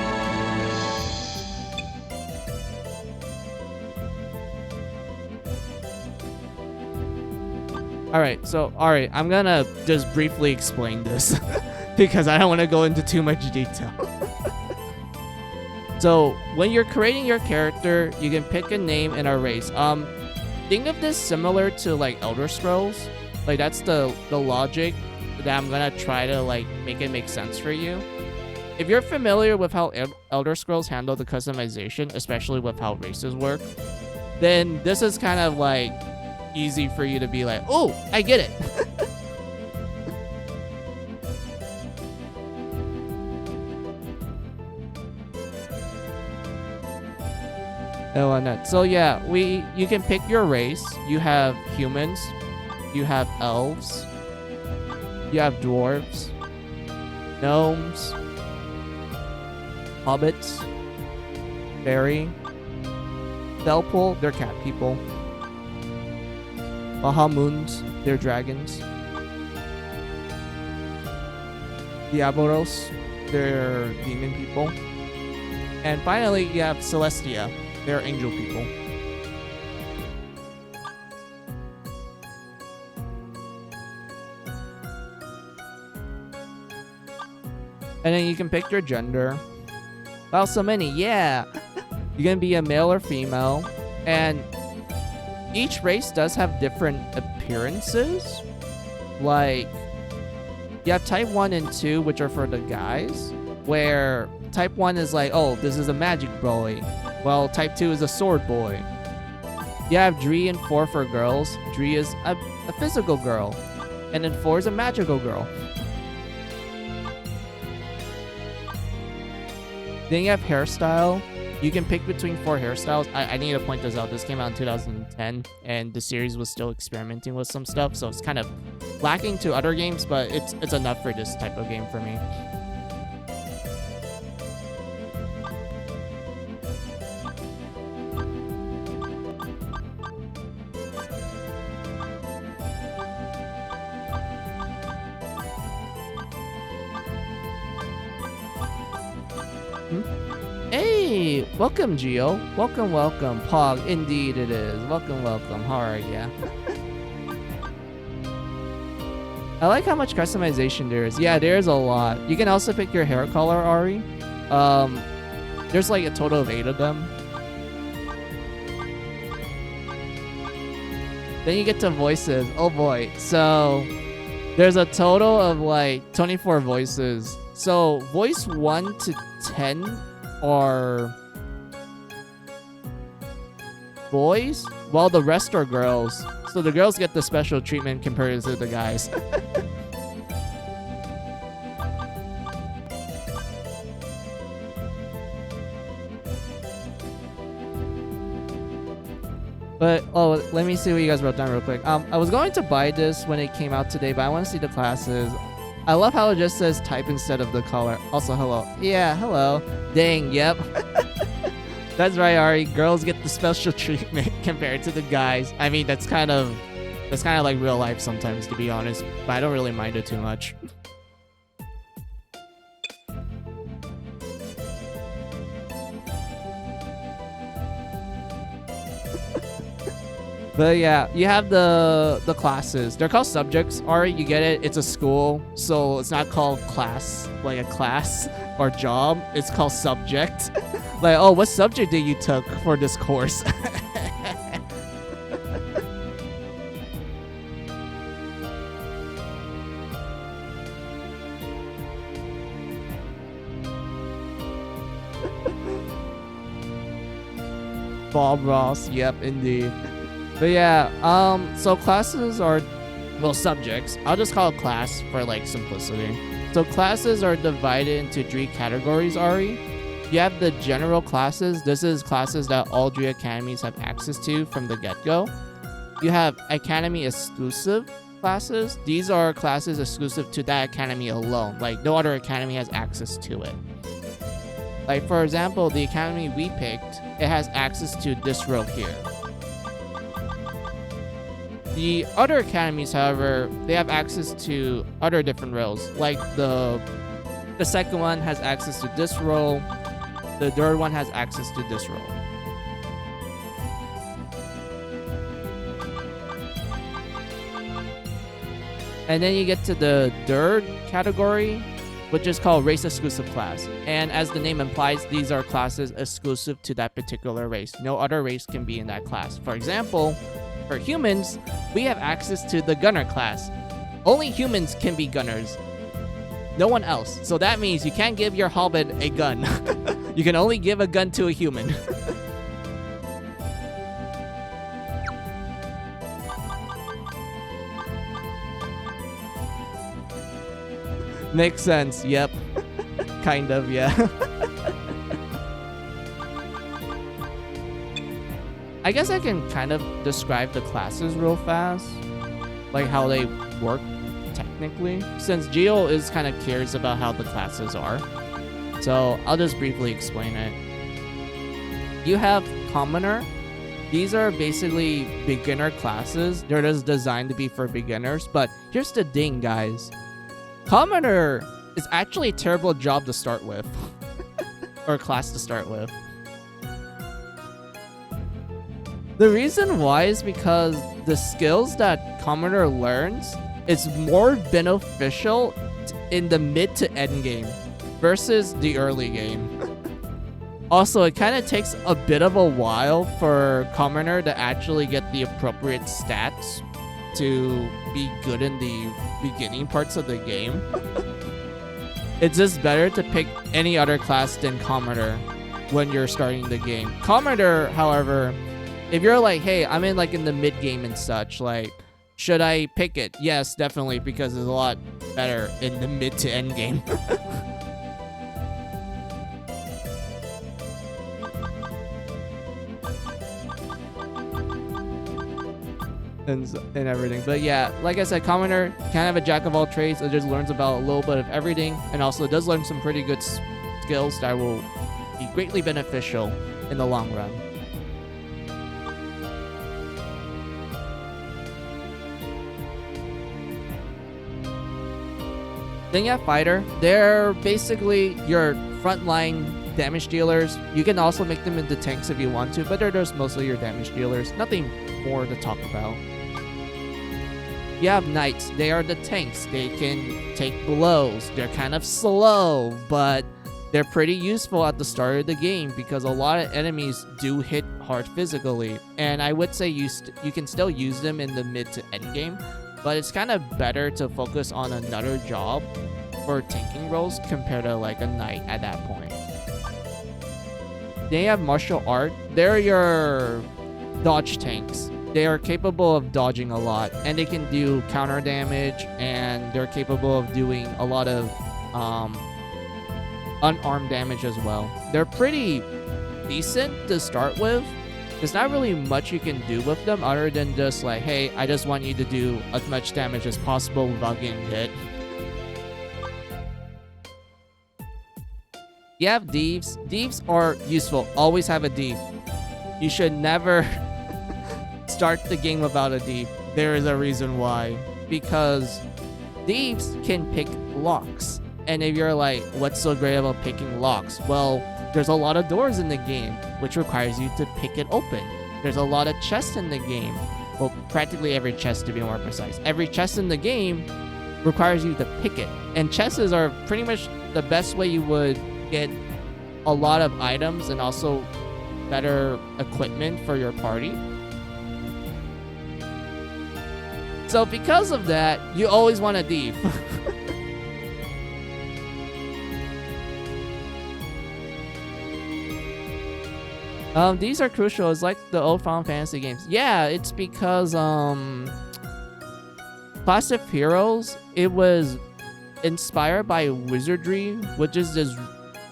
Alright, so, alright, I'm gonna just briefly explain this because I don't want to go into too much detail. So, when you're creating your character, you can pick a name and a race. Think of this similar to, like, Elder Scrolls. Like, that's the logic that I'm gonna try to, like, make it make sense for you. If you're familiar with how Elder Scrolls handle the customization, especially with how races work, then this is kind of, like, easy for you to be like, oh, I get it. So yeah, you can pick your race. You have humans, you have elves, you have dwarves, gnomes, hobbits, fairy, Thelpul, they're cat people, Bahamuns, they're dragons, Diabolos, they're demon people, and finally you have Celestia, they're angel people. And then you can pick your gender. Wow, so many, yeah! You can be a male or female, and each race does have different appearances. Like, you have type 1 and 2, which are for the guys, where type 1 is like, oh, this is a magic boy. Well, type 2 is a sword boy. You have 3 and 4 for girls. 3 is a physical girl. And then 4 is a magical girl. Then you have hairstyle. You can pick between 4 hairstyles. I need to point this out. This came out in 2010, and the series was still experimenting with some stuff, so it's kind of lacking to other games, but it's enough for this type of game for me. Hey, welcome, Geo. Welcome, welcome. Pog, indeed it is. Welcome, welcome. How are ya? I like how much customization there is. Yeah, there's a lot. You can also pick your hair color, Ari. There's like a total of 8 of them. Then you get to voices. Oh boy. So there's a total of like 24 voices. So voice 1 to 10 are boys, while the rest are girls. So the girls get the special treatment compared to the guys. But, oh, let me see what you guys wrote down real quick. I was going to buy this when it came out today, but I want to see the classes. I love how it just says type instead of the color. Also, hello. Yeah, hello. Dang, yep. That's right, Ari. Girls get the special treatment compared to the guys. I mean, that's kind of like real life sometimes, to be honest. But I don't really mind it too much. But yeah, you have the classes. They're called subjects. Ari, you get it? It's a school, so it's not called class, like a class or job. It's called subject. Like, oh, what subject did you took for this course? Bob Ross, yep, indeed. But yeah, so classes are, well, subjects. I'll just call it class for like simplicity. So classes are divided into 3 categories, Ari. You have the general classes. This is classes that all 3 academies have access to from the get-go. You have academy exclusive classes. These are classes exclusive to that academy alone. Like no other academy has access to it. Like for example, the academy we picked, it has access to this row here. The other academies, however, they have access to other different roles. Like the second one has access to this role. The third one has access to this role. And then you get to the third category, which is called race exclusive class. And as the name implies, these are classes exclusive to that particular race. No other race can be in that class. For example, for humans, we have access to the gunner class. Only humans can be gunners. No one else. So that means you can't give your hobbit a gun. You can only give a gun to a human. Makes sense, yep. Kind of, yeah. I guess I can kind of describe the classes real fast. Like how they work technically. Since Geo is kind of curious about how the classes are. So I'll just briefly explain it. You have Commoner. These are basically beginner classes. They're just designed to be for beginners. But here's the thing, guys. Commoner is actually a terrible job to start with. Or class to start with. The reason why is because the skills that Commoner learns is more beneficial in the mid to end game versus the early game. Also, it kind of takes a bit of a while for Commoner to actually get the appropriate stats to be good in the beginning parts of the game. It's just better to pick any other class than Commoner when you're starting the game. Commoner, however, if you're like, hey, I'm in like in the mid game and such, like, should I pick it? Yes, definitely, because it's a lot better in the mid to end game. and everything. But yeah, like I said, Commoner kind of a jack of all trades. It just learns about a little bit of everything, and also does learn some pretty good skills that will be greatly beneficial in the long run. Then you have Fighter. They're basically your frontline damage dealers. You can also make them into tanks if you want to, but they're just mostly your damage dealers. Nothing more to talk about. You have Knights. They are the tanks. They can take blows. They're kind of slow, but they're pretty useful at the start of the game because a lot of enemies do hit hard physically, and I would say you can still use them in the mid to end game, but it's kind of better to focus on another job for tanking roles compared to like a knight at that point. They have martial art. They're your dodge tanks. They are capable of dodging a lot, and they can do counter damage, and they're capable of doing a lot of unarmed damage as well. They're pretty decent to start with. There's not really much you can do with them other than just like, hey, I just want you to do as much damage as possible without getting hit. You have Thieves. Thieves are useful. Always have a Thief. You should never start the game without a Thief. There is a reason why. Because Thieves can pick locks. And if you're like, what's so great about picking locks? Well, there's a lot of doors in the game, which requires you to pick it open. There's a lot of chests in the game. Well, practically every chest, to be more precise. Every chest in the game requires you to pick it. And chests are pretty much the best way you would get a lot of items and also better equipment for your party. So because of that, you always want a thief. These are crucial. It's like the old Final Fantasy games. Yeah, it's because Class of Heroes, it was inspired by Wizardry, which is this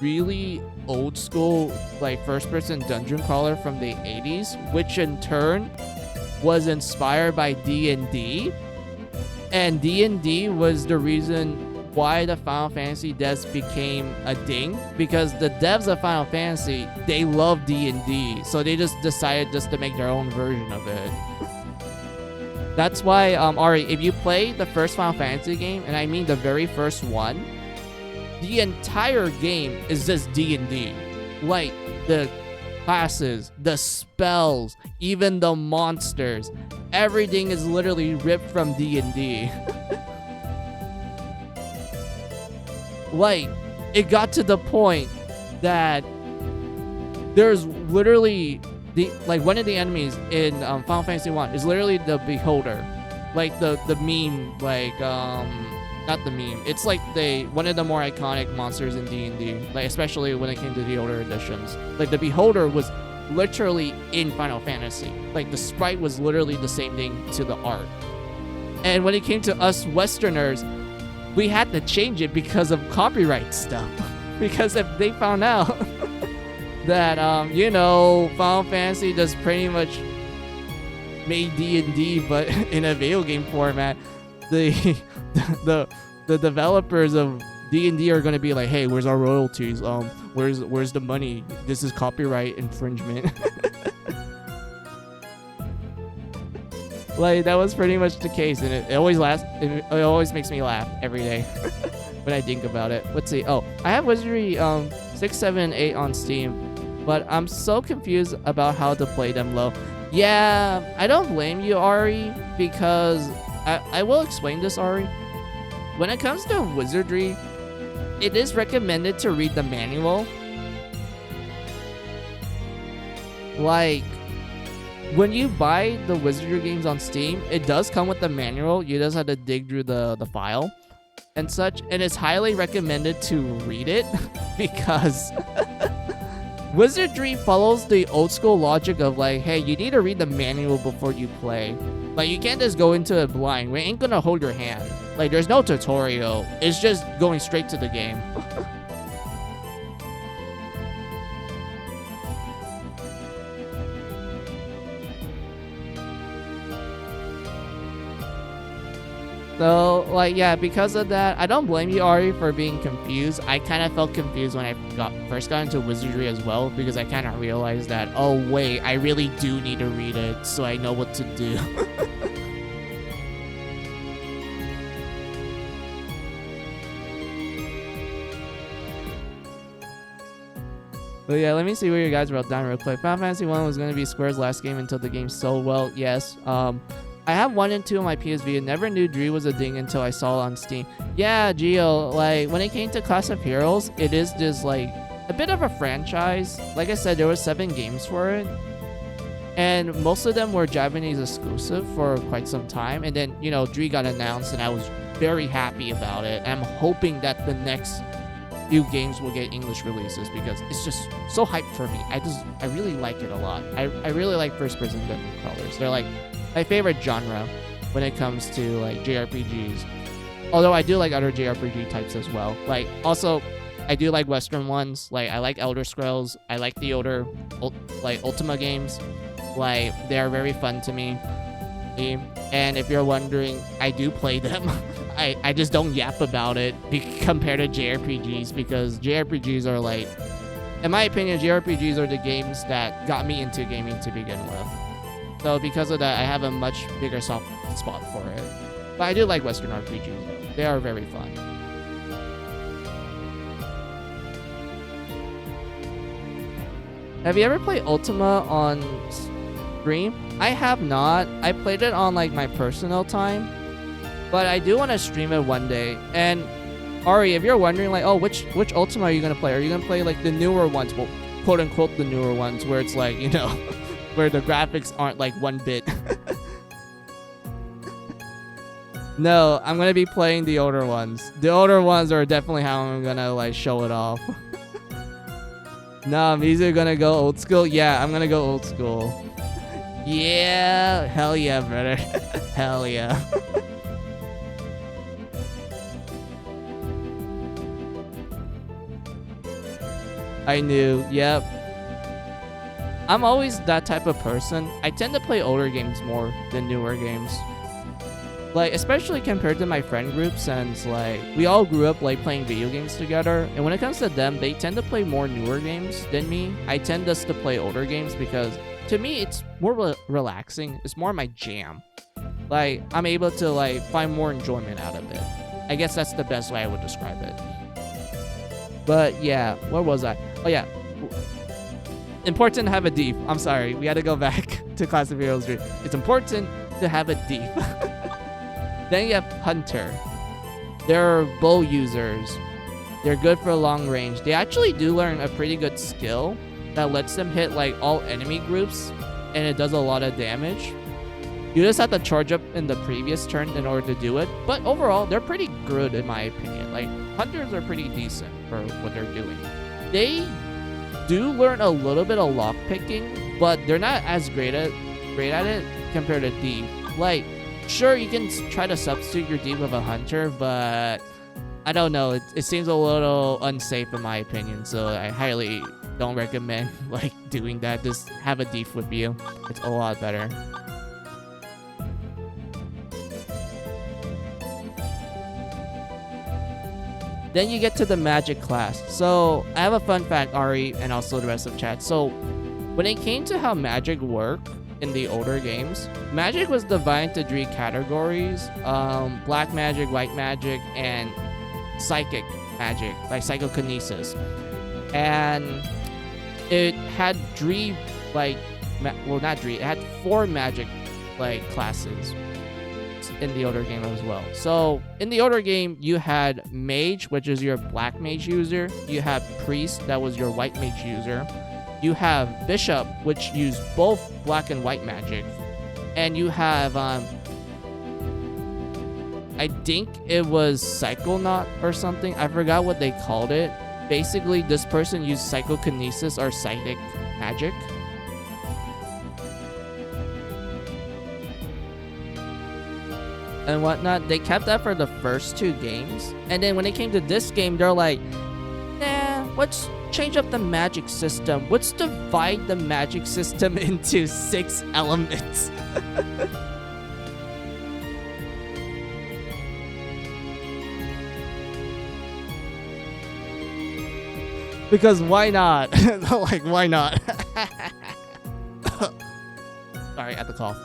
really old school like first person dungeon crawler from the 80s, which in turn was inspired by D&D, and D&D was the reason why the Final Fantasy devs became a thing, because the devs of Final Fantasy, they love D&D, so they just decided just to make their own version of it. That's why Ari, if you play the first Final Fantasy game, and I mean the very first one, the entire game is just D&D. Like, the classes, the spells, even the monsters. Everything is literally ripped from D&D. Like, it got to the point that there's literally one of the enemies in Final Fantasy 1 is literally the Beholder. Like the meme, like not the meme. It's like one of the more iconic monsters in D&D, like especially when it came to the older editions. Like the Beholder was literally in Final Fantasy. Like the sprite was literally the same thing to the art. And when it came to us Westerners, we had to change it because of copyright stuff. Because if they found out that Final Fantasy just pretty much made D&D but in a video game format, the developers of D&D are gonna be like, hey, where's our royalties? Where's the money? This is copyright infringement. Like, that was pretty much the case, and it always makes me laugh every day when I think about it. Let's see. Oh, I have Wizardry 6, 7, 8 on Steam, but I'm so confused about how to play them low. Yeah, I don't blame you, Ari, because I will explain this, Ari. When it comes to Wizardry, it is recommended to read the manual. Like, when you buy the Wizardry games on Steam, it does come with the manual. You just have to dig through the file and such, and it's highly recommended to read it because Wizardry follows the old school logic of like, hey, you need to read the manual before you play. Like, you can't just go into it blind. We ain't gonna hold your hand. Like, there's no tutorial. It's just going straight to the game. So, like, yeah, because of that, I don't blame you, Ari, for being confused. I kind of felt confused when I first got into Wizardry as well, because I kind of realized that, oh, wait, I really do need to read it so I know what to do. But yeah, let me see what you guys wrote down real quick. Final Fantasy 1 was going to be Square's last game until the game sold well. Yes. I have 1 and 2 on my PSV and never knew Dree was a thing until I saw it on Steam. Yeah, Geo, like when it came to Class of Heroes, it is just like a bit of a franchise. Like I said, there were 7 games for it. And most of them were Japanese exclusive for quite some time. And then, you know, Dree got announced and I was very happy about it. I'm hoping that the next few games will get English releases because it's just so hyped for me. I really like it a lot. I really like first-person dungeon crawlers. They're like my favorite genre when it comes to like JRPGs. Although I do like other JRPG types as well. Like also, I do like Western ones. Like I like Elder Scrolls. I like the older like Ultima games. Like they are very fun to me. And if you're wondering, I do play them. I just don't yap about it compared to JRPGs because JRPGs are like, in my opinion, JRPGs are the games that got me into gaming to begin with. So because of that, I have a much bigger soft spot for it. But I do like Western RPGs. They are very fun. Have you ever played Ultima on stream? I have not. I played it on like my personal time. But I do want to stream it one day. And Ari, if you're wondering like, oh, which Ultima are you going to play? Are you going to play like the newer ones? Well, quote unquote the newer ones where it's like, you know, where the graphics aren't like 1 bit. No, I'm going to be playing the older ones. The older ones are definitely how I'm going to like show it off. No, I'm either going to go old school. Yeah, I'm going to go old school. Yeah, hell yeah, brother. Hell yeah. I knew, yep. I'm always that type of person. I tend to play older games more than newer games. Like, especially compared to my friend group, since, like, we all grew up, like, playing video games together. And when it comes to them, they tend to play more newer games than me. I tend just to play older games because, to me, it's more relaxing. It's more my jam. Like, I'm able to, like, find more enjoyment out of it. I guess that's the best way I would describe it. But, yeah, where was I? Oh, yeah. Important to have a deep. I'm sorry. We had to go back to Class of Heroes 3. It's important to have a deep. Then you have Hunter. They're bow users. They're good for long range. They actually do learn a pretty good skill that lets them hit like all enemy groups and it does a lot of damage. You just have to charge up in the previous turn in order to do it. But overall, they're pretty good in my opinion. Like, Hunters are pretty decent for what they're doing. They do learn a little bit of lockpicking, but they're not as great at it compared to Thief. Like, sure, you can try to substitute your Thief with a Hunter, but I don't know. It seems a little unsafe in my opinion, so I highly don't recommend like doing that. Just have a Thief with you. It's a lot better. Then you get to the magic class. So I have a fun fact, Ari, and also the rest of chat. So when it came to how magic worked in the older games, magic was divided into 3 categories: black magic, white magic, and psychic magic, like psychokinesis. And it had 3 like, well, not 3. It had 4 magic like classes in the older game as well. So in the older game, you had mage, which is your black mage user. You have priest, that was your white mage user. You have bishop, which used both black and white magic. And you have I think it was psychonaut or something. I forgot what they called it. Basically, this person used psychokinesis or psychic magic. And whatnot. They kept that for the first 2 games. And then when it came to this game, they're like, nah, let's change up the magic system. Let's divide the magic system into 6 elements. Because why not? Like, why not? Sorry, I had to cough.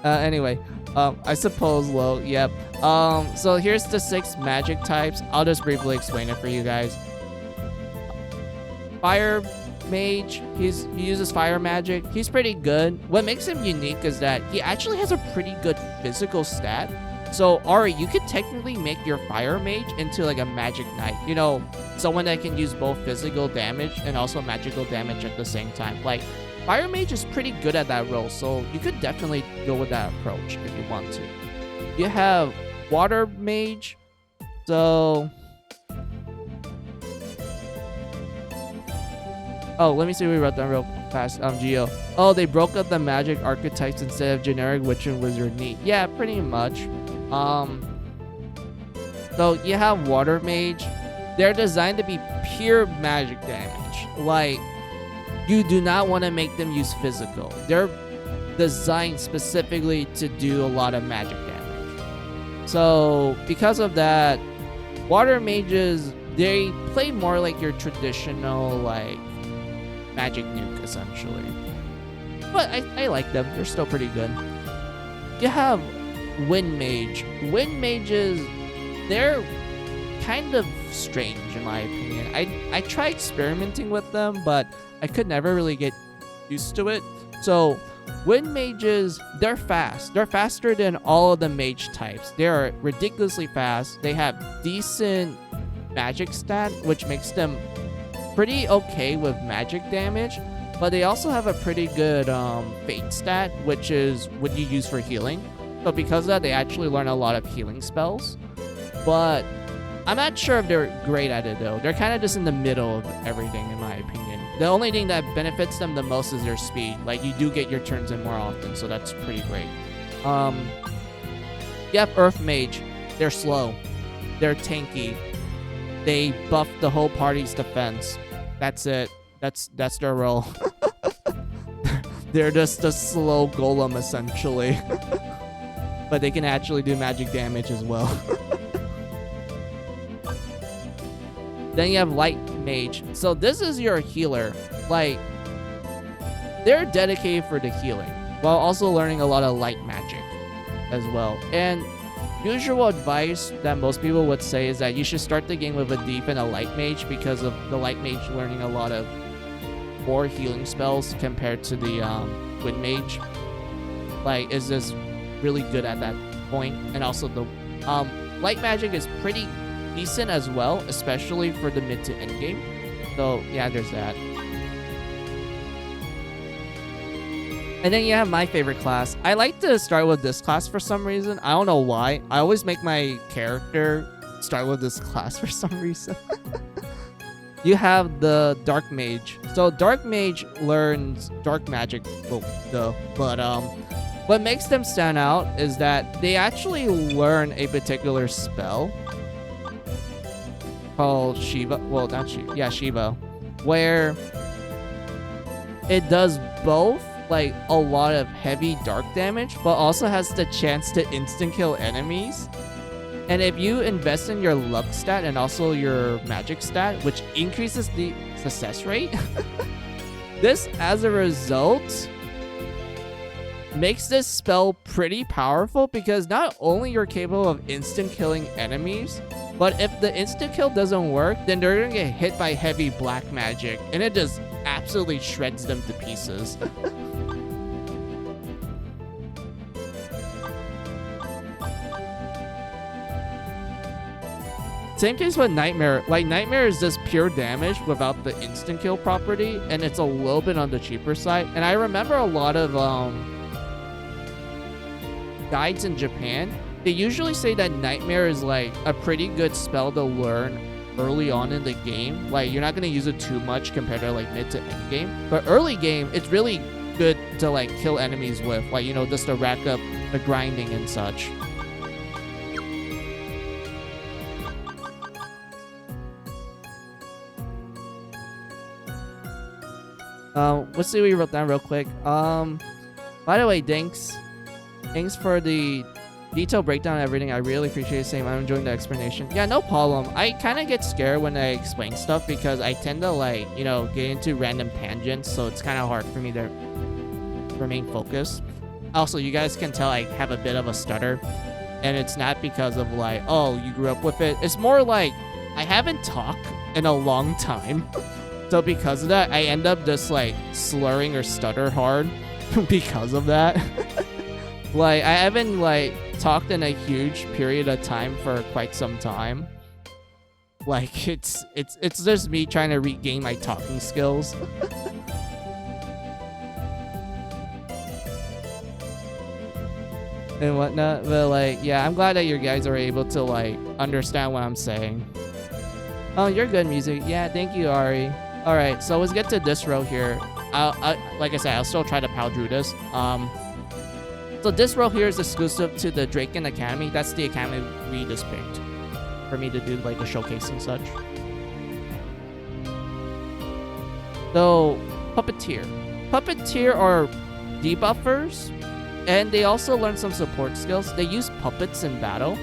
Anyway, I suppose low, yep. So here's the 6 magic types. I'll just briefly explain it for you guys. Fire mage. He uses fire magic. He's pretty good. What makes him unique is that he actually has a pretty good physical stat. So Ari, you could technically make your fire mage into like a magic knight. You know, someone that can use both physical damage and also magical damage at the same time. Like, fire mage is pretty good at that role, so you could definitely go with that approach if you want to. You have water mage. So, oh, let me see what we wrote down real fast. Geo. Oh, they broke up the magic archetypes instead of generic witch and wizard neat. Yeah, pretty much. So you have water mage. They're designed to be pure magic damage. Like, you do not want to make them use physical. They're designed specifically to do a lot of magic damage. So because of that, water mages, they play more like your traditional like magic nuke essentially. But I like them. They're still pretty good. You have wind mage. Wind mages, they're kind of strange in my opinion. I try experimenting with them, but I could never really get used to it. So wind mages, they're fast. They're faster than all of the mage types. They are ridiculously fast. They have decent magic stat, which makes them pretty okay with magic damage. But they also have a pretty good fate stat, which is what you use for healing. So because of that, they actually learn a lot of healing spells. But I'm not sure if they're great at it though. They're kind of just in the middle of everything in my opinion. The only thing that benefits them the most is their speed. Like, you do get your turns in more often, so that's pretty great. You have Earth Mage. They're slow. They're tanky. They buff the whole party's defense. That's it. That's their role. They're just a slow golem, essentially. But they can actually do magic damage as well. Then you have Light Mage. So this is your healer. Like, they're dedicated for the healing, while also learning a lot of light magic as well. And usual advice that most people would say is that you should start the game with a deep and a light mage, because of the light mage learning a lot of more healing spells compared to the wind mage. Like, is just really good at that point. And also the light magic is pretty decent as well, especially for the mid to end game. So yeah, there's that. And then you have my favorite class. I like to start with this class for some reason. I don't know why. I always make my character start with this class for some reason. You have the Dark Mage. So Dark Mage learns dark magic. Oh, duh. But what makes them stand out is that they actually learn a particular spell called Shiva. Well, not Shiva. Yeah, Shiva. Where it does both like a lot of heavy dark damage, but also has the chance to instant kill enemies. And if you invest in your luck stat and also your magic stat, which increases the success rate, this as a result makes this spell pretty powerful, because not only you're capable of instant killing enemies, but if the instant kill doesn't work, then they're gonna get hit by heavy black magic, and it just absolutely shreds them to pieces. Same case with Nightmare. Like, Nightmare is just pure damage without the instant kill property, and it's a little bit on the cheaper side. And I remember a lot of guides in Japan, they usually say that Nightmare is like a pretty good spell to learn early on in the game. Like, you're not going to use it too much compared to like mid to end game. But early game, it's really good to like kill enemies with, like, you know, just to rack up the grinding and such. Let's see what we wrote down real quick. By the way, thanks for the detailed breakdown and everything. I really appreciate it. Saying I'm enjoying the explanation. Yeah, no problem. I kind of get scared when I explain stuff, because I tend to, like, you know, get into random tangents, so it's kind of hard for me to remain focused. Also, you guys can tell I have a bit of a stutter, and it's not because of like, oh, you grew up with it. It's more like I haven't talked in a long time. So because of that, I end up just like slurring or stutter hard because of that. Like I haven't like talked in a huge period of time for quite some time. Like it's just me trying to regain my talking skills. And whatnot, but like yeah, I'm glad that you guys are able to like understand what I'm saying. Oh, you're good, music. Yeah, thank you, Ari. All right, so let's get to this row here. Like I said, I'll still try to power through this. So this row here is exclusive to the Draken Academy. That's the academy we just picked for me to do like a showcase and such. So Puppeteer are debuffers, and they also learn some support skills. They use puppets in battle.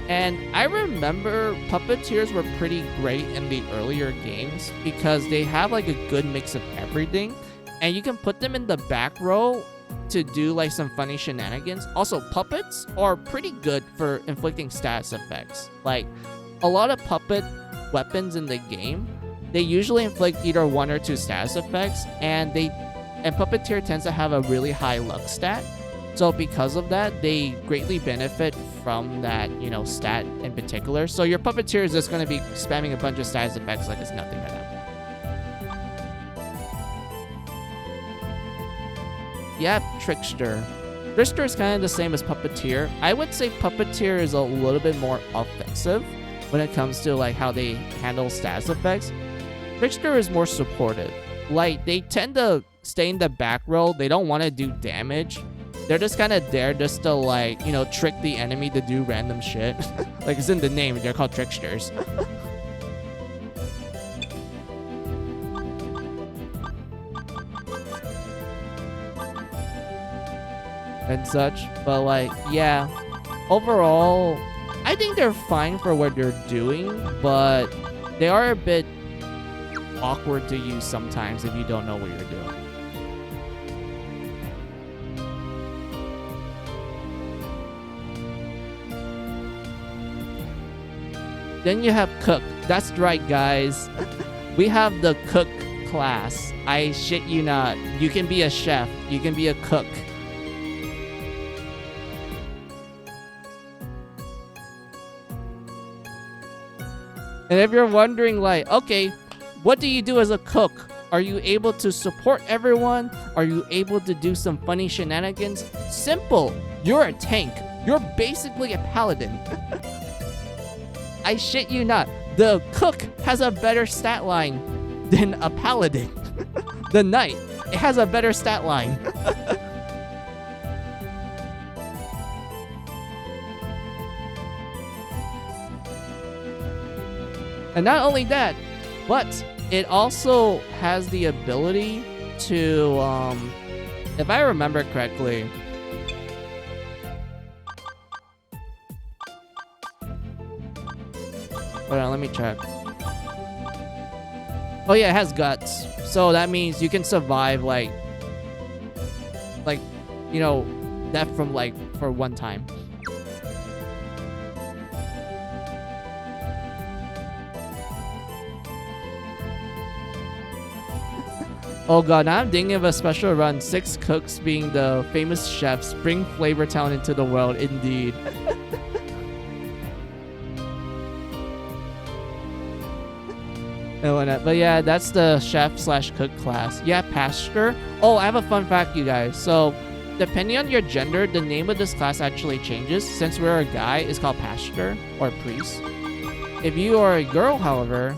And I remember Puppeteers were pretty great in the earlier games because they have like a good mix of everything. And you can put them in the back row to do like some funny shenanigans. Also, puppets are pretty good for inflicting status effects. Like a lot of puppet weapons in the game, they usually inflict either 1 or 2 status effects, and Puppeteer tends to have a really high luck stat. So because of that, they greatly benefit from that, you know, stat in particular. So your Puppeteer is just going to be spamming a bunch of status effects like it's nothing at that point. Yeah, Trickster. Trickster is kind of the same as Puppeteer. I would say Puppeteer is a little bit more offensive when it comes to like how they handle status effects. Trickster is more supportive. Like they tend to stay in the back row. They don't want to do damage. They're just kind of there just to like, you know, trick the enemy to do random shit. Like it's in the name, they're called tricksters. And such, but like, yeah, overall, I think they're fine for what they're doing, but they are a bit awkward to use sometimes if you don't know what you're doing. Then you have Cook. That's right, guys. We have the Cook class. I shit you not. You can be a chef. You can be a cook. And if you're wondering, like, okay, what do you do as a cook? Are you able to support everyone? Are you able to do some funny shenanigans? Simple. You're a tank. You're basically a paladin. I shit you not. The cook has a better stat line than a paladin. The knight, it has a better stat line. And not only that, but it also has the ability to, if I remember correctly, hold on, let me check. Oh yeah, it has guts. So that means you can survive like, you know, death from like for one time. Oh god, now I'm thinking of a special run. 6 cooks being the famous chefs bring Flavor Town into the world, indeed. But yeah, that's the chef/cook class. Yeah, pastor. Oh, I have a fun fact, you guys. So, depending on your gender, the name of this class actually changes. Since we're a guy, it's called pastor or priest. If you are a girl, however,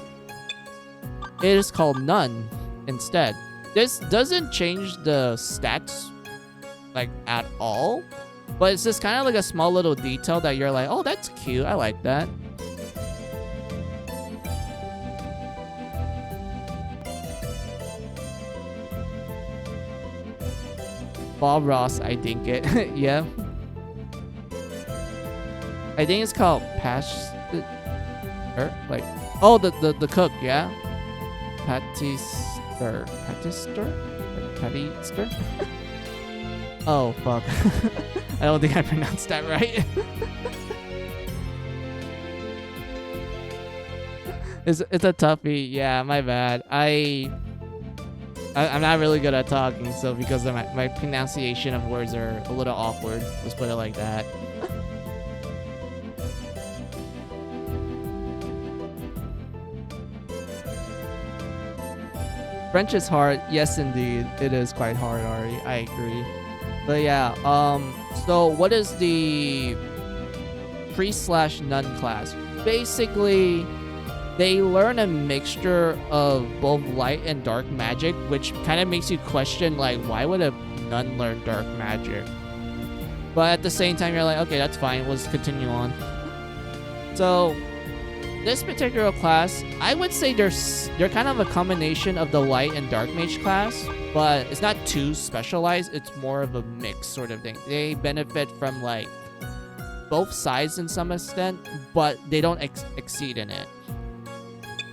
it is called nun instead. This doesn't change the stats like at all, but it's just kind of like a small little detail that you're like, oh, that's cute. I like that. Bob Ross, I think it. Yeah. I think it's called like, oh, the cook, yeah. Patister. Oh fuck. I don't think I pronounced that right. It's a toughie. Yeah, my bad. I'm not really good at talking, so because of my pronunciation of words are a little awkward. Let's put it like that. French is hard. Yes, indeed. It is quite hard, Ari. I agree. But yeah, so what is the priest/nun class? Basically, they learn a mixture of both light and dark magic, which kind of makes you question, like, why would a nun learn dark magic? But at the same time, you're like, okay, that's fine. Let's continue on. So, this particular class, I would say they're kind of a combination of the light and dark mage class, but it's not too specialized. It's more of a mix sort of thing. They benefit from, like, both sides in some extent, but they don't exceed in it.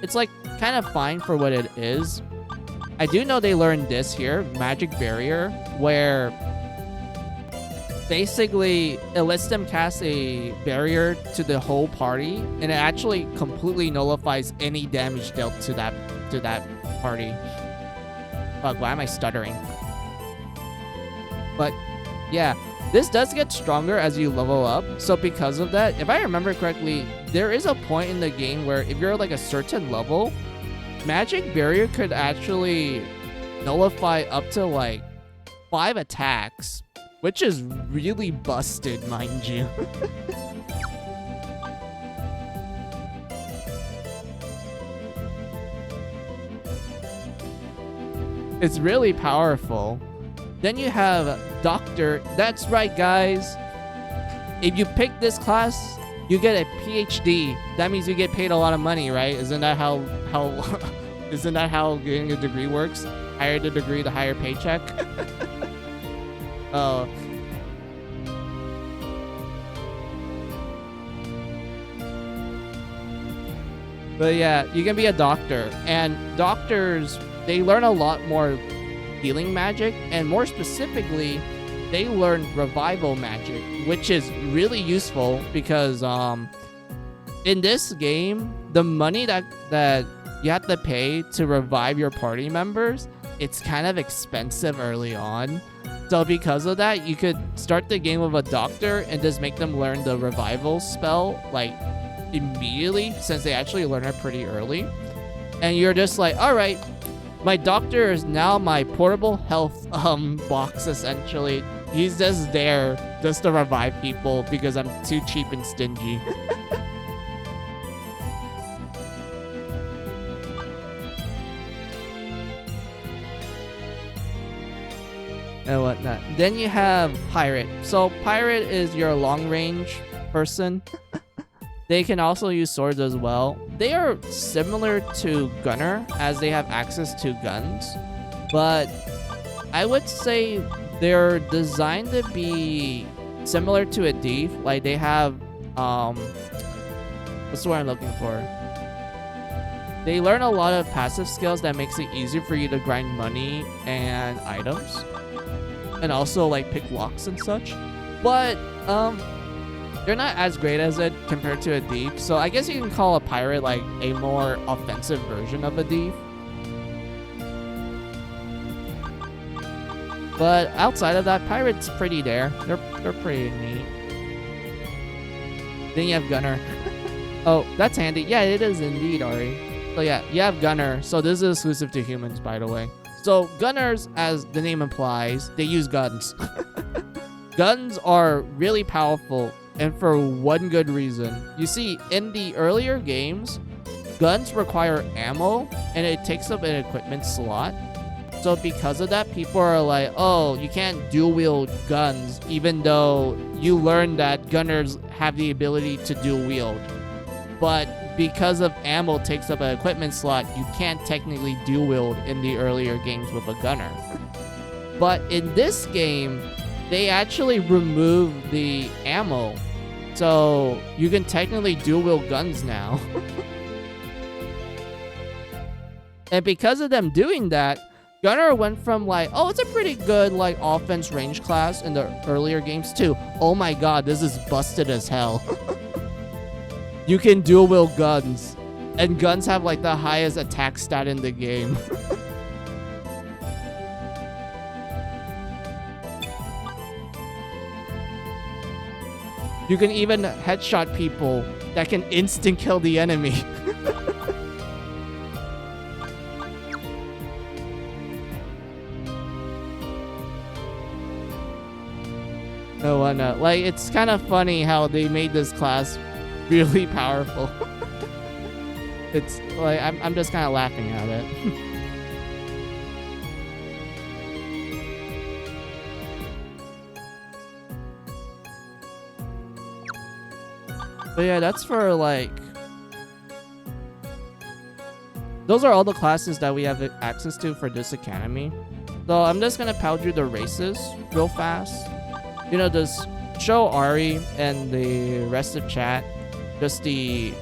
It's like kind of fine for what it is. I do know they learned this here, Magic Barrier, where basically it lets them cast a barrier to the whole party, and it actually completely nullifies any damage dealt to that party. Fuck, why am I stuttering? But yeah, this does get stronger as you level up. So because of that, if I remember correctly, there is a point in the game where if you're like a certain level, Magic Barrier could actually nullify up to like 5 attacks, which is really busted, mind you. It's really powerful. Then you have Doctor. That's right, guys. If you pick this class, you get a PhD. That means you get paid a lot of money, right? Isn't that how isn't that how getting a degree works? Higher the degree, the higher paycheck. Oh. But yeah, you can be a doctor, and doctors, they learn a lot more healing magic, and more specifically, they learn revival magic, which is really useful because in this game, the money that you have to pay to revive your party members, it's kind of expensive early on. So because of that, you could start the game with a doctor and just make them learn the revival spell like immediately, since they actually learn it pretty early. And you're just like, all right, my doctor is now my portable health box, essentially. He's just there just to revive people because I'm too cheap and stingy. And whatnot. Then you have Pirate. So Pirate is your long range person. They can also use swords as well. They are similar to Gunner as they have access to guns, but I would say they're designed to be similar to a thief. Like they have what's the word I'm looking for? They learn a lot of passive skills that makes it easier for you to grind money and items, and also like pick locks and such. But they're not as great as it compared to a thief. So I guess you can call a pirate like a more offensive version of a thief. But outside of that, pirate's pretty there. They're pretty neat. Then you have Gunner. Oh, that's handy. Yeah, it is indeed, Ari. So yeah, you have Gunner. So this is exclusive to humans, by the way. So Gunners, as the name implies, they use guns. Guns are really powerful, and for one good reason. You see, in the earlier games, guns require ammo, and it takes up an equipment slot. So because of that, people are like, oh, you can't dual wield guns, even though you learn that gunners have the ability to dual wield. But because of ammo takes up an equipment slot, you can't technically dual wield in the earlier games with a gunner. But in this game, they actually remove the ammo. So you can technically dual wield guns now. And because of them doing that, Gunner went from like, oh, it's a pretty good like offense range class in the earlier games to, oh my god, this is busted as hell. You can dual wield guns. And guns have like the highest attack stat in the game. You can even headshot people that can instant kill the enemy. No one, like, it's kind of funny how they made this class really powerful. It's like, I'm just kind of laughing at it. But yeah, that's for like... Those are all the classes that we have access to for this academy. So I'm just gonna power through the races real fast. You know, just show Ari and the rest of chat just the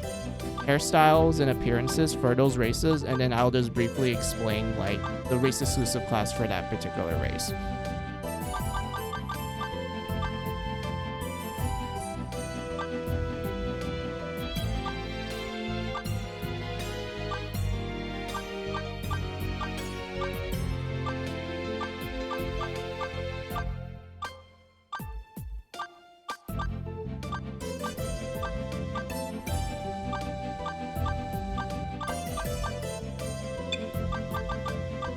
hairstyles and appearances for those races, and then I'll just briefly explain like the race exclusive class for that particular race.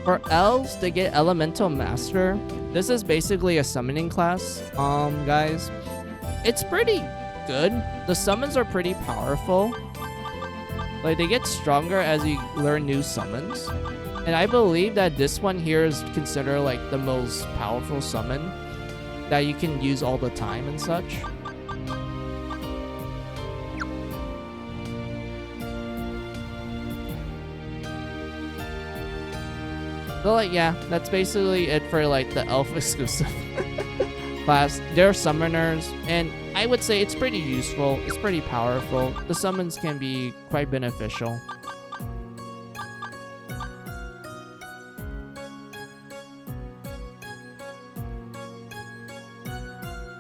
For elves, they get Elemental Master. This is basically a summoning class, guys. It's pretty good. The summons are pretty powerful. Like, they get stronger as you learn new summons. And I believe that this one here is considered like the most powerful summon that you can use all the time and such. So like, yeah, that's basically it for like the elf exclusive class. They're summoners, and I would say it's pretty useful. It's pretty powerful. The summons can be quite beneficial.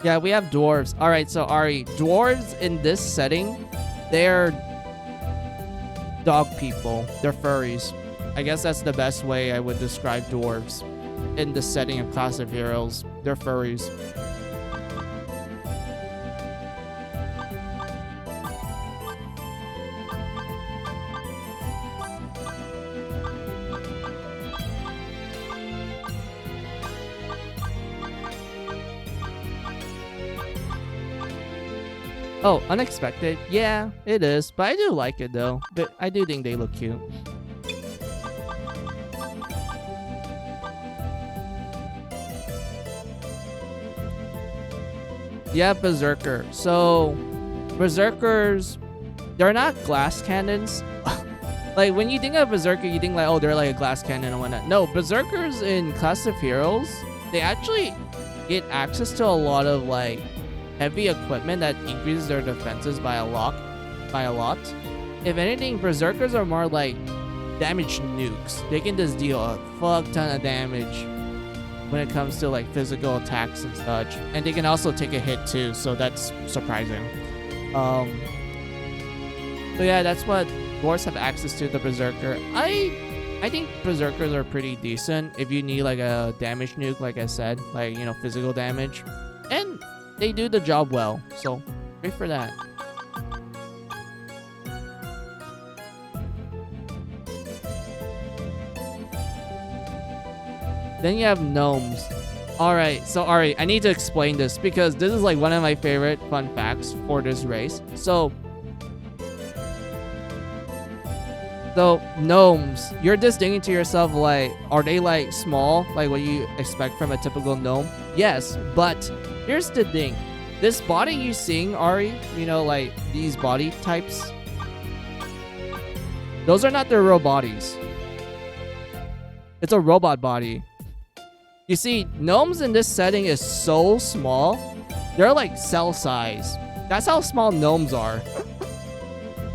Yeah, we have dwarves. All right, so Ari, dwarves in this setting, they're dog people. They're furries. I guess that's the best way I would describe dwarves in the setting of Class of Heroes. They're furries. Oh, unexpected. Yeah, it is. But I do like it though. But I do think they look cute. Yeah, Berserker. So, Berserkers, they're not glass cannons. Like, when you think of Berserker, you think like, oh, they're like a glass cannon and whatnot. No, Berserkers in Class of Heroes, they actually get access to a lot of like heavy equipment that increases their defenses by a lot. If anything, Berserkers are more like damage nukes. They can just deal a fuck ton of damage when it comes to like physical attacks and such, and they can also take a hit too, so that's surprising. But yeah, that's what dwarves have access to, the Berserker. I think Berserkers are pretty decent if you need like a damage nuke, like I said, like, you know, physical damage, and they do the job well, so great for that. Then you have gnomes. Alright, so Ari, I need to explain this because this is like one of my favorite fun facts for this race. So gnomes, you're just thinking to yourself like, are they like small, like what you expect from a typical gnome? Yes, but here's the thing. This body you seeing, Ari, you know, like these body types, those are not their real bodies. It's a robot body. You see, gnomes in this setting is so small. They're like cell size. That's how small gnomes are.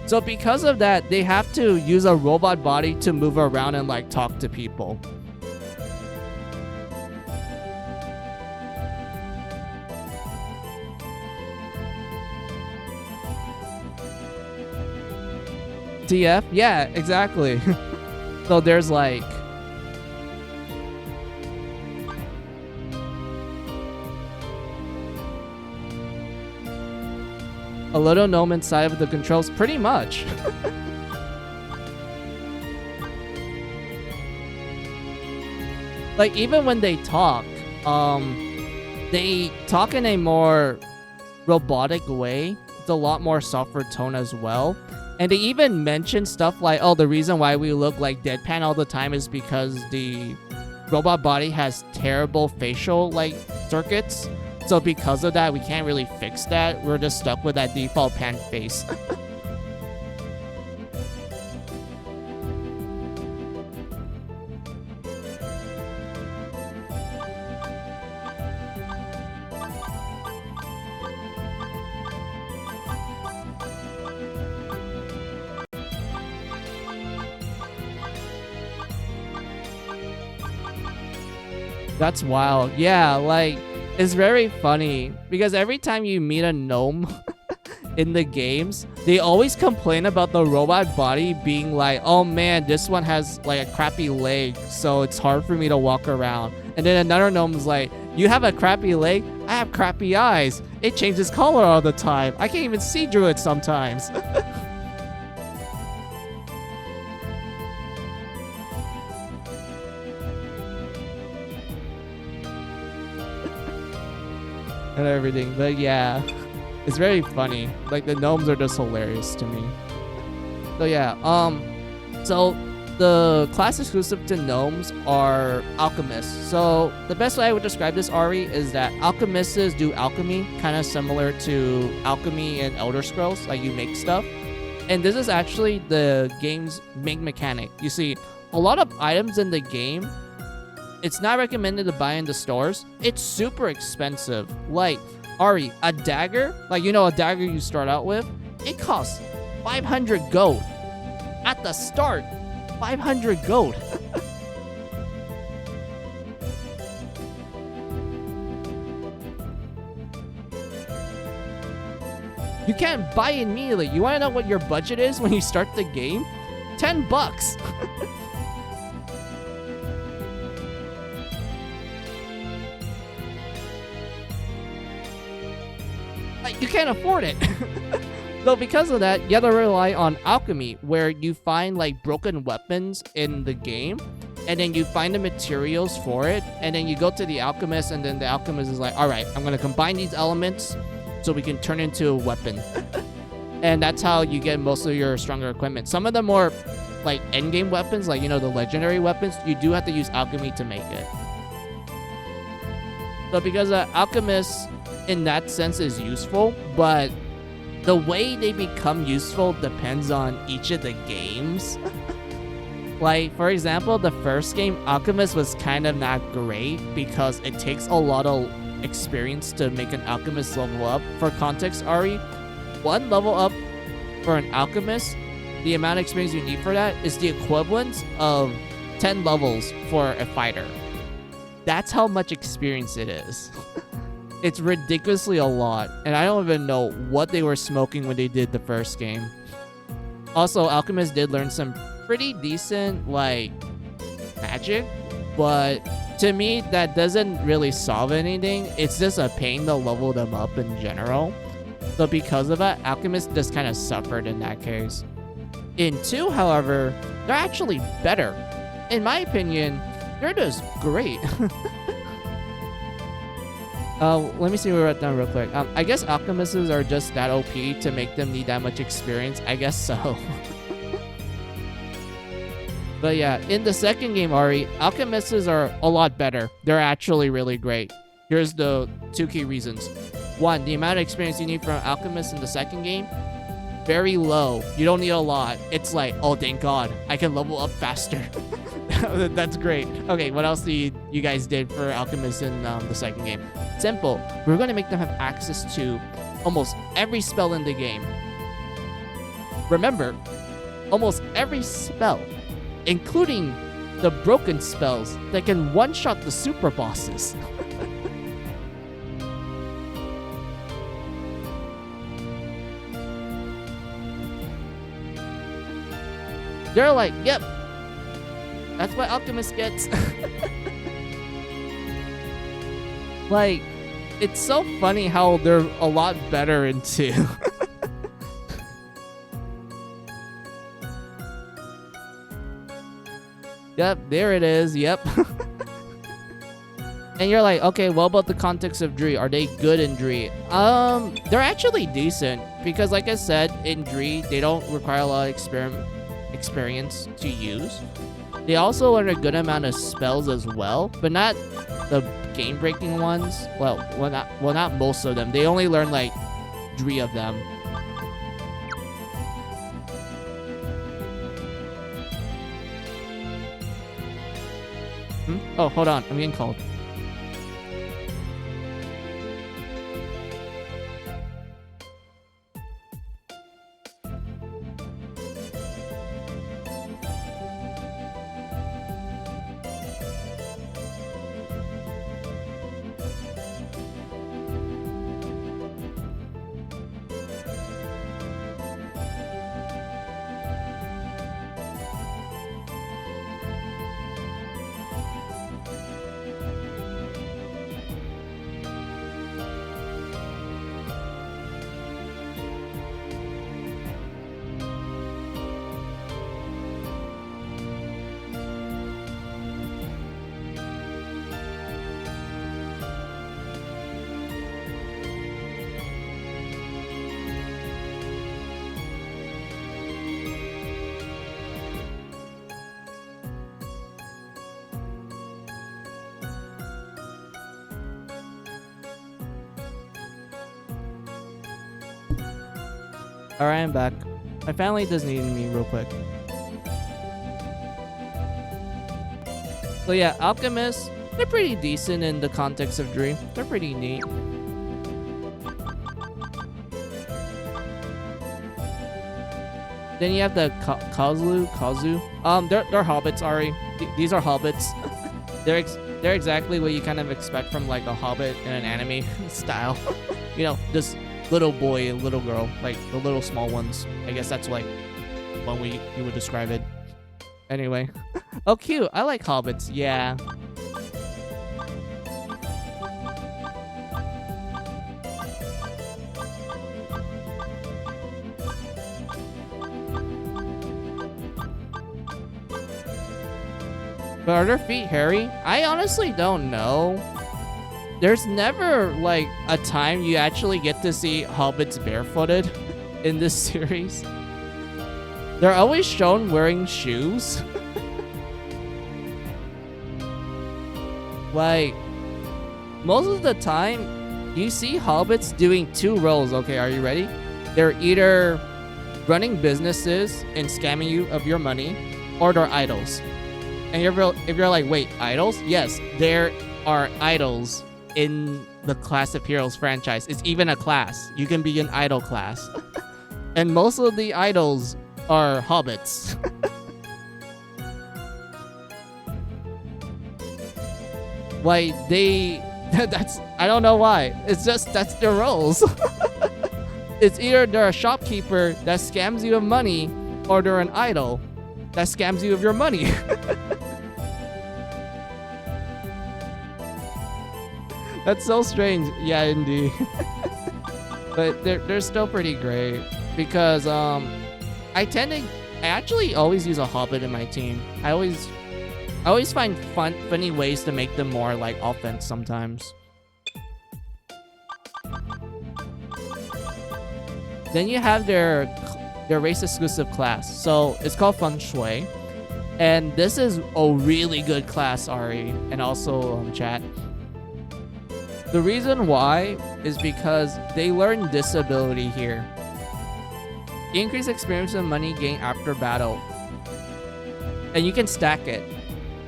So because of that, they have to use a robot body to move around and like talk to people. TF? Yeah, exactly. So there's like a little gnome inside of the controls, pretty much. Like even when they talk in a more robotic way. It's a lot more softer tone as well. And they even mention stuff like, oh, the reason why we look like deadpan all the time is because the robot body has terrible facial like circuits. So because of that, we can't really fix that. We're just stuck with that default pan face. That's wild. Yeah, like, it's very funny because every time you meet a gnome in the games, they always complain about the robot body being like, oh man, this one has like a crappy leg, so it's hard for me to walk around. And then another gnome's like, you have a crappy leg? I have crappy eyes. It changes color all the time. I can't even see through it sometimes. And everything, but yeah, it's very funny. Like the gnomes are just hilarious to me. So yeah, so the class exclusive to gnomes are alchemists. So the best way I would describe this, Ari, is that alchemists do alchemy, kind of similar to alchemy in Elder Scrolls, like you make stuff. And this is actually the game's main mechanic. You see, a lot of items in the game, it's not recommended to buy in the stores. It's super expensive. Like, Ari, a dagger, like, you know, a dagger you start out with, it costs 500 gold. At the start, 500 gold. You can't buy it immediately. You want to know what your budget is when you start the game? 10 bucks. You can't afford it. So because of that, you have to rely on alchemy, where you find like broken weapons in the game, and then you find the materials for it, and then you go to the alchemist, and then the alchemist is like, all right, I'm going to combine these elements so we can turn into a weapon. And that's how you get most of your stronger equipment. Some of the more like endgame weapons, like, you know, the legendary weapons, you do have to use alchemy to make it. So because alchemists in that sense is useful, but the way they become useful depends on each of the games. Like, for example, the first game, Alchemist was kind of not great because it takes a lot of experience to make an Alchemist level up. For context, Ari, one level up for an Alchemist, the amount of experience you need for that is the equivalent of 10 levels for a fighter. That's how much experience it is. It's ridiculously a lot, and I don't even know what they were smoking when they did the first game. Also, Alchemist did learn some pretty decent, like, magic, but to me, that doesn't really solve anything. It's just a pain to level them up in general. So because of that, Alchemist just kind of suffered in that case. In 2, however, they're actually better. In my opinion, they're just great. Let me see what we wrote down real quick. I guess alchemists are just that OP to make them need that much experience. I guess so. But yeah, in the second game, Ari, alchemists are a lot better. They're actually really great. Here's the 2 key reasons. 1, the amount of experience you need from alchemists in the second game, very low. You don't need a lot. It's like, oh, thank God, I can level up faster. That's great. Okay, what else do you guys did for alchemists in the second game? Simple. We're going to make them have access to almost every spell in the game. Remember, almost every spell, including the broken spells that can one-shot the super bosses. They're like, yep, that's what Alchemist gets. Like, it's so funny how they're a lot better in 2. Yep, there it is. Yep. And you're like, okay, what about the context of Dree? Are they good in Dree? They're actually decent because, like I said, in Dree, they don't require a lot of experience to use. They also learn a good amount of spells as well, but not the game-breaking ones. Well, not most of them. They only learn like 3 of them. Oh, hold on. I'm getting called. Alright, I'm back. My family does need me real quick. So yeah, Alchemists, they're pretty decent in the context of Dream. They're pretty neat. Then you have the Kazu. They're hobbits, Ari. These are hobbits. They're exactly what you kind of expect from like a hobbit in an anime style. You know, this little boy and little girl, like the little small ones. I guess that's like one way you would describe it. Anyway. Oh, cute. I like hobbits. Yeah. But are their feet hairy? I honestly don't know. There's never, like, a time you actually get to see hobbits barefooted in this series. They're always shown wearing shoes. Like, most of the time, you see hobbits doing 2 roles. Okay, are you ready? They're either running businesses and scamming you of your money, or they're idols. And if you're like, wait, idols? Yes, there are idols in the Class of Heroes franchise. It's even a class. You can be an idol class. And most of the idols are hobbits. Like, I don't know why. It's just, that's their roles. It's either they're a shopkeeper that scams you of money, or they're an idol that scams you of your money. That's so strange. Yeah, indeed. But they're still pretty great because I actually always use a hobbit in my team. I always find funny ways to make them more like offense sometimes. Then you have their race exclusive class. So it's called Feng Shui. And this is a really good class, Ari, and also chat. The reason why is because they learn disability here. Increase experience and money gained after battle. And you can stack it.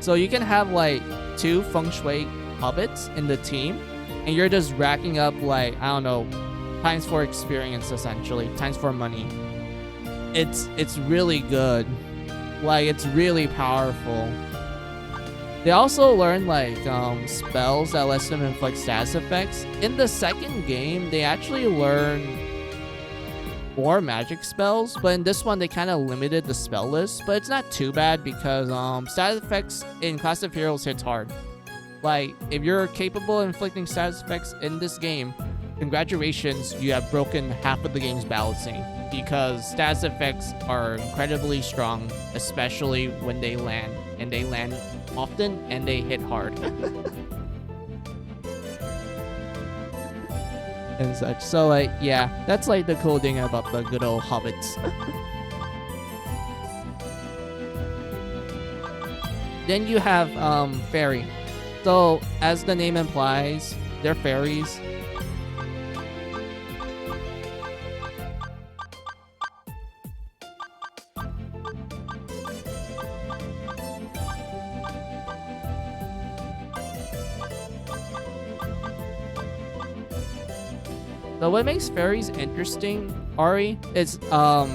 So you can have like 2 Feng Shui hobbits in the team, and you're just racking up like, I don't know, times 4 experience essentially, times 4 money. It's really good. Like, it's really powerful. They also learn like spells that lets them inflict status effects. In the second game, they actually learn 4 magic spells, but in this one they kind of limited the spell list, but it's not too bad because status effects in Class of Heroes hits hard. Like, if you're capable of inflicting status effects in this game, congratulations, you have broken half of the game's balancing, because status effects are incredibly strong, especially when they land, and they land often and they hit hard. And such. So like, yeah, that's like the cool thing about the good old hobbits. Then you have fairy. So as the name implies, they're fairies. So what makes fairies interesting, Ari, is how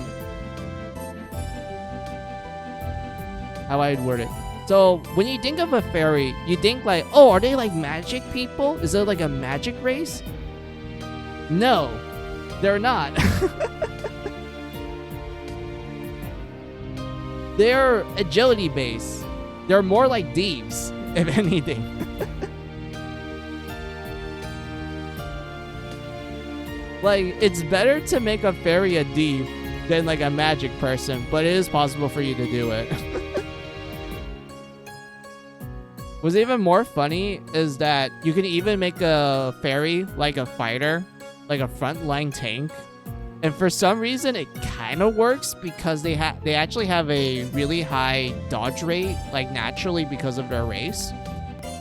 I'd word it. So when you think of a fairy, you think like, oh, are they like magic people? Is it like a magic race? No, they're not. They're agility based. They're more like thieves, if anything. Like, it's better to make a fairy a thief than like a magic person, but it is possible for you to do it. What's even more funny is that you can even make a fairy like a fighter, like a frontline tank. And for some reason, it kind of works because they actually have a really high dodge rate, like naturally because of their race.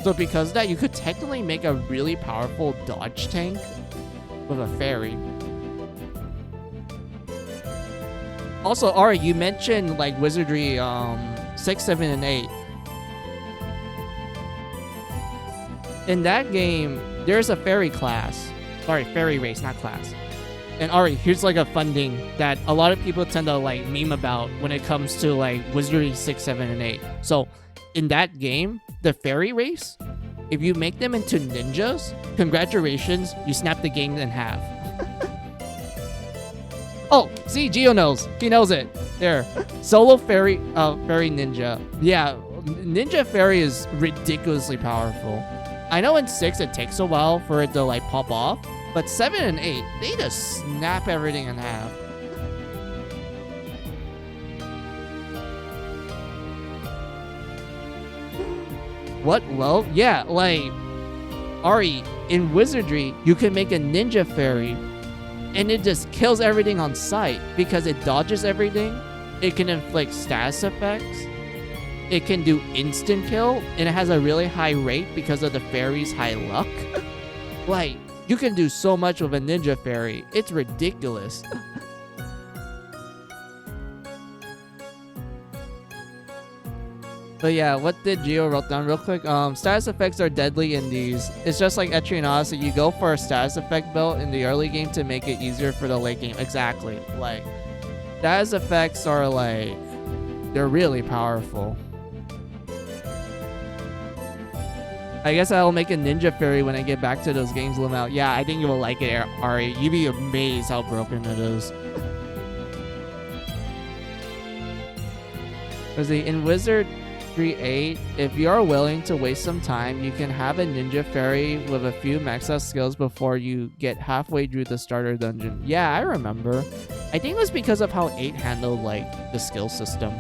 So because of that, you could technically make a really powerful dodge tank with a fairy. Also, Ari, you mentioned like wizardry 6, 7, and 8. In that game, there's a fairy class. Sorry, fairy race, not class. And Ari, here's like a fun thing that a lot of people tend to like meme about when it comes to like wizardry 6, 7, and 8. So in that game, the fairy race, if you make them into ninjas, congratulations, you snap the game in half. Oh, see, Gio knows. He knows it. There. Solo fairy ninja. Yeah, ninja fairy is ridiculously powerful. I know in 6 it takes a while for it to like pop off, but 7 and 8, they just snap everything in half. What? Well, yeah, like, Ari, in wizardry, you can make a ninja fairy, and it just kills everything on sight because it dodges everything. It can inflict status effects. It can do instant kill, and it has a really high rate because of the fairy's high luck. Like, you can do so much with a ninja fairy. It's ridiculous. But yeah, what did Gio wrote down real quick? Status effects are deadly in these. It's just like Etrian Odyssey. You go for a status effect build in the early game to make it easier for the late game. Exactly. Like, status effects are like, they're really powerful. I guess I'll make a ninja fairy when I get back to those games, LMAO. Yeah, I think you will like it, Ari. You'd be amazed how broken it is. Because in Wizard 3.8, if you are willing to waste some time, you can have a ninja fairy with a few max out skills before you get halfway through the starter dungeon. Yeah, I remember. I think it was because of how 8 handled like the skill system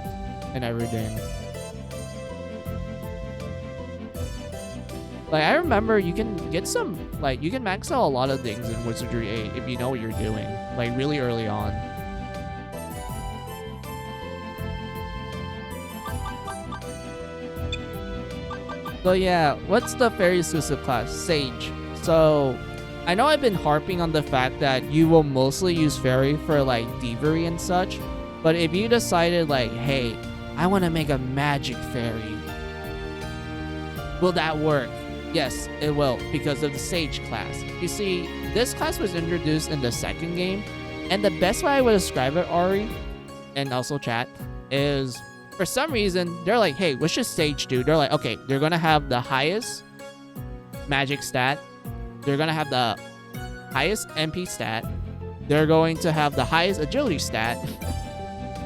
and everything. Like, I remember you can get some, like, you can max out a lot of things in Wizardry 8 if you know what you're doing, like, really early on. So yeah, what's the fairy exclusive class? Sage. So, I know I've been harping on the fact that you will mostly use fairy for, like, thievery and such, but if you decided, like, hey, I want to make a magic fairy, will that work? Yes, it will, because of the Sage class. You see, this class was introduced in the second game, and the best way I would describe it, Ari, and also chat, is for some reason, they're like, hey, what's your Sage do? They're like, okay, they're going to have the highest magic stat, they're going to have the highest MP stat, they're going to have the highest agility stat,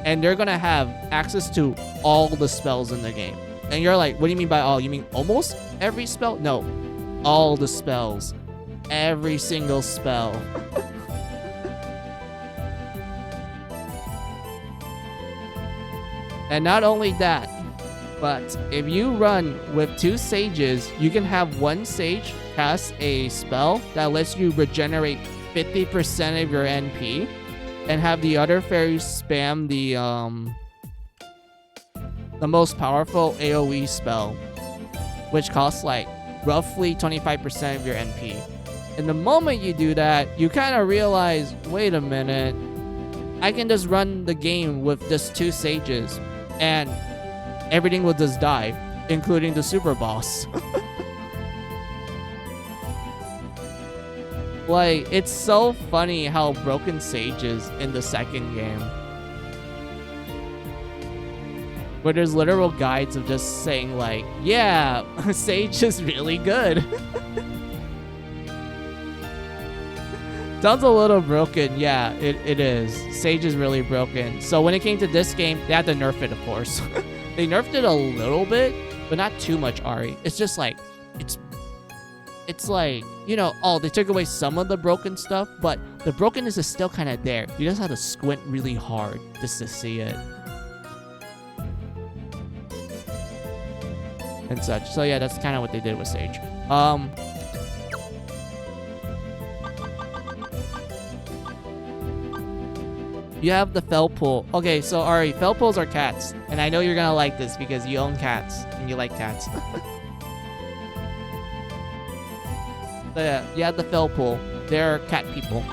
and they're gonna have access to all the spells in the game. And you're like, what do you mean by all? You mean almost every spell? No, all the spells, every single spell. And not only that, but if you run with 2 sages, you can have one sage cast a spell that lets you regenerate 50% of your NP, and have the other fairy spam the most powerful AoE spell, which costs like roughly 25% of your NP. And the moment you do that, you kind of realize, wait a minute, I can just run the game with just 2 sages, and everything will just die, including the super boss. Like, it's so funny how broken Sage is in the second game, where there's literal guides of just saying like, yeah, Sage is really good. Sounds a little broken. Yeah, it is. Sage is really broken. So when it came to this game, they had to nerf it, of course. They nerfed it a little bit, but not too much, Ari. It's just like, it's like, you know, oh, they took away some of the broken stuff, but the brokenness is still kind of there. You just have to squint really hard just to see it. And such. So yeah, that's kind of what they did with Sage. You have the fell pool. Okay, so Ari, fell pools are cats, and I know you're gonna like this because you own cats and you like cats. So yeah, you have the fell pool. They're cat people.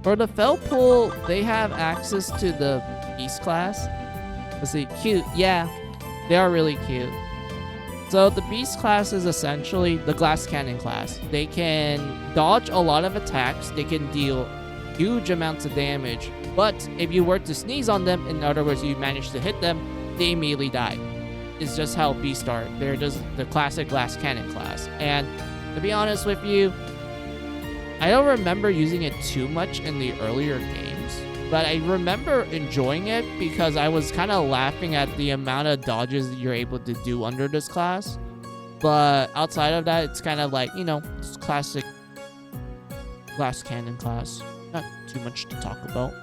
For the fell pool, they have access to the beast class. Let's see, cute. Yeah, they are really cute. So the beast class is essentially the glass cannon class. They can dodge a lot of attacks. They can deal huge amounts of damage. But if you were to sneeze on them, in other words, you manage to hit them, they immediately die. It's just how beasts are. They're just the classic glass cannon class. And to be honest with you, I don't remember using it too much in the earlier games, but I remember enjoying it because I was kind of laughing at the amount of dodges that you're able to do under this class. But outside of that, it's kind of like, you know, it's classic glass cannon class. Not too much to talk about.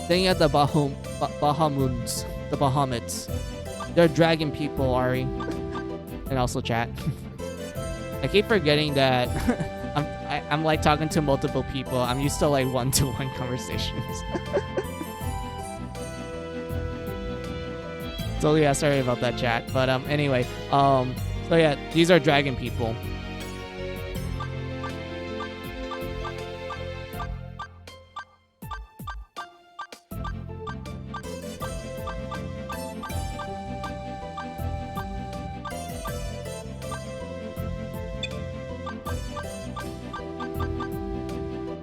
Then you have the Bahamuns, the Bahamets. They're dragon people, Ari. And also chat. I keep forgetting that I'm like talking to multiple people. I'm used to like one-to-one conversations. So yeah, sorry about that, chat. But anyway, so yeah, these are dragon people.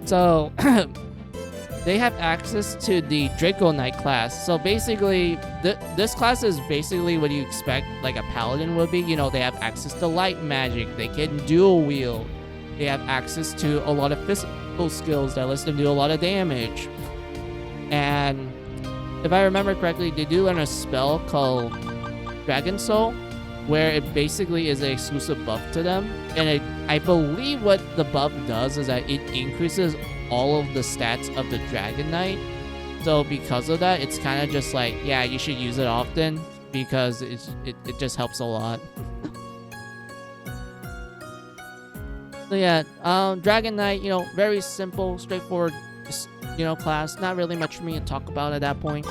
So they have access to the Draco Knight class. So basically, this class is basically what you expect like a paladin would be. You know, they have access to light magic. They can dual wield. They have access to a lot of physical skills that lets them do a lot of damage. And if I remember correctly, they do learn a spell called Dragon Soul, where it basically is an exclusive buff to them. And I believe what the buff does is that it increases all of the stats of the Dragon Knight. So because of that, it's kind of just like, yeah, you should use it often because it just helps a lot. So yeah, Dragon Knight, you know, very simple, straightforward, you know, class. Not really much for me to talk about at that point.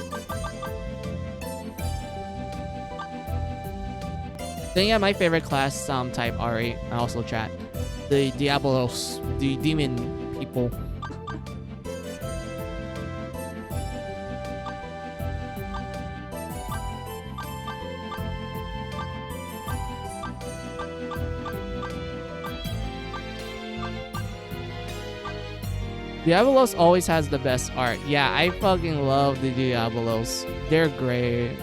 Then yeah, my favorite class type, Ari, I also chat. The Diabolos, the demon people. Diabolos always has the best art. Yeah, I fucking love the Diabolos. They're great.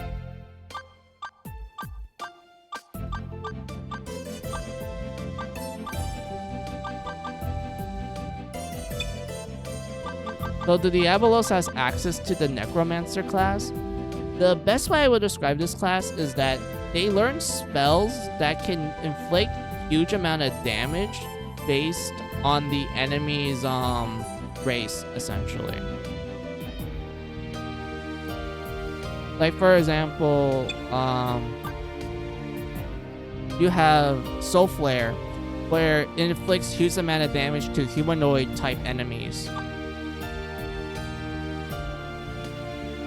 So the Diabolos has access to the Necromancer class. The best way I would describe this class is that they learn spells that can inflict huge amount of damage based on the enemy's race, essentially. Like for example, you have Soul Flare, where it inflicts huge amount of damage to humanoid type enemies.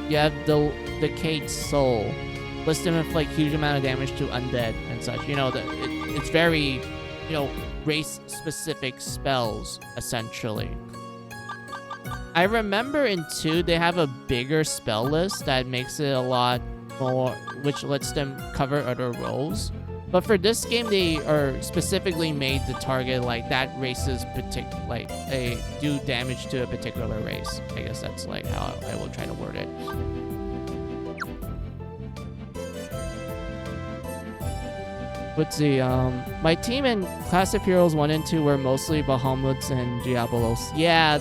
You have the Decayed Soul, lets them inflict huge amount of damage to undead and such. You know, it's very, you know, race-specific spells, essentially. I remember in 2, they have a bigger spell list that makes it a lot more, which lets them cover other roles. But for this game, they are specifically made to target like that race's do damage to a particular race. I guess that's like how I will try to word it. Let's see. My team in Class of Heroes 1 and 2 were mostly Bahamut's and Diabolos. Yeah,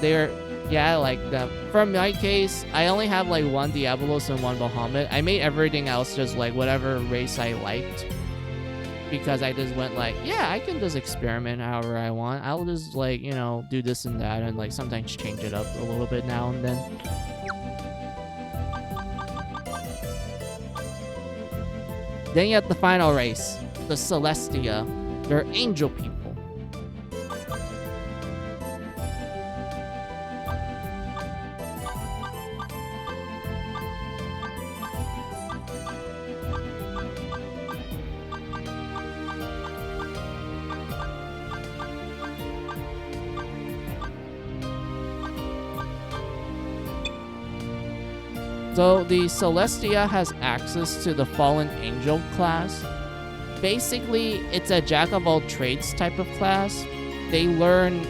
I like them. For my case, I only have like one Diabolos and one Bahamut. I made everything else just like whatever race I liked. Because I just went like, yeah, I can just experiment however I want. I'll just like, you know, do this and that and like sometimes change it up a little bit now and then. Then you have the final race, the Celestia. They're angel people. So the Celestia has access to the Fallen Angel class. Basically, it's a jack of all trades type of class. They learn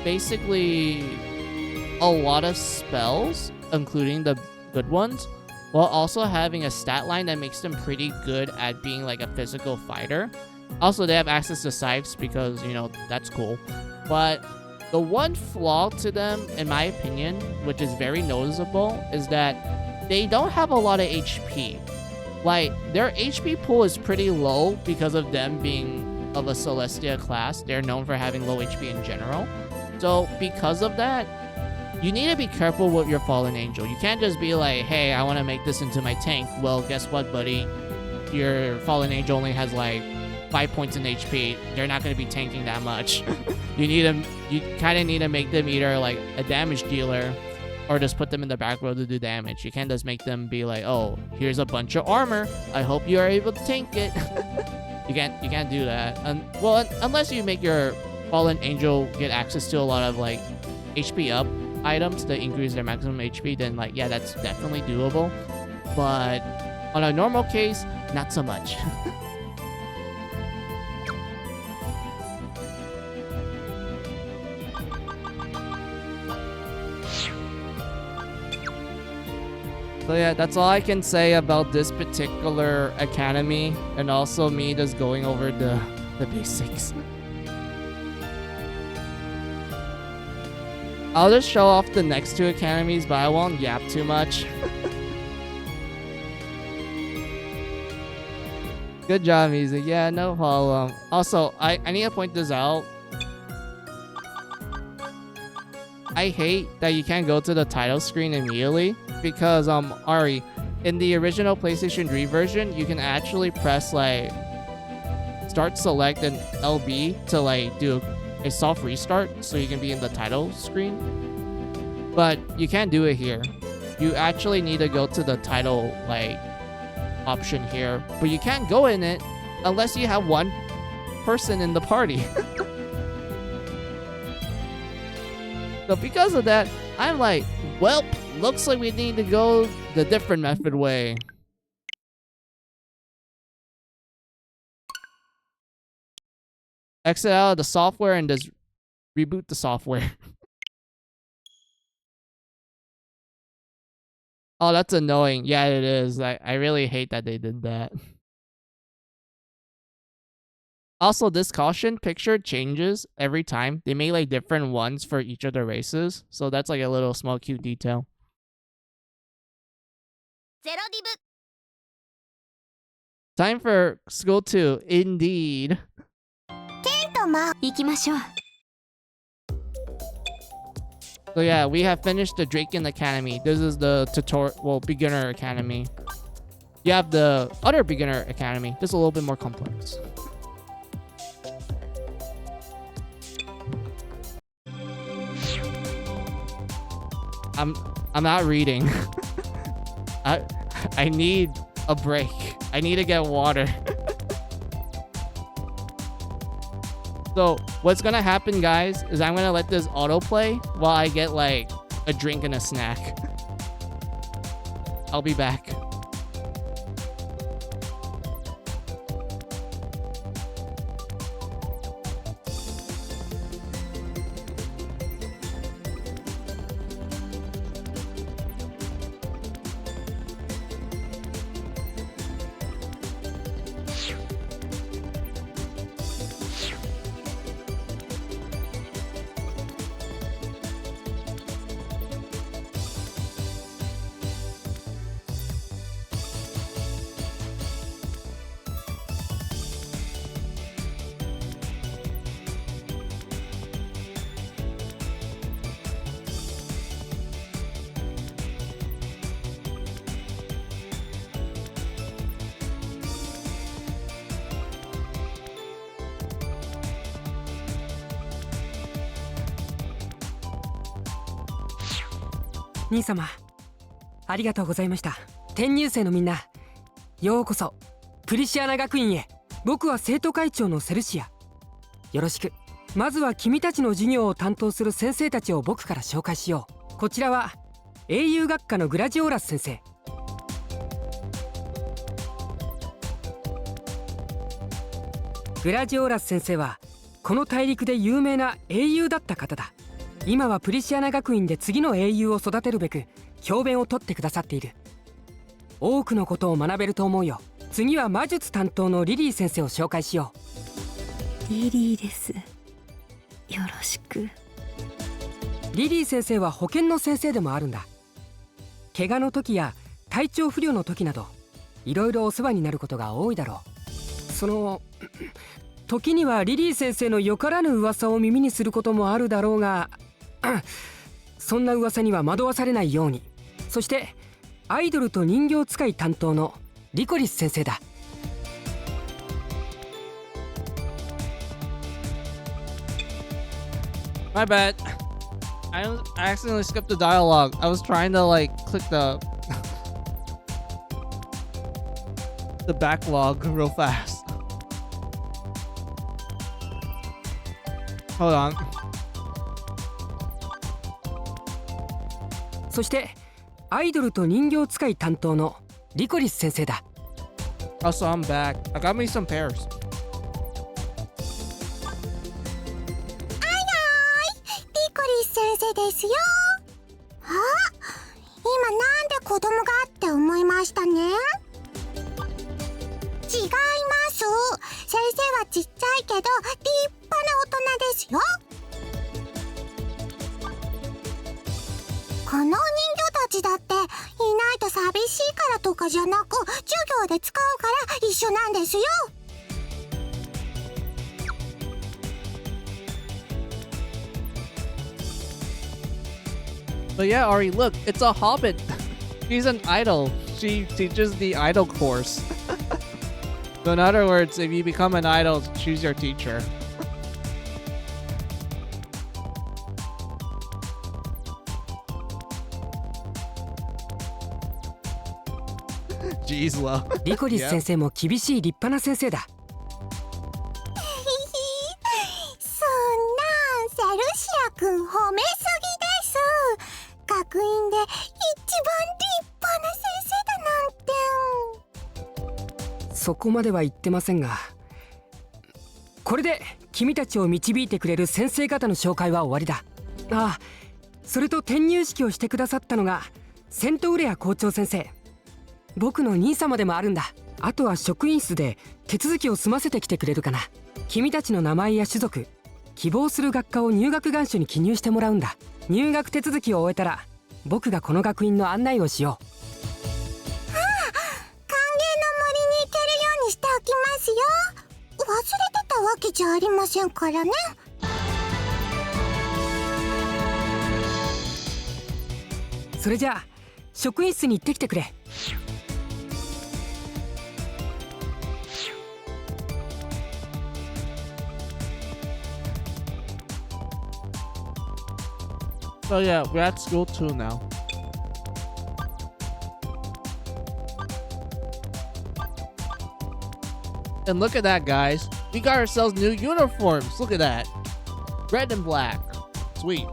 basically a lot of spells, including the good ones, while also having a stat line that makes them pretty good at being like a physical fighter. Also, they have access to scythes because, you know, that's cool. But the one flaw to them, in my opinion, which is very noticeable, is that they don't have a lot of HP. Like, their HP pool is pretty low because of them being of a Celestia class. They're known for having low HP in general. So, because of that, you need to be careful with your Fallen Angel. You can't just be like, hey, I want to make this into my tank. Well, guess what, buddy? Your Fallen Angel only has like 5 points in HP. They're not going to be tanking that much. You kind of need to make them either like a damage dealer or just put them in the back row to do damage. You can't just make them be like, oh, here's a bunch of armor. I hope you are able to tank it. You can't do that. Well, unless you make your Fallen Angel get access to a lot of like HP up items to increase their maximum HP, then like, yeah, that's definitely doable. But on a normal case, not so much. So yeah, that's all I can say about this particular academy, and also me just going over the basics. I'll just show off the next 2 academies, but I won't yap too much. Good job, music. Yeah, no problem. Also, I need to point this out. I hate that you can't go to the title screen immediately because Ari, in the original PlayStation 3 version, you can actually press like start select and LB to like do a soft restart so you can be in the title screen. But you can't do it here. You actually need to go to the title like option here, but you can't go in it unless you have one person in the party. So because of that, I'm like, well, looks like we need to go the different method way. Exit out of the software and just reboot the software. Oh, that's annoying. Yeah, it is. I really hate that they did that. Also, this caution picture changes every time. They make like different ones for each of the races. So that's like a little small cute detail. ゼロディブ Time for school 2. Indeed. ケントマ行きましょう So yeah, we have finished the Draken Academy. This is the tutorial, well, beginner academy. You have the other beginner academy. This is a little bit more complex. I'm not reading. I need a break. I need to get water. So what's gonna happen, guys, is I'm gonna let this autoplay while I get like a drink and a snack. I'll be back.「兄様ありがとうございました。転入生のみんなようこそプリシアナ学院へ。僕は生徒会長のセルシア。よろしく。まずは君たちの授業を担当する先生たちを僕から紹介しよう。こちらは英雄学科のグラジオーラス先生。グラジオーラス先生はこの大陸で有名な英雄だった方だ。今はプリシアナ学院で次の英雄を育てるべく教鞭を取ってくださっている。多くのことを学べると思うよ。次は魔術担当のリリー先生を紹介しよう。リリーです。よろしく。リリー先生は保健の先生でもあるんだ。怪我の時や体調不良の時などいろいろお世話になることが多いだろう。その時にはリリー先生のよからぬ噂を耳にすることもあるだろうがそんな噂には惑わされないように。そしてアイドルと人形使い担当のリコリス先生だ。My bad. I accidentally skipped the dialogue. I was trying to like click the backlog real fast. Hold on. そしてアイドルと人形使い担当のリコリス先生だ。Also, I'm back. I got me some pears. リコリス先生ですよ。あ、今なんで子供がって思いましたね。違います。先生はちっちゃいけど立派な大人ですよ。この人形たちだっていないと寂しいからとかじゃなく授業で使うから一緒なんですよ。But yeah, Ari, look, it's a hobbit. She's an idol. She teaches the idol course. So in other words, if you become an idol, choose your teacher. Jeez, low. リコリス先生も厳しい立派な先生だ。そんなセルシア君褒めすぎです。学院で一番立派な先生だなんて。そこまでは言ってませんが、これで君たちを導いてくれる先生方の紹介は終わりだ。ああ、それと転入式をしてくださったのがセントウレア校長先生、僕の兄様でもあるんだ。あとは職員室で手続きを済ませてきてくれるかな。君たちの名前や種族、希望する学科を入学願書に記入してもらうんだ。入学手続きを終えたら僕がこの学院の案内をしよう。歓迎の森に行けるようにしておきますよ。忘れてたわけじゃありませんからね。それじゃあ職員室に行ってきてくれ。So yeah, we're at school 2 now. And look at that, guys. We got ourselves new uniforms. Look at that. Red and black. Sweet.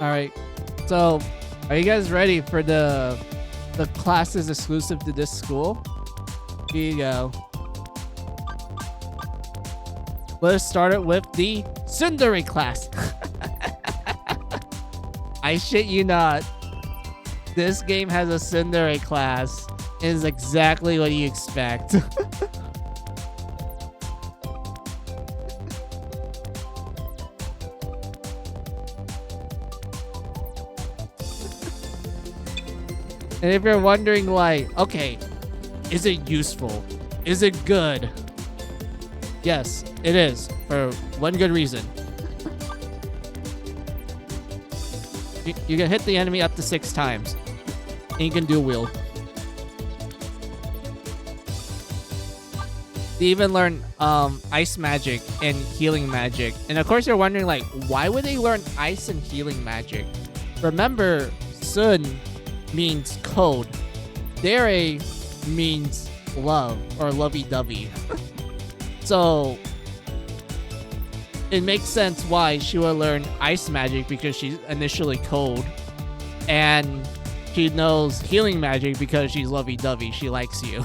All right. So, are you guys ready for the classes exclusive to this school? Here you go. Let's start it with the Tsundere class. I shit you not. This game has a Tsundere class. It is exactly what you expect. And if you're wondering, like, okay, is it useful? Is it good? Yes, it is, for one good reason. You can hit the enemy up to 6 times, and you can dual wield. They even learn ice magic and healing magic. And of course you're wondering, like, why would they learn ice and healing magic? Remember, Sun means code. Dere means love or lovey-dovey. So it makes sense why she will learn ice magic because she's initially cold, and she knows healing magic because she's lovey-dovey. She likes you.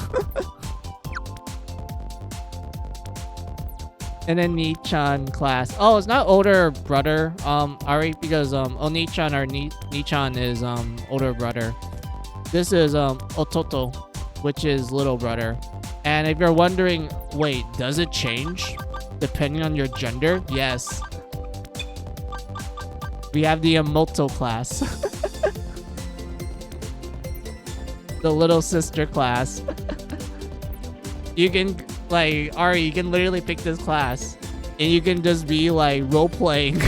And then Ni-chan class. Oh, it's not older brother, Ari, because Oni-chan or Ni-chan is older brother. This is Ototo, which is little brother. And if you're wondering, wait, does it change depending on your gender? Yes. We have the Emoto class. The little sister class. You can, like, Ari, you can literally pick this class and you can just be like role-playing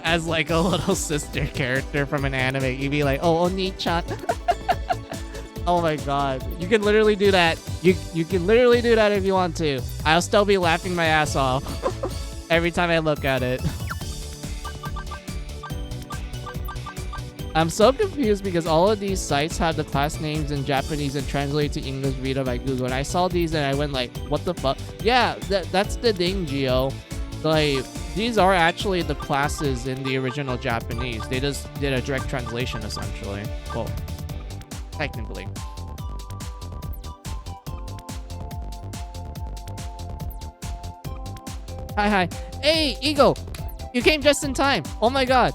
as like a little sister character from an anime. You'd be like, oh, Oni-chan. Oh my god. You can literally do that. You can literally do that if you want to. I'll still be laughing my ass off every time I look at it. I'm so confused because all of these sites have the class names in Japanese and translated to English via by Google. And I saw these and I went like, what the fuck? Yeah, that's the thing, Gio. Like, these are actually the classes in the original Japanese. They just did a direct translation, essentially. Well, technically. Hi. Hey, Ego! You came just in time. Oh my god.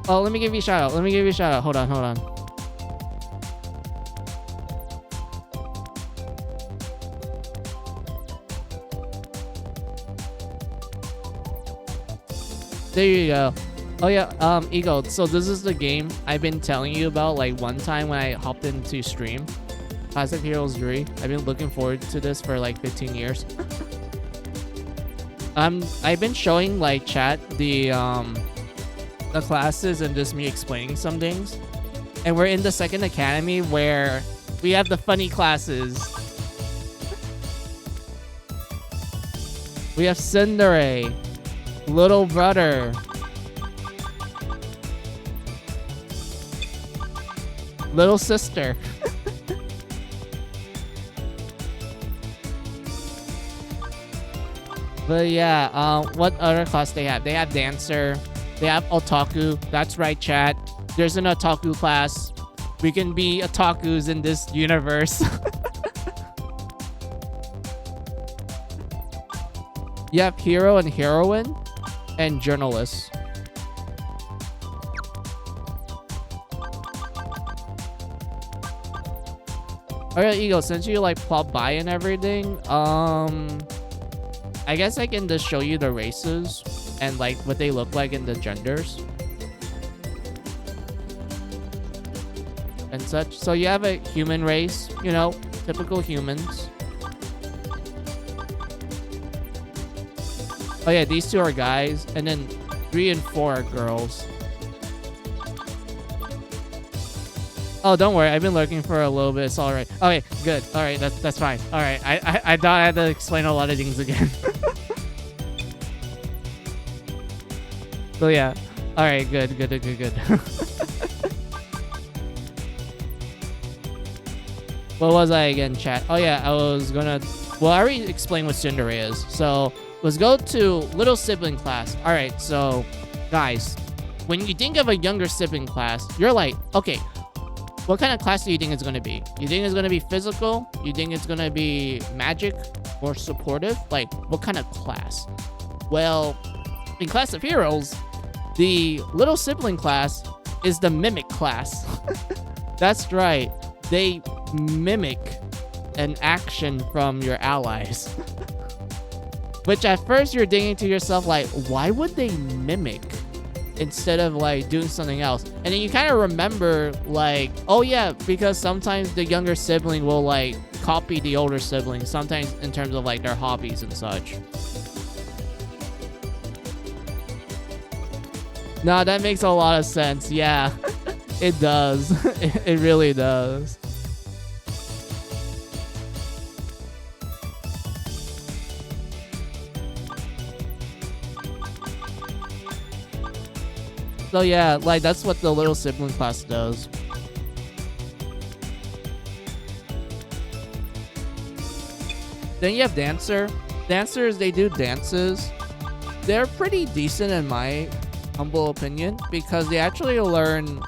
Oh, let me give you a shout out. Hold on. There you go. Oh yeah, Ego, so this is the game I've been telling you about like one time when I hopped into stream. Classic Heroes 3. I've been looking forward to this for like 15 years. I've been showing like chat the classes and just me explaining some things. And we're in the second academy where we have the funny classes. We have Tsundere, Little Brother, Little Sister. But yeah, what other class they have? They have Dancer, they have Otaku. That's right, chat. There's an Otaku class. We can be otakus in this universe. You have Hero and Heroine and Journalists. Alright, Eagle, since you like plop by and everything, I guess I can just show you the races and like what they look like in the genders and such. So you have a human race, you know, typical humans. Oh yeah, these two are guys, and then 3 and 4 are girls. Oh, don't worry, I've been looking for a little bit. It's all right. Okay, good. All right, that's fine. All right, I thought I had to explain a lot of things again. So yeah, all right, good. What was I again, chat? Oh yeah, I was gonna. Well, I already explained what Tsundere is. So let's go to little sibling class. All right, so guys, when you think of a younger sibling class, you're like, okay, what kind of class do you think it's going to be? You think it's going to be physical? You think it's going to be magic or supportive? Like, what kind of class? Well, in Class of Heroes, the little sibling class is the mimic class. That's right. They mimic an action from your allies. Which at first you're thinking to yourself, like, why would they mimic instead of like doing something else? And then you kind of remember like, oh yeah, because sometimes the younger sibling will like copy the older sibling, sometimes in terms of like their hobbies and such. No, that makes a lot of sense. Yeah, it does. It really does. So yeah, like that's what the little sibling class does. Then you have Dancer. Dancers, they do dances. They're pretty decent in my humble opinion because they actually learn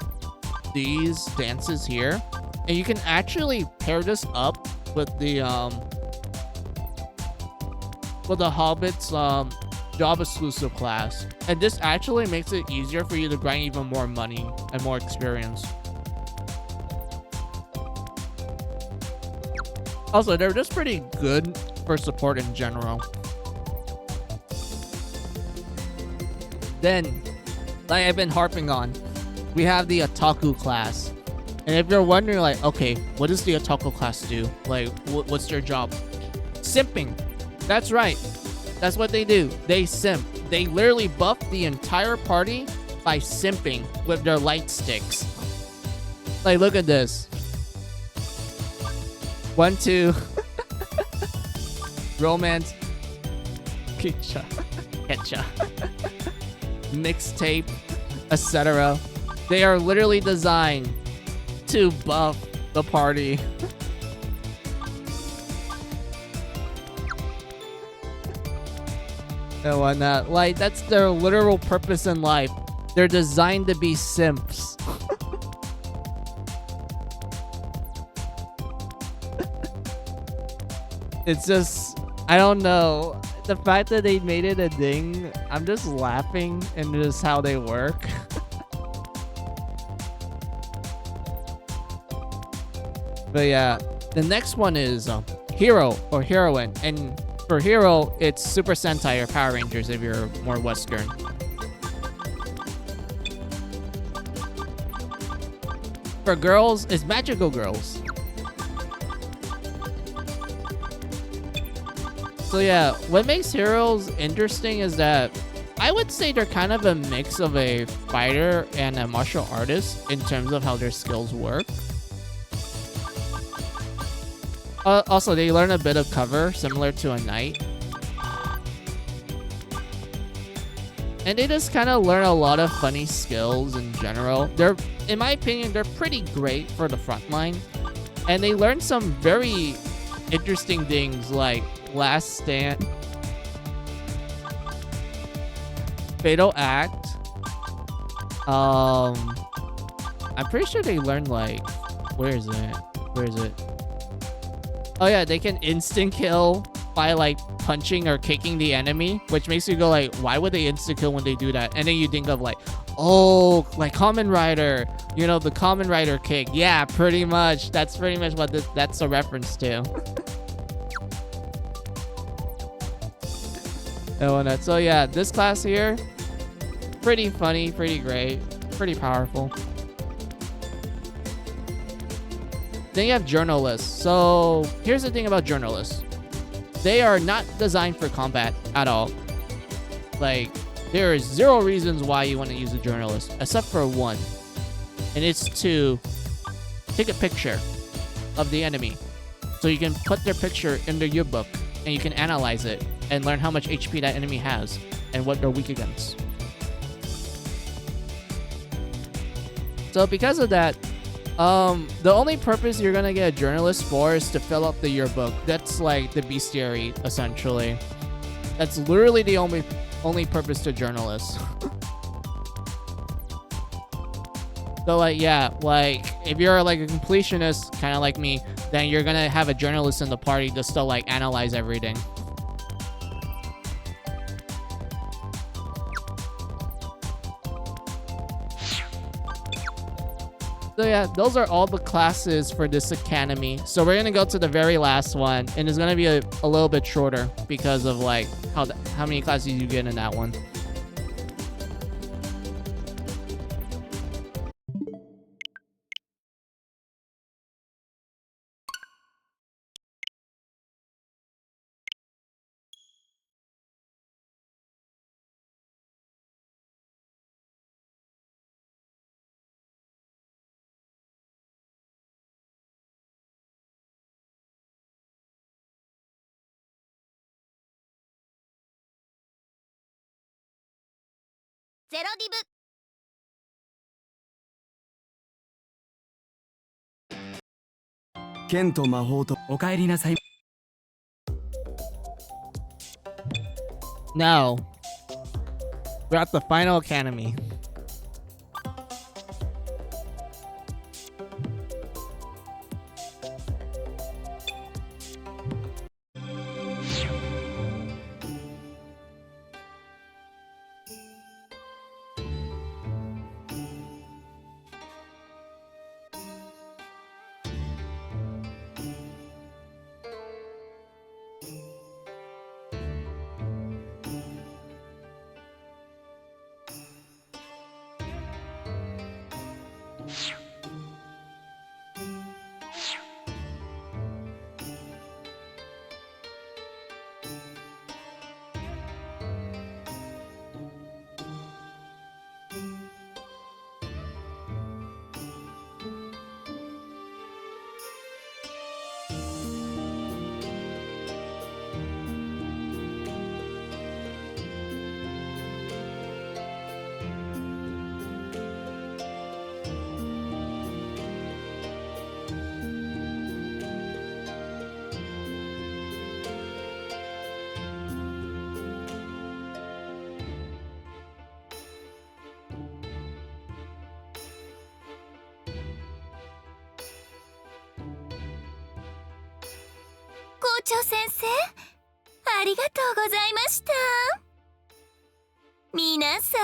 these dances here. And you can actually pair this up with the Hobbit's job exclusive class, and this actually makes it easier for you to grind even more money and more experience. Also, they're just pretty good for support in general. Then, like I've been harping on, we have the Otaku class. And if you're wondering like, okay, what does the Otaku class do? Like, what's their job? Simping. That's right. That's what they do. They simp. They literally buff the entire party by simping with their light sticks. Like, look at this. 1, 2. Romance. Pizza. Ketcha. Mixtape. Etc. They are literally designed to buff the party. And whatnot. Like, that's their literal purpose in life. They're designed to be simps. It's just, I don't know. The fact that they made it a thing, I'm just laughing and just how they work. But yeah, the next one is Hero or Heroine. And for Hero, it's Super Sentai or Power Rangers if you're more Western. For girls, it's Magical Girls. So yeah, what makes Heroes interesting is that I would say they're kind of a mix of a fighter and a martial artist in terms of how their skills work. Also, they learn a bit of cover, similar to a knight. And they just kind of learn a lot of funny skills in general. They're, in my opinion, they're pretty great for the front line. And they learn some very interesting things like Last Stand, Fatal Act. I'm pretty sure they learned like, where is it? Oh yeah, they can instant kill by like punching or kicking the enemy, which makes you go like, why would they instant kill when they do that? And then you think of like, oh, like Kamen Rider, you know, the Kamen Rider kick. Yeah, pretty much. That's pretty much what that's a reference to. So yeah, this class here, pretty funny, pretty great, pretty powerful. Then you have journalists. So here's the thing about journalists. They are not designed for combat at all. Like, there is zero reasons why you want to use a journalist, except for one. And it's to take a picture of the enemy. So you can put their picture in the yearbook, and you can analyze it, and learn how much HP that enemy has, and what they're weak against. So because of that, the only purpose you're gonna get a journalist for is to fill up the yearbook. That's like the bestiary, essentially. That's literally the only purpose to journalists. So like, yeah, like if you're like a completionist, kind of like me, then you're gonna have a journalist in the party just to like analyze everything. So yeah, those are all the classes for this academy. So we're gonna go to the very last one, and it's gonna be a little bit shorter because of like how many classes you get in that one.ゼロディブ。剣と魔法とお帰りなさい。Now, we're at the final academy.校長先生、ありがとうございました。皆さん、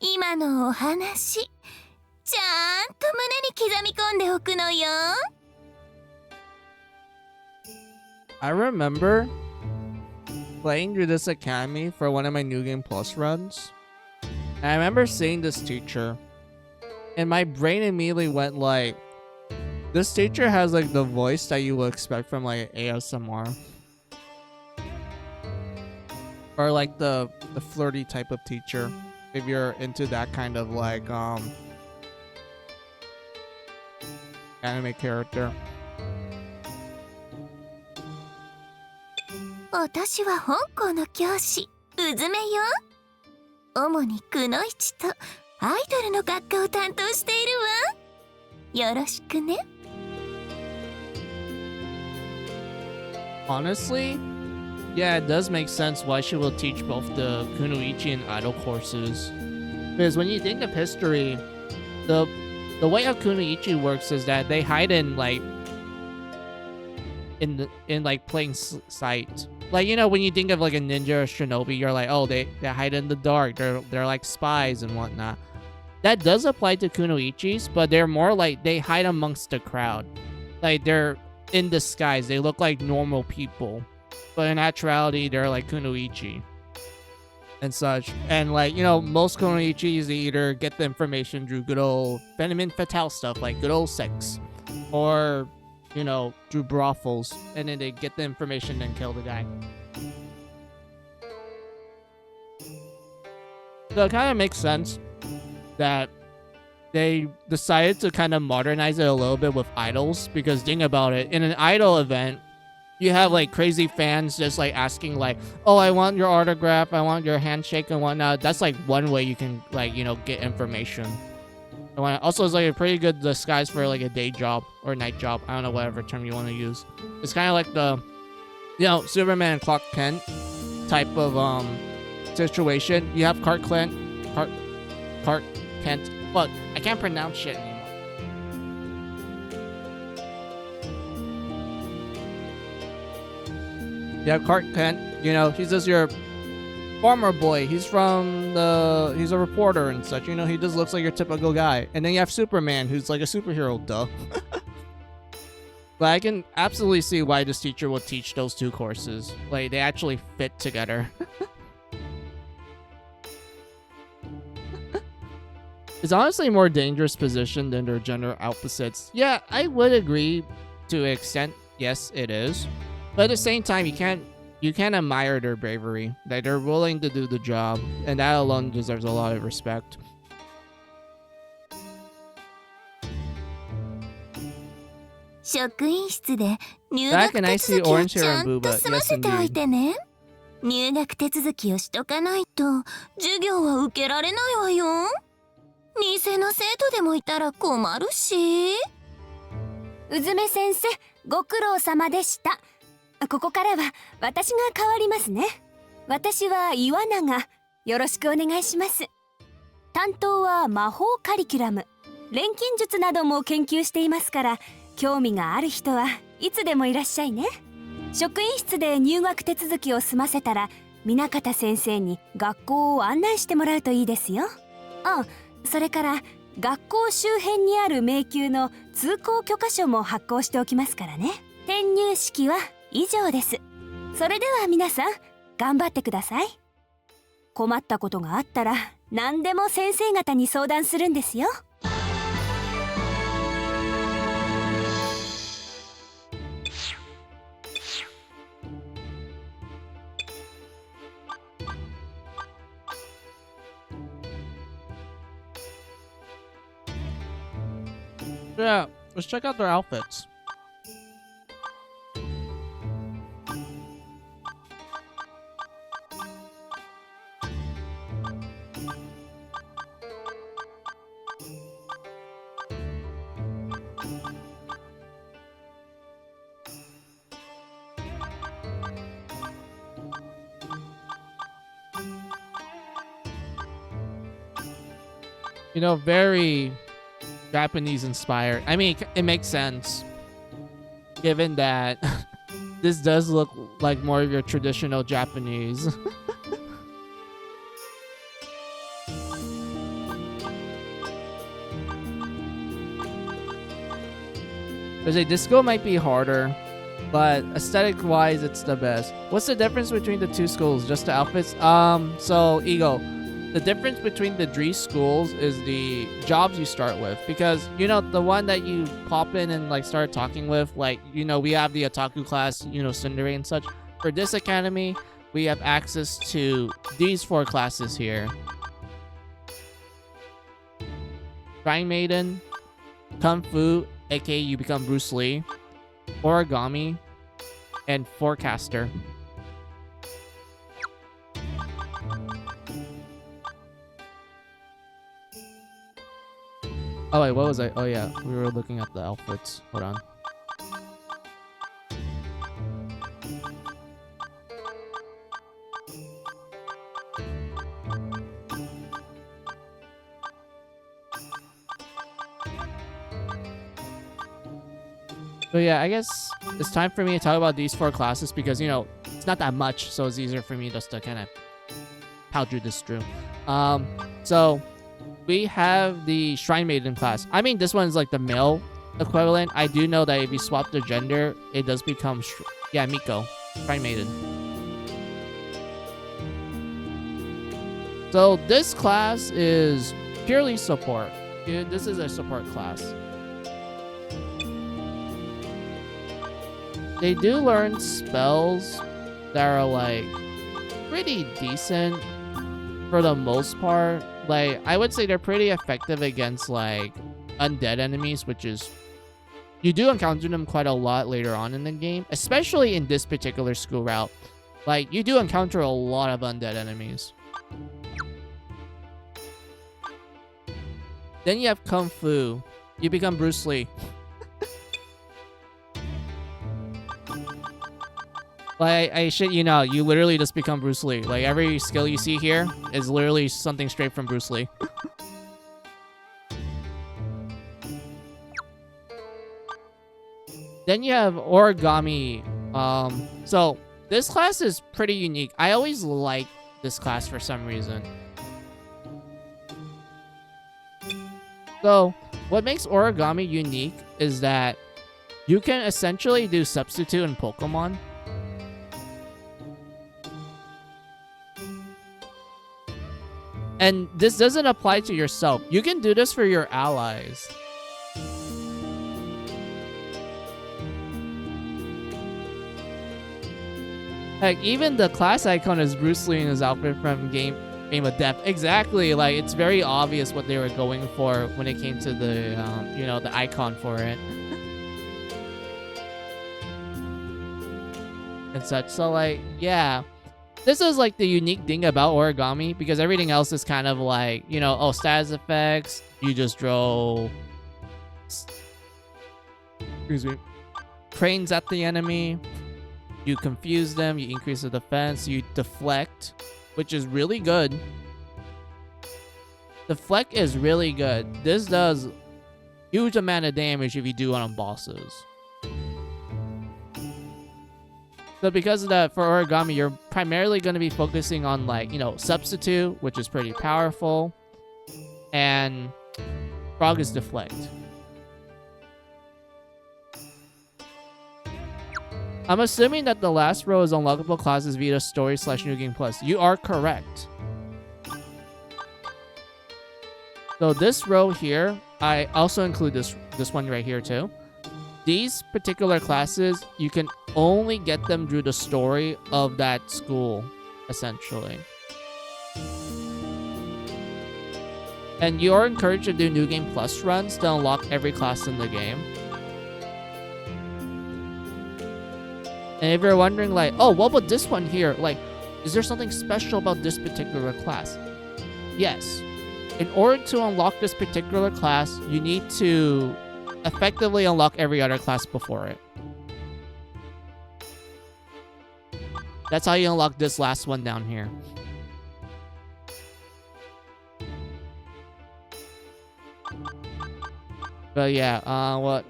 今のお話、ちゃんと胸に刻み込んでおくのよ。I remember playing through this academy for one of my New Game Plus runs. And I remember seeing this teacher, and my brain immediately went like, this teacher has like the voice that you would expect from like ASMR. or like the flirty type of teacher, if you're into that kind of like anime character. 私は香港の教師うずめよ。主にくのいちとアイドルの学科を担当しているわ。よろしくね。Honestly, yeah, it does make sense why she will teach both the Kunoichi and idol courses. Because when you think of history, the way how Kunoichi works is that they hide in like in like plain sight. Like, you know, when you think of like a ninja or shinobi, you're like, oh, they hide in the dark. They're like spies and whatnot. That does apply to Kunoichis, but they're more like they hide amongst the crowd. Like they're in disguise. They look like normal people, but in actuality, they're like Kunoichi and such. And like, you know, most Kunoichis, they either get the information through good old Venom Fatale stuff, like good old sex, or, you know, through brothels, and then they get the information and kill the guy. So it kind of makes sense that they decided to kind of modernize it a little bit with idols, because think about it, in an idol event, you have like crazy fans just like asking like, oh, I want your autograph, I want your handshake and whatnot. That's like one way you can, like, you know, get information. Also, it's like a pretty good disguise for like a day job or night job. I don't know, whatever term you want to use. It's kind of like the, you know, Superman and Clark Kent type of situation. You have Clark Kent. Fuck, I can't pronounce shit anymore. You have Clark Kent. You know, he's just your farmer boy. He's a reporter and such. You know, he just looks like your typical guy. And then you have Superman, who's like a superhero, duh. But I can absolutely see why this teacher will teach those two courses. Like, they actually fit together. It's honestly a more dangerous position than their gender opposites. Yeah, I would agree to an extent. Yes, it is. But at the same time, you can't admire their bravery. That they're willing to do the job, and that alone deserves a lot of respect. Back in I see orange hair and booba. Yes, indeed. 入学手続きをしとかないと授業は受けられないわよ。偽の生徒でもいたら困るし。うずめ先生、ご苦労様でした。ここからは私が代わりますね。私は岩永。よろしくお願いします。担当は魔法カリキュラム、錬金術なども研究していますから、興味がある人はいつでもいらっしゃいね。職員室で入学手続きを済ませたら、南方先生に学校を案内してもらうといいですよ。あ、それから学校周辺にある迷宮の通行許可書も発行しておきますからね。転入式は以上です。それでは皆さん、頑張ってください。困ったことがあったら何でも先生方に相談するんですよ。Yeah, let's check out their outfits. You know, very Japanese inspired. I mean, it makes sense, given that this does look like more of your traditional Japanese. There's a disco might be harder, but aesthetic-wise, it's the best. What's the difference between the two schools? Just the outfits? So Ego, the difference between the three schools is the jobs you start with, because, you know, the one that you pop in and like start talking with, like, you know, we have the otaku class, you know, Tsundere and such. For this academy, we have access to these 4 classes here. Shrine Maiden, Kung Fu, aka you become Bruce Lee, Origami, and Forecaster. Oh wait, what was I? Oh yeah, we were looking at the outfits. Hold on. So yeah, I guess it's time for me to talk about these 4 classes because, you know, it's not that much, so it's easier for me just to kind of power through this through. So we have the Shrine Maiden class. I mean, this one's like the male equivalent. I do know that if you swap the gender, it does become, yeah, Miko, Shrine Maiden. So this class is purely support. This is a support class. They do learn spells that are like pretty decent for the most part. Like, I would say they're pretty effective against like undead enemies, which is, you do encounter them quite a lot later on in the game, especially in this particular school route. Like, you do encounter a lot of undead enemies. Then you have Kung Fu. You become Bruce Lee. Like, I shit you know, you literally just become Bruce Lee. Like, every skill you see here is literally something straight from Bruce Lee. Then you have Origami. So this class is pretty unique. I always like this class for some reason. So what makes Origami unique is that you can essentially do substitute in Pokemon. And this doesn't apply to yourself. You can do this for your allies. Like, even the class icon is Bruce Lee in his outfit from Game of Death. Exactly. Like, it's very obvious what they were going for when it came to the, you know, the icon for it. And such. So, like, yeah. This is like the unique thing about Origami, because everything else is kind of like, you know, oh, status effects, you just draw, excuse me, cranes at the enemy, you confuse them, you increase the defense, you deflect, which is really good. Deflect is really good. This does huge amount of damage if you do it on bosses. So because of that, for Origami, you're primarily going to be focusing on, like, you know, substitute, which is pretty powerful, and frog is deflect. I'm assuming that the last row is unlockable classes via story / New Game Plus. You are correct. So this row here, I also include this one right here too. These particular classes, you can only get them through the story of that school, essentially. And you are encouraged to do New Game Plus runs to unlock every class in the game. And if you're wondering, like, oh, what about this one here? Like, is there something special about this particular class? Yes. In order to unlock this particular class, you need to effectively unlock every other class before it. That's how you unlock this last one down here. But yeah, what,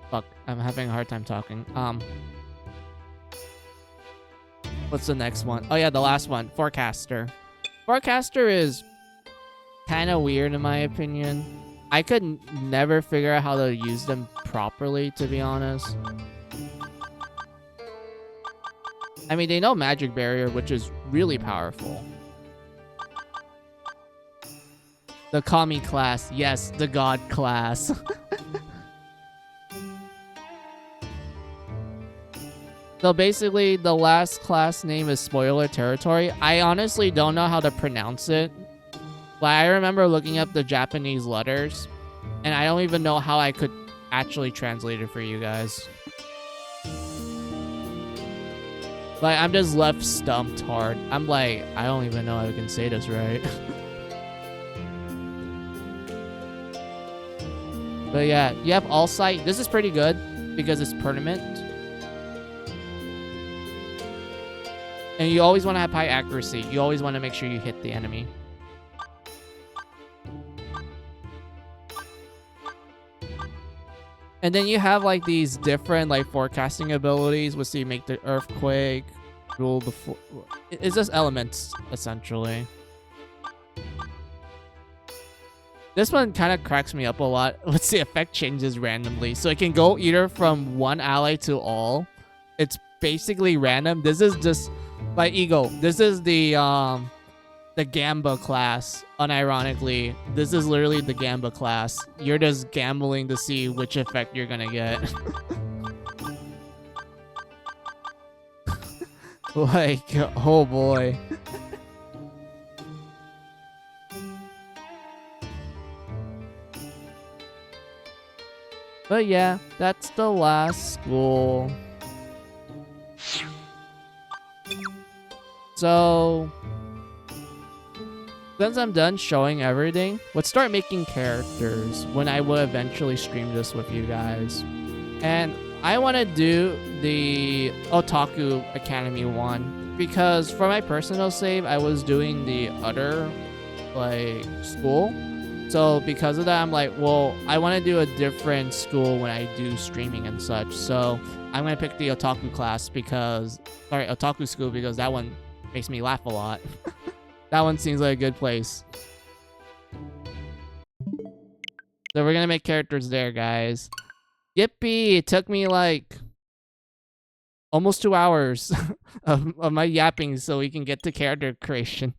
fuck, I'm having a hard time talking. What's the next one? Oh yeah, the last one, Forecaster. Forecaster is kind of weird in my opinion. I could never figure out how to use them properly, to be honest. I mean, they know Magic Barrier, which is really powerful. The Kami class. Yes, the God class. So basically, the last class name is Spoiler Territory. I honestly don't know how to pronounce it. Like, I remember looking up the Japanese letters, and I don't even know how I could actually translate it for you guys. Like, I'm just left stumped hard. I'm like, I don't even know how I can say this right. But yeah, you have All Sight. This is pretty good because it's permanent. And you always want to have high accuracy. You always want to make sure you hit the enemy. And then you have like these different like forecasting abilities, which you make the earthquake, rule the it's just elements essentially. This one kind of cracks me up a lot. What's the effect changes randomly, so it can go either from one ally to all. It's basically random. This is just like Eagle. This is the Gamba class. Unironically, this is literally the Gamba class. You're just gambling to see which effect you're gonna get. Like, oh boy. But yeah, that's the last school. So since I'm done showing everything, let's start making characters when I will eventually stream this with you guys. And I want to do the Otaku Academy one because for my personal save, I was doing the other like school. So because of that, I'm like, well, I want to do a different school when I do streaming and such. So I'm going to pick the Otaku class because, sorry, Otaku school because that one makes me laugh a lot. That one seems like a good place. So we're going to make characters there, guys. Yippee! It took me like almost 2 hours of my yapping so we can get to character creation.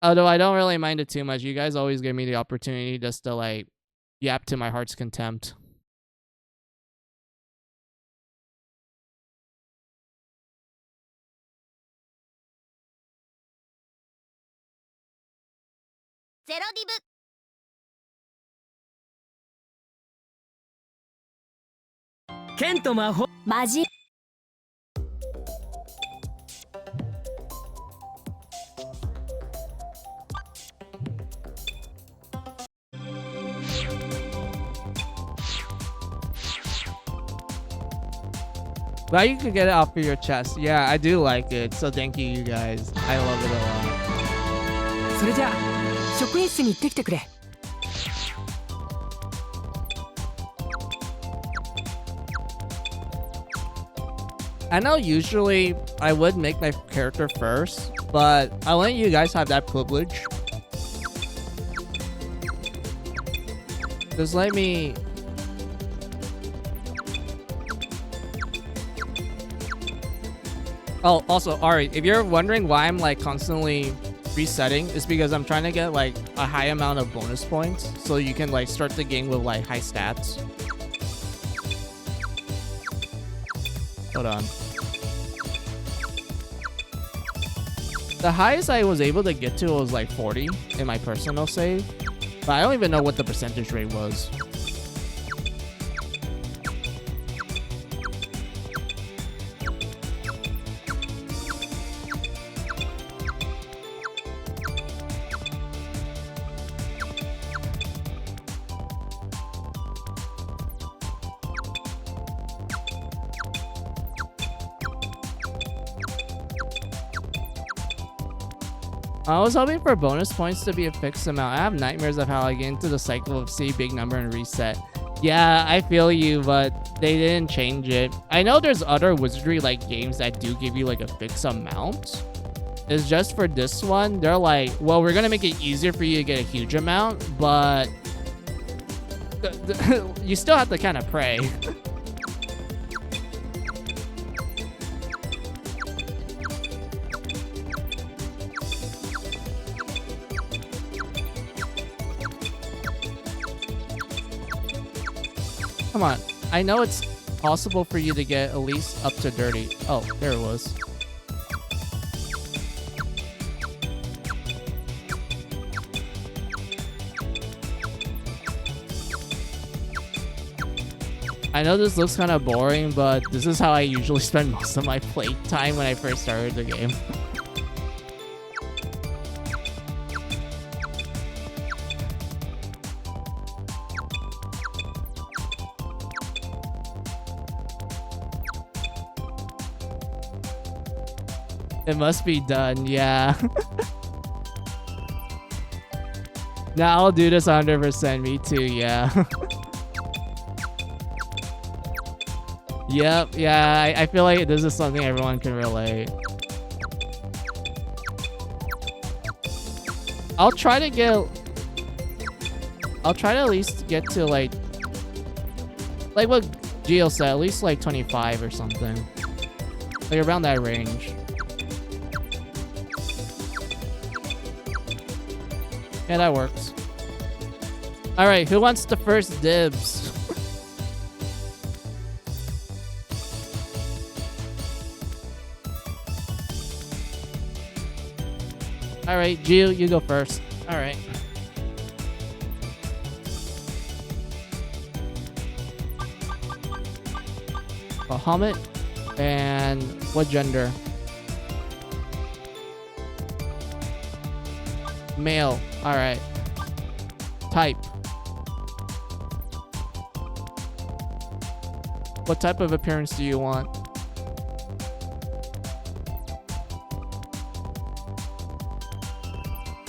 Although I don't really mind it too much. You guys always give me the opportunity just to like yap to my heart's contempt. Glad you could get it off of your chest. Yeah, I do like it. So thank you, you guys. I love it a lot. それじゃあ職員室に行ってきてくれ。I know usually I would make my character first, but I let you guys have that privilege. Just let me... Oh, also, Ari, if you're wondering why I'm like constantly resetting, it's because I'm trying to get like a high amount of bonus points so you can like start the game with like high stats. Hold on. The highest I was able to get to was like 40 in my personal save, but I don't even know what the percentage rate was. I was hoping for bonus points to be a fixed amount. I have nightmares of how I get into the cycle of see big number and reset. Yeah, I feel you, but they didn't change it. I know there's other wizardry like games that do give you like a fixed amount. It's just for this one, they're like, well, we're gonna make it easier for you to get a huge amount, but you still have to kind of pray. Come on. I know it's possible for you to get at least up to dirty. Oh, there it was. I know this looks kind of boring, but this is how I usually spend most of my play time when I first started the game. It must be done, yeah. Nah, I'll do this 100%. Me too, yeah. Yep, yeah, I feel like this is something everyone can relate. I'll try to at least get to like what Gio said, at least like 25 or something. Like around that range. Yeah, that works. Alright, who wants the first dibs? Alright, Gio, you go first. Alright. Bahamut. And what gender? Male. Alright. Type. What type of appearance do you want?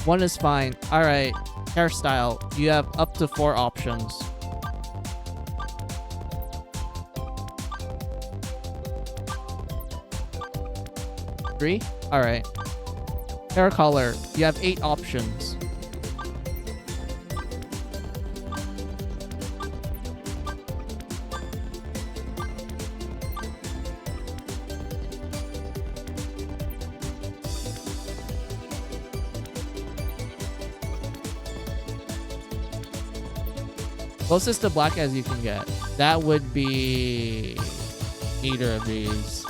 One is fine. Alright. Hairstyle. You have up to 4 options. 3? Alright. Hair color. You have 8 options. Closest to black as you can get. That would be either of these.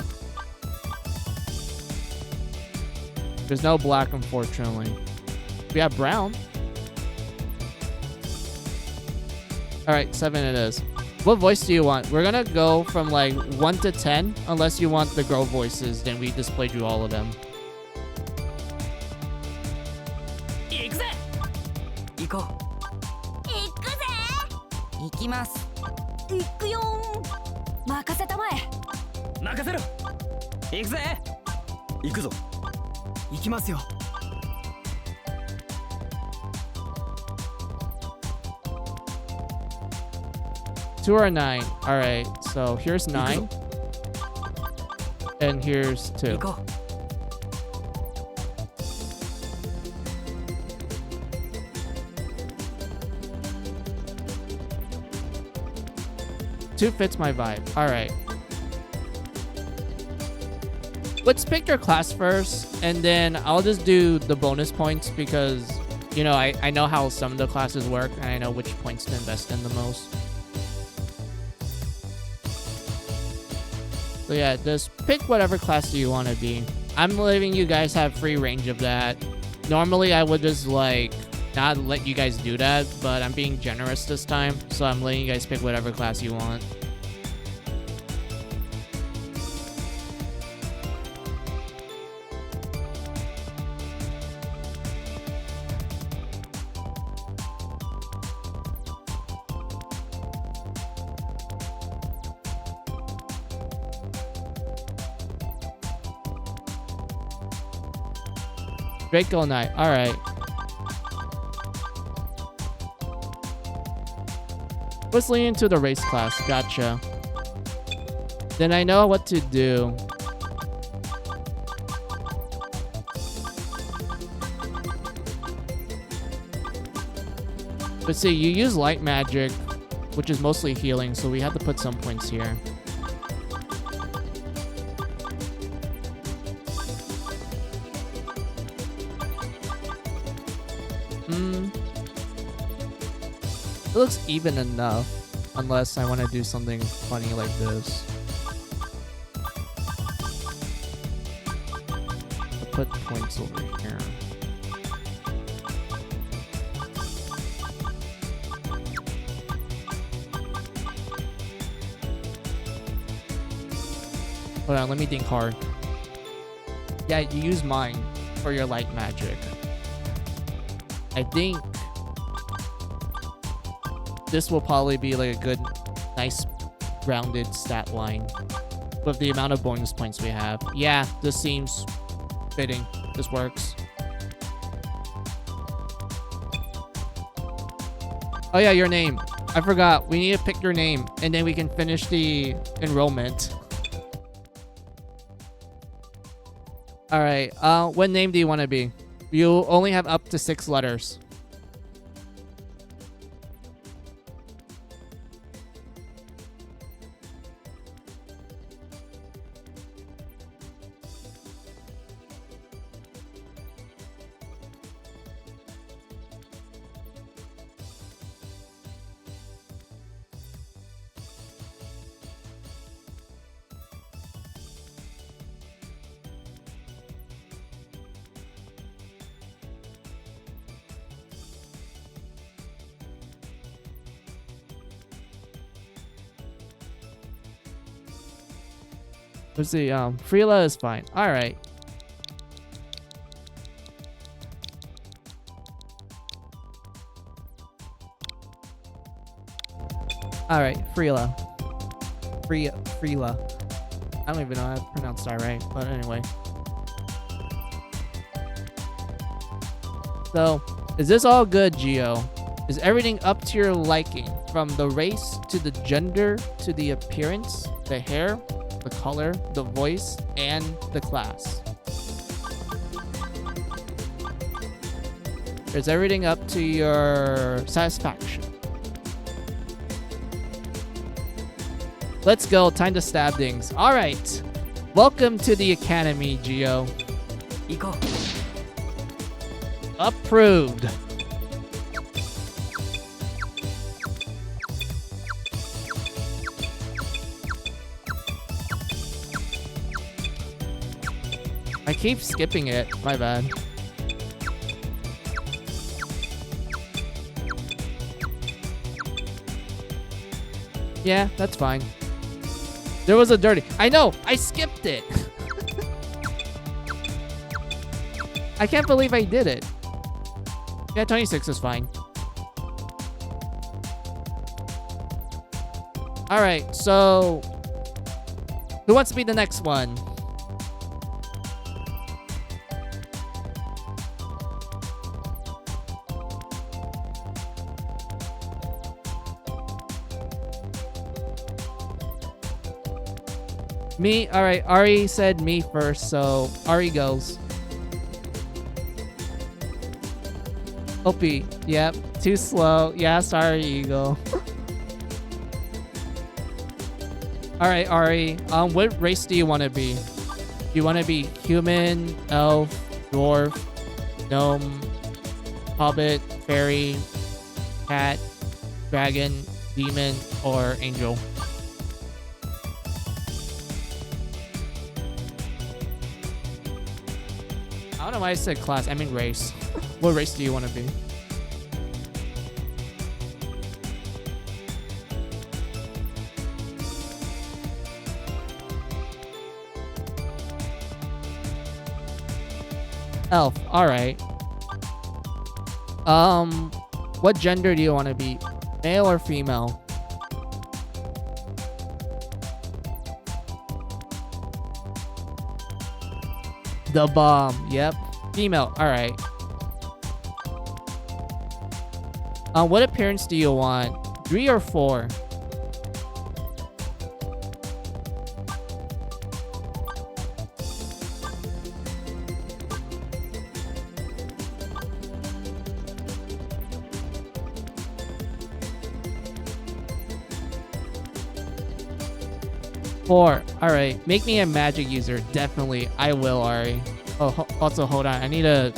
There's no black, unfortunately. We have brown. Alright, 7 it is. What voice do you want? We're gonna go from like 1 to 10. Unless you want the girl voices, then we displayed you all of them. 行くぜ。行こう。行くぜ。行きます。行くよー。任せたまえ。任せろ。行くぜ。行くぞ。行きますよ。2 or 9. Alright, so here's 9. And here's 2. 行こう。 2 fits my vibe. Alright. Let's pick your class first, and then I'll just do the bonus points because, you know, I know how some of the classes work, and I know which points to invest in the most. So yeah, just pick whatever class you want to be. I'm letting you guys have free range of that. Normally, I would just, like, not let you guys do that, but I'm being generous this time, so I'm letting you guys pick whatever class you want. Draco Knight, alright. Let's lean into the race class, gotcha. Then I know what to do. But see, you use light magic, which is mostly healing, so we have to put some points here. It looks even enough. Unless I want to do something funny like this. I'll put points over here. Hold on, let me think hard. Yeah, you use mine for your light magic. I think this will probably be like a good, nice, rounded stat line with the amount of bonus points we have. Yeah, this seems fitting. This works. Oh yeah, your name. I forgot. We need to pick your name, and then we can finish the enrollment. All right. What name do you want to be? You only have up to 6 letters. Let's see, Freela is fine. Alright. Alright, Freela. Freela. I don't even know how to pronounce that right, but anyway. So, is this all good, Geo? Is everything up to your liking? From the race, to the gender, to the appearance, the hair, the color, the voice, and the class. Is everything up to your satisfaction? Let's go. Time to stab things. All right. Welcome to the academy, Geo. Iko. Approved. I keep skipping it. My bad. Yeah, that's fine. There was a dirty... I know! I skipped it! I can't believe I did it. Yeah, 26 is fine. Alright, so... who wants to be the next one? Me? Alright, Ari said me first, so Ari goes. Opie, yep, too slow. Yeah, sorry, Eagle. Alright, Ari, what race do you want to be? Do you want to be human, elf, dwarf, gnome, hobbit, fairy, cat, dragon, demon, or angel? I don't know why I said class. I mean race. What race do you want to be? Elf. All right. What gender do you want to be? Male or female? The bomb. Yep. Female. All right. What appearance do you want? 3 or 4? Four. All right. Make me a magic user. Definitely. I will, Ari. Oh, also, hold on. I need to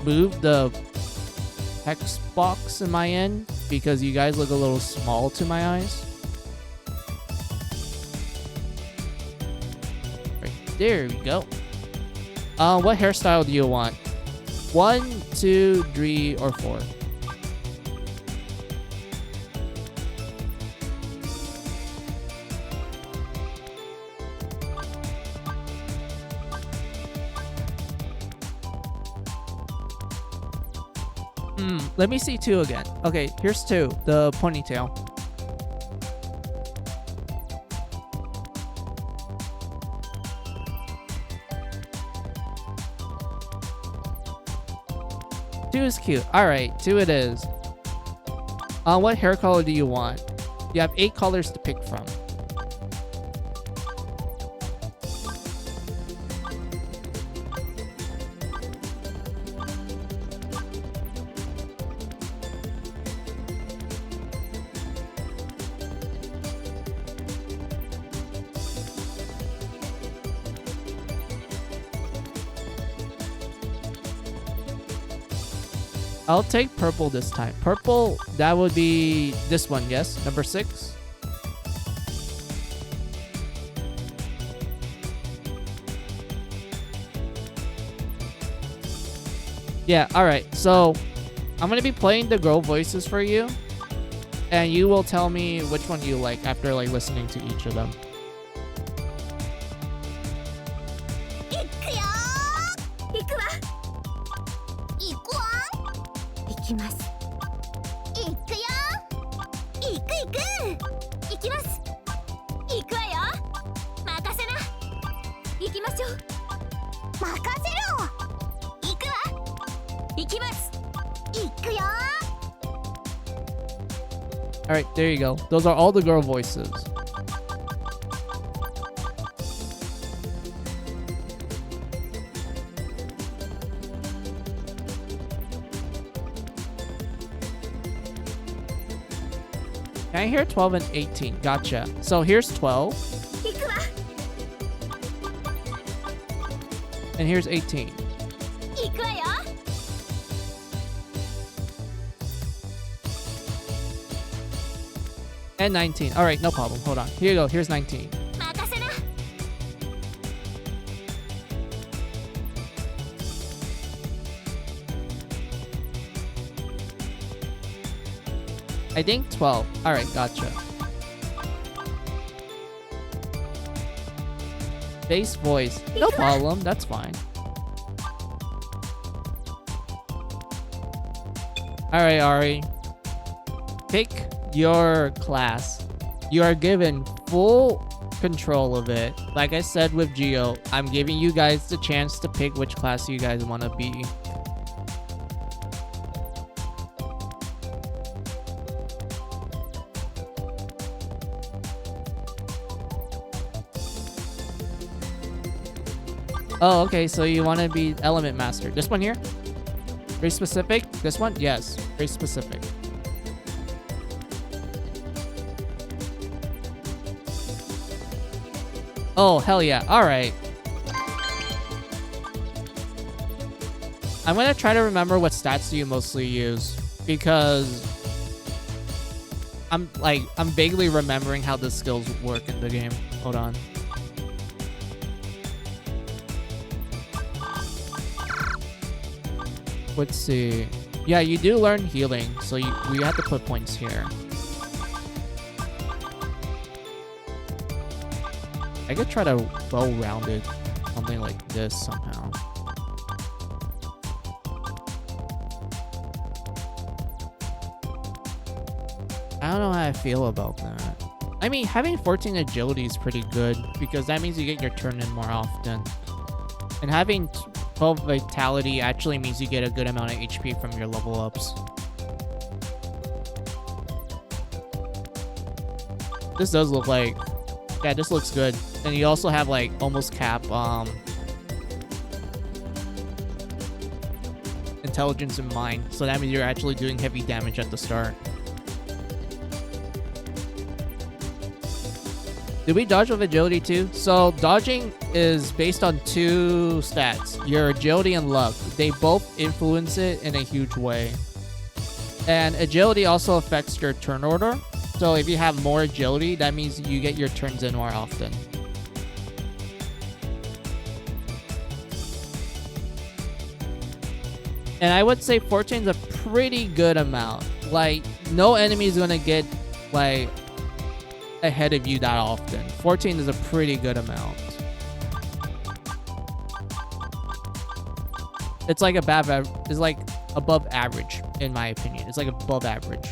move the text box in my end because you guys look a little small to my eyes. Right there we go. What hairstyle do you want? 1, 2, 3, or 4? Let me see 2 again. Okay, here's 2. The ponytail. Two is cute. Alright, 2 it is. What hair color do you want? You have 8 colors to pick from. I'll take purple this time. Purple, that would be this one, yes? Number 6. Yeah, alright. So, I'm going to be playing the girl voices for you. And you will tell me which one you like after like listening to each of them. 行きます行くよ行く行く行きます行くわよ任せな行きましょう任せろ行くわ行きます行くよ Alright, there you go. Those are all the girl voices. I hear 12 and 18. Gotcha. So here's 12. And here's 18. And 19. Alright, no problem. Hold on. Here you go. Here's 19. I think 12. Alright, gotcha. Bass voice. No problem. That's fine. Alright, Ari. Pick your class. You are given full control of it. Like I said with Geo, I'm giving you guys the chance to pick which class you guys want to be. Oh, okay, so you want to be Element Master. This one here? Very specific? This one? Yes, very specific. Oh, hell yeah. Alright. I'm gonna try to remember what stats do you mostly use, because I'm vaguely remembering how the skills work in the game. Hold on. Let's see. Yeah, you do learn healing, so we have to put points here. I could try to well-round it, something like this somehow. I don't know how I feel about that. I mean, having 14 agility is pretty good, because that means you get your turn in more often. And having 12 vitality actually means you get a good amount of HP from your level ups. This does look like... Yeah, this looks good. And you also have like almost cap intelligence in mind. So that means you're actually doing heavy damage at the start. Did we dodge with agility too? So dodging is based on 2 stats. Your agility and luck. They both influence it in a huge way. And agility also affects your turn order. So if you have more agility, that means you get your turns in more often. And I would say 14 is a pretty good amount. Like, no enemy is going to get, like, ahead of you that often. 14 is a pretty good amount. It's like it's like above average, in my opinion. It's like above average.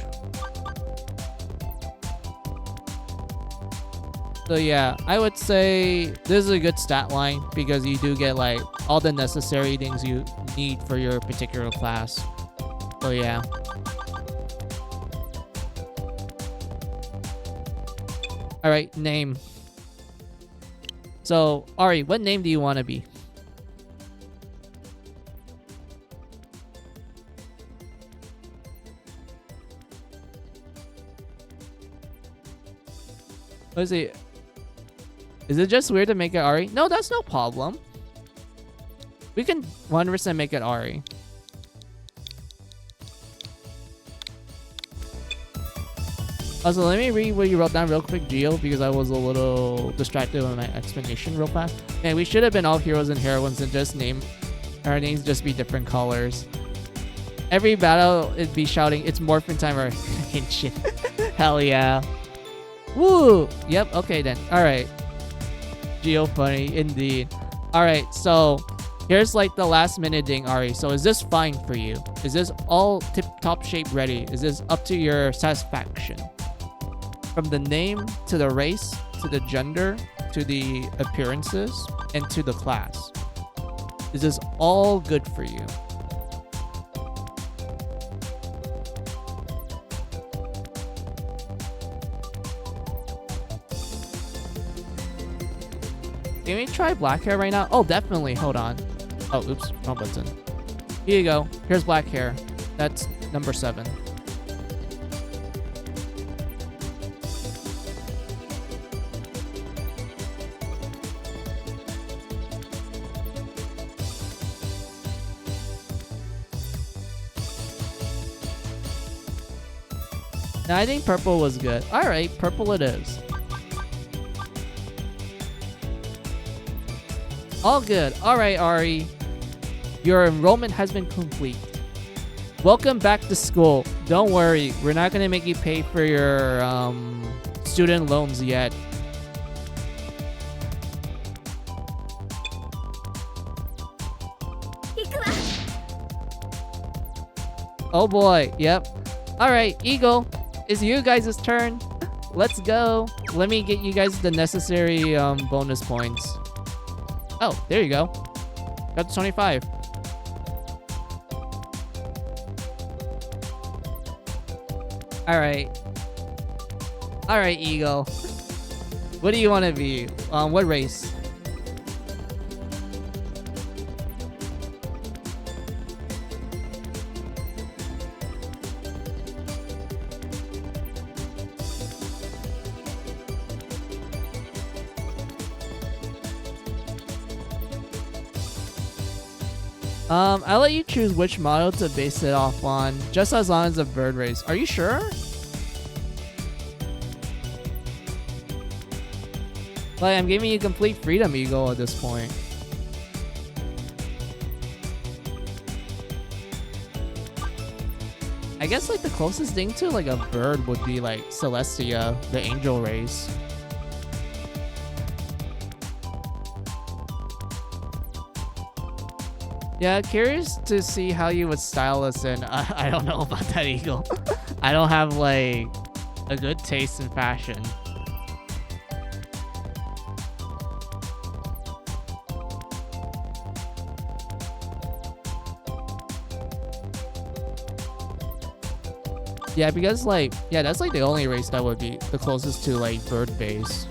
So yeah, I would say this is a good stat line because you do get like all the necessary things you need for your particular class. So yeah. All right, name. So Ari, what name do you want to be? Let's see. Is it just weird to make it Ari? No, that's no problem. We can 100% make it Ari. Also, let me read what you wrote down real quick, Gio, because I was a little distracted with my explanation real fast. Man, we should have been all heroes and heroines and just name our names just be different colors. Every battle, it'd be shouting, "It's morphin' time," or shit. Hell yeah. Woo! Yep, okay then. Alright. Geo funny, indeed. Alright, so here's like the last minute thing, Ari. So is this fine for you? Is this all tip-top shape ready? Is this up to your satisfaction? From the name, to the race, to the gender, to the appearances, and to the class. Is this all good for you? Can we try black hair right now? Oh, definitely. Hold on. Oh, oops. Wrong button. Here you go. Here's black hair. That's number 7. Now, I think purple was good. Alright, purple it is. All good. Alright, Ari. Your enrollment has been complete. Welcome back to school. Don't worry, we're not going to make you pay for your student loans yet. Oh boy, yep. Alright, Eagle, it's you guys' turn. Let's go. Let me get you guys the necessary bonus points. Oh, there you go. Got the 25. Alright. Alright, Eagle. What do you want to be? What race? I'll let you choose which model to base it off on, just as long as a bird race. Are you sure? Like, I'm giving you complete freedom, Eagle, at this point. I guess, like, the closest thing to, like, a bird would be, like, Celestia, the angel race. Yeah, curious to see how you would style us in. I don't know about that, Eagle. I don't have, like, a good taste in fashion. Yeah, because, like, yeah, that's, like, the only race that would be the closest to, like, bird base.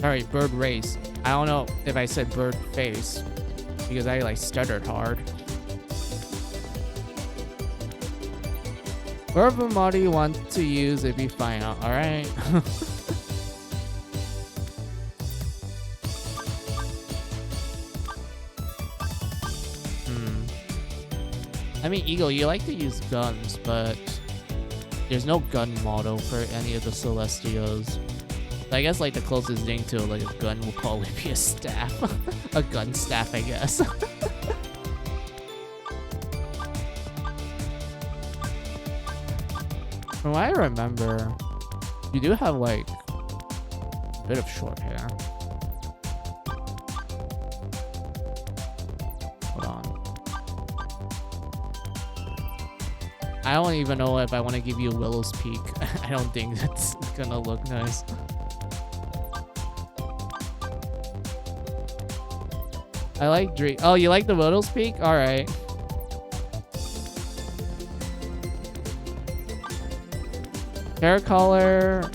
Alright, bird race. I don't know if I said bird face because I like stuttered hard. Whatever model you want to use, it'd be fine. Alright. I mean, Eagle, you like to use guns, but there's no gun model for any of the Celestials. I guess like the closest thing to like a gun will probably be a staff. A gun staff, I guess. From what I remember, you do have like a bit of short hair. Hold on. I don't even know if I want to give you Willow's Peak. I don't think that's gonna look nice. I like Drake. Oh, you like the Willow's Peak? All right. Hair color.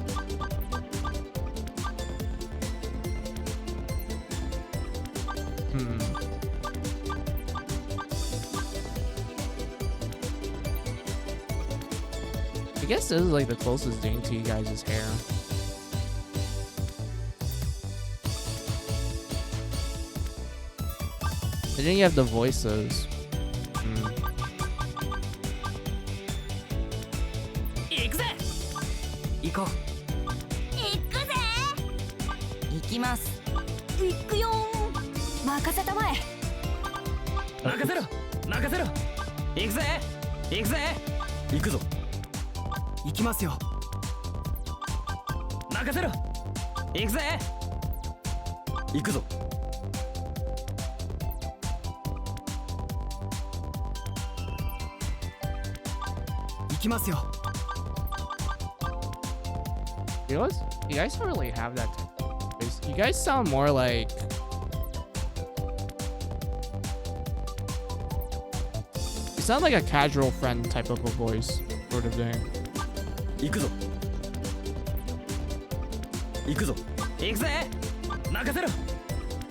I guess this is like the closest thing to you guys' hair. And then you have the voices. You guys don't really have that type of voice. You guys sound more like... You sound like a casual friend type of a voice, sort of thing.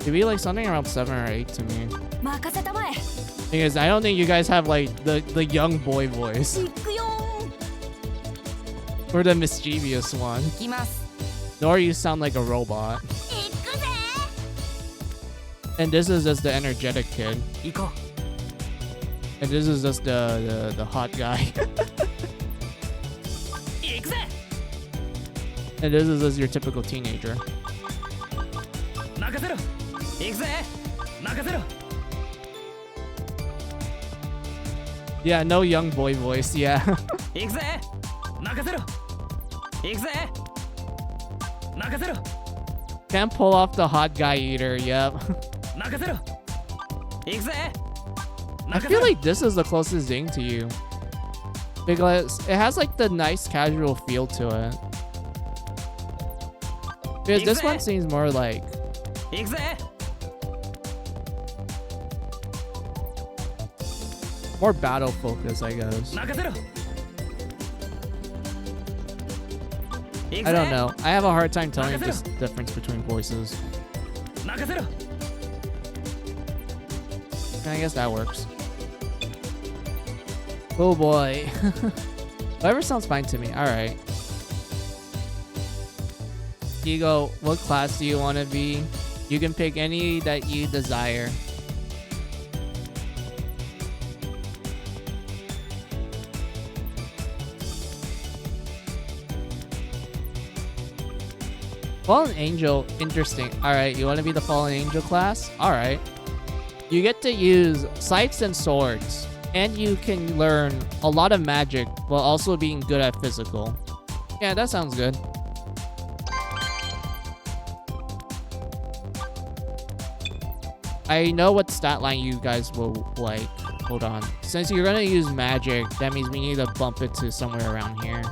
It'd be like something around 7 or 8 to me. Because I don't think you guys have like the young boy voice. Or the mischievous one. Nor you sound like a robot. And this is just the energetic kid. And this is just the hot guy. And this is just your typical teenager. Yeah, no young boy voice, yeah. Can't pull off the hot guy eater, yep. I feel like this is the closest thing to you. Because it has like the nice casual feel to it. Because this one seems more like... more battle focus, I guess. I don't know. I have a hard time telling the difference between voices. And I guess that works. Oh boy. Whatever sounds fine to me. Alright. Ego, what class do you want to be? You can pick any that you desire. Fallen Angel, interesting. Alright, you want to be the Fallen Angel class? Alright. You get to use scythes and swords, and you can learn a lot of magic while also being good at physical. Yeah, that sounds good. I know what stat line you guys will like. Hold on. Since you're gonna use magic, that means we need to bump it to somewhere around here.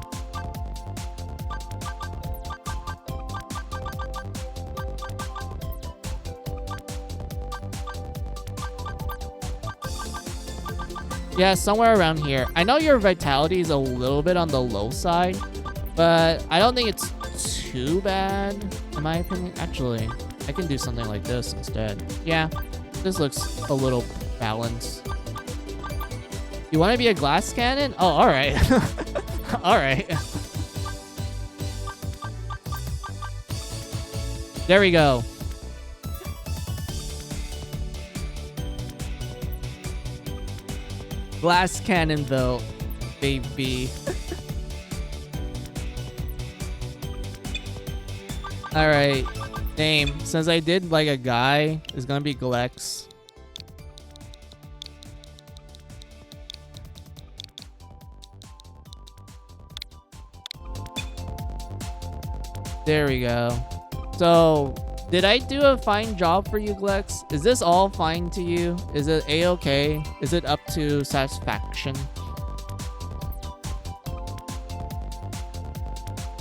Yeah, somewhere around here. I know your vitality is a little bit on the low side, but I don't think it's too bad, in my opinion. Actually, I can do something like this instead. Yeah, this looks a little balanced. You want to be a glass cannon? Oh, all right. All right. There we go. Glass cannon built, baby. Alright. Name. Since I did like a guy, it's gonna be Glex. There we go. So, did I do a fine job for you, Glex? Is this all fine to you? Is it a-okay? Is it up to satisfaction?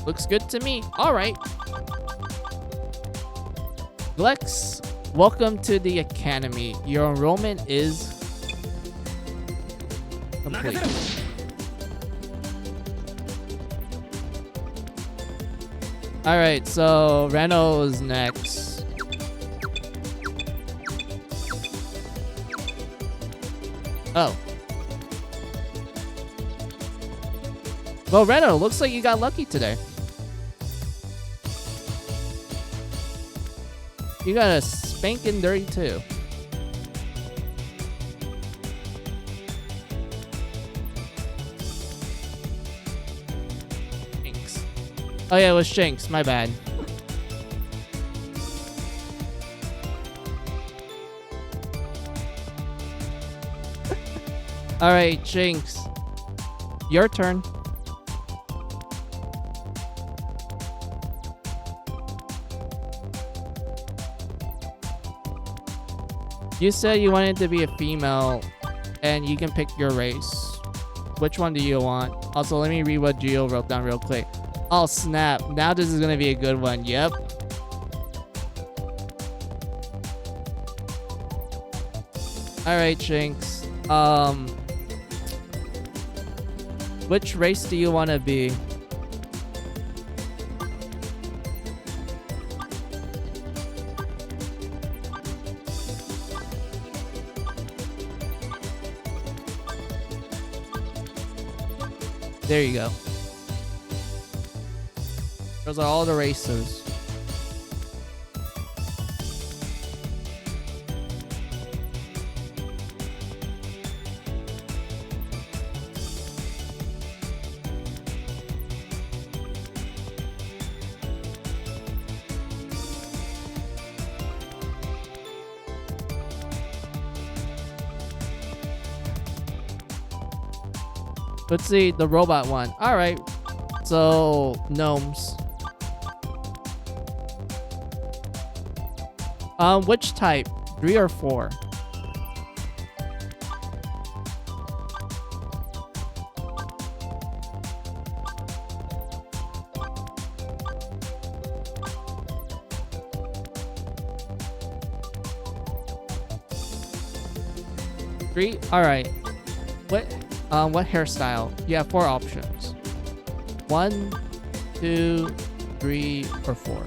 Looks good to me. Alright. Glex, welcome to the Academy. Your enrollment is complete. Alright, so Reno is next. Oh. Well, Reno, looks like you got lucky today. You got a spanking dirty too. Shanks. Oh yeah, it was Shanks. My bad. All right, Shanks. Your turn. You said you wanted to be a female, and you can pick your race. Which one do you want? Also, let me read what Gio wrote down real quick. Oh, snap. Now this is going to be a good one. Yep. Alright, Shanks. Which race do you want to be? There you go. Those are all the races. Let's see, the robot one. Alright. So, gnomes. Which type? 3 or 4? Three? Alright. What hairstyle? You have 4 options. 1, 2, 3, or 4.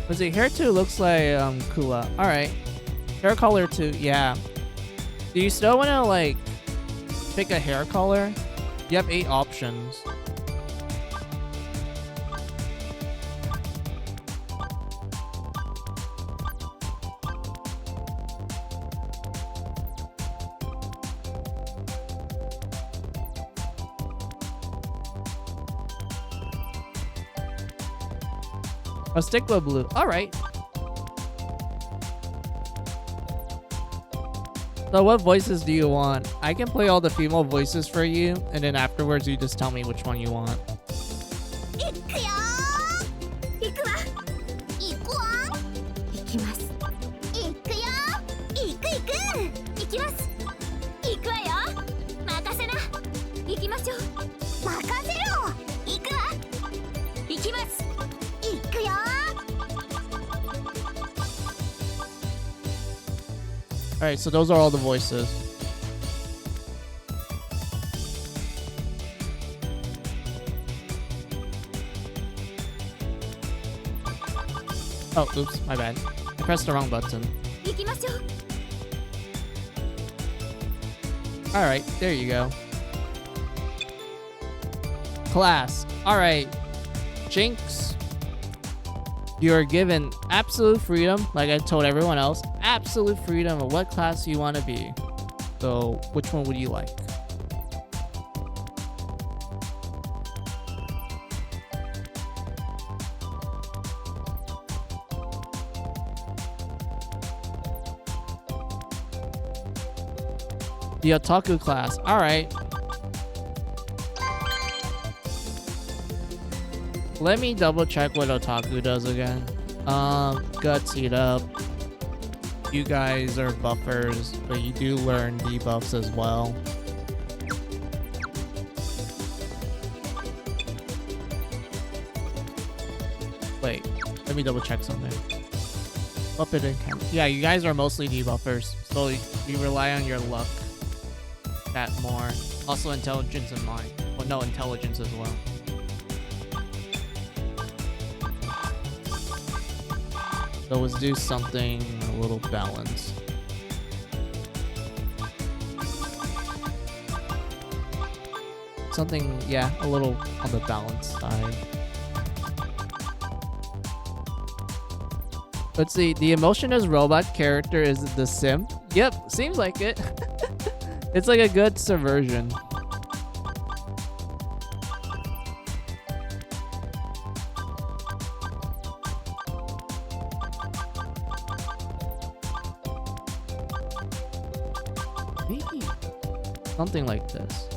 Was it hair 2 looks like Kula. Alright. Hair color 2, yeah. Do you still wanna like pick a hair color? You have 8 options. I'll stick with blue. Alright. So what voices do you want? I can play all the female voices for you, and then afterwards you just tell me which one you want. Alright, so those are all the voices. Oh, oops, my bad. I pressed the wrong button. 行きましょう。 Alright, there you go. Class. Alright. Jinx. You're given absolute freedom, like I told everyone else. Absolute freedom of what class you want to be. So, which one would you like? The otaku class. Alright. Let me double check what otaku does again. Guts eat up. You guys are buffers, but you do learn debuffs as well. Wait, let me double check something. Up it in camp. Yeah, you guys are mostly debuffers, so you rely on your luck. That more. Also intelligence and mind. Well, no, intelligence as well. So let's do something a little balanced. Something, yeah, a little on the balanced side. Let's see, the emotionless robot character is the simp. Yep, seems like it. It's like a good subversion. Maybe something like this.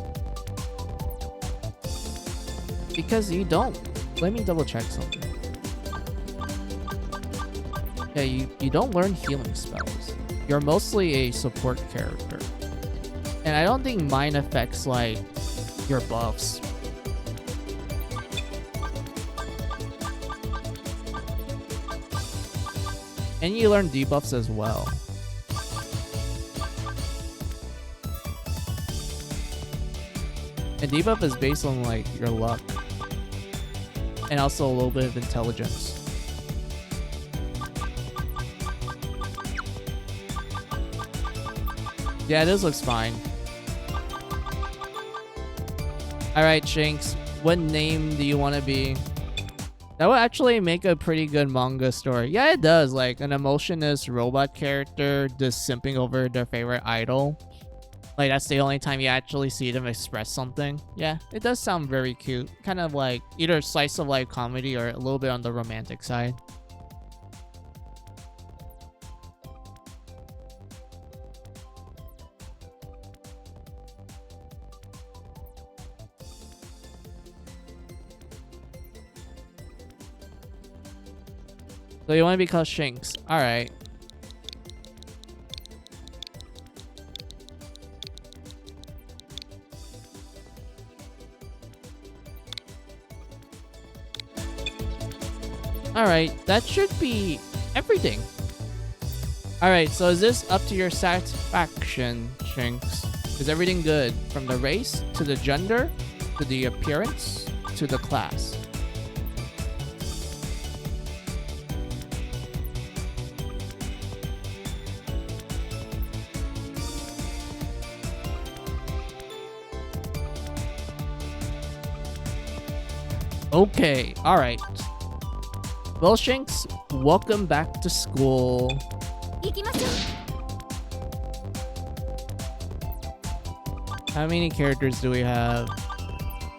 Because you don't. Let me double check something. Yeah, you don't learn healing spells. You're mostly a support character. And I don't think mine affects, like, your buffs. And you learn debuffs as well. And debuff is based on, like, your luck. And also a little bit of intelligence. Yeah, this looks fine. Alright, Shinx, what name do you want to be? That would actually make a pretty good manga story. Yeah, it does. Like, an emotionless robot character just simping over their favorite idol. Like, that's the only time you actually see them express something. Yeah, it does sound very cute. Kind of like either slice of life comedy or a little bit on the romantic side. So you want to be called Shinx. Alright. Alright, that should be everything. Alright, so is this up to your satisfaction, Shinx? Is everything good? From the race, to the gender, to the appearance, to the class? Okay, alright. Well, Shinx, welcome back to school. 行きましょう。 How many characters do we have?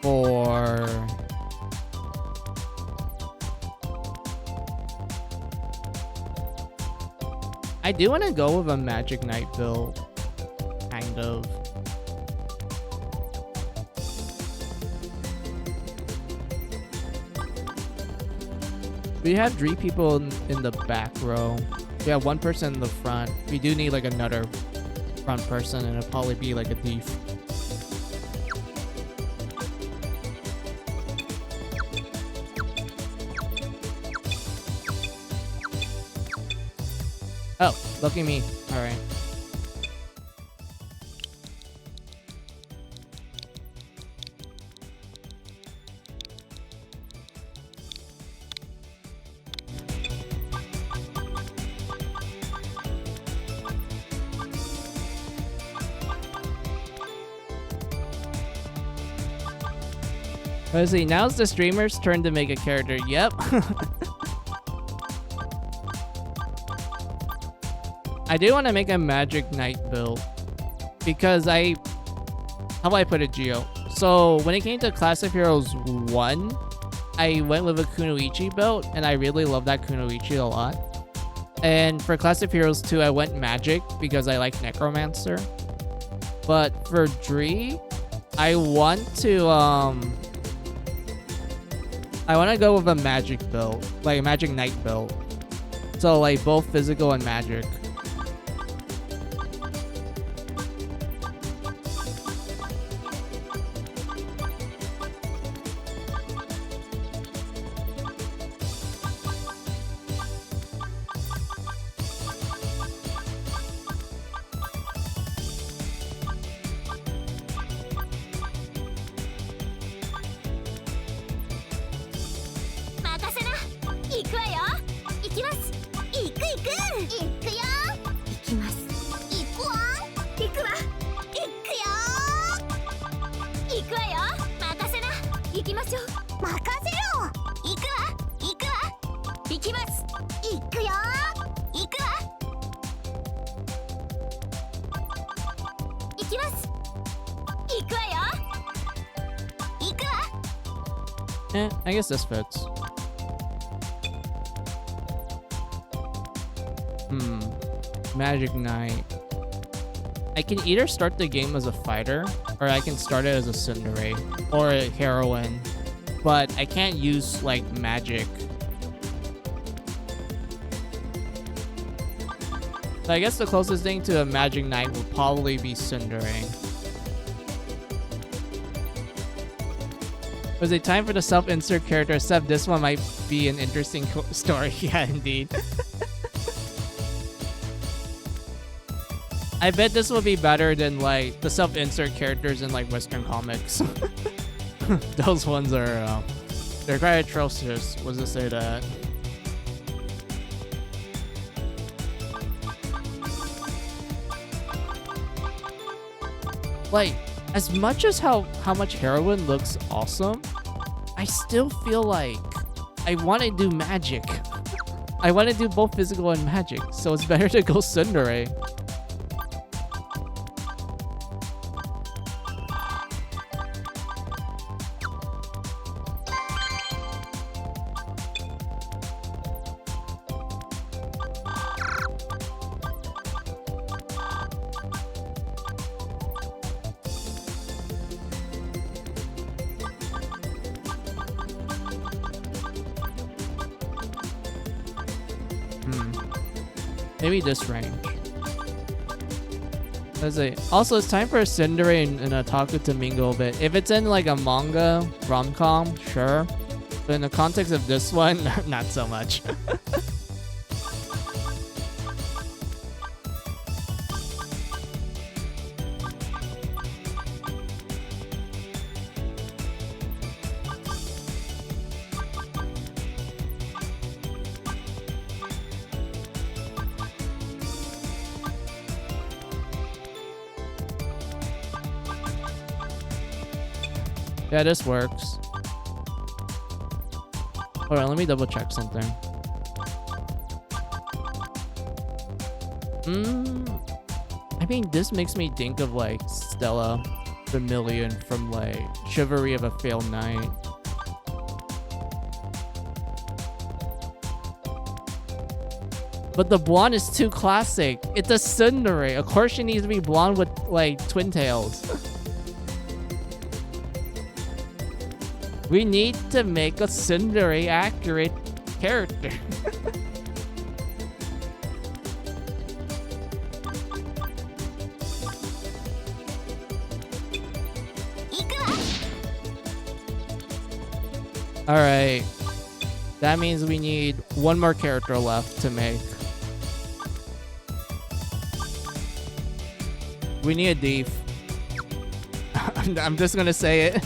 4. I do want to go with a Magic Knight build. Kind of. We have 3 people in the back row. We have 1 person in the front. We do need like another front person, and it'll probably be like a thief. Oh, lucky me. Alright. Let's see, now's the streamer's turn to make a character. Yep. I do want to make a Magic Knight build. Because how do I put it, Gio? So, when it came to Class of Heroes 1, I went with a Kunoichi build, and I really love that Kunoichi a lot. And for Class of Heroes 2, I went Magic because I like Necromancer. But for Dree, I want to go with a Magic build, like a Magic Knight build. So like both physical and magic. I guess this fits. Magic Knight. I can either start the game as a fighter, or I can start it as a tsundere, or a heroine. But I can't use, like, magic. So I guess the closest thing to a Magic Knight would probably be tsundere. Was it time for the self-insert character? Except this one might be an interesting story. Yeah, indeed. I bet this will be better than like the self-insert characters in like Western comics. Those ones are they're quite atrocious. Was to say that. Like, as much as how much Heroine looks awesome, I still feel like I want to do magic. I want to do both physical and magic, so it's better to go tsundere. Maybe this range. Also, it's time for a tsundere and otaku to mingle a bit. If it's in like a manga rom-com, sure. But in the context of this one, not so much. Yeah, this works. Hold on, let me double check something. I mean, this makes me think of like Stella Vermilion from like Chivalry of a Failed Knight. But the blonde is too classic. It's a tsundere. Of course she needs to be blonde with like twin tails. We need to make a tsundere accurate character. Alright. That means we need one more character left to make. We need a thief. I'm just gonna say it.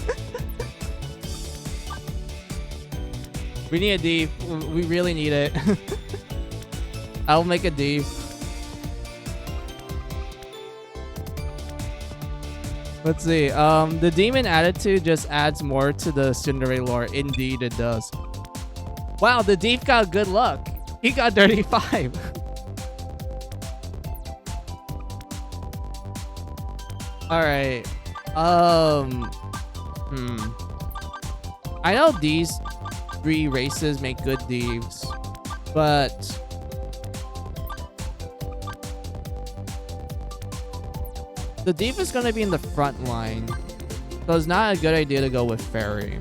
We need a thief. We really need it. I'll make a thief. Let's see. The demon attitude just adds more to the Tsundere lore. Indeed, it does. Wow, the thief got good luck. He got 35. All right. I know these 3 races make good thieves, but the thief is gonna be in the front line, so it's not a good idea to go with fairy.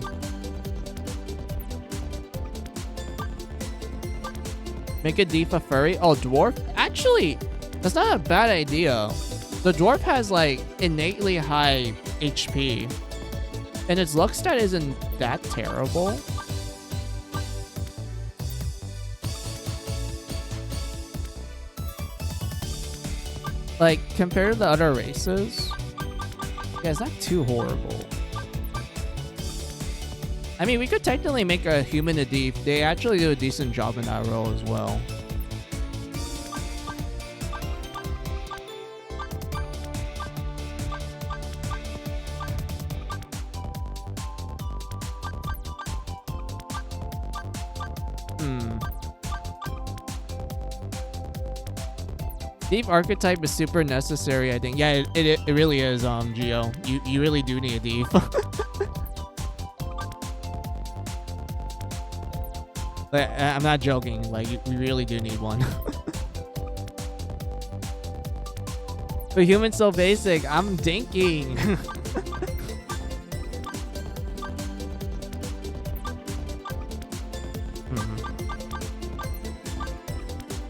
Make a thief a furry? Oh, dwarf? Actually, that's not a bad idea. The dwarf has like innately high HP, and its luck stat isn't that terrible. Like, compared to the other races, yeah, it's not too horrible. I mean, we could technically make a human a thief. They actually do a decent job in that role as well. Thief archetype is super necessary, I think. Yeah, it really is, Gio. You really do need a thief. I'm not joking. Like, we really do need one. The human's so basic. I'm dinking.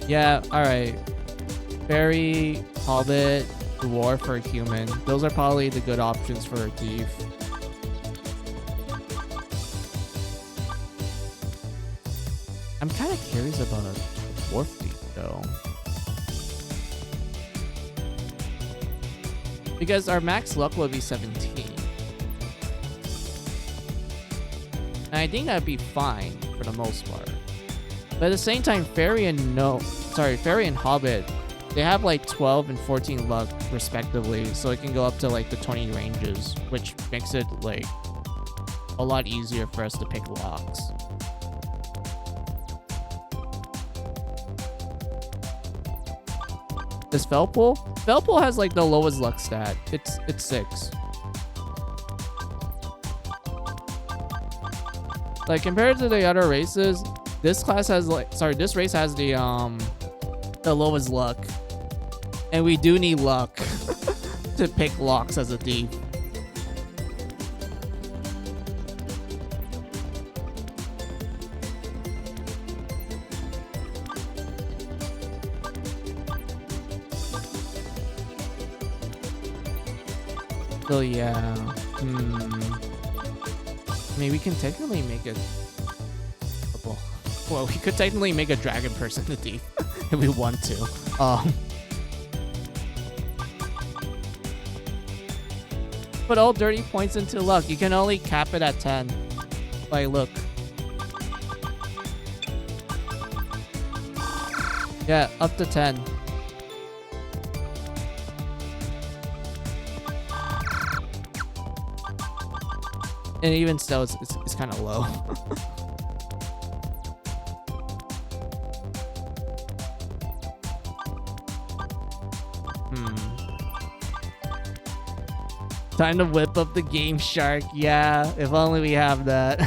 Yeah, alright. Fairy, hobbit, dwarf, or human. Those are probably the good options for a thief. I'm kind of curious about a dwarf thief, though. Because our max luck will be 17. And I think that'd be fine for the most part. But at the same time, fairy and hobbit, they have like 12 and 14 luck respectively, so it can go up to like the 20 ranges, which makes it like a lot easier for us to pick locks. Is Felpool? Felpool has like the lowest luck stat. It's 6. Like, compared to the other races, this class has this race has the lowest luck. And we do need luck to pick locks as a thief. So yeah, I mean, we can technically make it. Well, we could technically make a dragon person a thief if we want to. Put all dirty points into luck. You can only cap it at 10. Like, look. Yeah, up to 10. And even still, it's kind of low. Time to whip up the Game Shark. Yeah, if only we have that.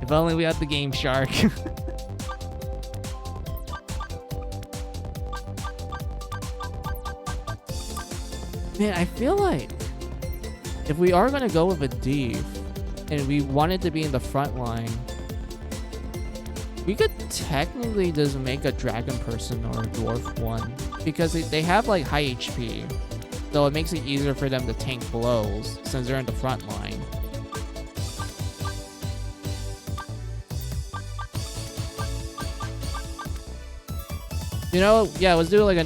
If only we had the Game Shark. Man, I feel like if we are going to go with a thief and we want it to be in the front line, we could technically just make a dragon person or a dwarf one, because they have like high HP. So it makes it easier for them to tank blows since they're in the front line. You know, yeah, let's do like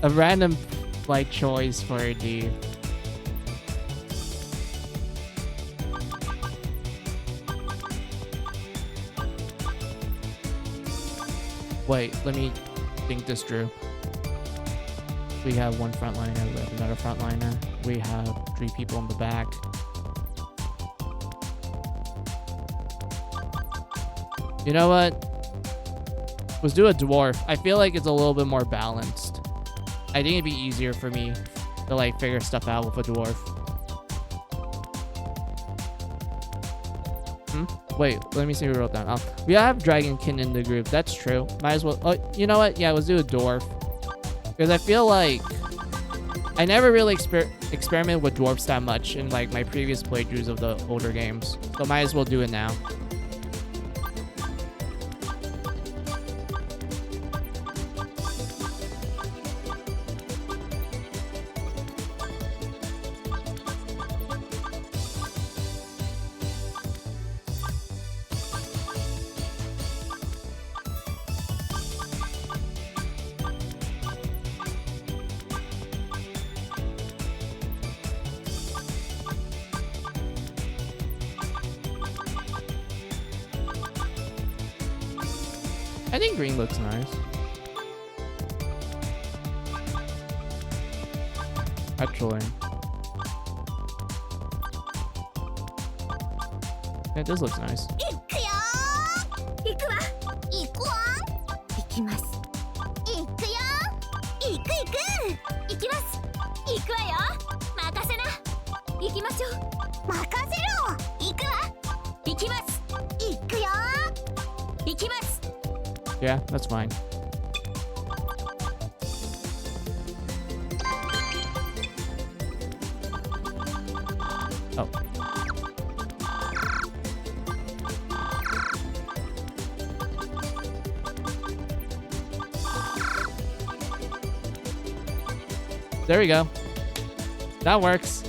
a random like choice for a D. Wait, let me think this through. We have one frontliner, we have another frontliner. we have 3 people in the back. You know what? Let's do a dwarf. I feel like it's a little bit more balanced. I think it'd be easier for me to like figure stuff out with a dwarf. Wait, let me see what we wrote down. Oh, we have Dragonkin in the group. That's true. Might as well. Oh, you know what? Yeah, let's do a dwarf. Because I feel like I never really experimented with dwarfs that much in like my previous playthroughs of the older games. So might as well do it now. I think green looks nice. Actually. Yeah, this looks nice. 行くよー。行くわ。行くわ。行きます。行くよー。行く行く。行きます。行くわよ。任せな。行きましょう。任せろ。行くわ。行きます。行くよー。行きます。 Yeah, that's fine. Oh. There we go. That works.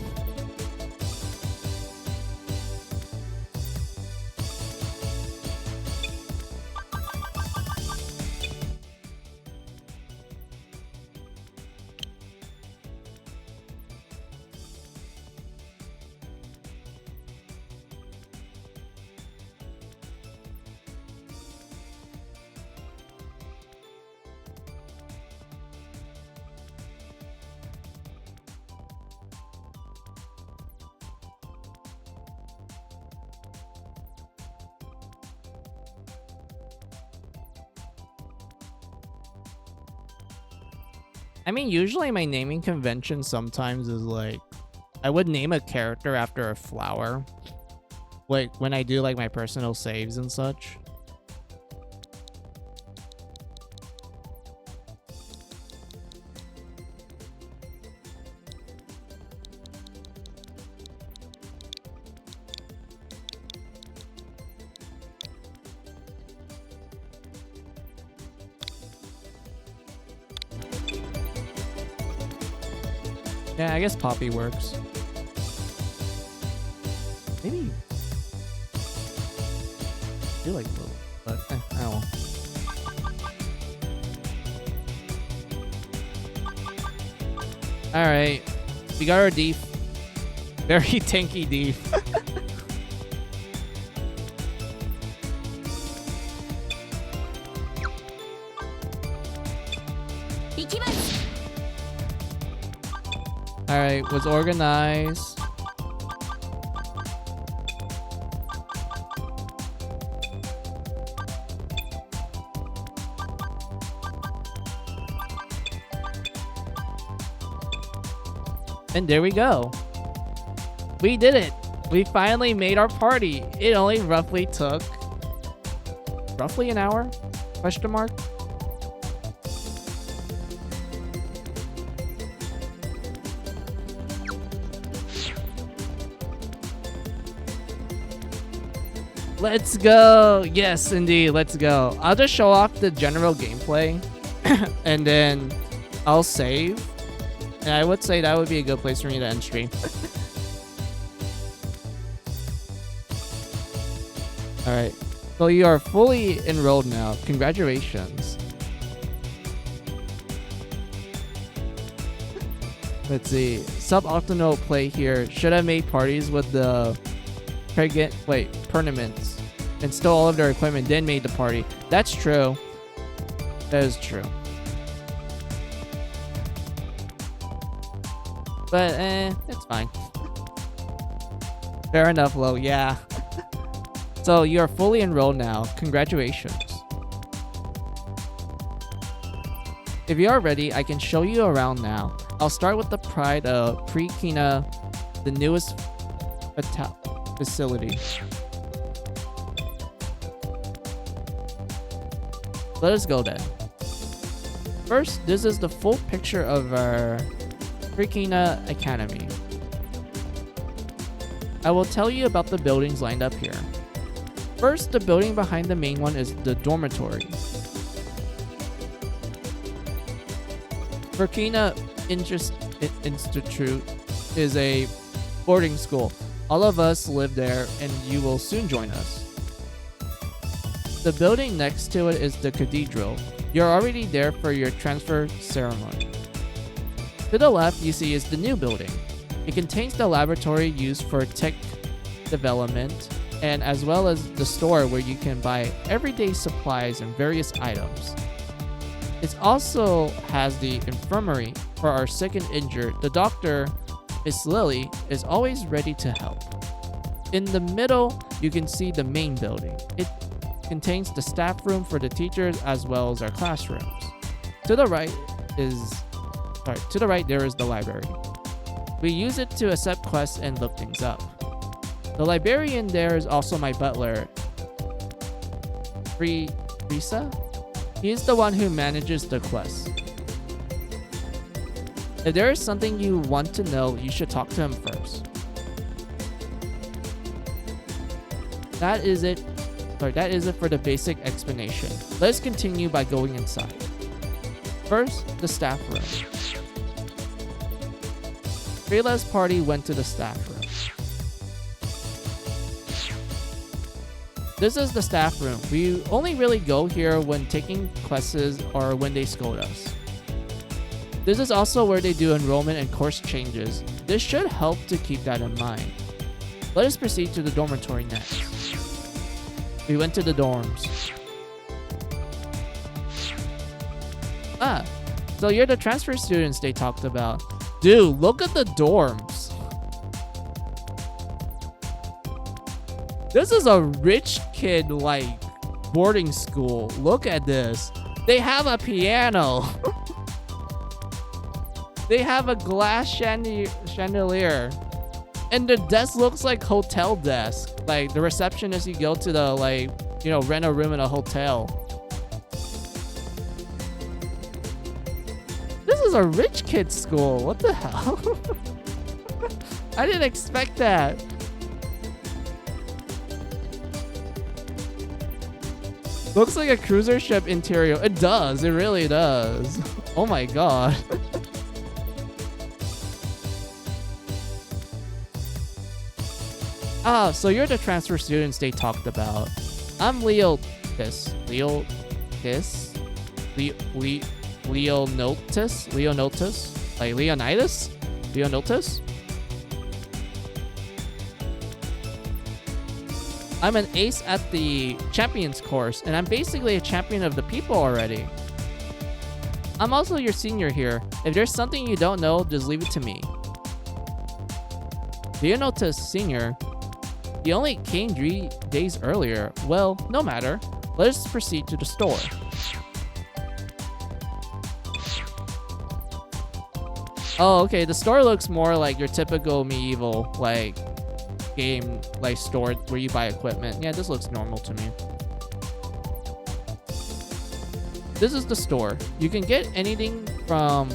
I mean, usually my naming convention sometimes is like, I would name a character after a flower. Like, when I do like my personal saves and such. Yeah, I guess Poppy works. Maybe. I feel like Lily, but I don't know. Alright. We got our deep. Very tanky deep. Alright, was organized. And there we go. We did it. We finally made our party. It only roughly took an hour? Question mark? Let's go. Yes, indeed. Let's go. I'll just show off the general gameplay and then I'll save. And I would say that would be a good place for me to end stream. Alright. So you are fully enrolled now. Congratulations. Let's see. Suboptimal play here. Should have made parties with the tournaments and stole all of their equipment, then made the party. That's true. That is true. But it's fine. Fair enough, Lo. Yeah. So you're fully enrolled now. Congratulations. If you are ready, I can show you around now. I'll start with the pride of Pre-Kina, the newest facility. Let us go then. First, this is the full picture of our Pre-Kina Academy. I will tell you about the buildings lined up here. First, the building behind the main one is the dormitory. Pre-Kina Institute is a boarding school. All of us live there and you will soon join us. The building next to it is the cathedral. You're already there for your transfer ceremony. To the left you see is the new building. It contains the laboratory used for tech development and as well as the store where you can buy everyday supplies and various items. It also has the infirmary for our sick and injured. The doctor, Miss Lily, is always ready to help. In the middle, you can see the main building. It contains the staff room for the teachers as well as our classrooms. To the right there is the library. We use it to accept quests and look things up. The librarian there is also my butler, Risa. He is the one who manages the quest. If there is something you want to know, you should talk to him first. That is it for the basic explanation. Let's continue by going inside. First, the staff room. Freyla's party went to the staff room. This is the staff room. We only really go here when taking quests or when they scold us. This is also where they do enrollment and course changes. This should help to keep that in mind. Let us proceed to the dormitory next. We went to the dorms. So you're the transfer students they talked about. Dude, look at the dorms. This is a rich kid, like, boarding school. Look at this. They have a piano. They have a glass chandelier. And the desk looks like hotel desk. Like, the receptionist you go to the, like, you know, rent a room in a hotel. This is a rich kid's school. What the hell? I didn't expect that. Looks like a cruiser ship interior. It does. It really does. Oh my god. So you're the transfer students they talked about. I'm Leonotus. Like Leonidas? Leonotus? I'm an ace at the champions course, and I'm basically a champion of the people already. I'm also your senior here. If there's something you don't know, just leave it to me. Leonotus Senior? He only came 3 days earlier. Well, no matter. Let us proceed to the store. Oh, okay. The store looks more like your typical medieval, like, game, like, store where you buy equipment. Yeah, this looks normal to me. This is the store. You can get anything from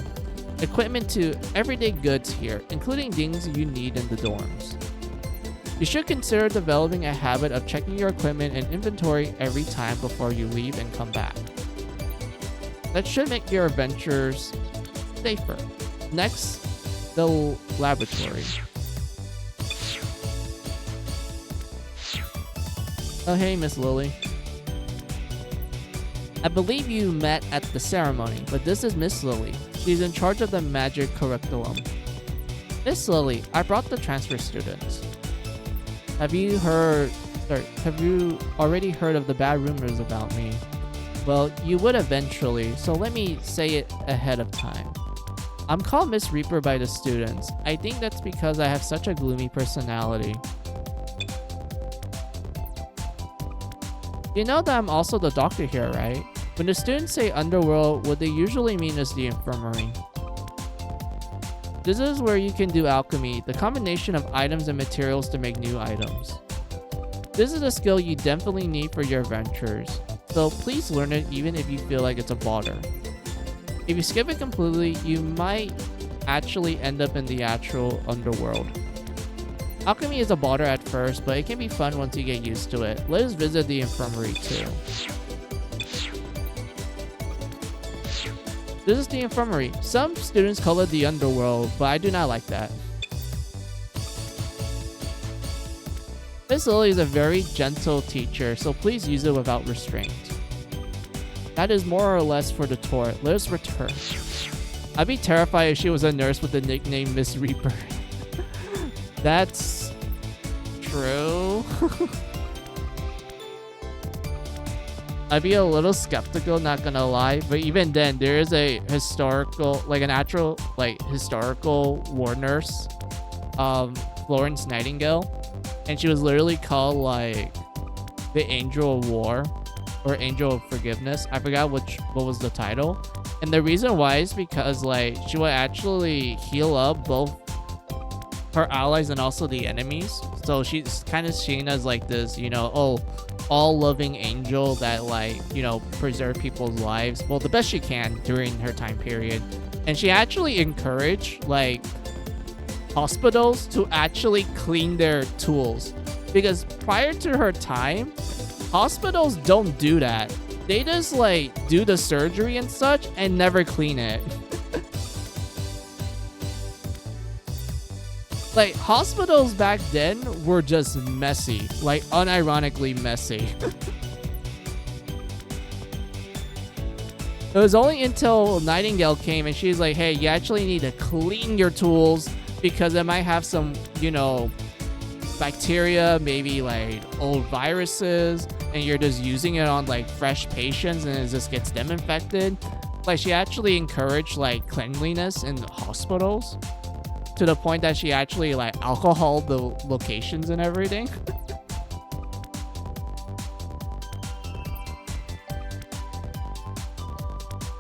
equipment to everyday goods here, including things you need in the dorms. You should consider developing a habit of checking your equipment and inventory every time before you leave and come back. That should make your adventures safer. Next, the laboratory. Oh, hey, Miss Lily. I believe you met at the ceremony, but this is Miss Lily. She's in charge of the magic curriculum. Miss Lily, I brought the transfer students. Have you already heard of the bad rumors about me? Well, you would eventually, so let me say it ahead of time. I'm called Miss Reaper by the students. I think that's because I have such a gloomy personality. You know that I'm also the doctor here, right? When the students say underworld, what they usually mean is the infirmary. This is where you can do alchemy, the combination of items and materials to make new items. This is a skill you definitely need for your adventures, so please learn it even if you feel like it's a bother. If you skip it completely, you might actually end up in the actual underworld. Alchemy is a bother at first, but it can be fun once you get used to it. Let us visit the infirmary too. This is the infirmary. Some students call it the underworld, but I do not like that. Miss Lily is a very gentle teacher, so please use it without restraint. That is more or less for the tour. Let us return. I'd be terrified if she was a nurse with the nickname Miss Reaper. That's true. I'd be a little skeptical, not gonna lie, but even then, there is a historical, like an actual, like historical war nurse, Florence Nightingale, and she was literally called like the Angel of War or Angel of Forgiveness. I forgot what was the title, and the reason why is because like she would actually heal up both her allies and also the enemies. So she's kind of seen as like this, you know, all-loving angel that like, you know, preserve people's lives, well, the best she can during her time period. And she actually encouraged like hospitals to actually clean their tools, because prior to her time, hospitals don't do that. They just like do the surgery and such and never clean it. Like, hospitals back then were just messy. Like, unironically messy. It was only until Nightingale came and she's like, hey, you actually need to clean your tools because it might have some, you know, bacteria, maybe like old viruses, and you're just using it on like fresh patients and it just gets them infected. Like, she actually encouraged like cleanliness in the hospitals, to the point that she actually like alcoholed the locations and everything.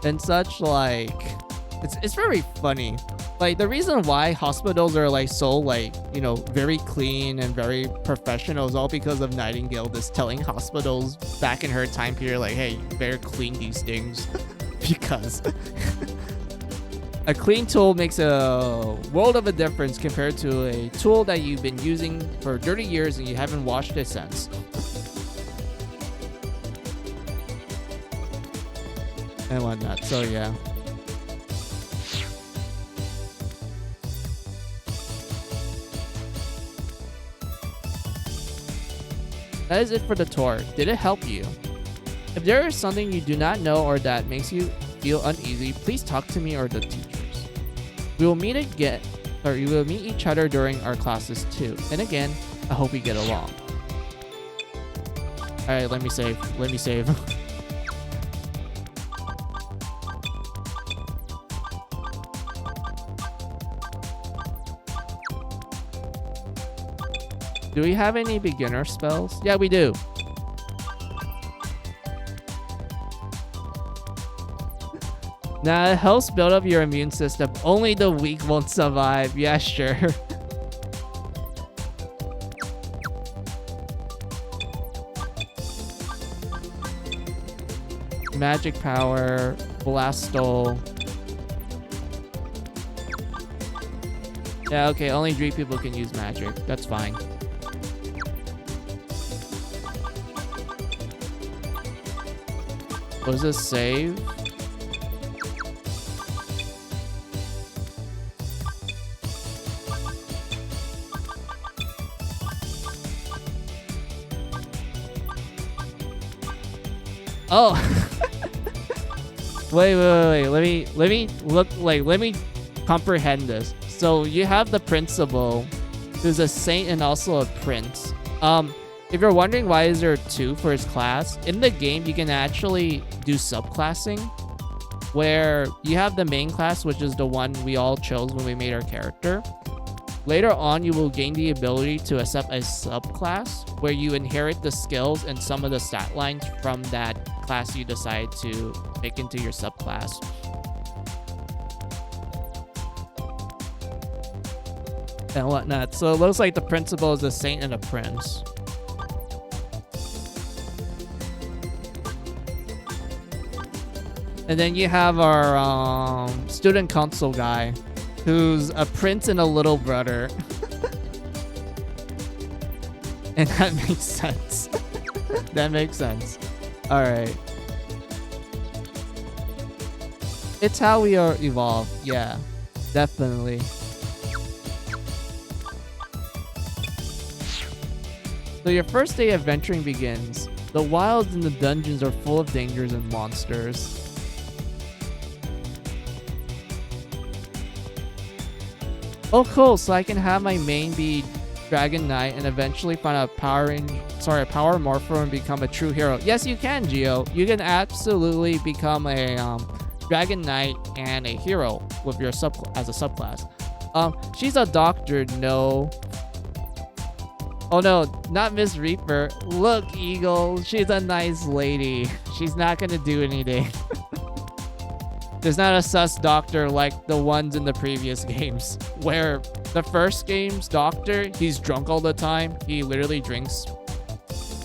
And such, like, it's very funny. Like, the reason why hospitals are like so like, you know, very clean and very professional is all because of Nightingale just telling hospitals back in her time period like, hey, you better clean these things. Because a clean tool makes a world of a difference compared to a tool that you've been using for 30 years and you haven't washed it since. And whatnot, so yeah. That is it for the tour. Did it help you? If there is something you do not know or that makes you feel uneasy, please talk to me or the teachers. We will meet each other during our classes too. And again, I hope we get along. Alright, let me save. Do we have any beginner spells? Yeah, we do. Nah, it helps build up your immune system. Only the weak won't survive. Yeah, sure. Magic power, Blastol. Yeah, okay, only 3 people can use magic. That's fine. Was this save? Oh. wait. Let me comprehend this. So you have the principal, who's a saint and also a prince. If you're wondering why is there 2 for his class, in the game you can actually do subclassing. where you have the main class, which is the one we all chose when we made our character. Later on, you will gain the ability to accept a subclass where you inherit the skills and some of the stat lines from that class you decide to make into your subclass. And whatnot. So it looks like the principal is a saint and a prince. And then you have our student council guy, who's a prince and a little brother. And that makes sense. That makes sense. Alright. It's how we are evolved. Yeah, definitely. So your first day of venturing begins. The wilds and the dungeons are full of dangers and monsters. Oh cool, so I can have my main be Dragon Knight and eventually find a power morpher and become a true hero. Yes, you can, Geo. You can absolutely become a Dragon Knight and a hero with your as a subclass. She's a doctor, no. Oh no, not Miss Reaper. Look, Eagle, she's a nice lady. She's not gonna do anything. There's not a sus doctor like the ones in the previous games, where the first game's doctor, he's drunk all the time. He literally drinks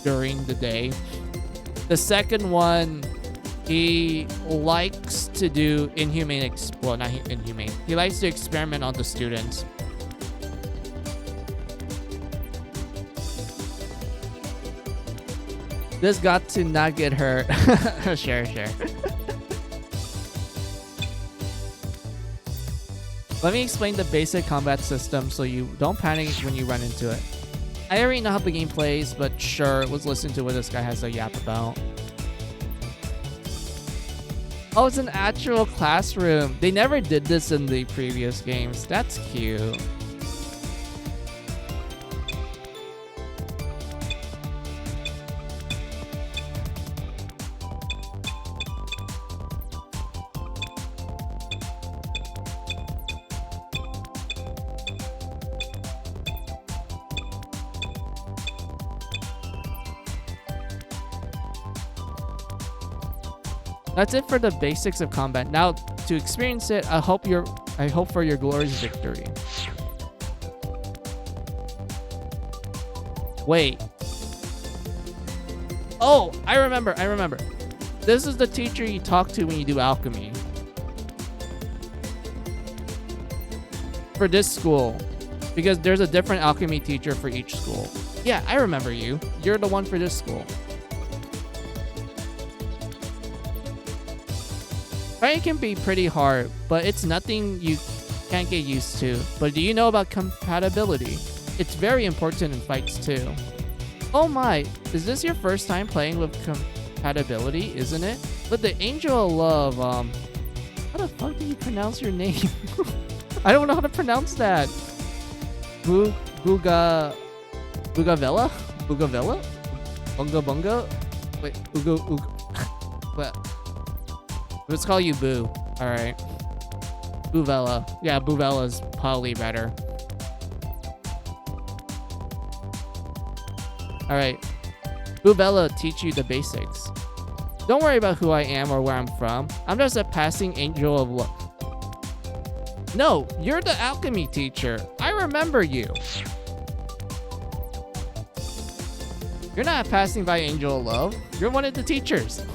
during the day. The second one, he likes to do inhumane, well, not inhumane. He likes to experiment on the students. This got to not get hurt. Sure. Let me explain the basic combat system so you don't panic when you run into it. I already know how the game plays, but sure, let's listen to what this guy has to yap about. Oh, it's an actual classroom. They never did this in the previous games. That's cute. That's it for the basics of combat. Now, to experience it, I hope for your glorious victory. Wait. Oh, I remember. This is the teacher you talk to when you do alchemy. For this school. Because there's a different alchemy teacher for each school. Yeah, I remember you. You're the one for this school. It can be pretty hard, but it's nothing you can't get used to. But do you know about compatibility? It's very important in fights too. Oh my, is this your first time playing with compatibility, isn't it? But the Angel of Love, how the fuck do you pronounce your name? I don't know how to pronounce that. Bugavella? Bunga Bunga? Wait, what? Let's call you Boo. Alright. Boovella. Yeah, Boovella's probably better. Alright. Boovella teach you the basics. Don't worry about who I am or where I'm from. I'm just a passing angel of love. No, you're the alchemy teacher. I remember you. You're not passing by angel of love. You're one of the teachers.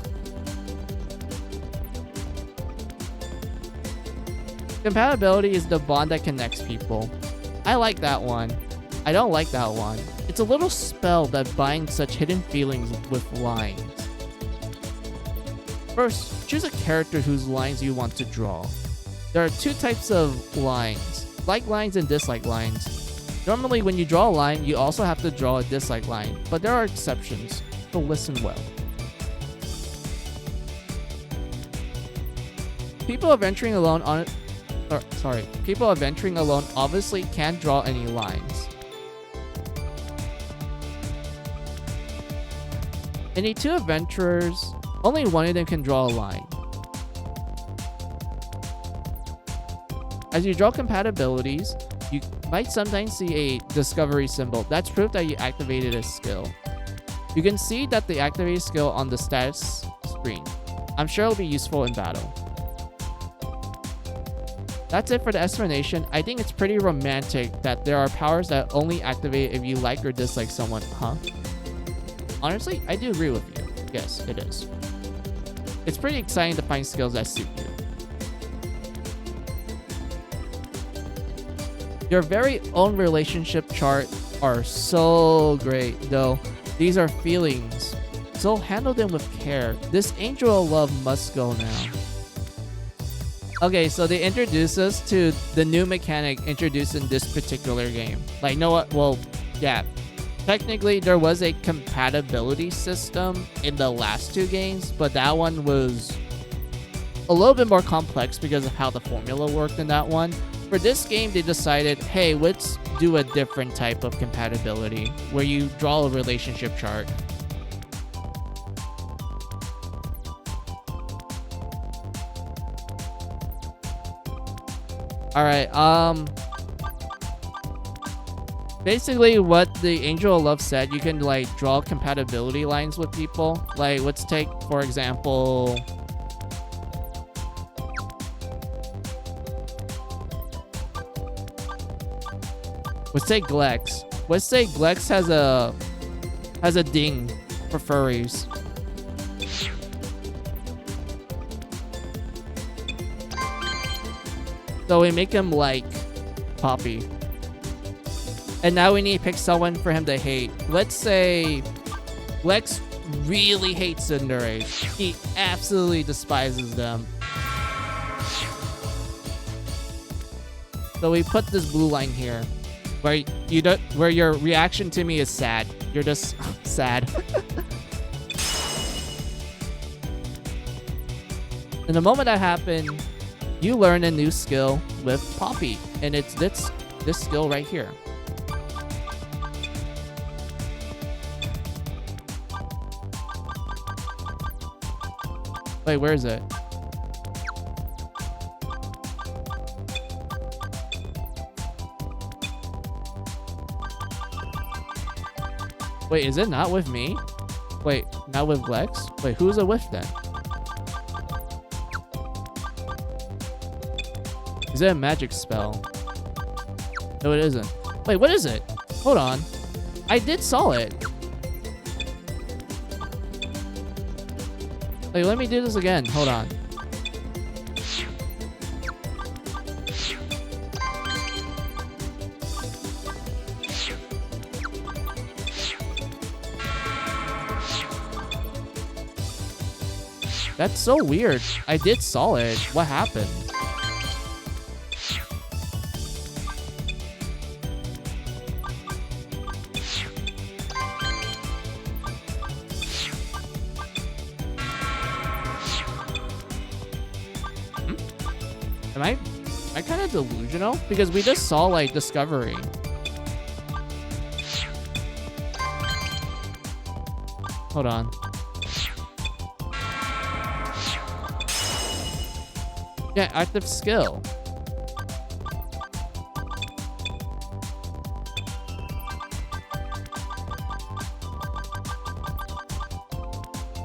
Compatibility is the bond that connects people. I like that one. I don't like that one. It's a little spell that binds such hidden feelings with lines. First, choose a character whose lines you want to draw. There are two types of lines, like lines and dislike lines. Normally when you draw a line, you also have to draw a dislike line, but there are exceptions, so listen well. People adventuring alone obviously can't draw any lines. Any two adventurers, only one of them can draw a line. As you draw compatibilities, you might sometimes see a discovery symbol. That's proof that you activated a skill. You can see that the activated skill on the status screen. I'm sure it'll be useful in battle. That's it for the explanation. I think it's pretty romantic that there are powers that only activate if you like or dislike someone. Huh? Honestly, I do agree with you. Yes, it is. It's pretty exciting to find skills that suit you. Your very own relationship chart are so great, though. These are feelings, so handle them with care. This angel of love must go now. Okay, so they introduce us to the new mechanic introduced in this particular game. Like, you know what? Well, yeah. Technically, there was a compatibility system in the last two games, but that one was a little bit more complex because of how the formula worked in that one. For this game, they decided, hey, let's do a different type of compatibility where you draw a relationship chart. Alright, basically what the Angel of Love said, you can like draw compatibility lines with people. Like, let's take, for example, let's take Glex. Let's say Glex has a ding for furries. So we make him like Poppy. And now we need to pick someone for him to hate. Let's say Glex really hates Tsundere. He absolutely despises them. So we put this blue line here. Where your reaction to me is sad. You're just sad. And the moment that happened, you learn a new skill with Poppy, and it's this skill right here. Wait, where is it? Wait, is it not with me? Wait, not with Lex? Wait, who's it with then? Is it a magic spell? No, it isn't. Wait, what is it? Hold on. I did saw it. Wait, let me do this again. Hold on. That's so weird. I did saw it. What happened? Am I kind of delusional? Because we just saw, like, Discovery. Hold on. Yeah, active skill.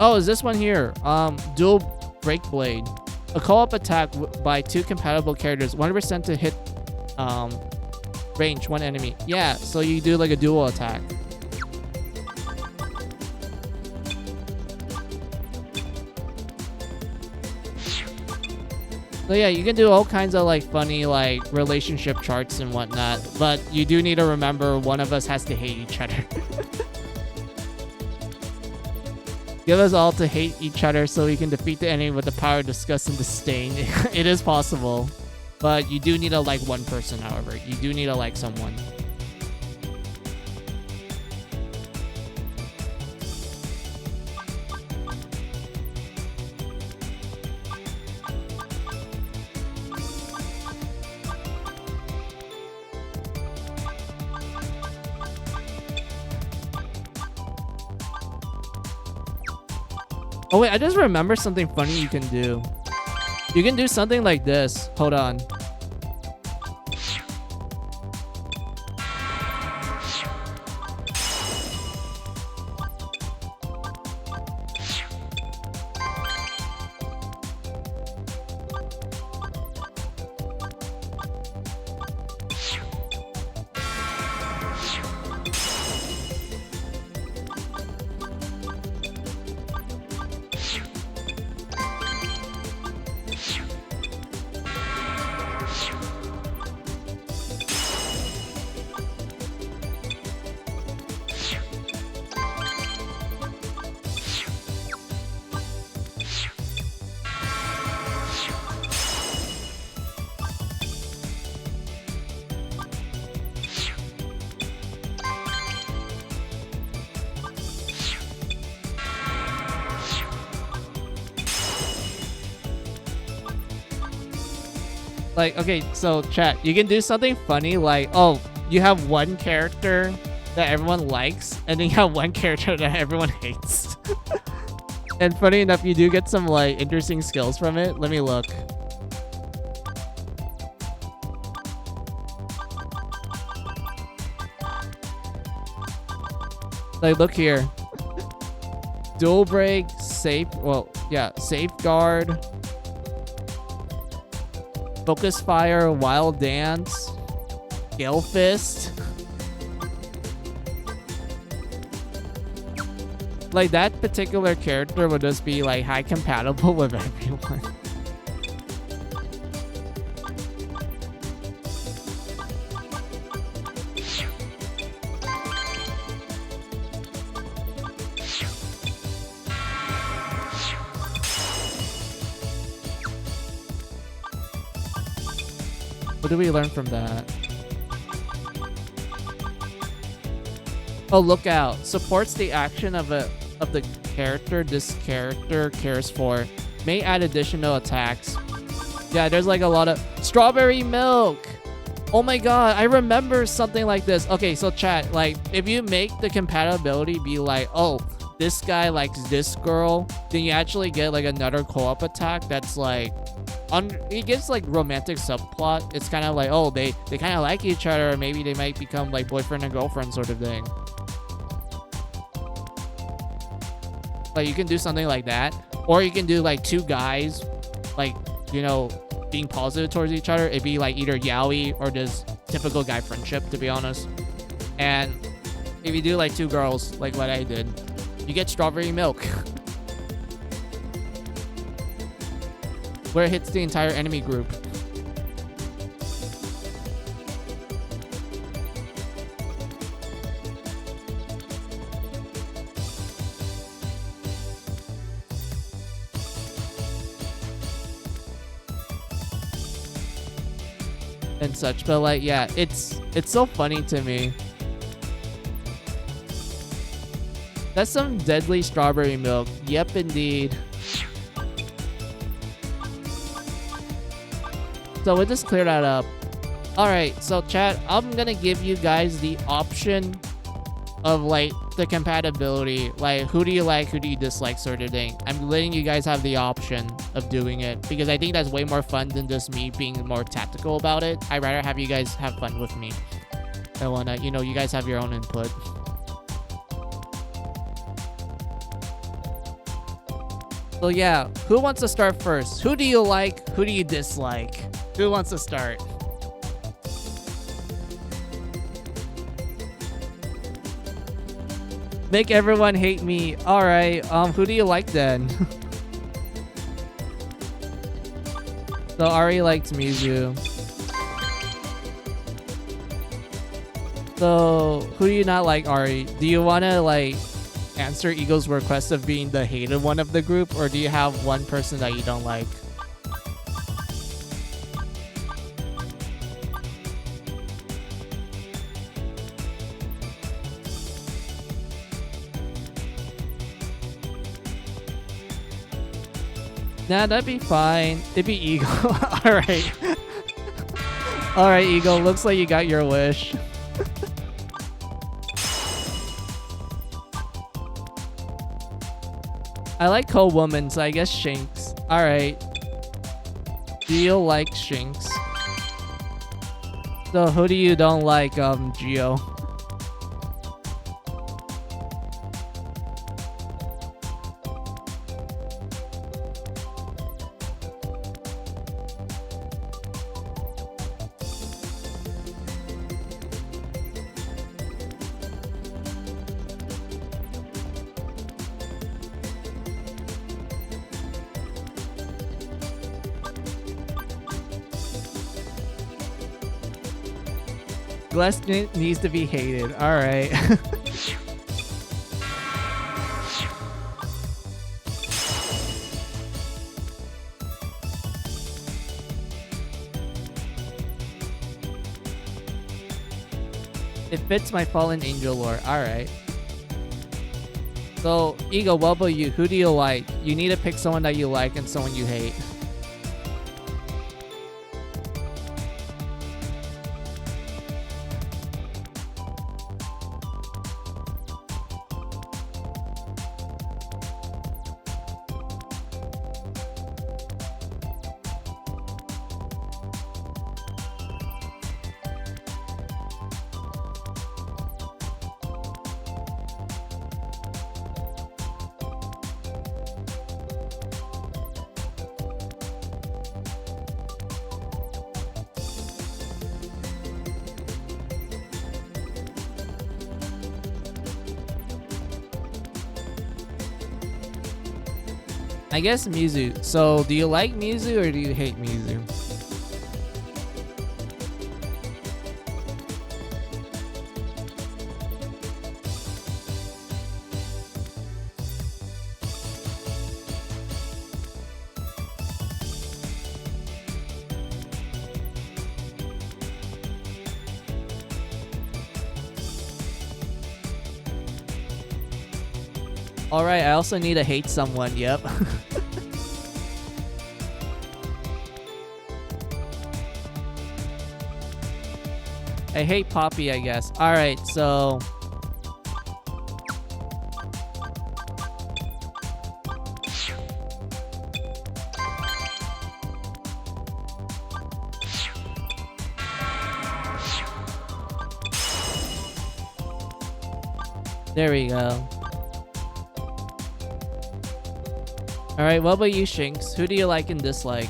Oh, is this one here? Dual Break Blade. A co-op attack by two compatible characters. 100% to hit range one enemy. Yeah, so you do like a dual attack. So yeah, you can do all kinds of like funny like relationship charts and whatnot, but you do need to remember one of us has to hate each other. Give us all to hate each other so we can defeat the enemy with the power of disgust and disdain. It is possible, but you do need to like one person, however. You do need to like someone. Oh wait, I just remember something funny you can do. You can do something like this. Hold on. Like, okay, so chat, you can do something funny like, oh, you have one character that everyone likes, and then you have one character that everyone hates. And funny enough, you do get some like interesting skills from it. Let me look. Like, look here. Dual break, safeguard, focus fire, wild dance, gale fist. Like, that particular character would just be like high compatible with everyone. What do we learn from that? Oh, look out. Supports the action of the character this character cares for. May add additional attacks. Yeah, there's like a lot of strawberry milk. Oh my god, I remember something like this. Okay, so chat, like if you make the compatibility be like, oh, this guy likes this girl, then you actually get like another co-op attack that's like it gives like romantic subplot. It's kind of like, oh, they kind of like each other, or maybe they might become like boyfriend and girlfriend sort of thing. Like, you can do something like that, or you can do like two guys, like, you know, being positive towards each other. It'd be like either yaoi or just typical guy friendship, to be honest. And if you do like two girls, like what I did, you get strawberry milk. Where it hits the entire enemy group. And such, but like, yeah, it's so funny to me. That's some deadly strawberry milk. Yep, indeed. So we'll just clear that up. Alright, so chat, I'm gonna give you guys the option of like the compatibility. Like, who do you like, who do you dislike sort of thing. I'm letting you guys have the option of doing it because I think that's way more fun than just me being more tactical about it. I'd rather have you guys have fun with me. I wanna, you know, you guys have your own input. So yeah, who wants to start first? Who do you like? Who do you dislike? Who wants to start? Make everyone hate me. Alright, who do you like then? So Ari likes Mizu. So who do you not like, Ari? Do you wanna like answer Eagle's request of being the hated one of the group, or do you have one person that you don't like? Nah, that'd be fine. It'd be Eagle. Alright. Alright, Eagle. Looks like you got your wish. I like Cold Woman, so I guess Shinx. Alright. Do you like Shinx? So who do you don't like, Geo? Glass needs to be hated. Alright. It fits my fallen angel lore. Alright. So, Eagle, what about you? Who do you like? You need to pick someone that you like and someone you hate. I guess Mizu. So, do you like Mizu or do you hate Mizu? Alright, I also need to hate someone, yep. I hate Poppy, I guess. Alright, so... There we go. Alright, what about you, Shinx? Who do you like and dislike?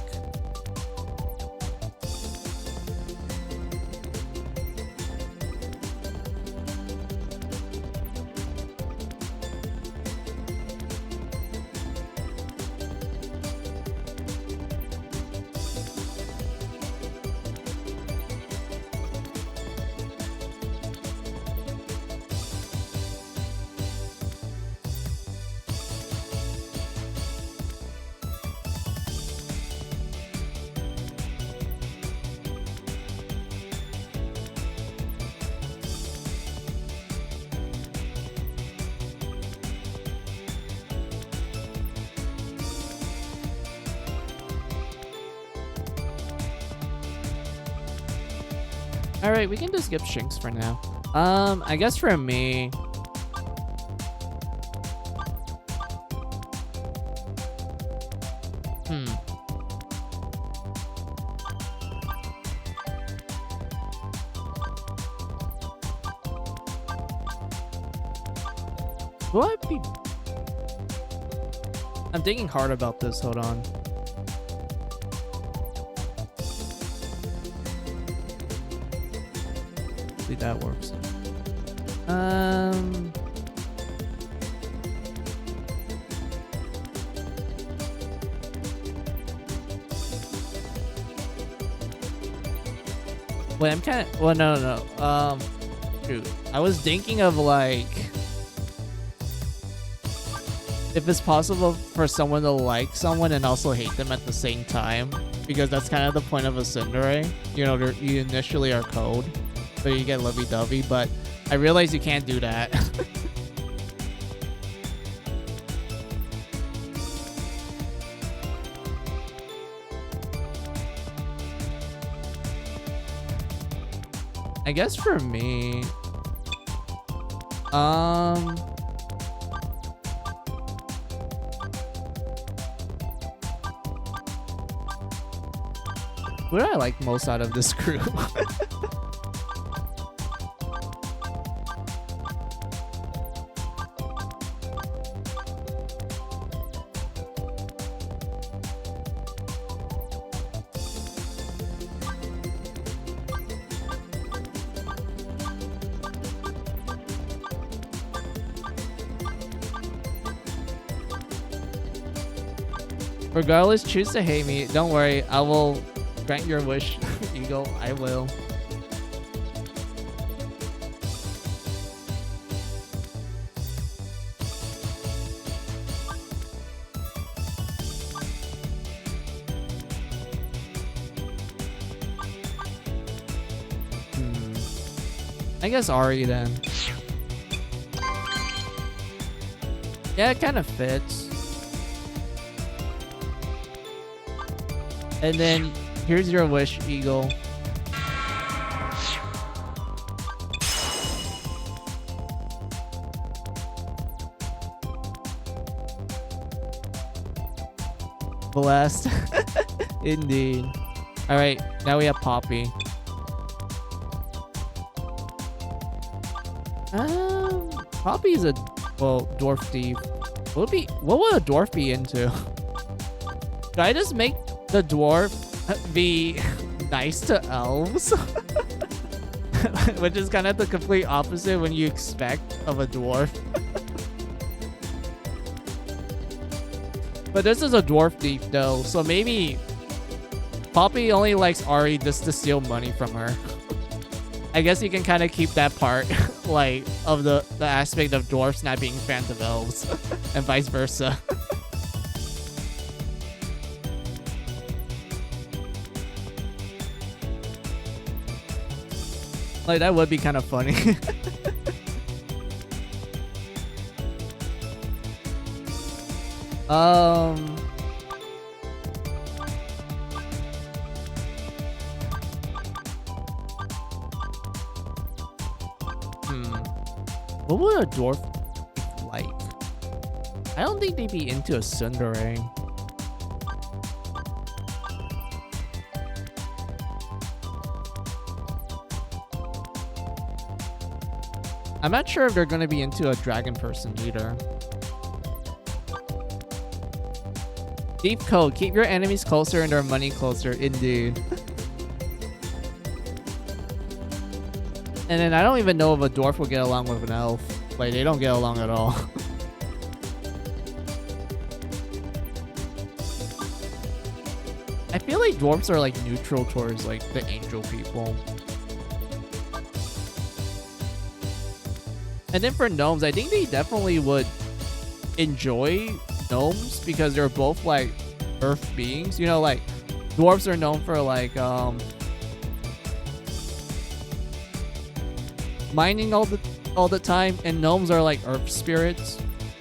Alright, we can just skip Shinx for now. I guess for me... Will I be... I'm thinking hard about this, hold on. See, that works. Wait, I'm kind of... Well, no. Shoot. I was thinking of, like... if it's possible for someone to like someone and also hate them at the same time, because that's kind of the point of a tsundere. You know, you initially are cold, so you get lovey-dovey, but I realize you can't do that. I guess for me, who do I like most out of this group? Regardless, choose to hate me. Don't worry, I will grant your wish, Eagle. I will. I guess Ari then. Yeah, it kind of fits. And then, here's your wish, Eagle. Blessed. Indeed. Alright, now we have Poppy. Poppy's a, well, dwarf thief. What would a dwarf be into? Should I just make the dwarf be nice to elves? Which is kind of the complete opposite when you expect of a dwarf. But this is a dwarf thief though, so maybe Poppy only likes Ari just to steal money from her. I guess you can kind of keep that part, like, of the aspect of dwarfs not being fans of elves, and vice versa. Like, that would be kind of funny. What would a dwarf like? I don't think they'd be into a tsundere. I'm not sure if they're gonna be into a dragon person either. Thief code: keep your enemies closer and their money closer. Indeed. And then I don't even know if a dwarf will get along with an elf. Like, they don't get along at all. I feel like dwarves are like neutral towards like the angel people. And then for gnomes, I think they definitely would enjoy gnomes because they're both like earth beings. You know, like dwarves are known for like mining all the time, and gnomes are like earth spirits.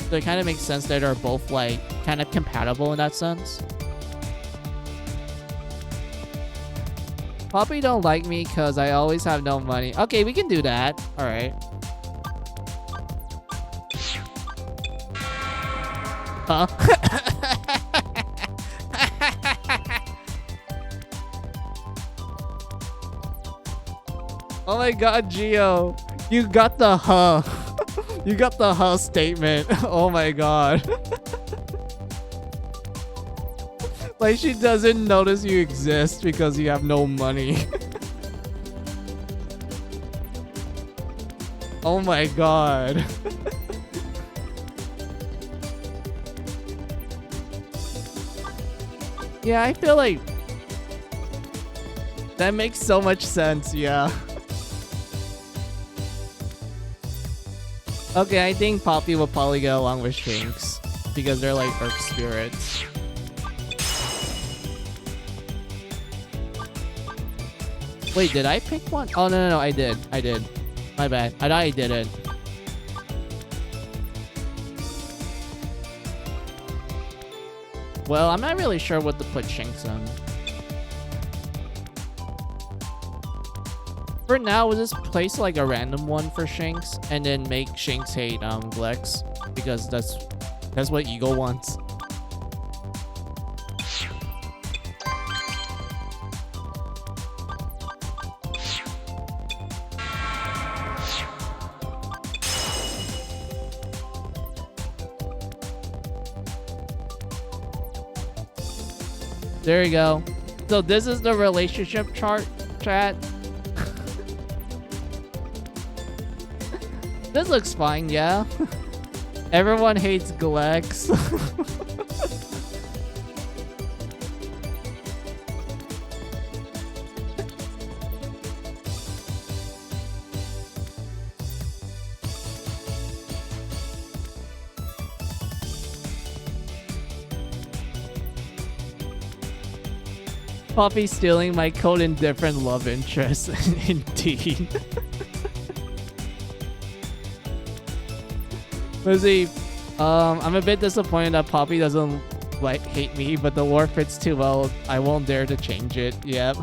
So it kind of makes sense that they're both like kind of compatible in that sense. Poppy don't like me because I always have no money. Okay, we can do that. All right. Huh? Oh my god, Gio. You got the huh. You got the huh statement. Oh my god. Like, she doesn't notice you exist because you have no money. Oh my god. Yeah, I feel like that makes so much sense, yeah. Okay, I think Poppy will probably get along with Shanks because they're like earth spirits. Wait, did I pick one? Oh, no, I did. My bad. I thought I didn't. Well, I'm not really sure what to put Shanks on. For now, we'll just place like a random one for Shanks and then make Shanks hate Glex because that's what Eagle wants. There you go. So this is the relationship chart, chat. This looks fine, yeah. Everyone hates Glex. Poppy stealing my code in different love interests. Indeed. Let's see. I'm a bit disappointed that Poppy doesn't like hate me, but the lore fits too well. I won't dare to change it. Yep.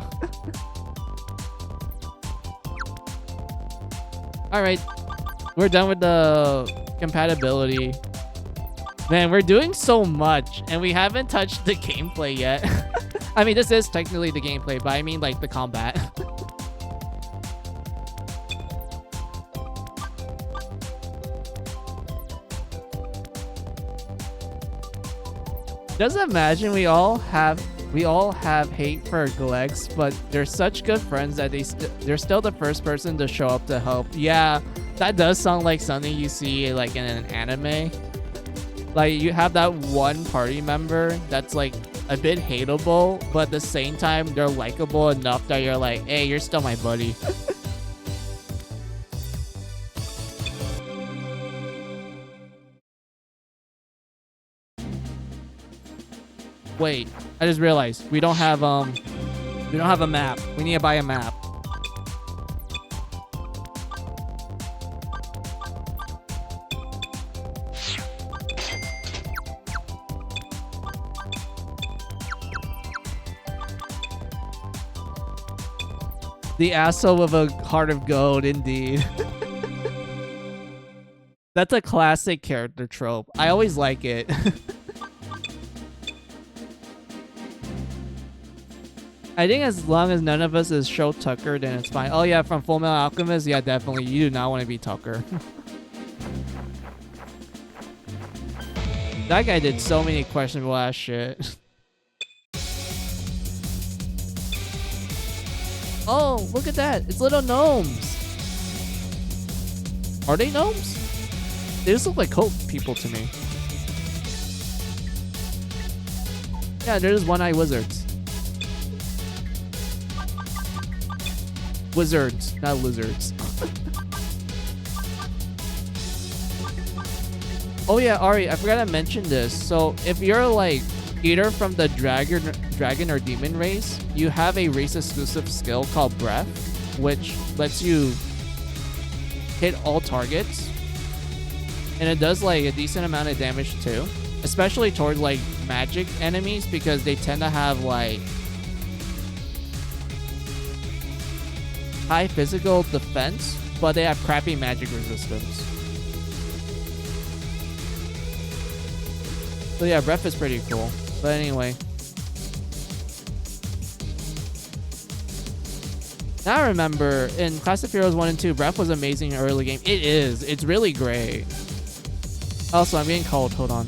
Alright. We're done with the compatibility. Man, we're doing so much, and we haven't touched the gameplay yet. I mean, this is technically the gameplay, but I mean like the combat. Just imagine we all have hate for Glex, but they're such good friends that they're still the first person to show up to help. Yeah, that does sound like something you see like in an anime. Like, you have that one party member that's like a bit hateable, but at the same time, they're likable enough that you're like, hey, you're still my buddy. Wait, I just realized we don't have a map. We need to buy a map. The asshole with a heart of gold, indeed. That's a classic character trope. I always like it. I think as long as none of us is show Tucker, then it's fine. Oh yeah, from Full Metal Alchemist, yeah, definitely. You do not want to be Tucker. That guy did so many questionable ass shit. Oh, look at that. It's little gnomes. Are they gnomes? They just look like coat people to me. Yeah, they're just one-eyed wizards. Wizards, not lizards. Oh yeah, Ari, I forgot to mention this. So if you're like either from the dragon or demon race, you have a race exclusive skill called Breath, which lets you hit all targets. And it does like a decent amount of damage too, especially towards like magic enemies, because they tend to have like high physical defense, but they have crappy magic resistance. So yeah, Breath is pretty cool. But anyway. Now I remember in Class of Heroes 1 and 2, Breath was amazing in early game. It is. It's really great. Also, I'm getting cold. Hold on.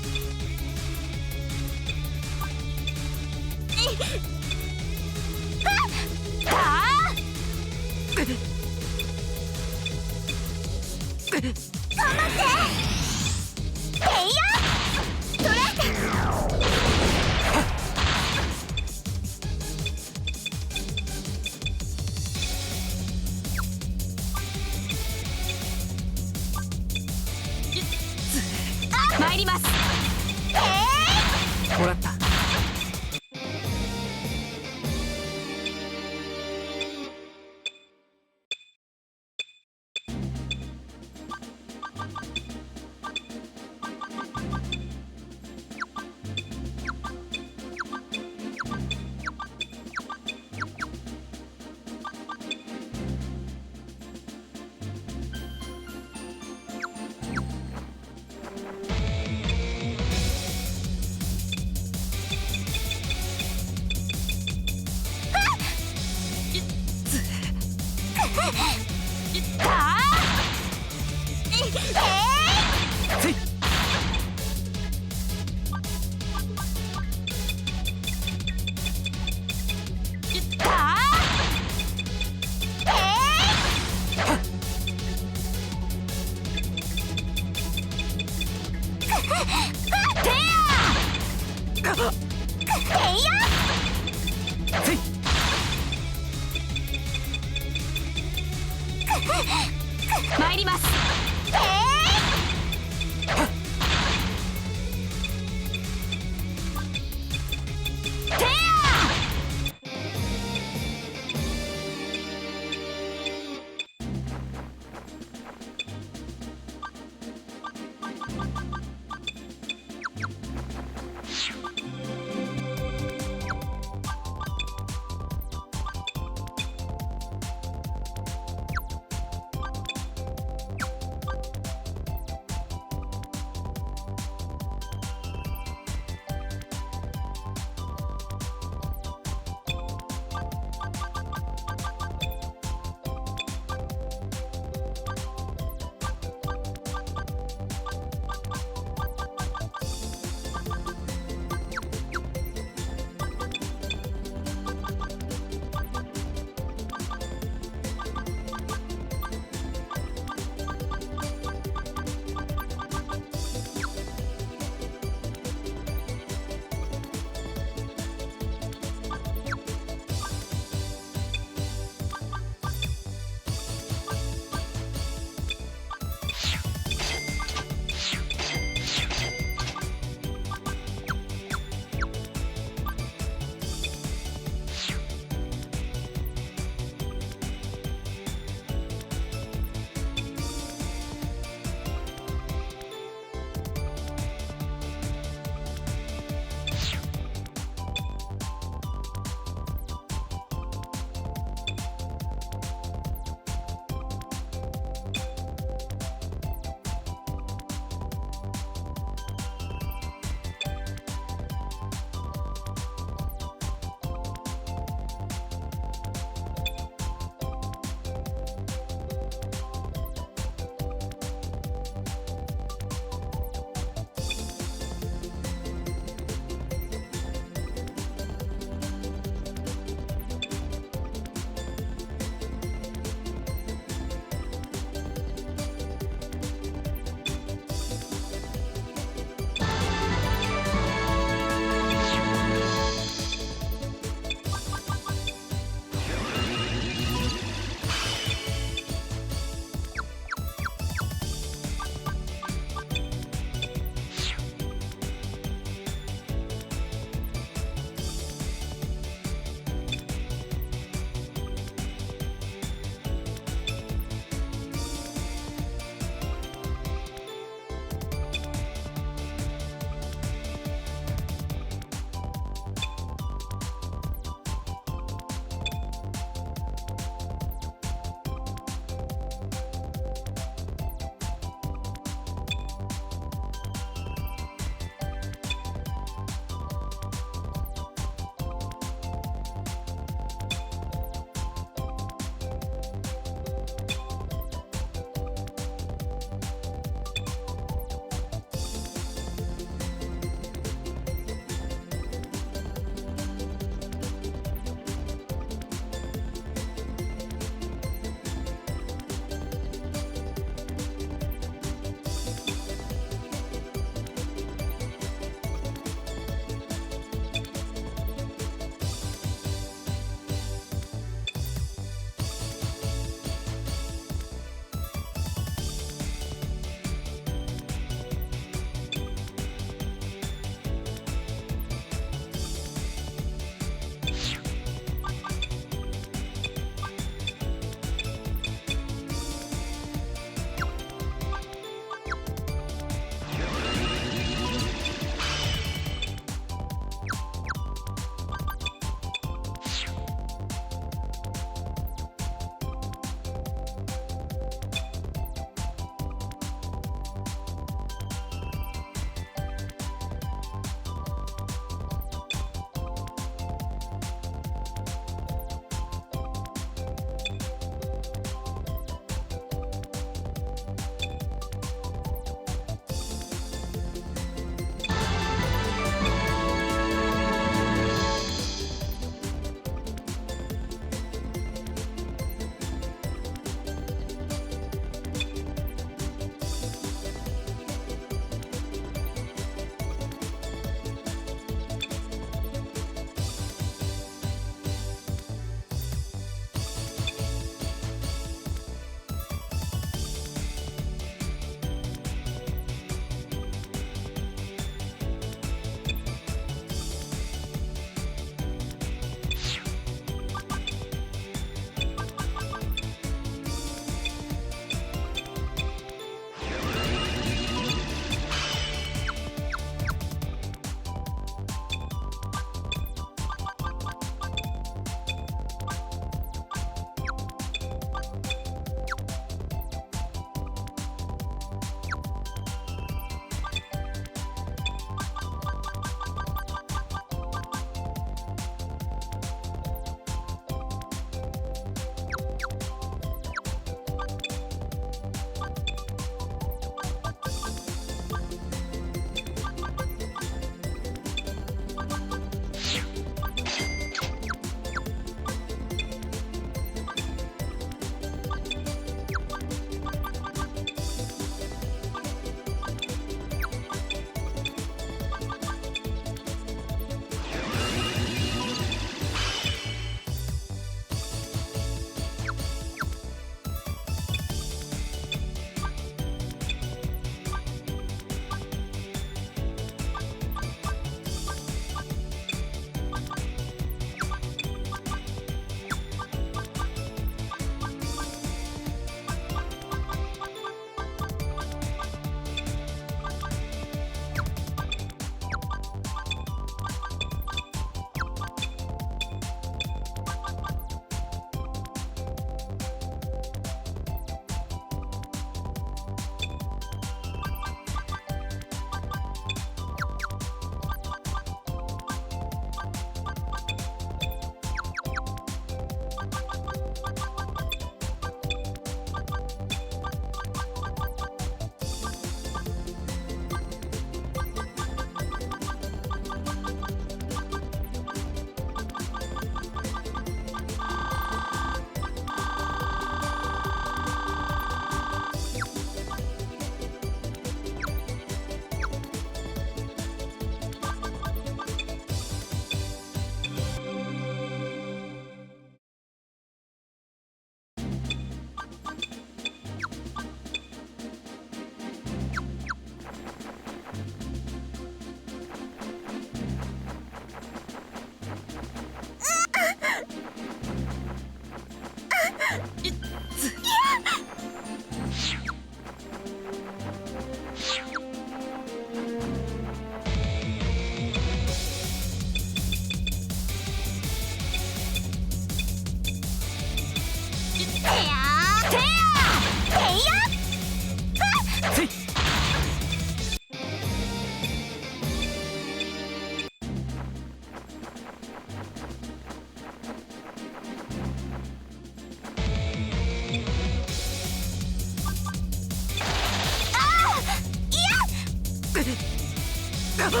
そ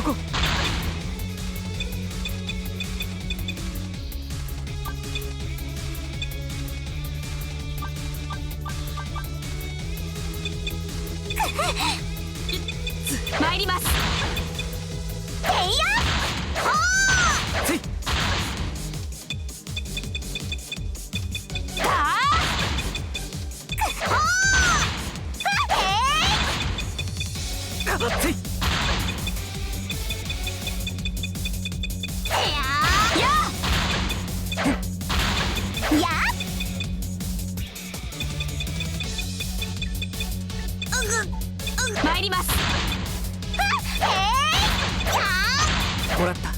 こ。参ります。ていやほせい。ーかほーせい。参ります。もらった。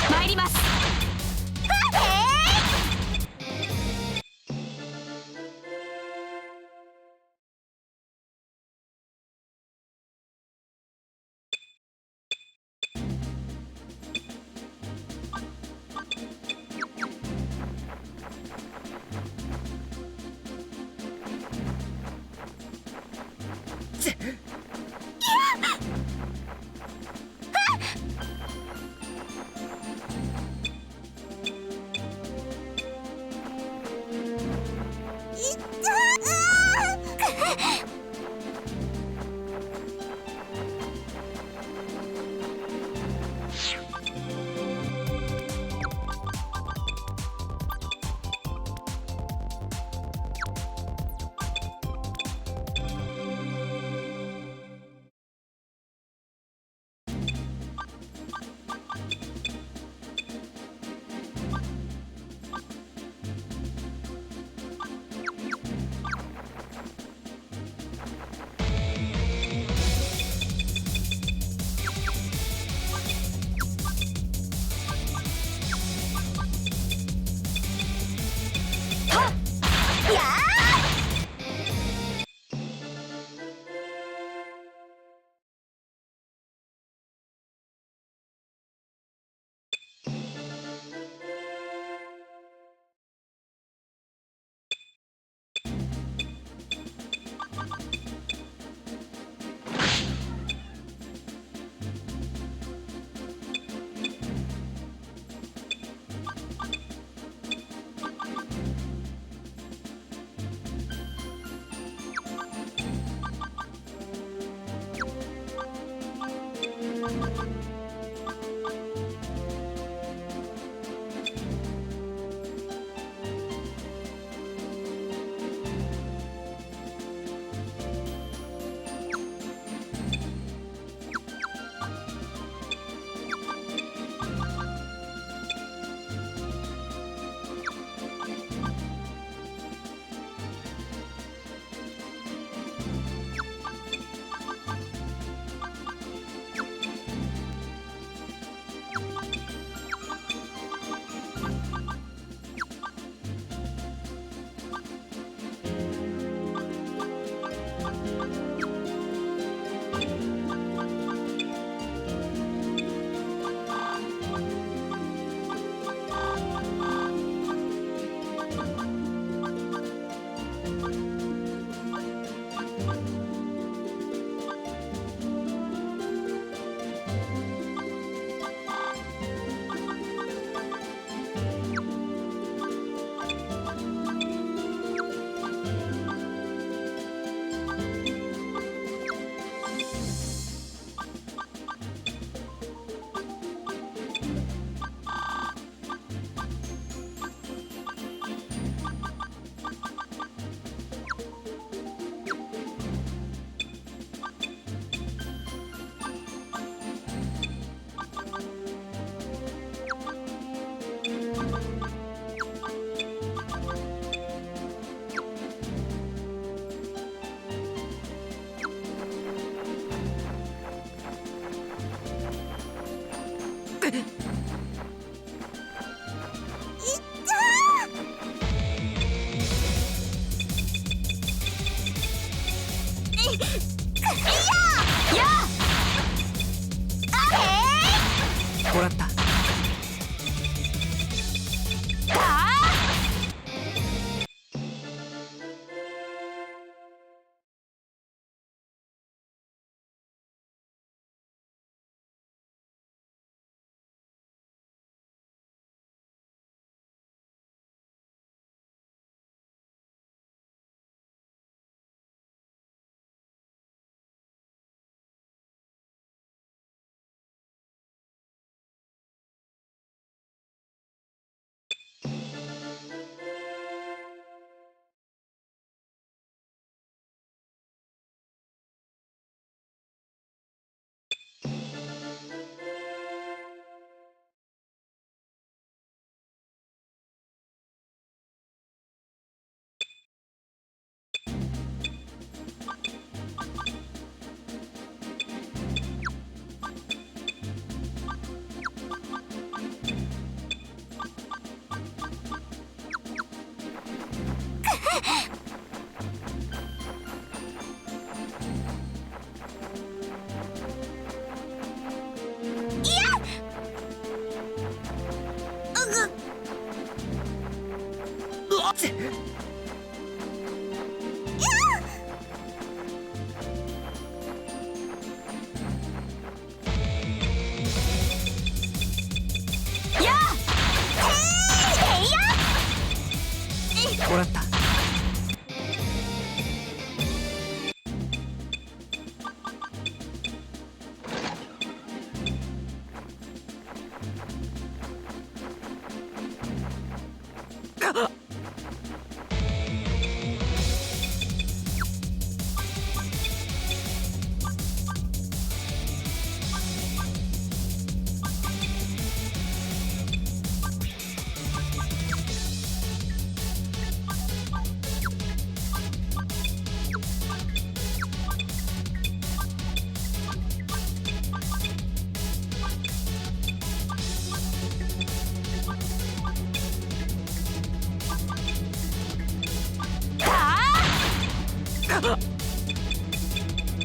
参ります。もらった。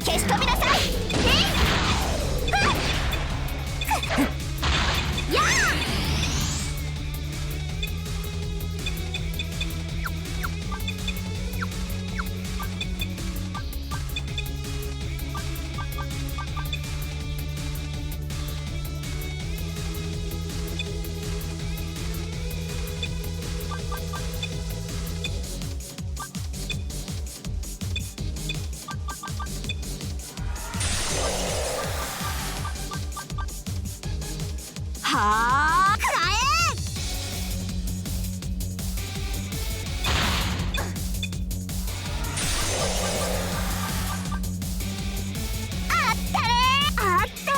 消し飛びなさい。やあはあ、くらえ。あったれあった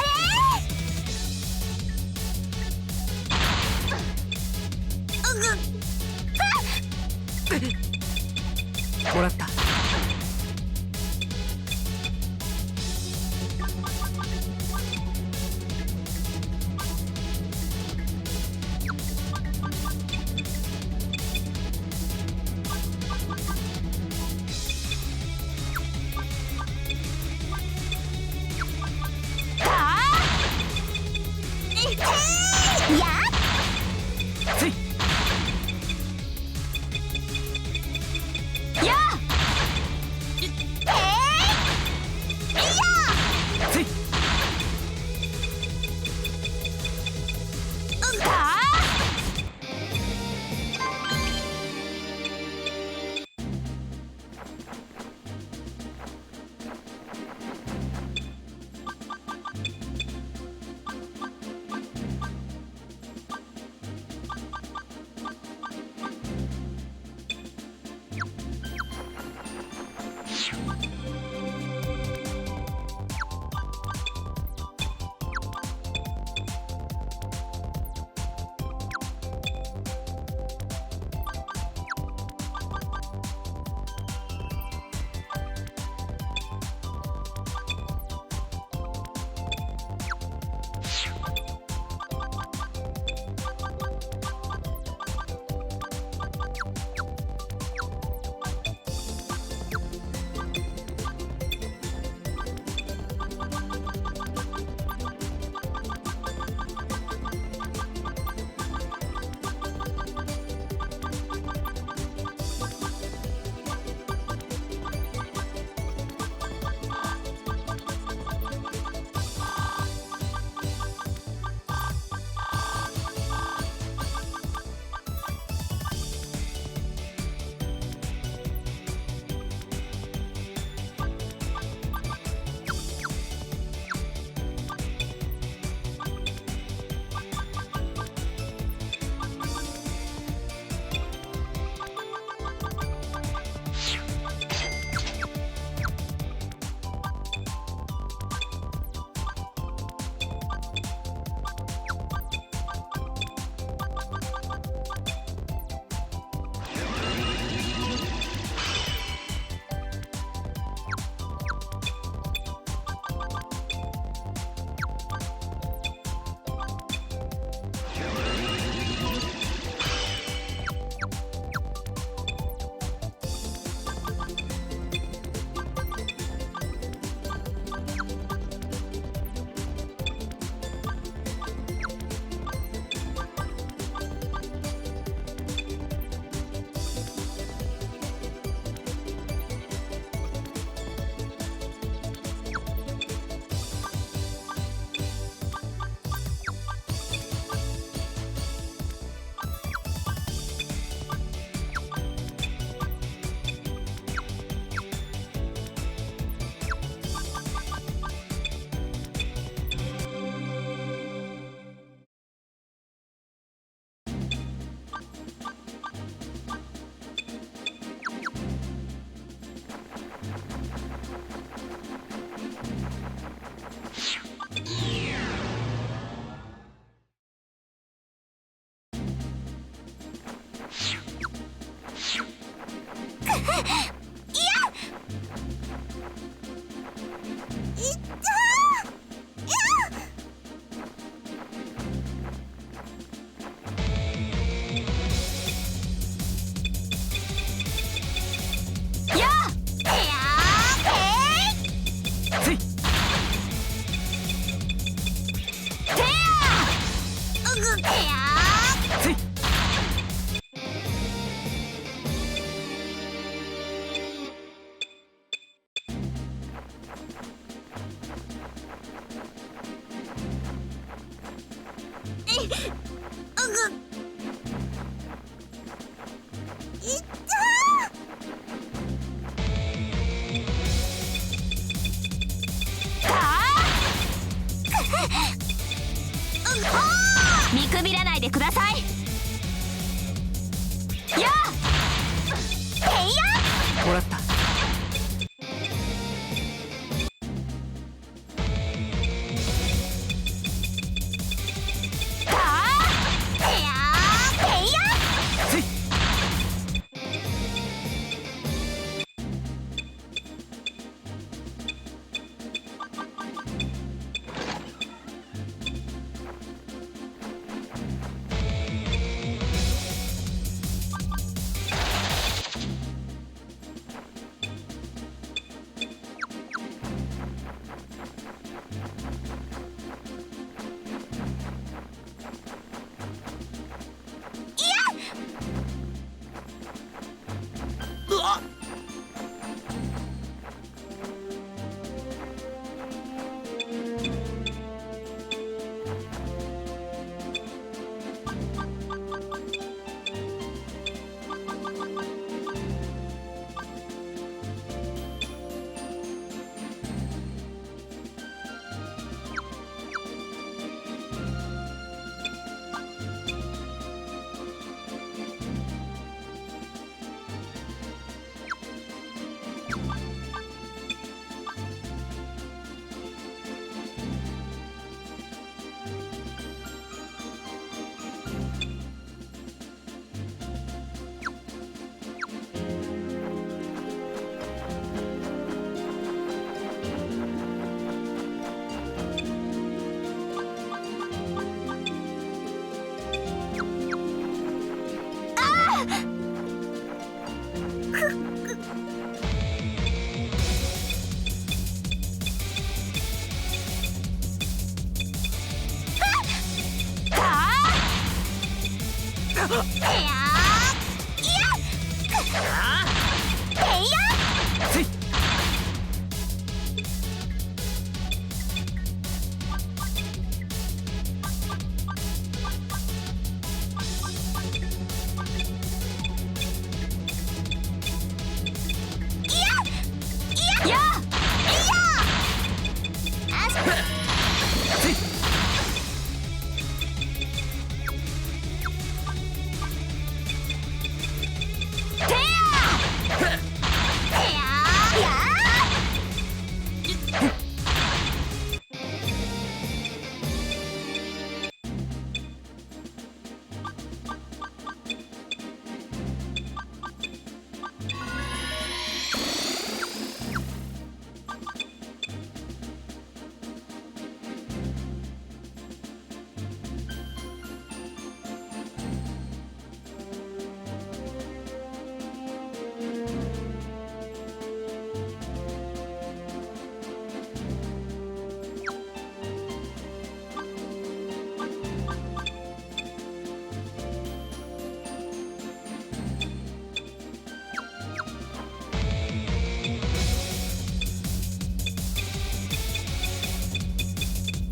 れ。もらった。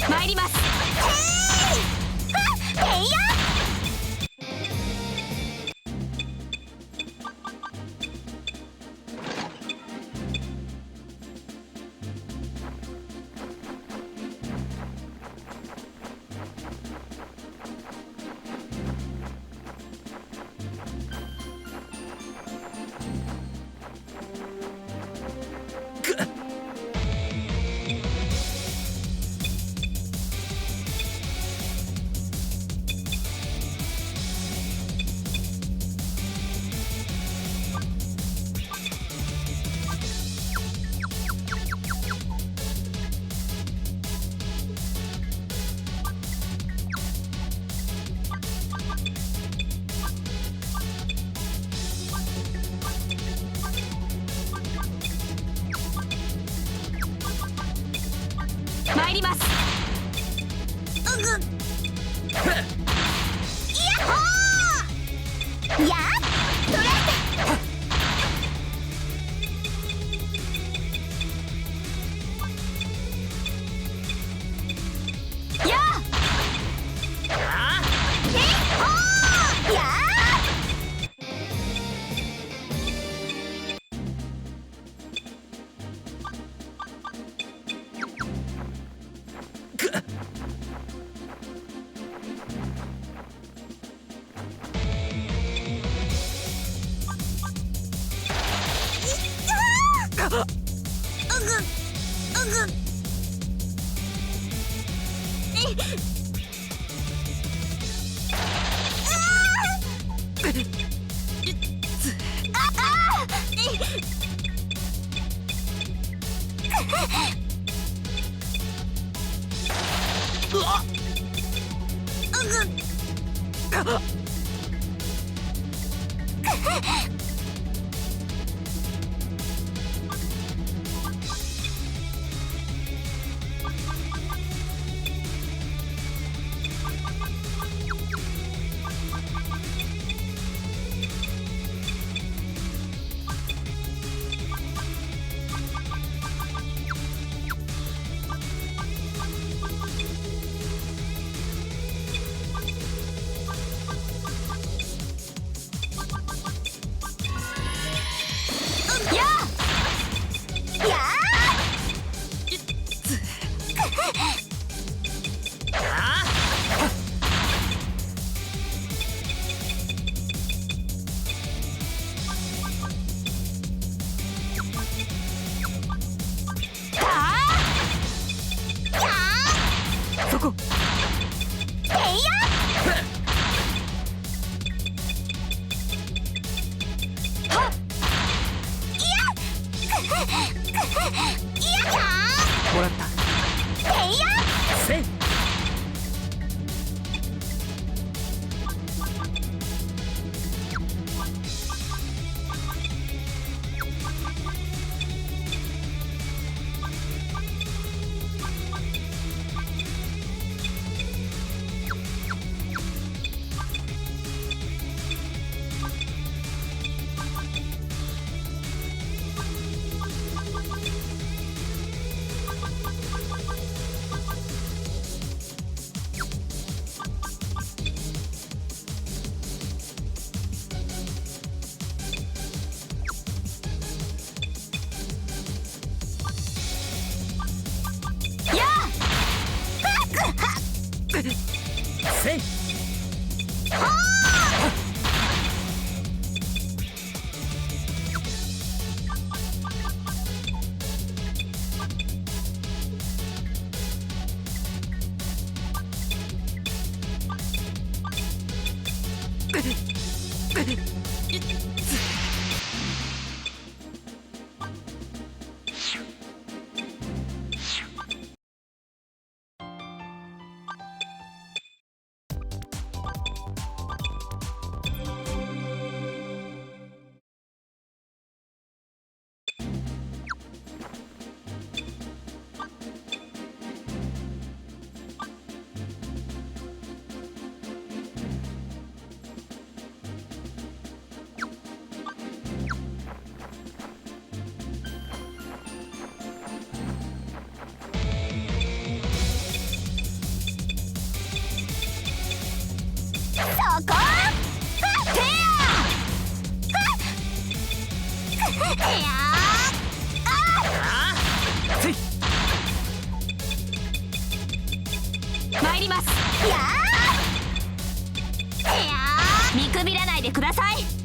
参ります。参ります。やっトレややそこもらったせい参ります。見くびらないでください。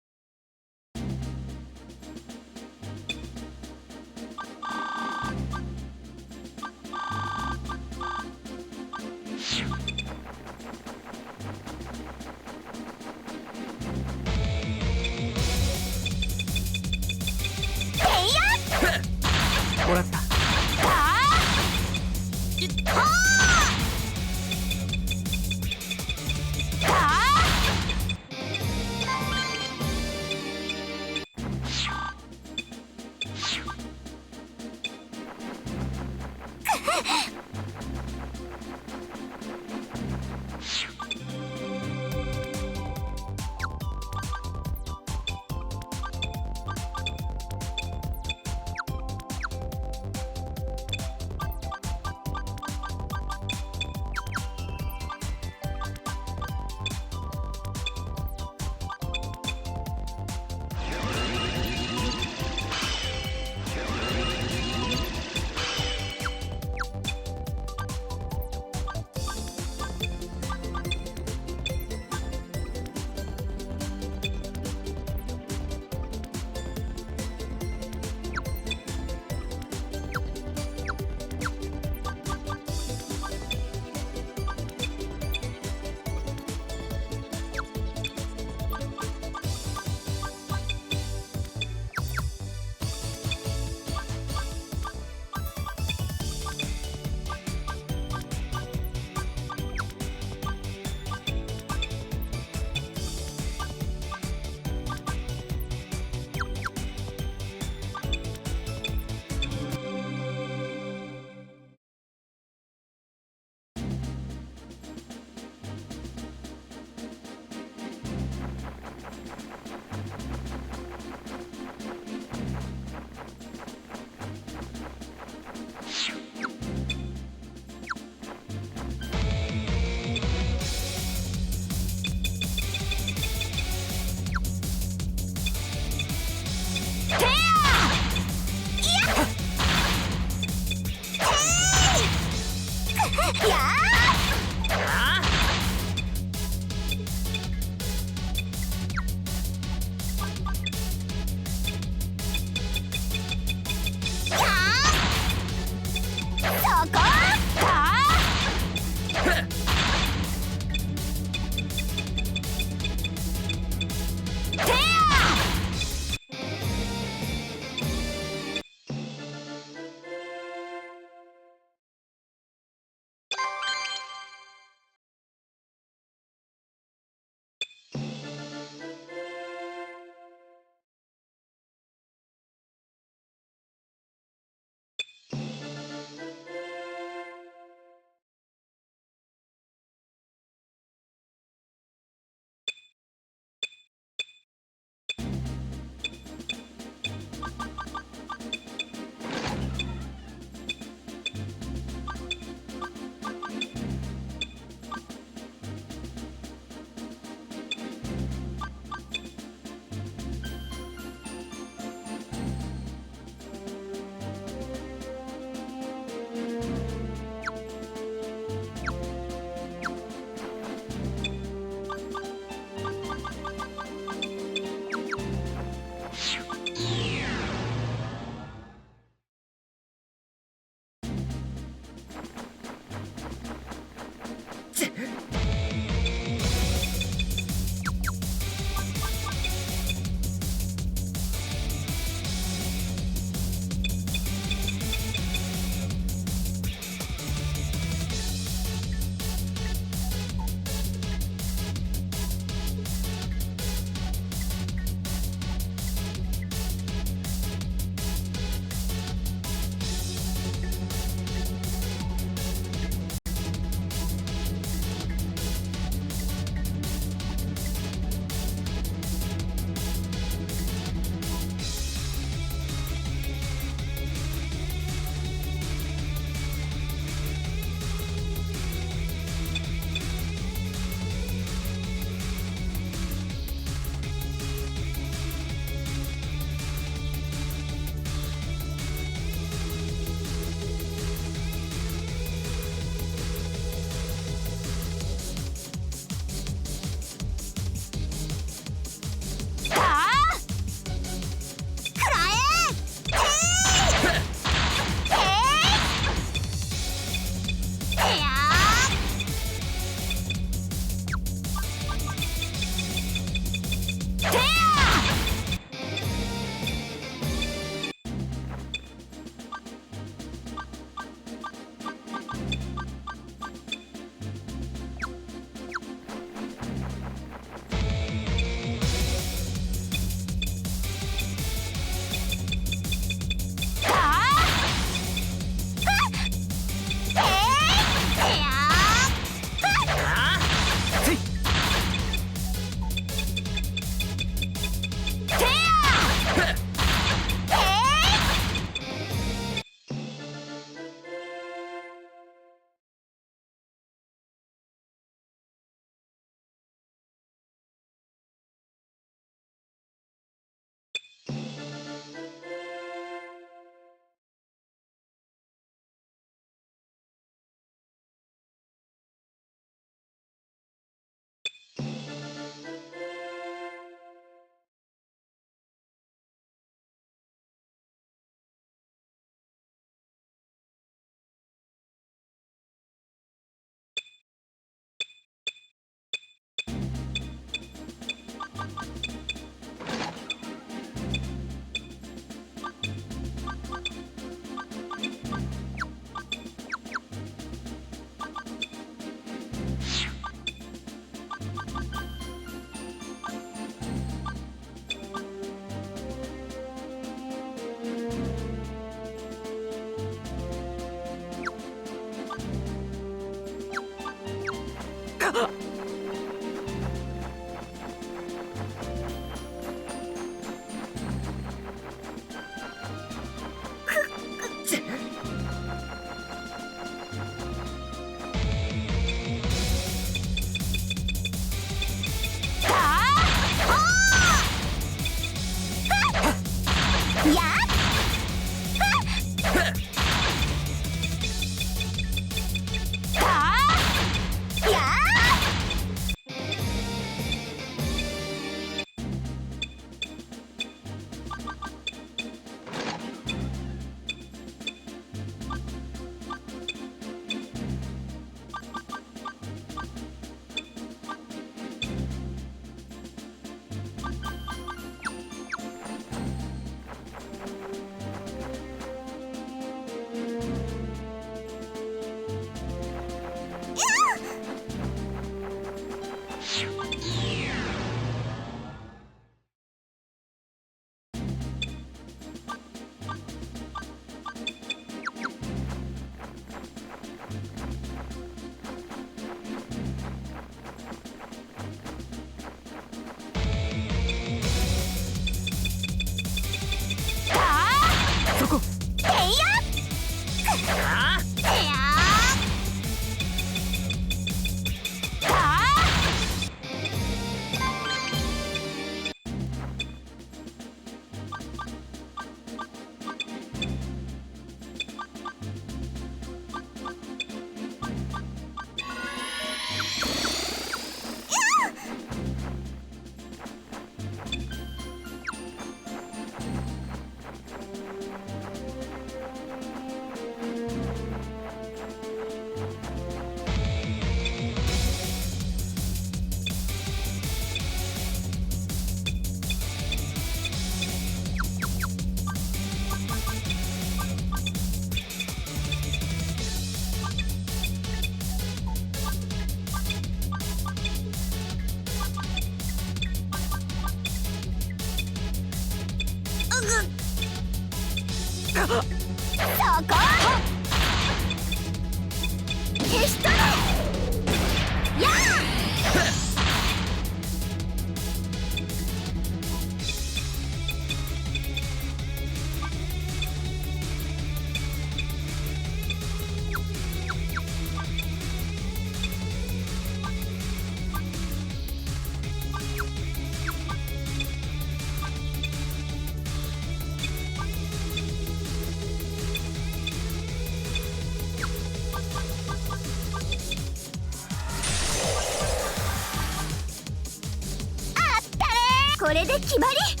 これで決まり。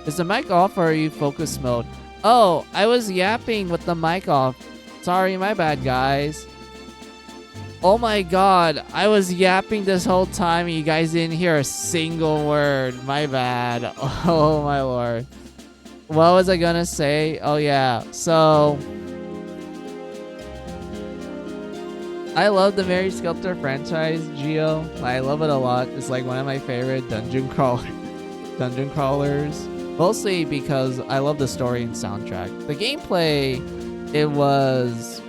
Is the mic off or are you focus mode? Oh, I was yapping with the mic off. Sorry, my bad, guys. Oh my god, I was yapping this whole time and you guys didn't hear a single word. My bad. Oh my lord. What was I gonna say? Oh yeah, so... I love the Mary Sculptor franchise, Geo. I love it a lot. It's like one of my favorite dungeon crawlers. Mostly because I love the story and soundtrack. The gameplay, it was...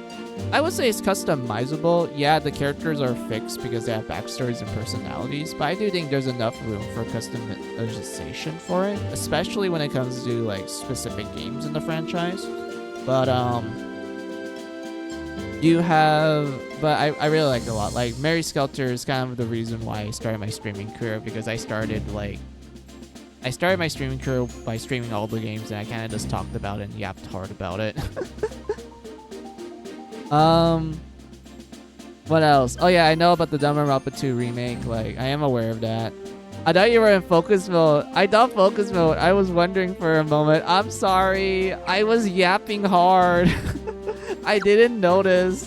I would say it's customizable. Yeah, the characters are fixed because they have backstories and personalities, but I do think there's enough room for customization for it, especially when it comes to like specific games in the franchise. But I really like it a lot. Like Mary Skelter is kind of the reason why I started my streaming career, because I started my streaming career by streaming all the games, and I kind of just talked about it and yapped hard about it. What else? Oh yeah, I know about the Dumb and Rappa 2 remake. Like, I am aware of that. I thought you were in focus mode. I thought focus mode. I was wondering for a moment. I'm sorry. I was yapping hard. I didn't notice.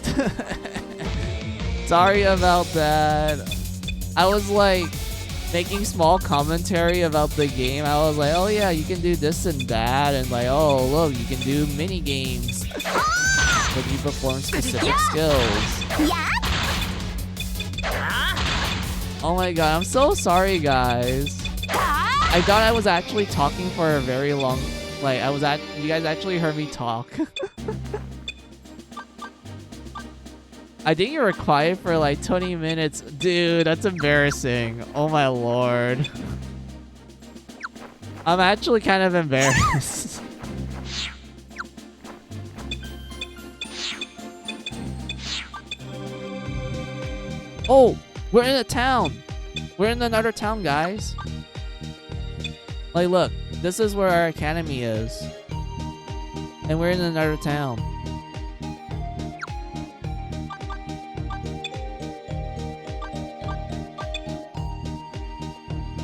Sorry about that. I was like making small commentary about the game. I was like, oh yeah, you can do this and that, and like, oh look, you can do mini games when you perform specific skills. Oh my god, I'm so sorry, guys. I thought I was actually talking for a very long... Like, you guys actually heard me talk. I think you were quiet for like 20 minutes. Dude, that's embarrassing. Oh my lord. I'm actually kind of embarrassed. Oh, we're in a town. We're in another town, guys. Like, look, this is where our academy is. And we're in another town.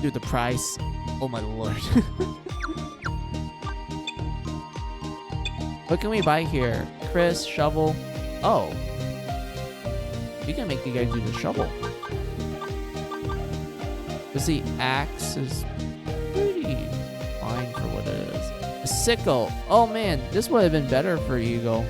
Dude, the price. Oh my lord. What can we buy here? Chris, shovel. Oh. We can make you guys do the shovel. Because the axe is pretty fine for what it is. A sickle. Oh man, this would have been better for Eagle.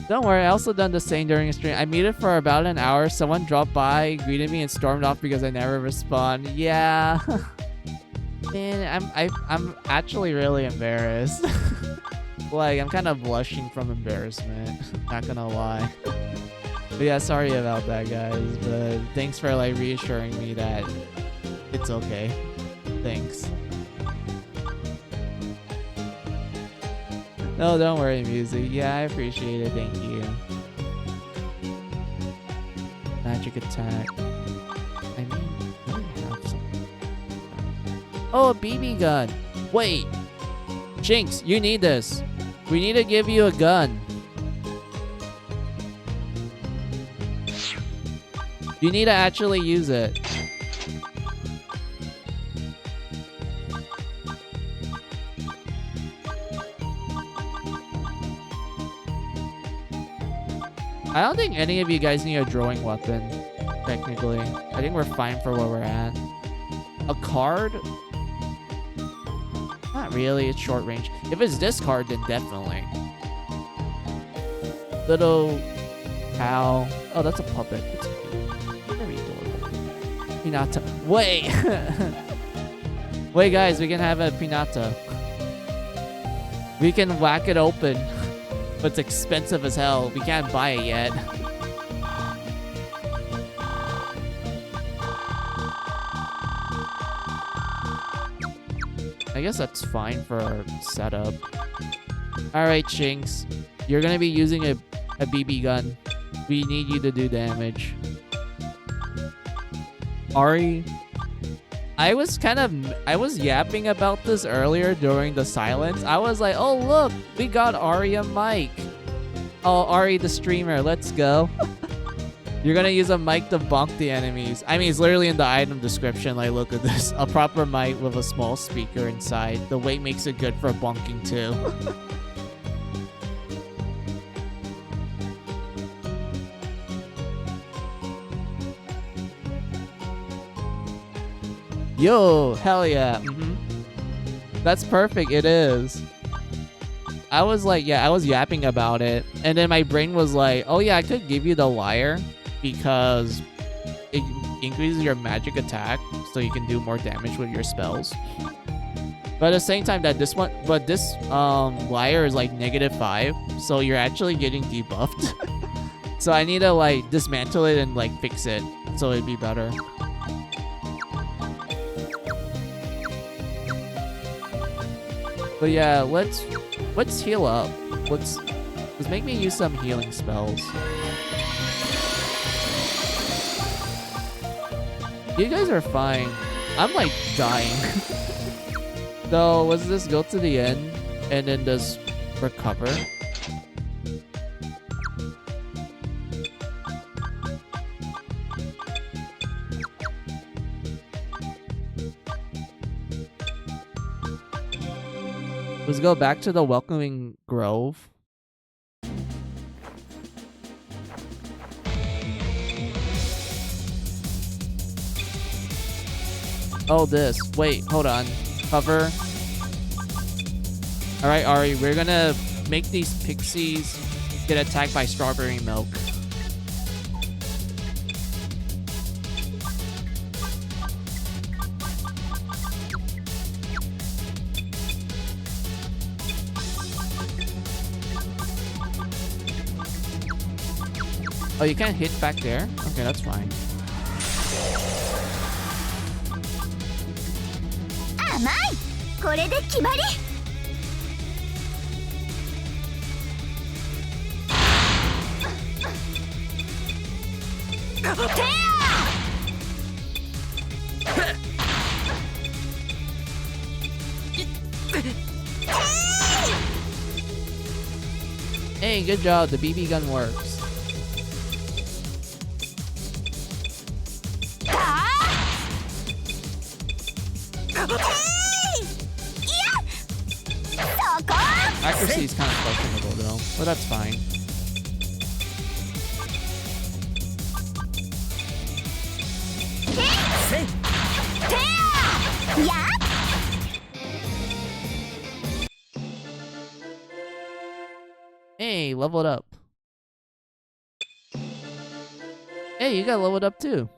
Don't worry, I also done the same during a stream. I muted for about an hour. Someone dropped by, greeted me, and stormed off because I never respond. Yeah. Man, I'm actually really embarrassed. Like, I'm kind of blushing from embarrassment. Not gonna lie. But yeah, sorry about that, guys. But thanks for like reassuring me that it's okay. Thanks. No, don't worry, music. Yeah, I appreciate it. Thank you. Magic attack. I mean, I have something. Oh, a BB gun. Wait. Jinx, you need this. We need to give you a gun. You need to actually use it. I don't think any of you guys need a throwing weapon, technically. I think we're fine for where we're at. A card? Not really, it's short range. If it's this card, then definitely. Little cow. Oh, that's a puppet. It's cute. Very adorable. Pinata. Wait! Wait, guys, we can have a pinata. We can whack it open. But it's expensive as hell. We can't buy it yet. I guess that's fine for our setup. Alright, Shinx. You're gonna be using a BB gun. We need you to do damage. Ari, I was yapping about this earlier during the silence. I was like, oh look, we got Ari a mic. Oh, Ari the streamer, let's go. You're gonna use a mic to bonk the enemies. I mean, it's literally in the item description. Like, look at this. A proper mic with a small speaker inside. The weight makes it good for bonking too. Yo, hell yeah. That's perfect, it is. I was like, yeah, I was yapping about it. And then my brain was like, oh yeah, I could give you the lyre because it increases your magic attack so you can do more damage with your spells. But at the same time that this lyre is like -5, so you're actually getting debuffed. So I need to like dismantle it and like fix it so it'd be better. But yeah, let's heal up. Let's make me use some healing spells. You guys are fine. I'm like dying. So let's just go to the end and then just recover. Let's go back to the Welcoming Grove. Oh, this. Wait, hold on. Cover. Alright, Ari, we're gonna make these pixies get attacked by strawberry milk. Oh, you can't hit back there? Okay, that's fine. Hey, good job. The BB gun works. Accuracy is kind of questionable though, but that's fine. Hey, leveled up. Hey, you got leveled up too.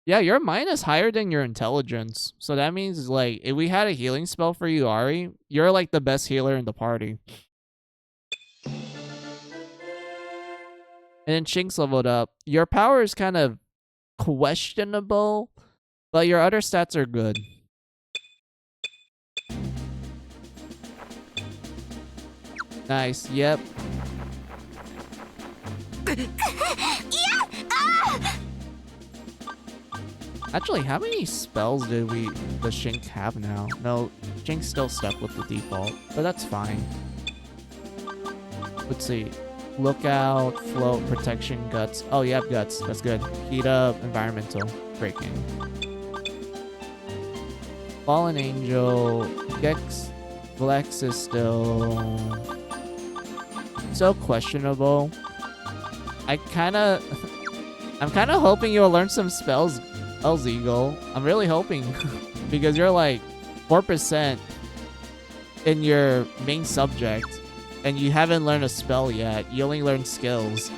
Yeah, your mine is higher than your intelligence. So that means, like, if we had a healing spell for you, Ari, you're, like, the best healer in the party. And then Shinx leveled up. Your power is kind of questionable, but your other stats are good. Nice, yep. Actually, how many spells did the Shinx have now? No, Shinx still stuck with the default, but that's fine. Let's see. Lookout, float, protection, guts. Oh, you have guts. That's good. Heat up, environmental, breaking. Fallen Angel, Gex, Flex is still so questionable. I'm kind of hoping you'll learn some spells, Hell's Eagle. I'm really hoping because you're like 4% in your main subject and you haven't learned a spell yet. You only learned skills.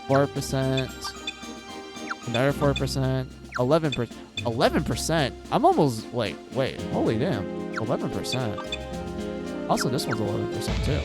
4%. Another 4%. 11%. 11%? I'm almost like, wait, holy damn. 11%. Also, this one's 11% too.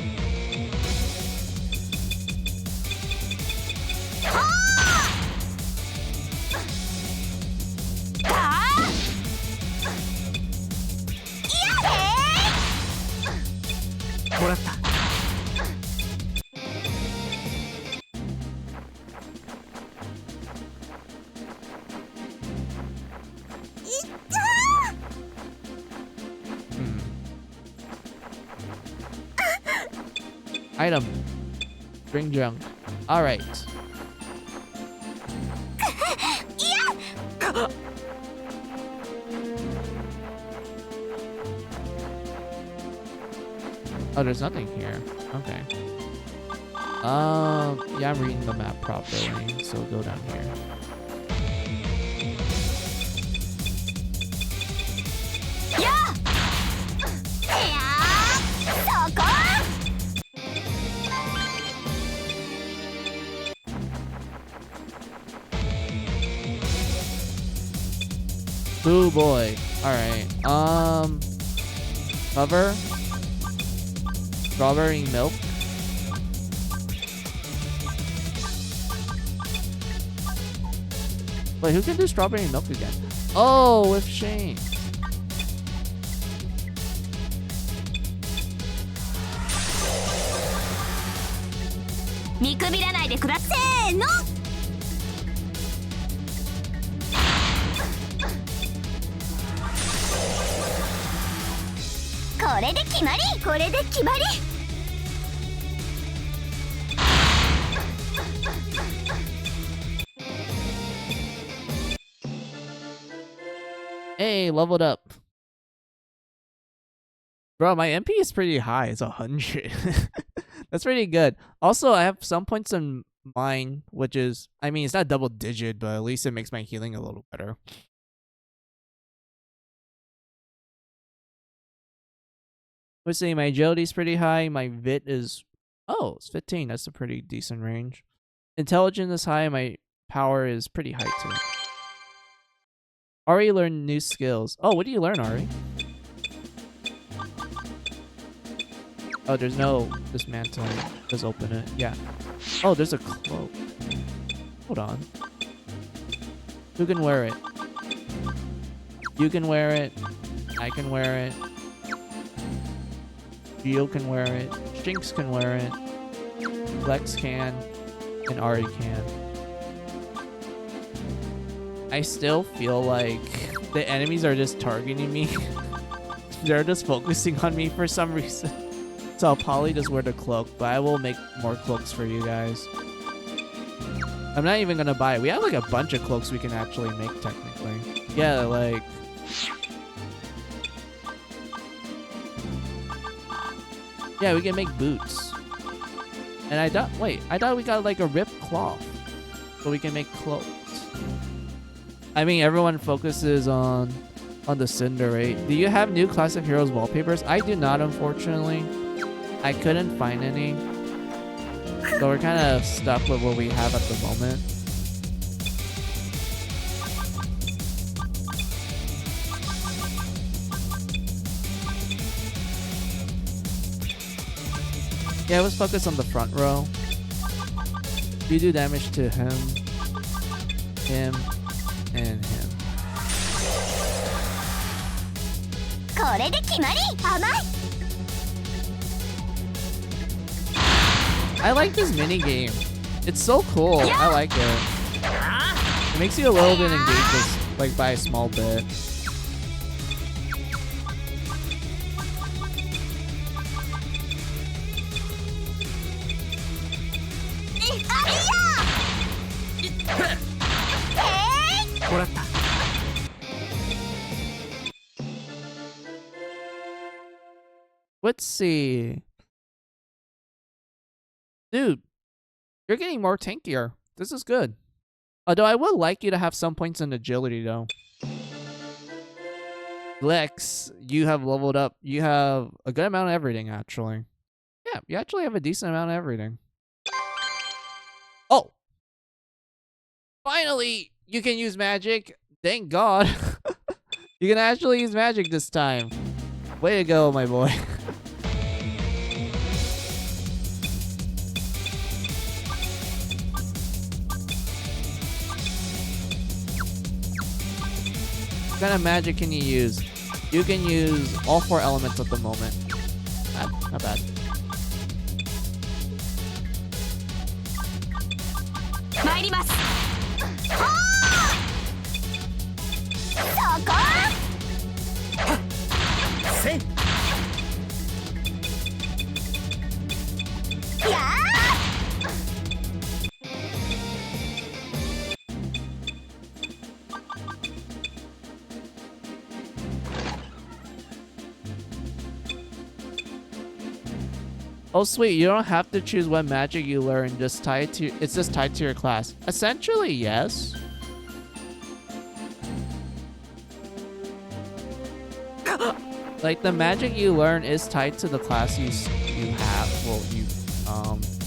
Item. String junk. Alright. Oh, there's nothing here. Okay. Yeah, I'm reading the map properly, so go down here. Ooh boy. Alright. Cover. Strawberry milk. Wait, who can do strawberry milk again? Oh, with Shane. Hey, leveled up. Bro, my MP is pretty high. It's 100. That's pretty good. Also, I have some points in mine, which is, I mean, it's not double digit, but at least it makes my healing a little better. Let's see, my agility's pretty high. My vit is, oh, it's 15. That's a pretty decent range. Intelligence is high. My power is pretty high too. Ari learned new skills. Oh, what do you learn, Ari? Oh, there's no dismantling. Just open it. Yeah. Oh, there's a cloak. Hold on. Who can wear it? You can wear it. I can wear it. Gio can wear it. Shinx can wear it. Lex can. And Ari can. I still feel like the enemies are just targeting me. They're just focusing on me for some reason. So I'll probably just wear the cloak, but I will make more cloaks for you guys. I'm not even gonna buy it. We have like a bunch of cloaks we can actually make technically. Yeah, like... yeah, we can make boots. And I thought we got like a ripped cloth. So we can make cloaks. I mean, everyone focuses on the Cinder, right? Do you have new Classic Heroes wallpapers? I do not, unfortunately. I couldn't find any. So we're kind of stuck with what we have at the moment. Yeah, let's focus on the front row. You do damage to him, him, and him. I like this mini game. It's so cool. I like it. It makes you a little bit engaged, just, like by a small bit. Let's see. Dude, you're getting more tankier. This is good. Although I would like you to have some points in agility though. Lex, you have leveled up. You have a good amount of everything actually. Yeah, you actually have a decent amount of everything. Oh! Finally, you can use magic. Thank God. You can actually use magic this time. Way to go, my boy. What kind of magic can you use? You can use all 4 elements at the moment. Not bad. Oh sweet, you don't have to choose what magic you learn, just tied to it's just tied to your class. Essentially, yes. Like the magic you learn is tied to the class you have, well you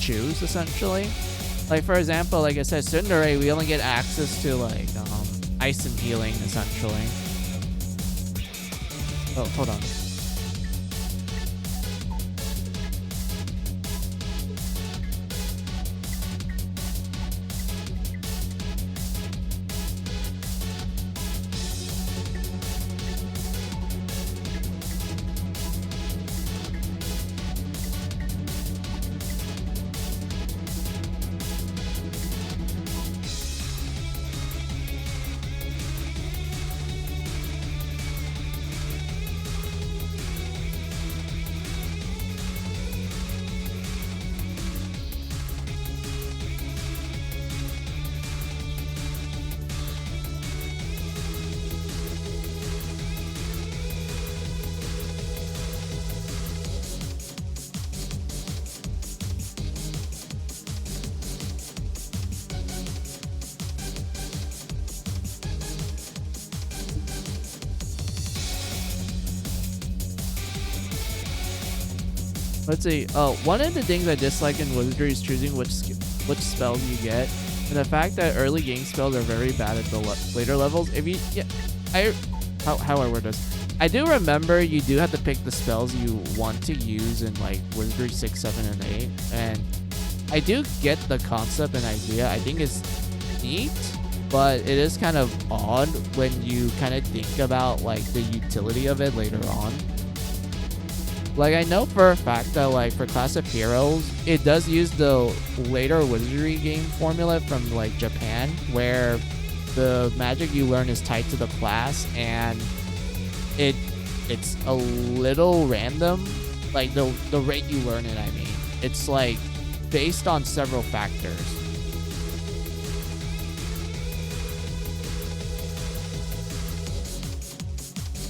choose essentially. Like for example, like I said, Tsundere, we only get access to like ice and healing essentially. Oh, hold on. Let's see. Oh, one of the things I dislike in Wizardry is choosing which spells you get, and the fact that early game spells are very bad at the later levels. If you, how I word this? I do remember you do have to pick the spells you want to use in like Wizardry 6, 7, and 8, and I do get the concept and idea. I think it's neat, but it is kind of odd when you kind of think about like the utility of it later on. Like, I know for a fact that, like, for Class of Heroes, it does use the later Wizardry game formula from, like, Japan, where the magic you learn is tied to the class, and it's a little random. Like, the rate you learn it, I mean. It's, like, based on several factors.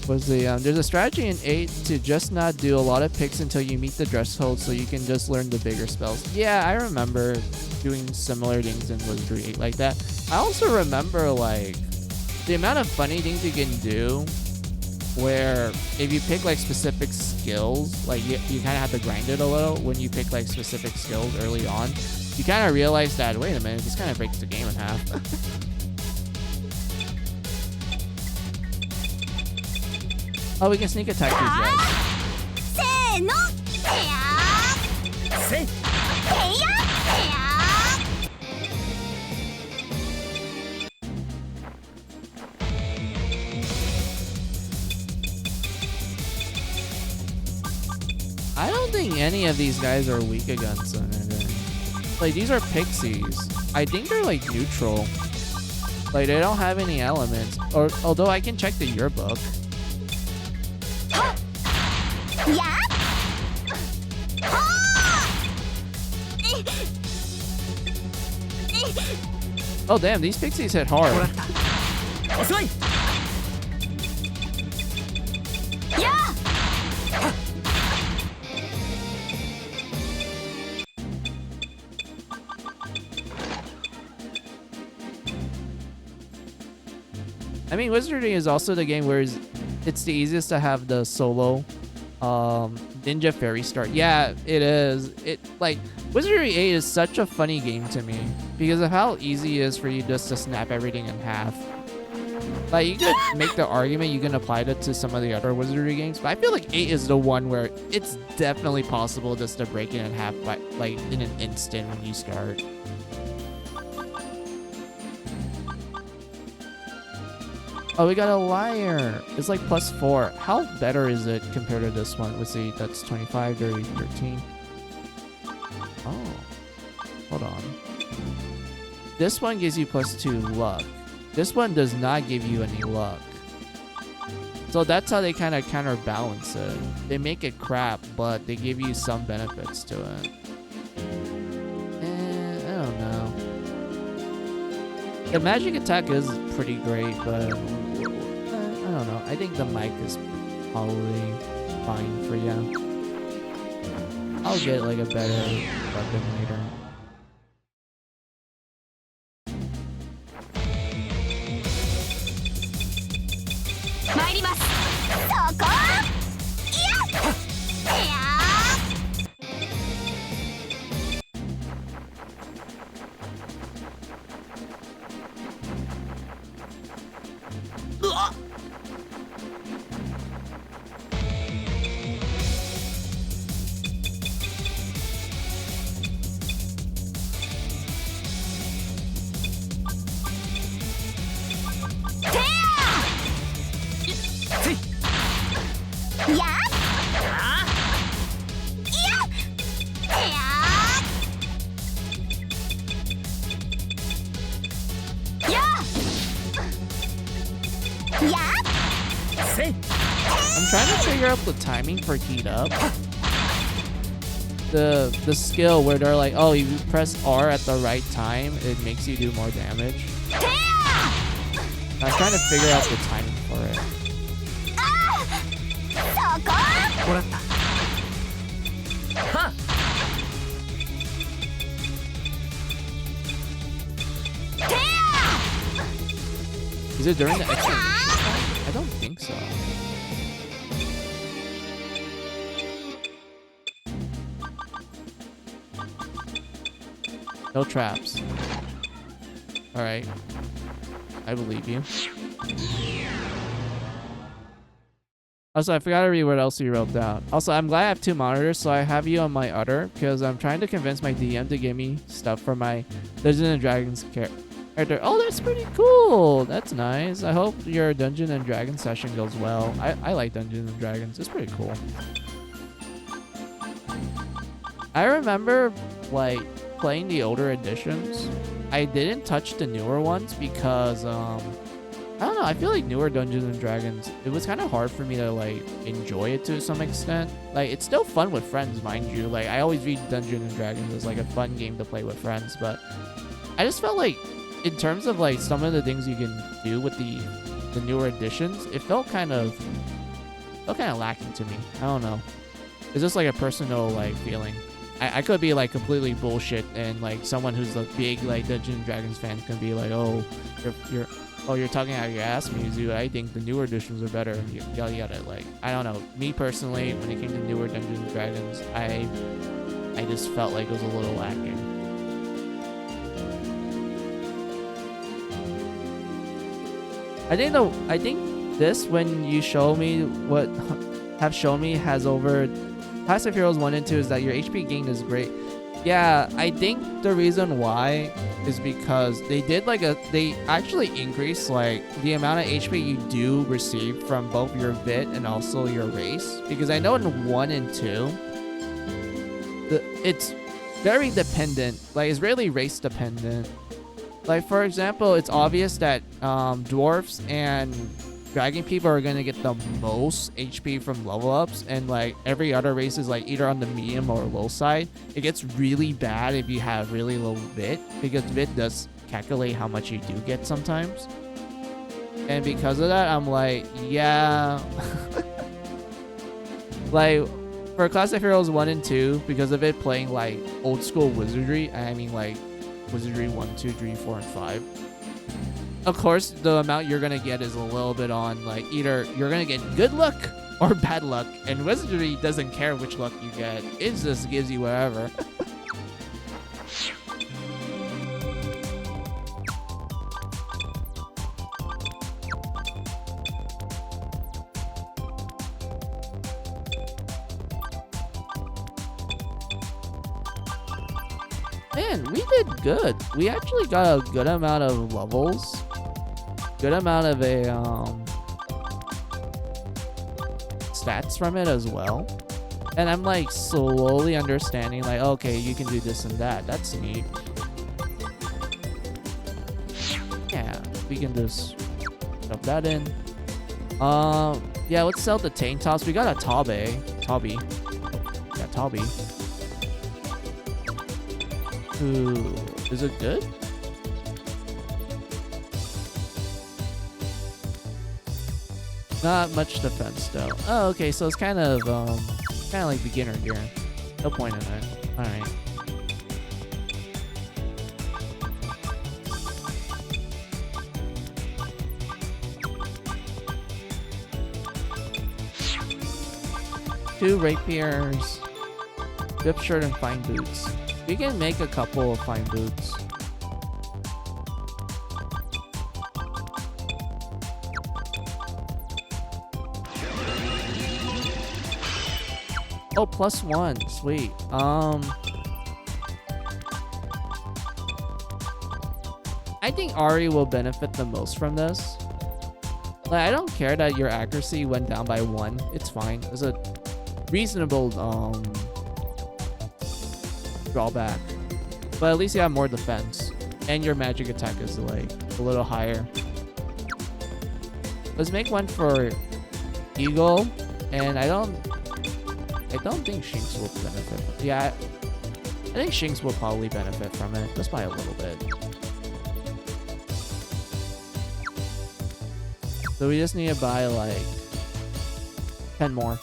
There's a strategy in 8 to just not do a lot of picks until you meet the threshold so you can just learn the bigger spells. Yeah, I remember doing similar things in Wizardry 8 like that. I also remember like the amount of funny things you can do where if you pick like specific skills, like you kind of have to grind it a little when you pick like specific skills early on. You kind of realize that, wait a minute, this kind of breaks the game in half. Oh, we can sneak attack these guys. I don't think any of these guys are weak against anything. Like, these are pixies. I think they're like neutral. Like, they don't have any elements. Or although I can check the yearbook. Oh damn, these pixies hit hard. I mean, Wizardry is also the game where it's the easiest to have the solo Ninja Fairy start. Yeah, it is. It like Wizardry 8 is such a funny game to me because of how easy it is for you just to snap everything in half. Like, you could make the argument you can apply that to some of the other Wizardry games, but I feel like 8 is the one where it's definitely possible just to break it in half by, like, in an instant when you start. Oh, we got a liar. It's like +4. How better is it compared to this one? Let's see, that's 25, 30, 13. Oh, hold on. This one gives you +2 luck. This one does not give you any luck. So that's how they kind of counterbalance it. They make it crap, but they give you some benefits to it. I don't know. The magic attack is pretty great, but I don't know. I think the mic is probably fine for you. I'll get like a better weapon later. I'm trying to figure out the timing for heat up. The skill where they're like, oh, if you press R at the right time, it makes you do more damage. I'm trying to figure out the timing for it. Is it during the exclamation point? I don't think so. No traps. Alright. I believe you. Also, I forgot to read what else you wrote down. Also, I'm glad I have 2 monitors, so I have you on my other, because I'm trying to convince my DM to give me stuff for my Dungeons and Dragons character. Oh, that's pretty cool. That's nice. I hope your Dungeon and Dragon session goes well. I like Dungeons and Dragons. It's pretty cool. I remember, like, playing the older editions. I didn't touch the newer ones because, I don't know. I feel like newer Dungeons and Dragons, it was kind of hard for me to, like, enjoy it to some extent. Like, it's still fun with friends, mind you. Like, I always read Dungeons and Dragons as, like, a fun game to play with friends, but I just felt like, in terms of like some of the things you can do with the newer editions, it felt kind of lacking to me. I don't know. It's just like a personal like feeling. I could be like completely bullshit, and like someone who's a big like Dungeons and Dragons fan can be like, oh, you're talking out your ass, Mizu. I think the newer editions are better. Yada yada. Like, I don't know. Me personally, when it came to newer Dungeons and Dragons, I just felt like it was a little lacking. I think this, when you show me what have shown me has over Class of Heroes 1 and 2, is that your HP gain is great. Yeah, I think the reason why is because they actually increased like the amount of HP you do receive from both your VIT and also your race. Because I know in 1 and 2, it's very dependent. Like, it's really race dependent. Like, for example, it's obvious that dwarfs and dragon people are going to get the most HP from level ups, and like every other race is like either on the medium or low side. It gets really bad if you have really low VIT, because VIT does calculate how much you do get sometimes. And because of that, I'm like, yeah. Like, for Class of Heroes 1 and 2, because of it playing like old school wizardry, I mean like Wizardry 1, 2, 3, 4, and 5. Of course, the amount you're gonna get is a little bit on like either you're gonna get good luck or bad luck, and Wizardry doesn't care which luck you get. It just gives you whatever. Man, we did good. We actually got a good amount of levels. Good amount of stats from it as well. And I'm like slowly understanding like, okay, you can do this and that. That's neat. Yeah, we can just shove that in. Yeah, let's sell the tank tops. We got a Tobby. Yeah, Tobby. Ooh, is it good? Not much defense though. Oh, okay, so it's kind of like beginner gear. No point in it. All right. Two rapiers, whip shirt, and fine boots. We can make a couple of fine boots. Oh, +1. Sweet. I think Ari will benefit the most from this. Like, I don't care that your accuracy went down by 1. It's fine. It's a reasonable drawback. But at least you have more defense. And your magic attack is like a little higher. Let's make one for Eagle. And I don't think Shinx will benefit from it. Yeah, I think Shinx will probably benefit from it. Just by a little bit. So we just need to buy like 10 more.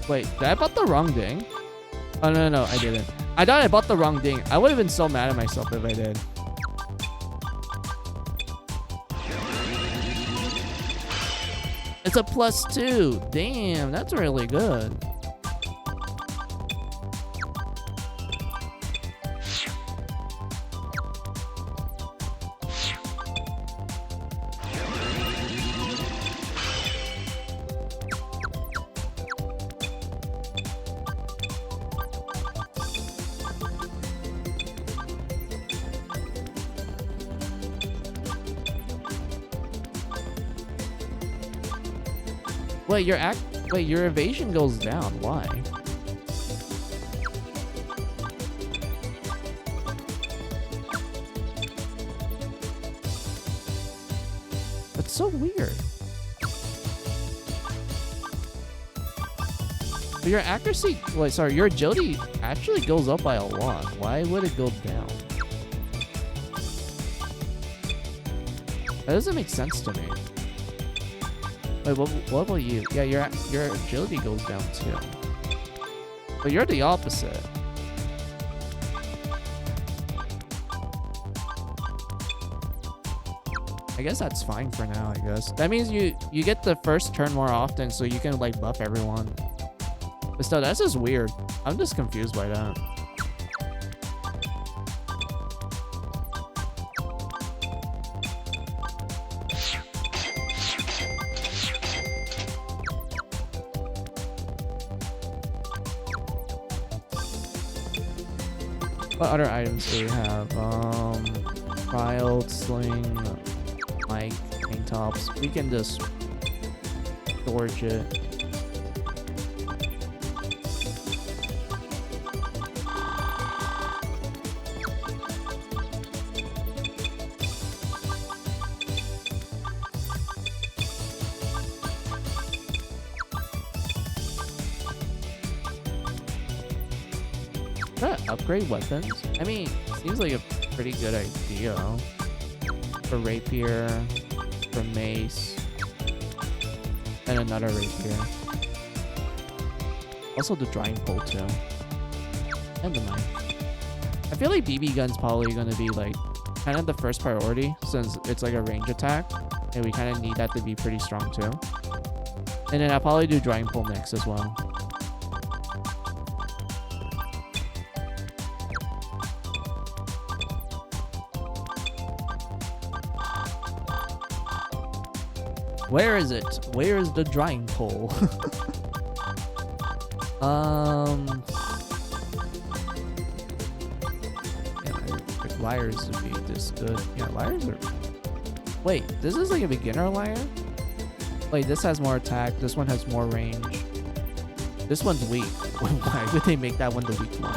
Wait, did I bought the wrong thing? Oh, no, I didn't. I thought I bought the wrong thing. I would have been so mad at myself if I did. It's a +2. Damn, that's really good. Wait, your evasion goes down. Why? That's so weird. But your accuracy, your agility actually goes up by a lot. Why would it go down? That doesn't make sense to me. Wait, what about you? Yeah, your agility goes down too. But you're the opposite. I guess that's fine for now, I guess. That means you get the first turn more often, so you can like buff everyone. But still, that's just weird. I'm just confused by that. What other items do we have? Child, sling, mic, tank tops. We can just storage it. Upgrade weapons? I mean, seems like a pretty good idea. For rapier, for mace. And another right here. Also the drying pole too. And the knife. I feel like BB gun's probably gonna be like kind of the first priority since it's like a range attack. And we kind of need that to be pretty strong too. And then I'll probably do drying pole next as well. Where is it? Where is the drying pole? Yeah, like liars would be this good. Yeah, liars are. Wait, this is like a beginner liar? Wait, this has more attack. This one has more range. This one's weak. Why would they make that one the weak one?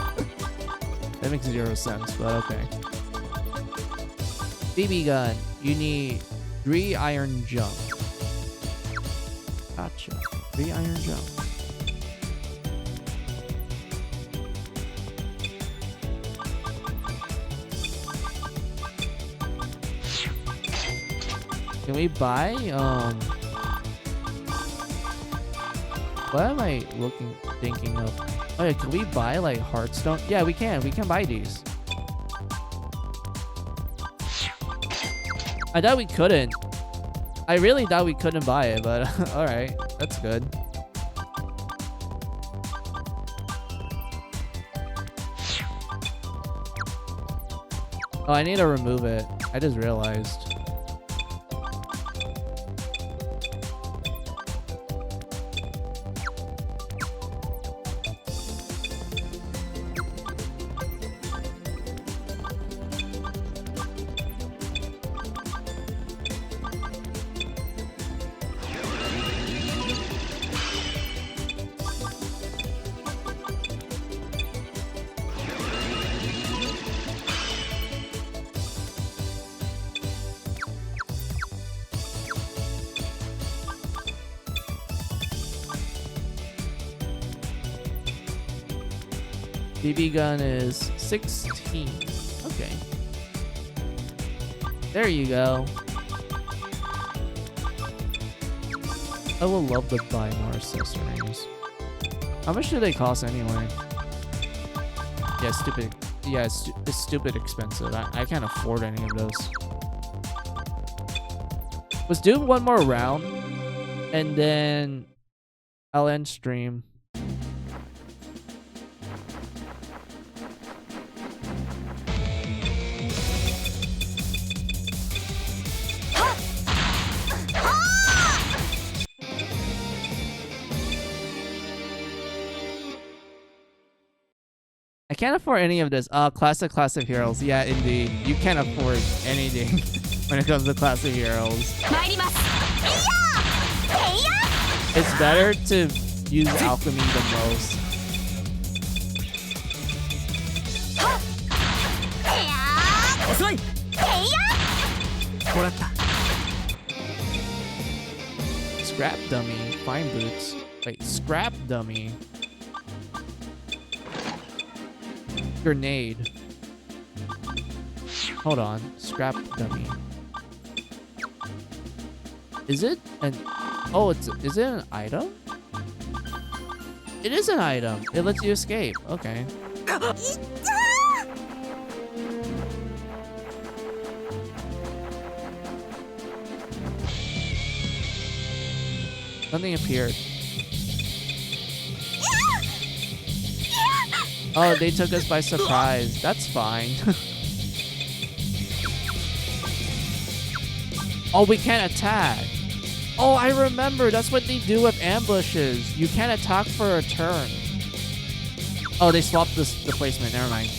That makes 0 sense, but okay. BB gun. You need 3 iron jump. Gotcha. 3 iron jump. Can we buy, what am I thinking of? Oh yeah, can we buy like Hearthstone? Yeah, we can buy these. I thought we couldn't. I really thought we couldn't buy it, but alright, that's good. Oh, I need to remove it. I just realized. BB gun is 16. Okay. There you go. I will love to buy more accessories. How much do they cost anyway? Yeah, stupid. Yeah, it's stupid expensive. I can't afford any of those. Let's do one more round, and then I'll end stream. I can't afford any of this. Classic heroes. Yeah, indeed. You can't afford anything when it comes to classic heroes. It's better to use alchemy the most. Scrap dummy. Fine boots. Wait, scrap dummy. Grenade. Hold on. Scrap dummy. Is it an... Oh, is it an item? It is an item. It lets you escape. Okay. Something appeared. Oh, they took us by surprise. That's fine. Oh, we can't attack. Oh, I remember. That's what they do with ambushes. You can't attack for a turn. Oh, they swapped the placement. Never mind.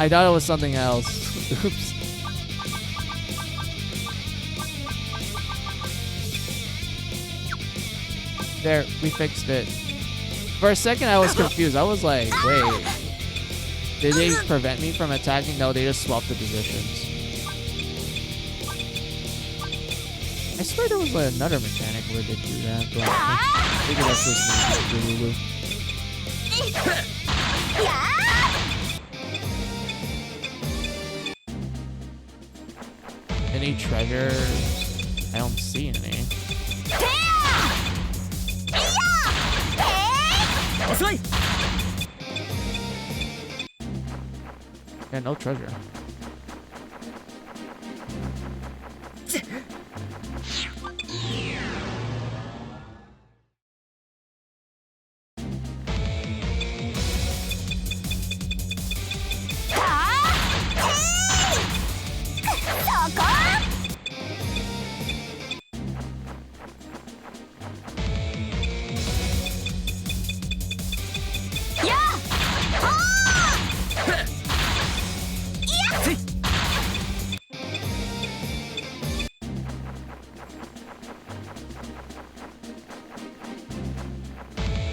I thought it was something else. Oops. There, we fixed it. For a second, I was confused. I was like, wait. Did they prevent me from attacking? No, they just swapped the positions. I swear there was like another mechanic where they do that, but I think that's just Any treasure? I don't see any. Yeah, no treasure.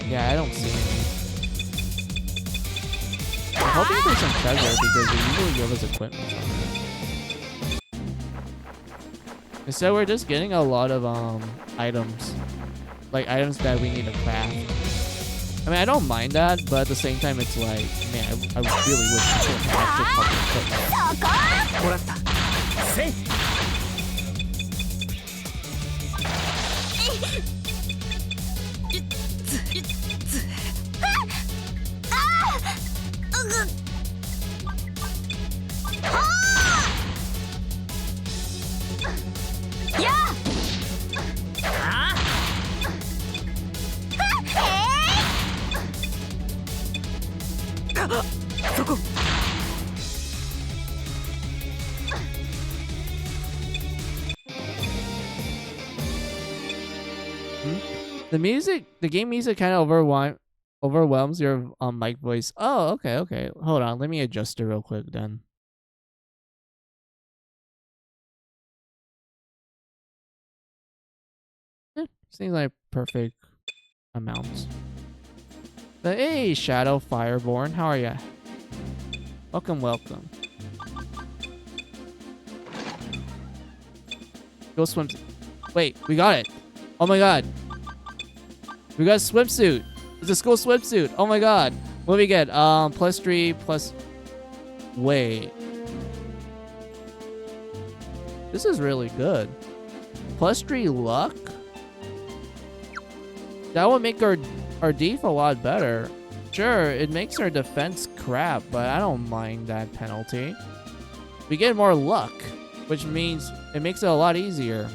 Yeah, I don't see any. I'm hoping there's some treasure because they usually give us equipment from it. Instead, we're just getting a lot of items. Like items that we need to craft. I mean, I don't mind that, but at the same time, it's like, man, I really wish I could have actual fucking equipment. The game music kind of overwhelms your mic voice. Oh, okay. Hold on, let me adjust it real quick then. Seems like perfect amounts. But hey, Shadow Fireborn, how are ya? Welcome. Go swim. Wait, we got it. Oh my god. We got a swimsuit. It's a school swimsuit. Oh my god. What do we get? +3 plus. Wait. This is really good. +3 luck? That would make our def a lot better. Sure, it makes our defense crap, but I don't mind that penalty. We get more luck, which means it makes it a lot easier.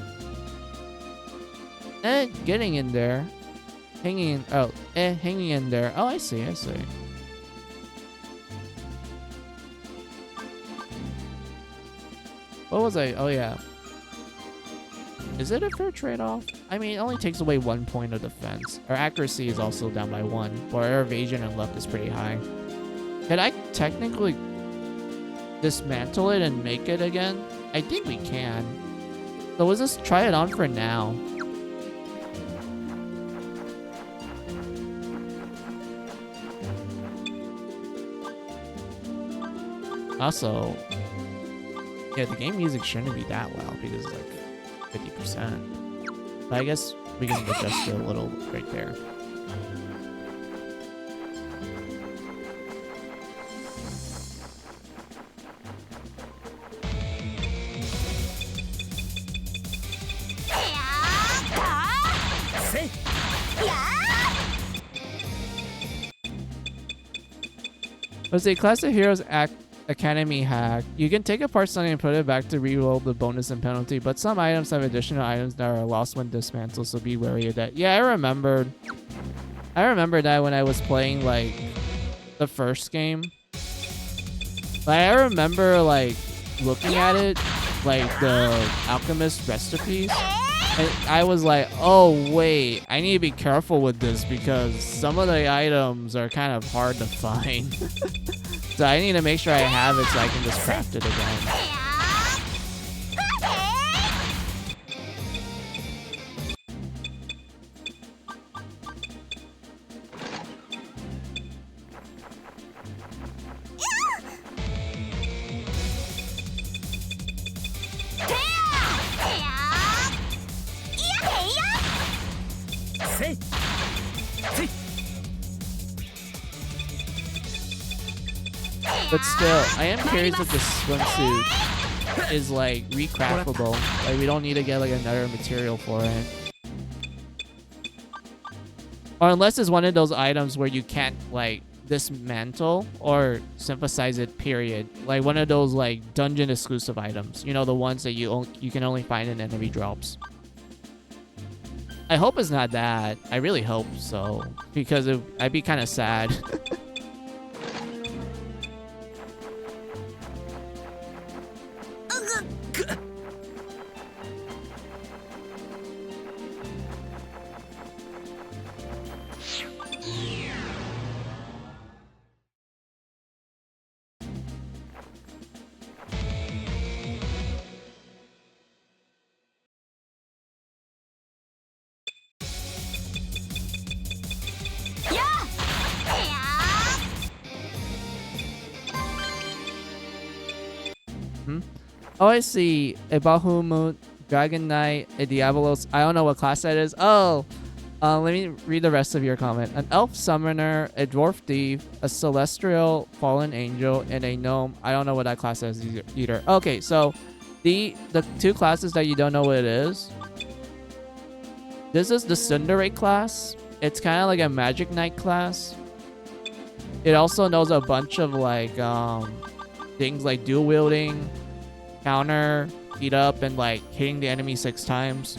And getting in there. Hanging in there. Oh, I see. What was I? Oh, yeah. Is it a fair trade-off? I mean, it only takes away 1 point of defense. Our accuracy is also down by 1, but our evasion and luck is pretty high. Can I technically dismantle it and make it again? I think we can. So let's just try it on for now. Also, yeah, the game music shouldn't be that loud because it's like 50%. But I guess we can adjust it a little right there. Let's see, Class of Heroes Academy hack. You can take apart something and put it back to reroll the bonus and penalty, but some items have additional items that are lost when dismantled, so be wary of that. Yeah, I remember that when I was playing like the first game. Like, I remember like looking at it, like the alchemist recipes, and I was like, oh wait, I need to be careful with this because some of the items are kind of hard to find. So I need to make sure I have it so I can just craft it again. But still, I am curious with this swimsuit. is like recraftable. Like we don't need to get like another material for it. Or unless it's one of those items where you can't like dismantle or synthesize it, period. Like one of those like dungeon exclusive items. You know, the ones that you can only find in enemy drops. I hope it's not that. I really hope so. Because I'd be kind of sad. Oh, I see. A Bahamut, Dragon Knight, a Diabolos. I don't know what class that is. Oh, let me read the rest of your comment. An elf summoner, a dwarf thief, a celestial fallen angel, and a gnome. I don't know what that class is either. Okay, so the two classes that you don't know what it is. This is the Cinderate class. It's kind of like a Magic Knight class. It also knows a bunch of like things like dual wielding, counter, heat up, and like hitting the enemy 6 times.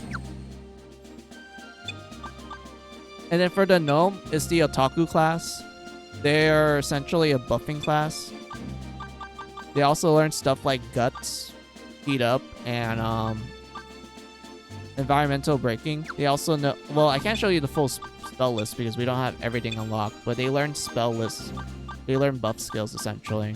And then for the gnome, it's the Otaku class. They're essentially a buffing class. They also learn stuff like guts, heat up, and environmental breaking. They also know, well, I can't show you the full spell list because we don't have everything unlocked, but they learn spell lists. They learn buff skills essentially.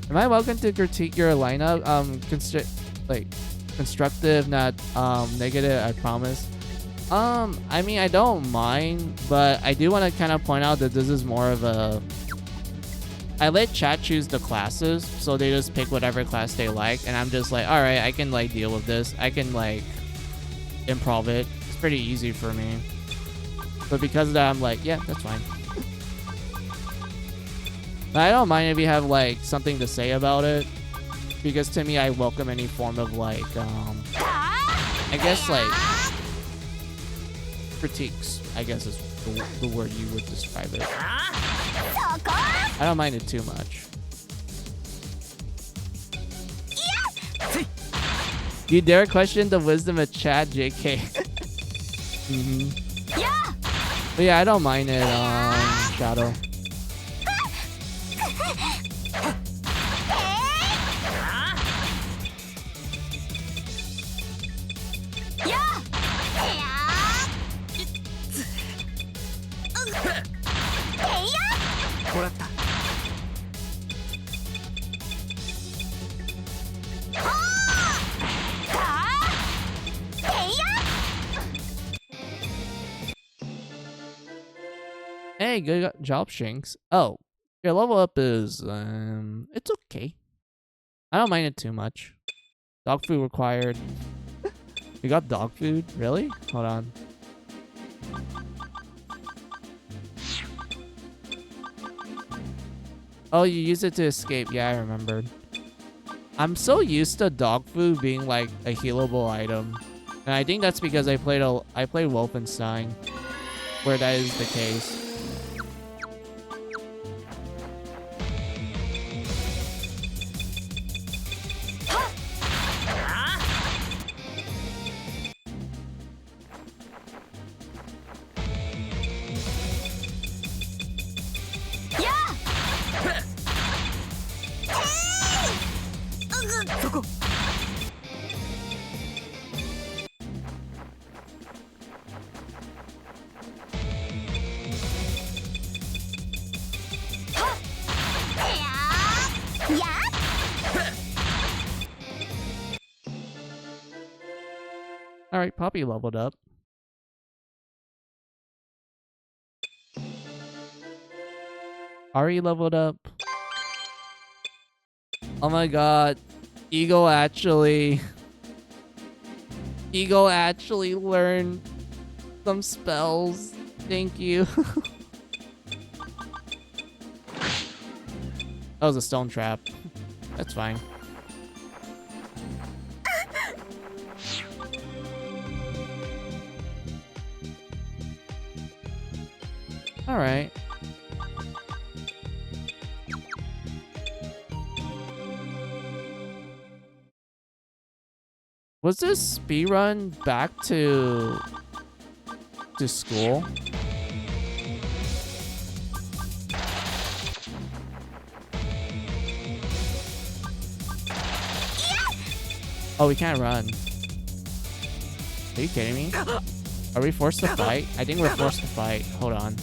Am I welcome to critique your lineup? Constructive, not negative, I promise. I mean, I don't mind, but I do want to kind of point out that this is more of a... I let chat choose the classes, so they just pick whatever class they like, and I'm just like, alright, I can like deal with this. I can like improv it. It's pretty easy for me. But because of that, I'm like, yeah, that's fine. I don't mind if you have like something to say about it, because to me I welcome any form of like I guess like critiques, I guess is the word you would describe it. I don't mind it too much. You dare question the wisdom of Chad, JK. But yeah, I don't mind it, Shadow. Hey, good job, Shinx. Oh, your level up is, it's okay. I don't mind it too much. Dog food required. You got dog food? Really? Hold on. Oh, you use it to escape. Yeah, I remembered. I'm so used to dog food being like a healable item. And I think that's because I played Wolfenstein, where that is the case. Alright, Poppy leveled up. Ari leveled up. Oh my god. Eagle actually learned some spells. Thank you. That was a stone trap. That's fine. Alright. Was this speedrun back to school? Oh, we can't run. Are you kidding me? Are we forced to fight? I think we're forced to fight. Hold on.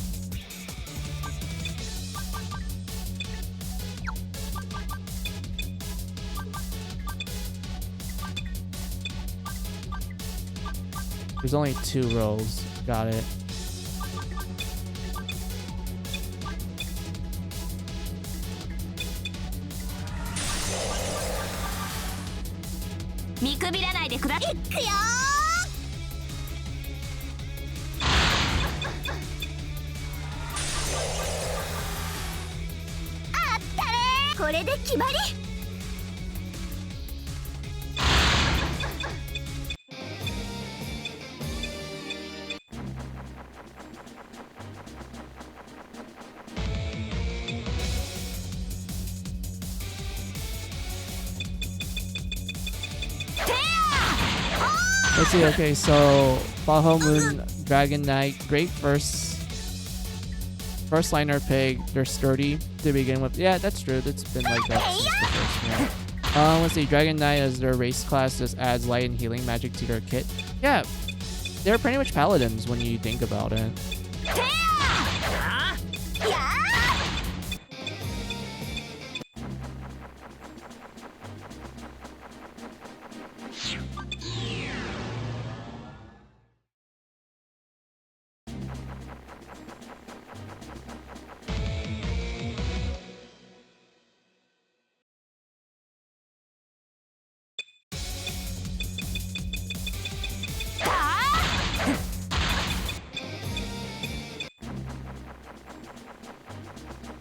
There's only 2 rolls. Got it. Let's see. Okay, so Baho Moon, Dragon Knight, great first liner pick. They're sturdy to begin with. Yeah, that's true. That's been like that since the first one. Let's see. Dragon Knight as their race class just adds light and healing magic to their kit. Yeah, they're pretty much paladins when you think about it.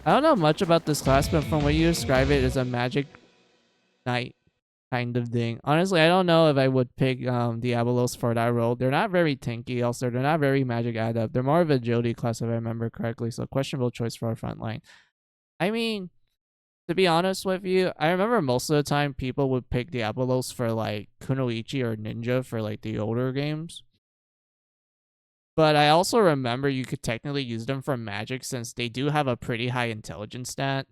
I don't know much about this class, but from what you describe it as a magic knight kind of thing. Honestly, I don't know if I would pick Diabolos for that role. They're not very tanky, also they're not very magic adept. They're more of a agility class if I remember correctly, so questionable choice for our front line. I mean, to be honest with you, I remember most of the time people would pick Diabolos for like Kunoichi or Ninja for like the older games. But I also remember you could technically use them for magic since they do have a pretty high intelligence stat.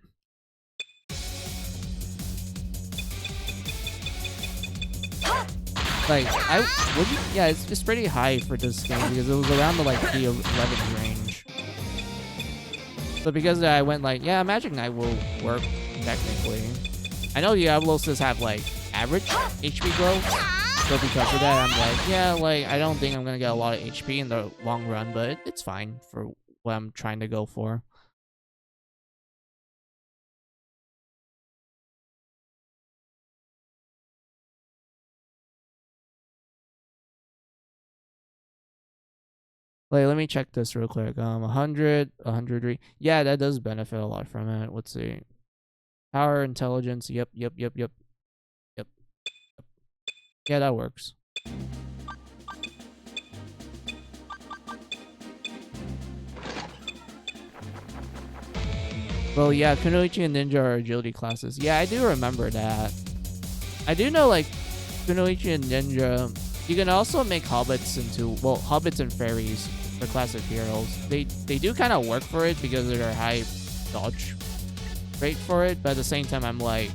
Like, yeah, it's pretty high for this game because it was around the, like, the 11 range. So because of that, I went like, yeah, Magic Knight will work, technically. I know Diablos does have, like, average HP growth. So because of that, I'm like, yeah, like, I don't think I'm gonna get a lot of HP in the long run, but it's fine for what I'm trying to go for. Like, let me check this real quick. 100, 103. Yeah, that does benefit a lot from it. Let's see. Power, intelligence. Yep. Yeah, that works. Well, yeah, Kunoichi and Ninja are agility classes. Yeah, I do remember that. I do know, like, Kunoichi and Ninja, you can also make hobbits into, well, hobbits and fairies for classic heroes. They do kind of work for it because of their high dodge rate for it, but at the same time, I'm like,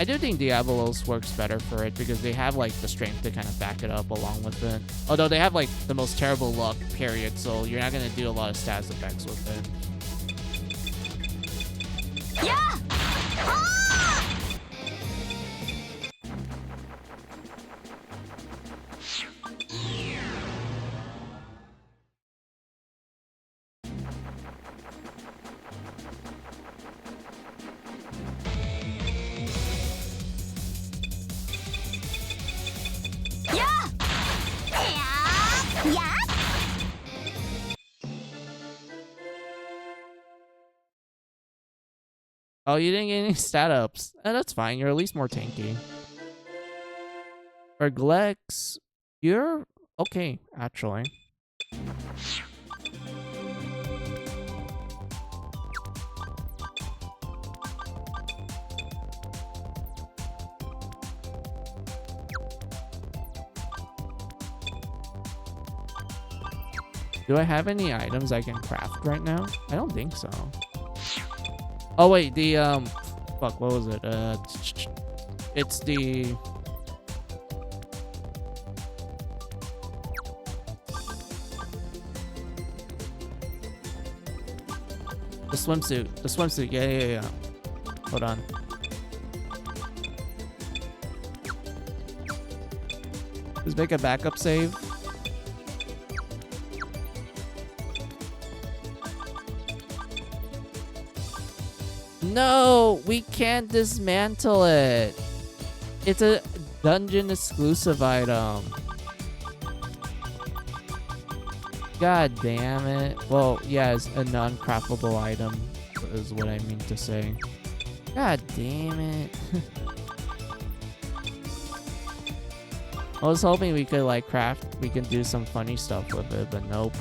I do think Diabolos works better for it because they have, like, the strength to kind of back it up along with it. Although they have, like, the most terrible luck, period, so you're not going to do a lot of stats effects with it. Yeah! Oh, you didn't get any stat ups. That's fine. You're at least more tanky. For Glex, you're okay, actually. Do I have any items I can craft right now? I don't think so. Oh wait, the fuck, what was it? It's the swimsuit. The swimsuit. Yeah. Hold on. Just make a backup save. No, we can't dismantle it. It's a dungeon exclusive item. God damn it. Well, yeah, it's a non-craftable item is what I mean to say. God damn it. I was hoping we could like we can do some funny stuff with it, but nope.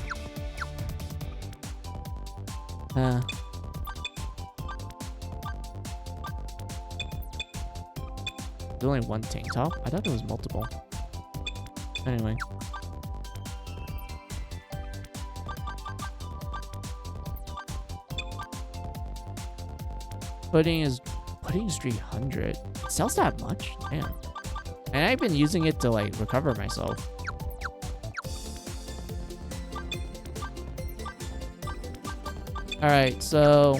There's only one tank top? I thought there was multiple. Anyway. Pudding is 300. It sells that much? Damn. And I've been using it to like recover myself. Alright, so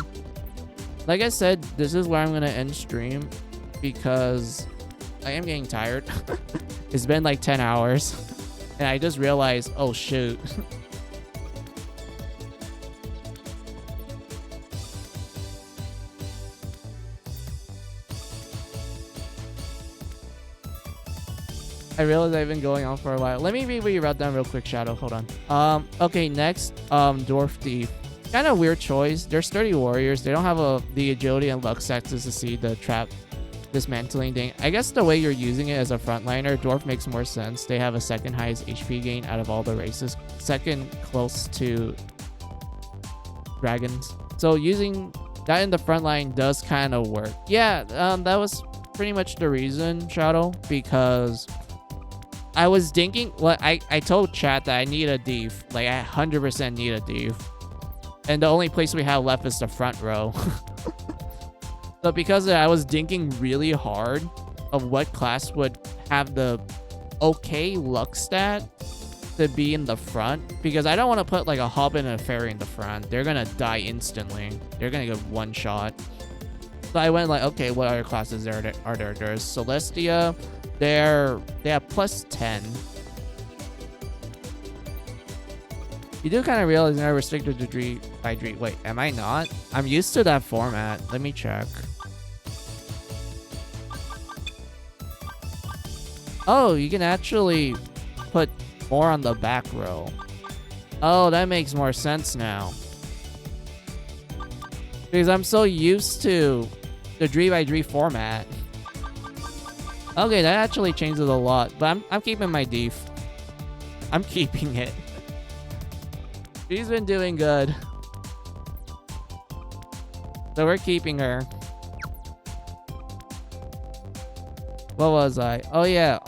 like I said, this is where I'm gonna end stream because I am getting tired. It's been like 10 hours. And I just realized, oh shoot. I realize I've been going on for a while. Let me read what you wrote down real quick, Shadow. Hold on. Okay, next, Dwarf Thief. Kind of weird choice. They're sturdy warriors. They don't have the agility and luck stats to see the trap dismantling thing. I guess the way you're using it as a frontliner, Dwarf makes more sense. They have a second highest HP gain out of all the races. Second close to dragons. So using that in the front line does kind of work. Yeah, that was pretty much the reason, Shadow, because I was thinking, well, I told chat that I need a div. Like, I 100% need a div. And the only place we have left is the front row. So because of that, I was thinking really hard of what class would have the okay luck stat to be in the front. Because I don't want to put like a hobbit and a fairy in the front. They're going to die instantly. They're going to get one shot. So I went like, okay, what other classes are there? There's Celestia. They have plus 10. You do kind of realize they're restricted to Dream by Dream. Wait, am I not? I'm used to that format. Let me check. Oh, you can actually put more on the back row. Oh, that makes more sense now. Because I'm so used to the Dream by Dream format. Okay, that actually changes a lot. But I'm keeping my div. I'm keeping it. She's been doing good. So we're keeping her. What was I? Oh yeah,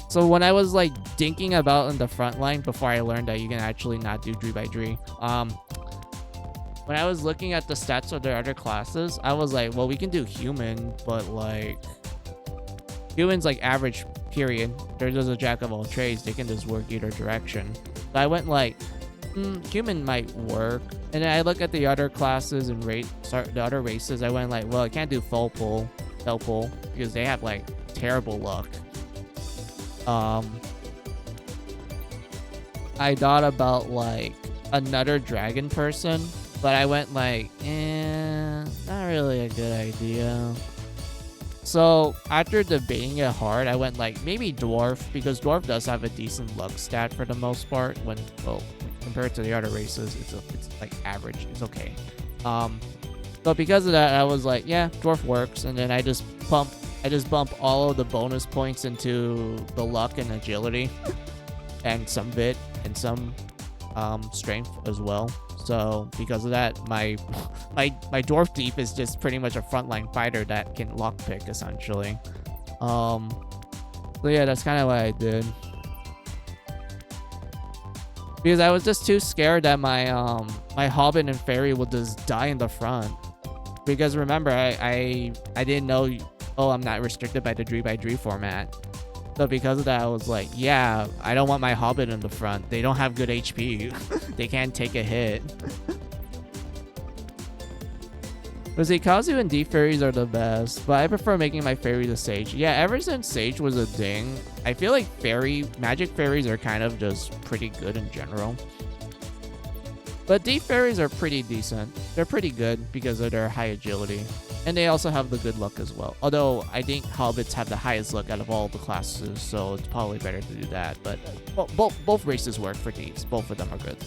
so when I was like thinking about in the front line before I learned that you can actually not do Dree by Dree, when I was looking at the stats of their other classes, I was like, well, we can do human, but like human's like average period. They're just a jack of all trades. They can just work either direction. So I went like, human might work. And then I look at the other classes and the other races. I went like, well, I can't do fell pull, because they have like terrible luck. I thought about like another dragon person, but I went like, not really a good idea. So after debating it hard, I went like maybe dwarf, because dwarf does have a decent luck stat for the most part. When, well, compared to the other races, it's like average. It's okay. So because of that, I was like, yeah, dwarf works, and then I just bump all of the bonus points into the luck and agility, and some bit and some strength as well. So because of that, my dwarf deep is just pretty much a frontline fighter that can lockpick essentially. So yeah, that's kind of what I did. Because I was just too scared that my my hobbit and fairy would just die in the front. Because remember, I didn't know, oh, I'm not restricted by the 3x3 format. So because of that, I was like, yeah, I don't want my hobbit in the front. They don't have good HP. They can't take a hit. Because Ikazu and deep fairies are the best, but I prefer making my fairy the sage. Yeah, ever since sage was a thing, I feel like magic fairies are kind of just pretty good in general. But deep fairies are pretty decent. They're pretty good because of their high agility. And they also have the good luck as well. Although I think hobbits have the highest luck out of all the classes, so it's probably better to do that. But both races work for deeps. Both of them are good.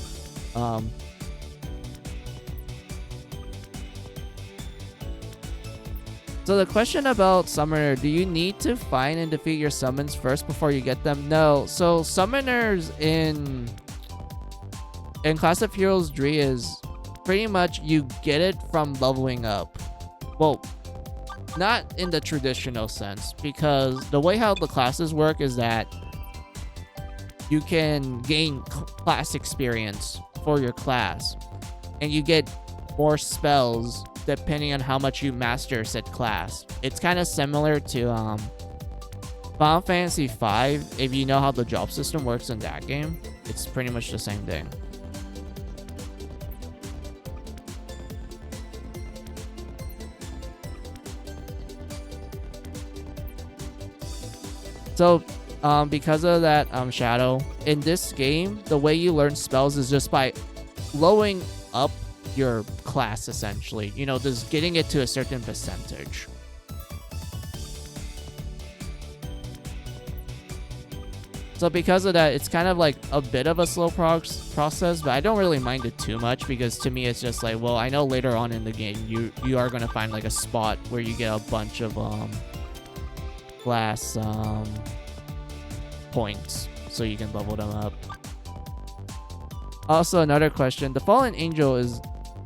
So the question about Summoner, do you need to find and defeat your summons first before you get them? No. So Summoners in Class of Heroes 3 is pretty much you get it from leveling up. Well, not in the traditional sense, because the way how the classes work is that you can gain class experience for your class, and you get more spells depending on how much you master said class. It's kind of similar to Final Fantasy V. If you know how the job system works in that game, it's pretty much the same thing. So, because of that Shadow, in this game, the way you learn spells is just by blowing up your class, essentially. You know, just getting it to a certain percentage. So because of that, it's kind of like a bit of a slow process, but I don't really mind it too much, because to me it's just like, well, I know later on in the game you are going to find like a spot where you get a bunch of class points so you can level them up. Also, another question, the Fallen Angel is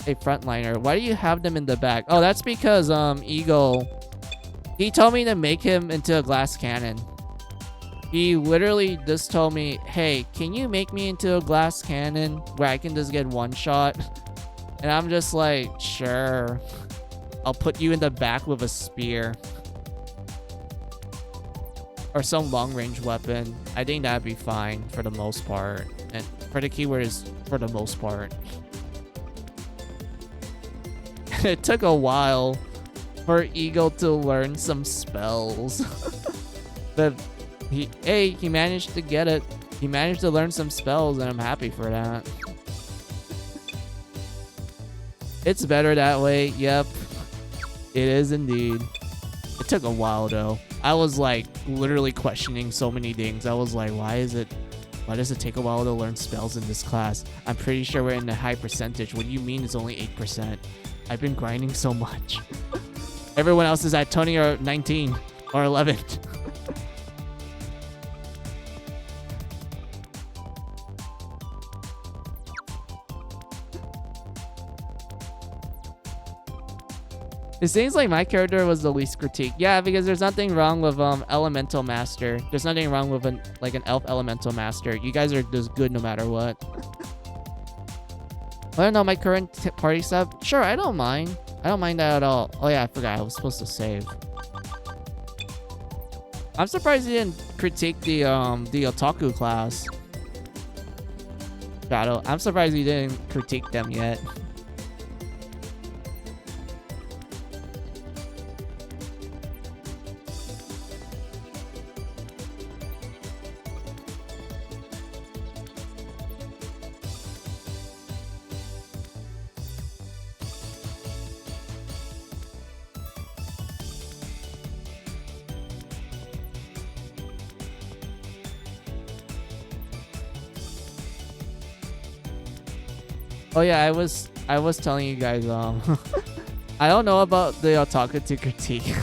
a frontliner. Why do you have them in the back? Oh, that's because Eagle, he told me to make him into a glass cannon. He literally just told me, hey, can you make me into a glass cannon where I can just get one shot? And I'm just like, sure, I'll put you in the back with a spear or some long-range weapon. I think that'd be fine for the most part. And for the keyword is for the most part. It took a while for Eagle to learn some spells. But he managed to get it. He managed to learn some spells, and I'm happy for that. It's better that way. Yep. It is indeed. It took a while though. I was like literally questioning so many things. I was like, why does it take a while to learn spells in this class? I'm pretty sure we're in the high percentage. What do you mean it's only 8%? I've been grinding so much. Everyone else is at 20 or 19 or 11. It seems like my character was the least critiqued. Yeah, because there's nothing wrong with Elemental Master. There's nothing wrong with an Elf Elemental Master. You guys are just good no matter what. I don't know, my current party sub? Sure, I don't mind. I don't mind that at all. Oh yeah, I forgot I was supposed to save. I'm surprised you didn't critique the Otaku class. Shadow, I'm surprised you didn't critique them yet. Oh yeah, I was telling you guys I don't know about the otaku to critique.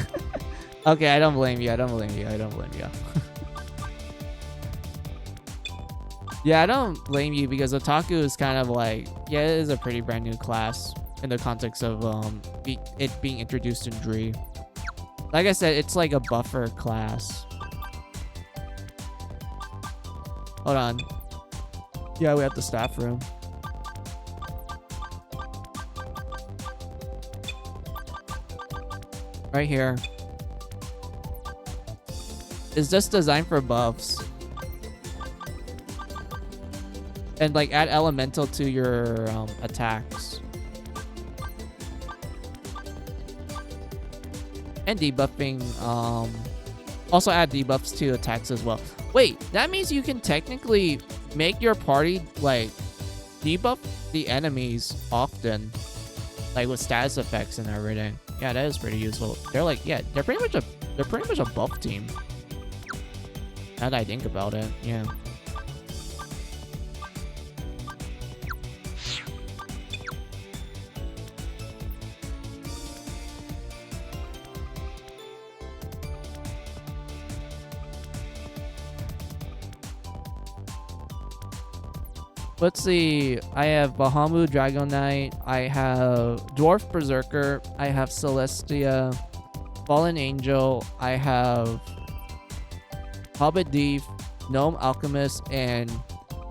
Okay, I don't blame you. I don't blame you. I don't blame you. Yeah, I don't blame you because otaku is kind of like, yeah, it is a pretty brand new class in the context of it being introduced in Dree. Like I said, it's like a buffer class. Hold on. Yeah, we have the staff room. Right here. It's just designed for buffs. And like add elemental to your attacks. And debuffing, also add debuffs to attacks as well. Wait, that means you can technically make your party like debuff the enemies often, like with status effects and everything. Yeah, that is pretty useful. They're like, yeah, they're pretty much a buff team. Now that I think about it, yeah. Let's see. I have Bahamut Dragon Knight. I have Dwarf Berserker. I have Celestia, Fallen Angel. I have Hobbit Thief, Gnome Alchemist, and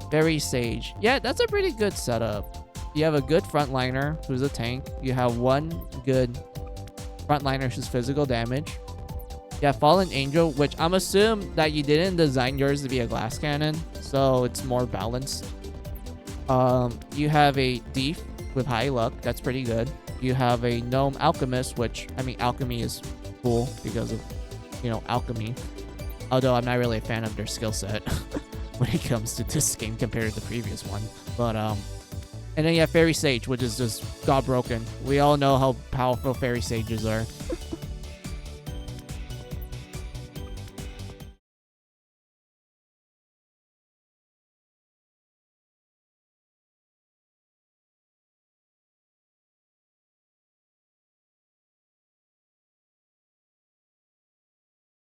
Fairy Sage. Yeah, that's a pretty good setup. You have a good frontliner who's a tank. You have one good frontliner who's physical damage. You have Fallen Angel, which I'm assuming that you didn't design yours to be a glass cannon, so it's more balanced. You have a Thief with high luck. That's pretty good. You have a Gnome Alchemist, which, I mean, alchemy is cool because of, you know, alchemy. Although I'm not really a fan of their skill set when it comes to this game compared to the previous one. But, and then you have Fairy Sage, which is just god broken. We all know how powerful Fairy Sages are.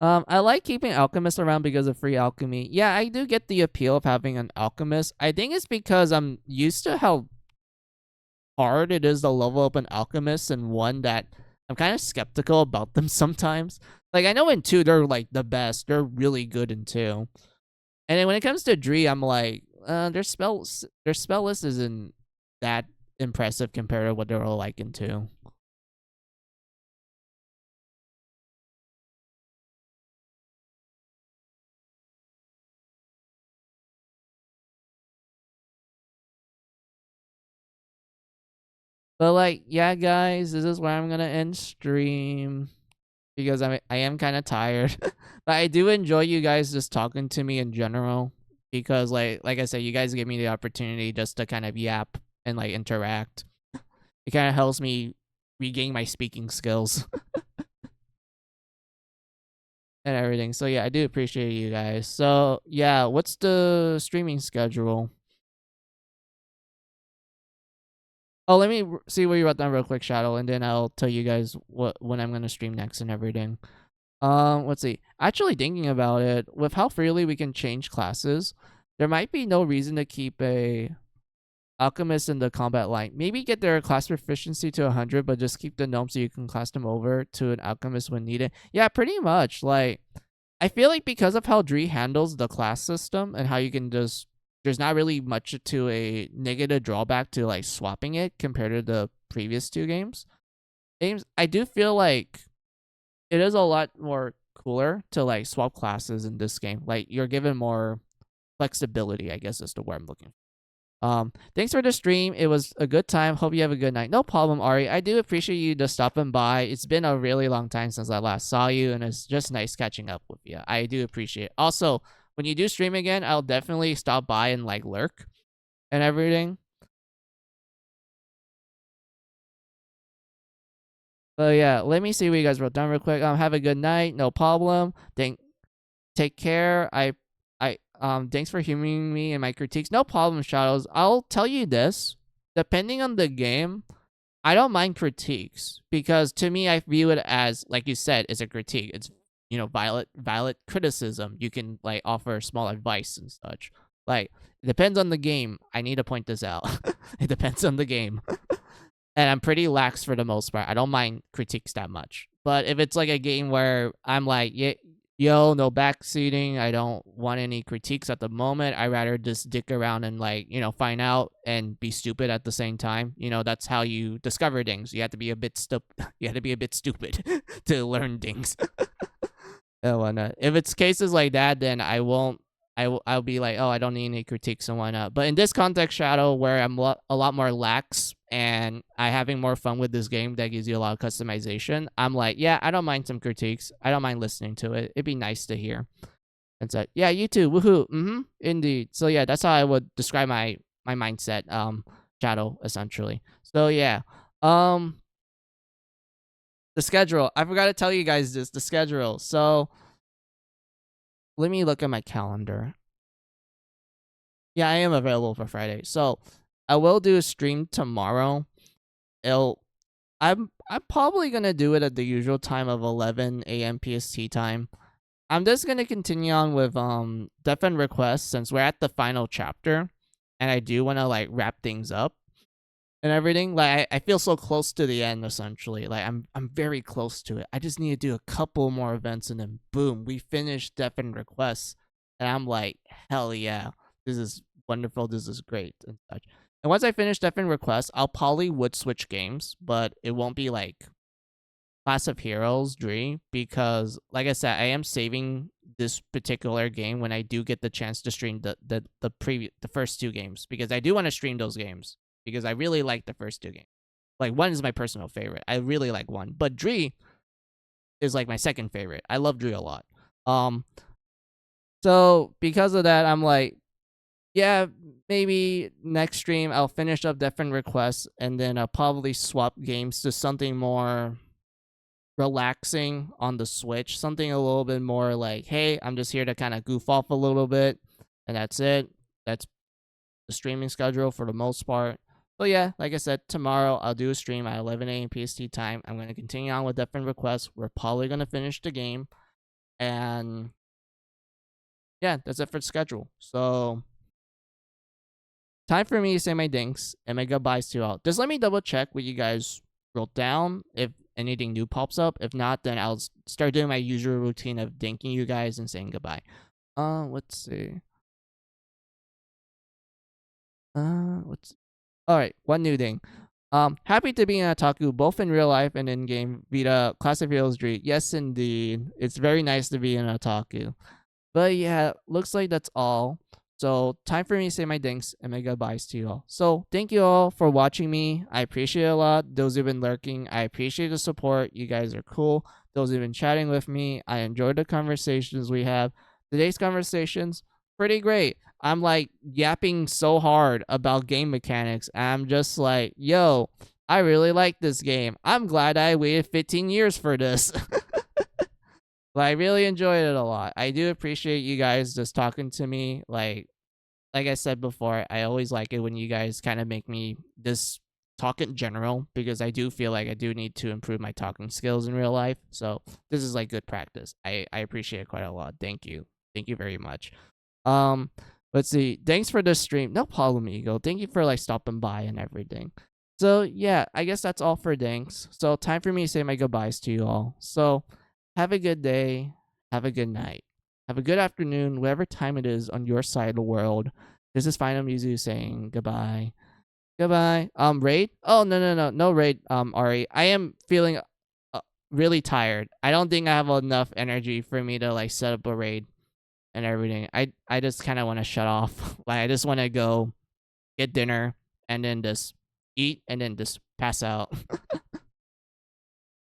I like keeping Alchemist around because of free alchemy. Yeah, I do get the appeal of having an Alchemist. I think it's because I'm used to how hard it is to level up an Alchemist, and one that I'm kind of skeptical about them sometimes. Like, I know in 2, they're like the best. They're really good in 2. And then when it comes to Dree, I'm like, their spell list isn't that impressive compared to what they're all like in 2. But like, yeah, guys, this is where I'm gonna end stream because I am kind of tired. But I do enjoy you guys just talking to me in general because like I said, you guys give me the opportunity just to kind of yap and like interact. It kind of helps me regain my speaking skills and everything. So yeah, I do appreciate you guys. So yeah, what's the streaming schedule? Oh, let me see where you wrote down real quick, Shadow, and then I'll tell you guys when I'm gonna stream next and everything. Let's see. Actually, thinking about it, with how freely we can change classes, there might be no reason to keep a Alchemist in the combat line. Maybe get their class proficiency to 100, but just keep the gnome so you can class them over to an Alchemist when needed. Yeah, pretty much. Like, I feel like because of how Dree handles the class system and how you can just, there's not really much to a negative drawback to like swapping it compared to the previous 2 games. I do feel like it is a lot more cooler to like swap classes in this game. Like, you're given more flexibility, I guess is the word I'm looking for. Thanks for the stream. It was a good time. Hope you have a good night. No problem, Ari. I do appreciate you just stopping by. It's been a really long time since I last saw you, and it's just nice catching up with you. I do appreciate it. Also, when you do stream again, I'll definitely stop by and like lurk and everything. But yeah, let me see what you guys wrote down real quick. Have a good night. No problem. Take care. Thanks for humoring me and my critiques. No problem, Shadows. I'll tell you this. Depending on the game, I don't mind critiques because to me I view it as, like you said, it's a critique. It's, you know, valid criticism. You can like offer small advice and such. Like, it depends on the game. I need to point this out. It depends on the game. And I'm pretty lax for the most part. I don't mind critiques that much. But if it's like a game where I'm like, yeah, yo, no backseating, I don't want any critiques at the moment. I rather just dick around and like, you know, find out and be stupid at the same time. You know, that's how you discover things. You have to be a bit you have to be a bit stupid to learn things. And whatnot. If it's cases like that, then I won't. I'll be like, oh, I don't need any critiques and whatnot. But in this context, Shadow, where I'm a lot more lax and I having more fun with this game that gives you a lot of customization, I'm like, yeah, I don't mind some critiques. I don't mind listening to it. It'd be nice to hear. And so, yeah, you too. Woohoo. Indeed. So yeah, that's how I would describe my mindset. Shadow, essentially. So yeah. The schedule. I forgot to tell you guys this. The schedule. So let me look at my calendar. Yeah, I am available for Friday. So I will do a stream tomorrow. I'm probably gonna do it at the usual time of 11 a.m. PST time. I'm just gonna continue on with Death and Request since we're at the final chapter, and I do want to like wrap things up and everything. Like I feel so close to the end essentially. Like I'm very close to it. I just need to do a couple more events and then boom, we finish Death and Request. And I'm like, hell yeah. This is wonderful. This is great and such. And once I finish Death and Request, I'll probably would switch games, but it won't be like Class of Heroes Dream because like I said, I am saving this particular game when I do get the chance to stream the first two games because I do want to stream those games. Because I really like the first two games. Like, 1 is my personal favorite. I really like 1. But Dree is, like, my second favorite. I love Dree a lot. So, because of that, I'm like, yeah, maybe next stream I'll finish up different requests, and then I'll probably swap games to something more relaxing on the Switch. Something a little bit more like, hey, I'm just here to kind of goof off a little bit, and that's it. That's the streaming schedule for the most part. So yeah, like I said, tomorrow I'll do a stream at 11 a.m. PST time. I'm going to continue on with different requests. We're probably going to finish the game. And yeah, that's it for the schedule. So time for me to say my dinks and my goodbyes to you all. Just let me double check what you guys wrote down if anything new pops up. If not, then I'll start doing my usual routine of dinking you guys and saying goodbye. Let's see. Alright, one new thing. Happy to be an otaku, both in real life and in game via Class of Heroes Dream. Yes, indeed. It's very nice to be an otaku. But yeah, looks like that's all. So, time for me to say my thanks and my goodbyes to you all. So, thank you all for watching me. I appreciate it a lot. Those who've been lurking, I appreciate the support. You guys are cool. Those who've been chatting with me, I enjoyed the conversations we have. Today's conversations, pretty great. I'm like yapping so hard about game mechanics. I'm just like, yo, I really like this game. I'm glad I waited 15 years for this. But I really enjoyed it a lot. I do appreciate you guys just talking to me. Like I said before, I always like it when you guys kind of make me just talk in general because I do feel like I do need to improve my talking skills in real life. So this is like good practice. I appreciate it quite a lot. Thank you. Thank you very much. Let's see. Thanks for the stream. No problem, Eagle. Thank you for like stopping by and everything. So yeah, I guess that's all for thanks. So time for me to say my goodbyes to you all. So have a good day. Have a good night. Have a good afternoon, whatever time it is on your side of the world. This is Final Mizu saying goodbye. Goodbye. Raid? Oh, no raid, Ari. I am feeling really tired. I don't think I have enough energy for me to like set up a raid and everything. I just kind of want to shut off. Like I just want to go get dinner and then just eat and then just pass out.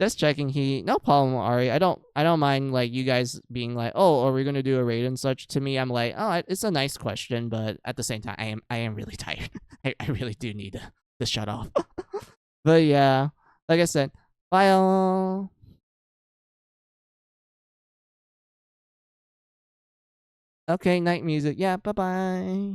Just checking. No problem, Ari. I don't mind like you guys being like, oh, are we gonna do a raid and such? To me, I'm like, oh, it's a nice question, but at the same time, I am really tired. I really do need to shut off. But yeah, like I said, bye all. Okay, night music. Yeah, bye bye.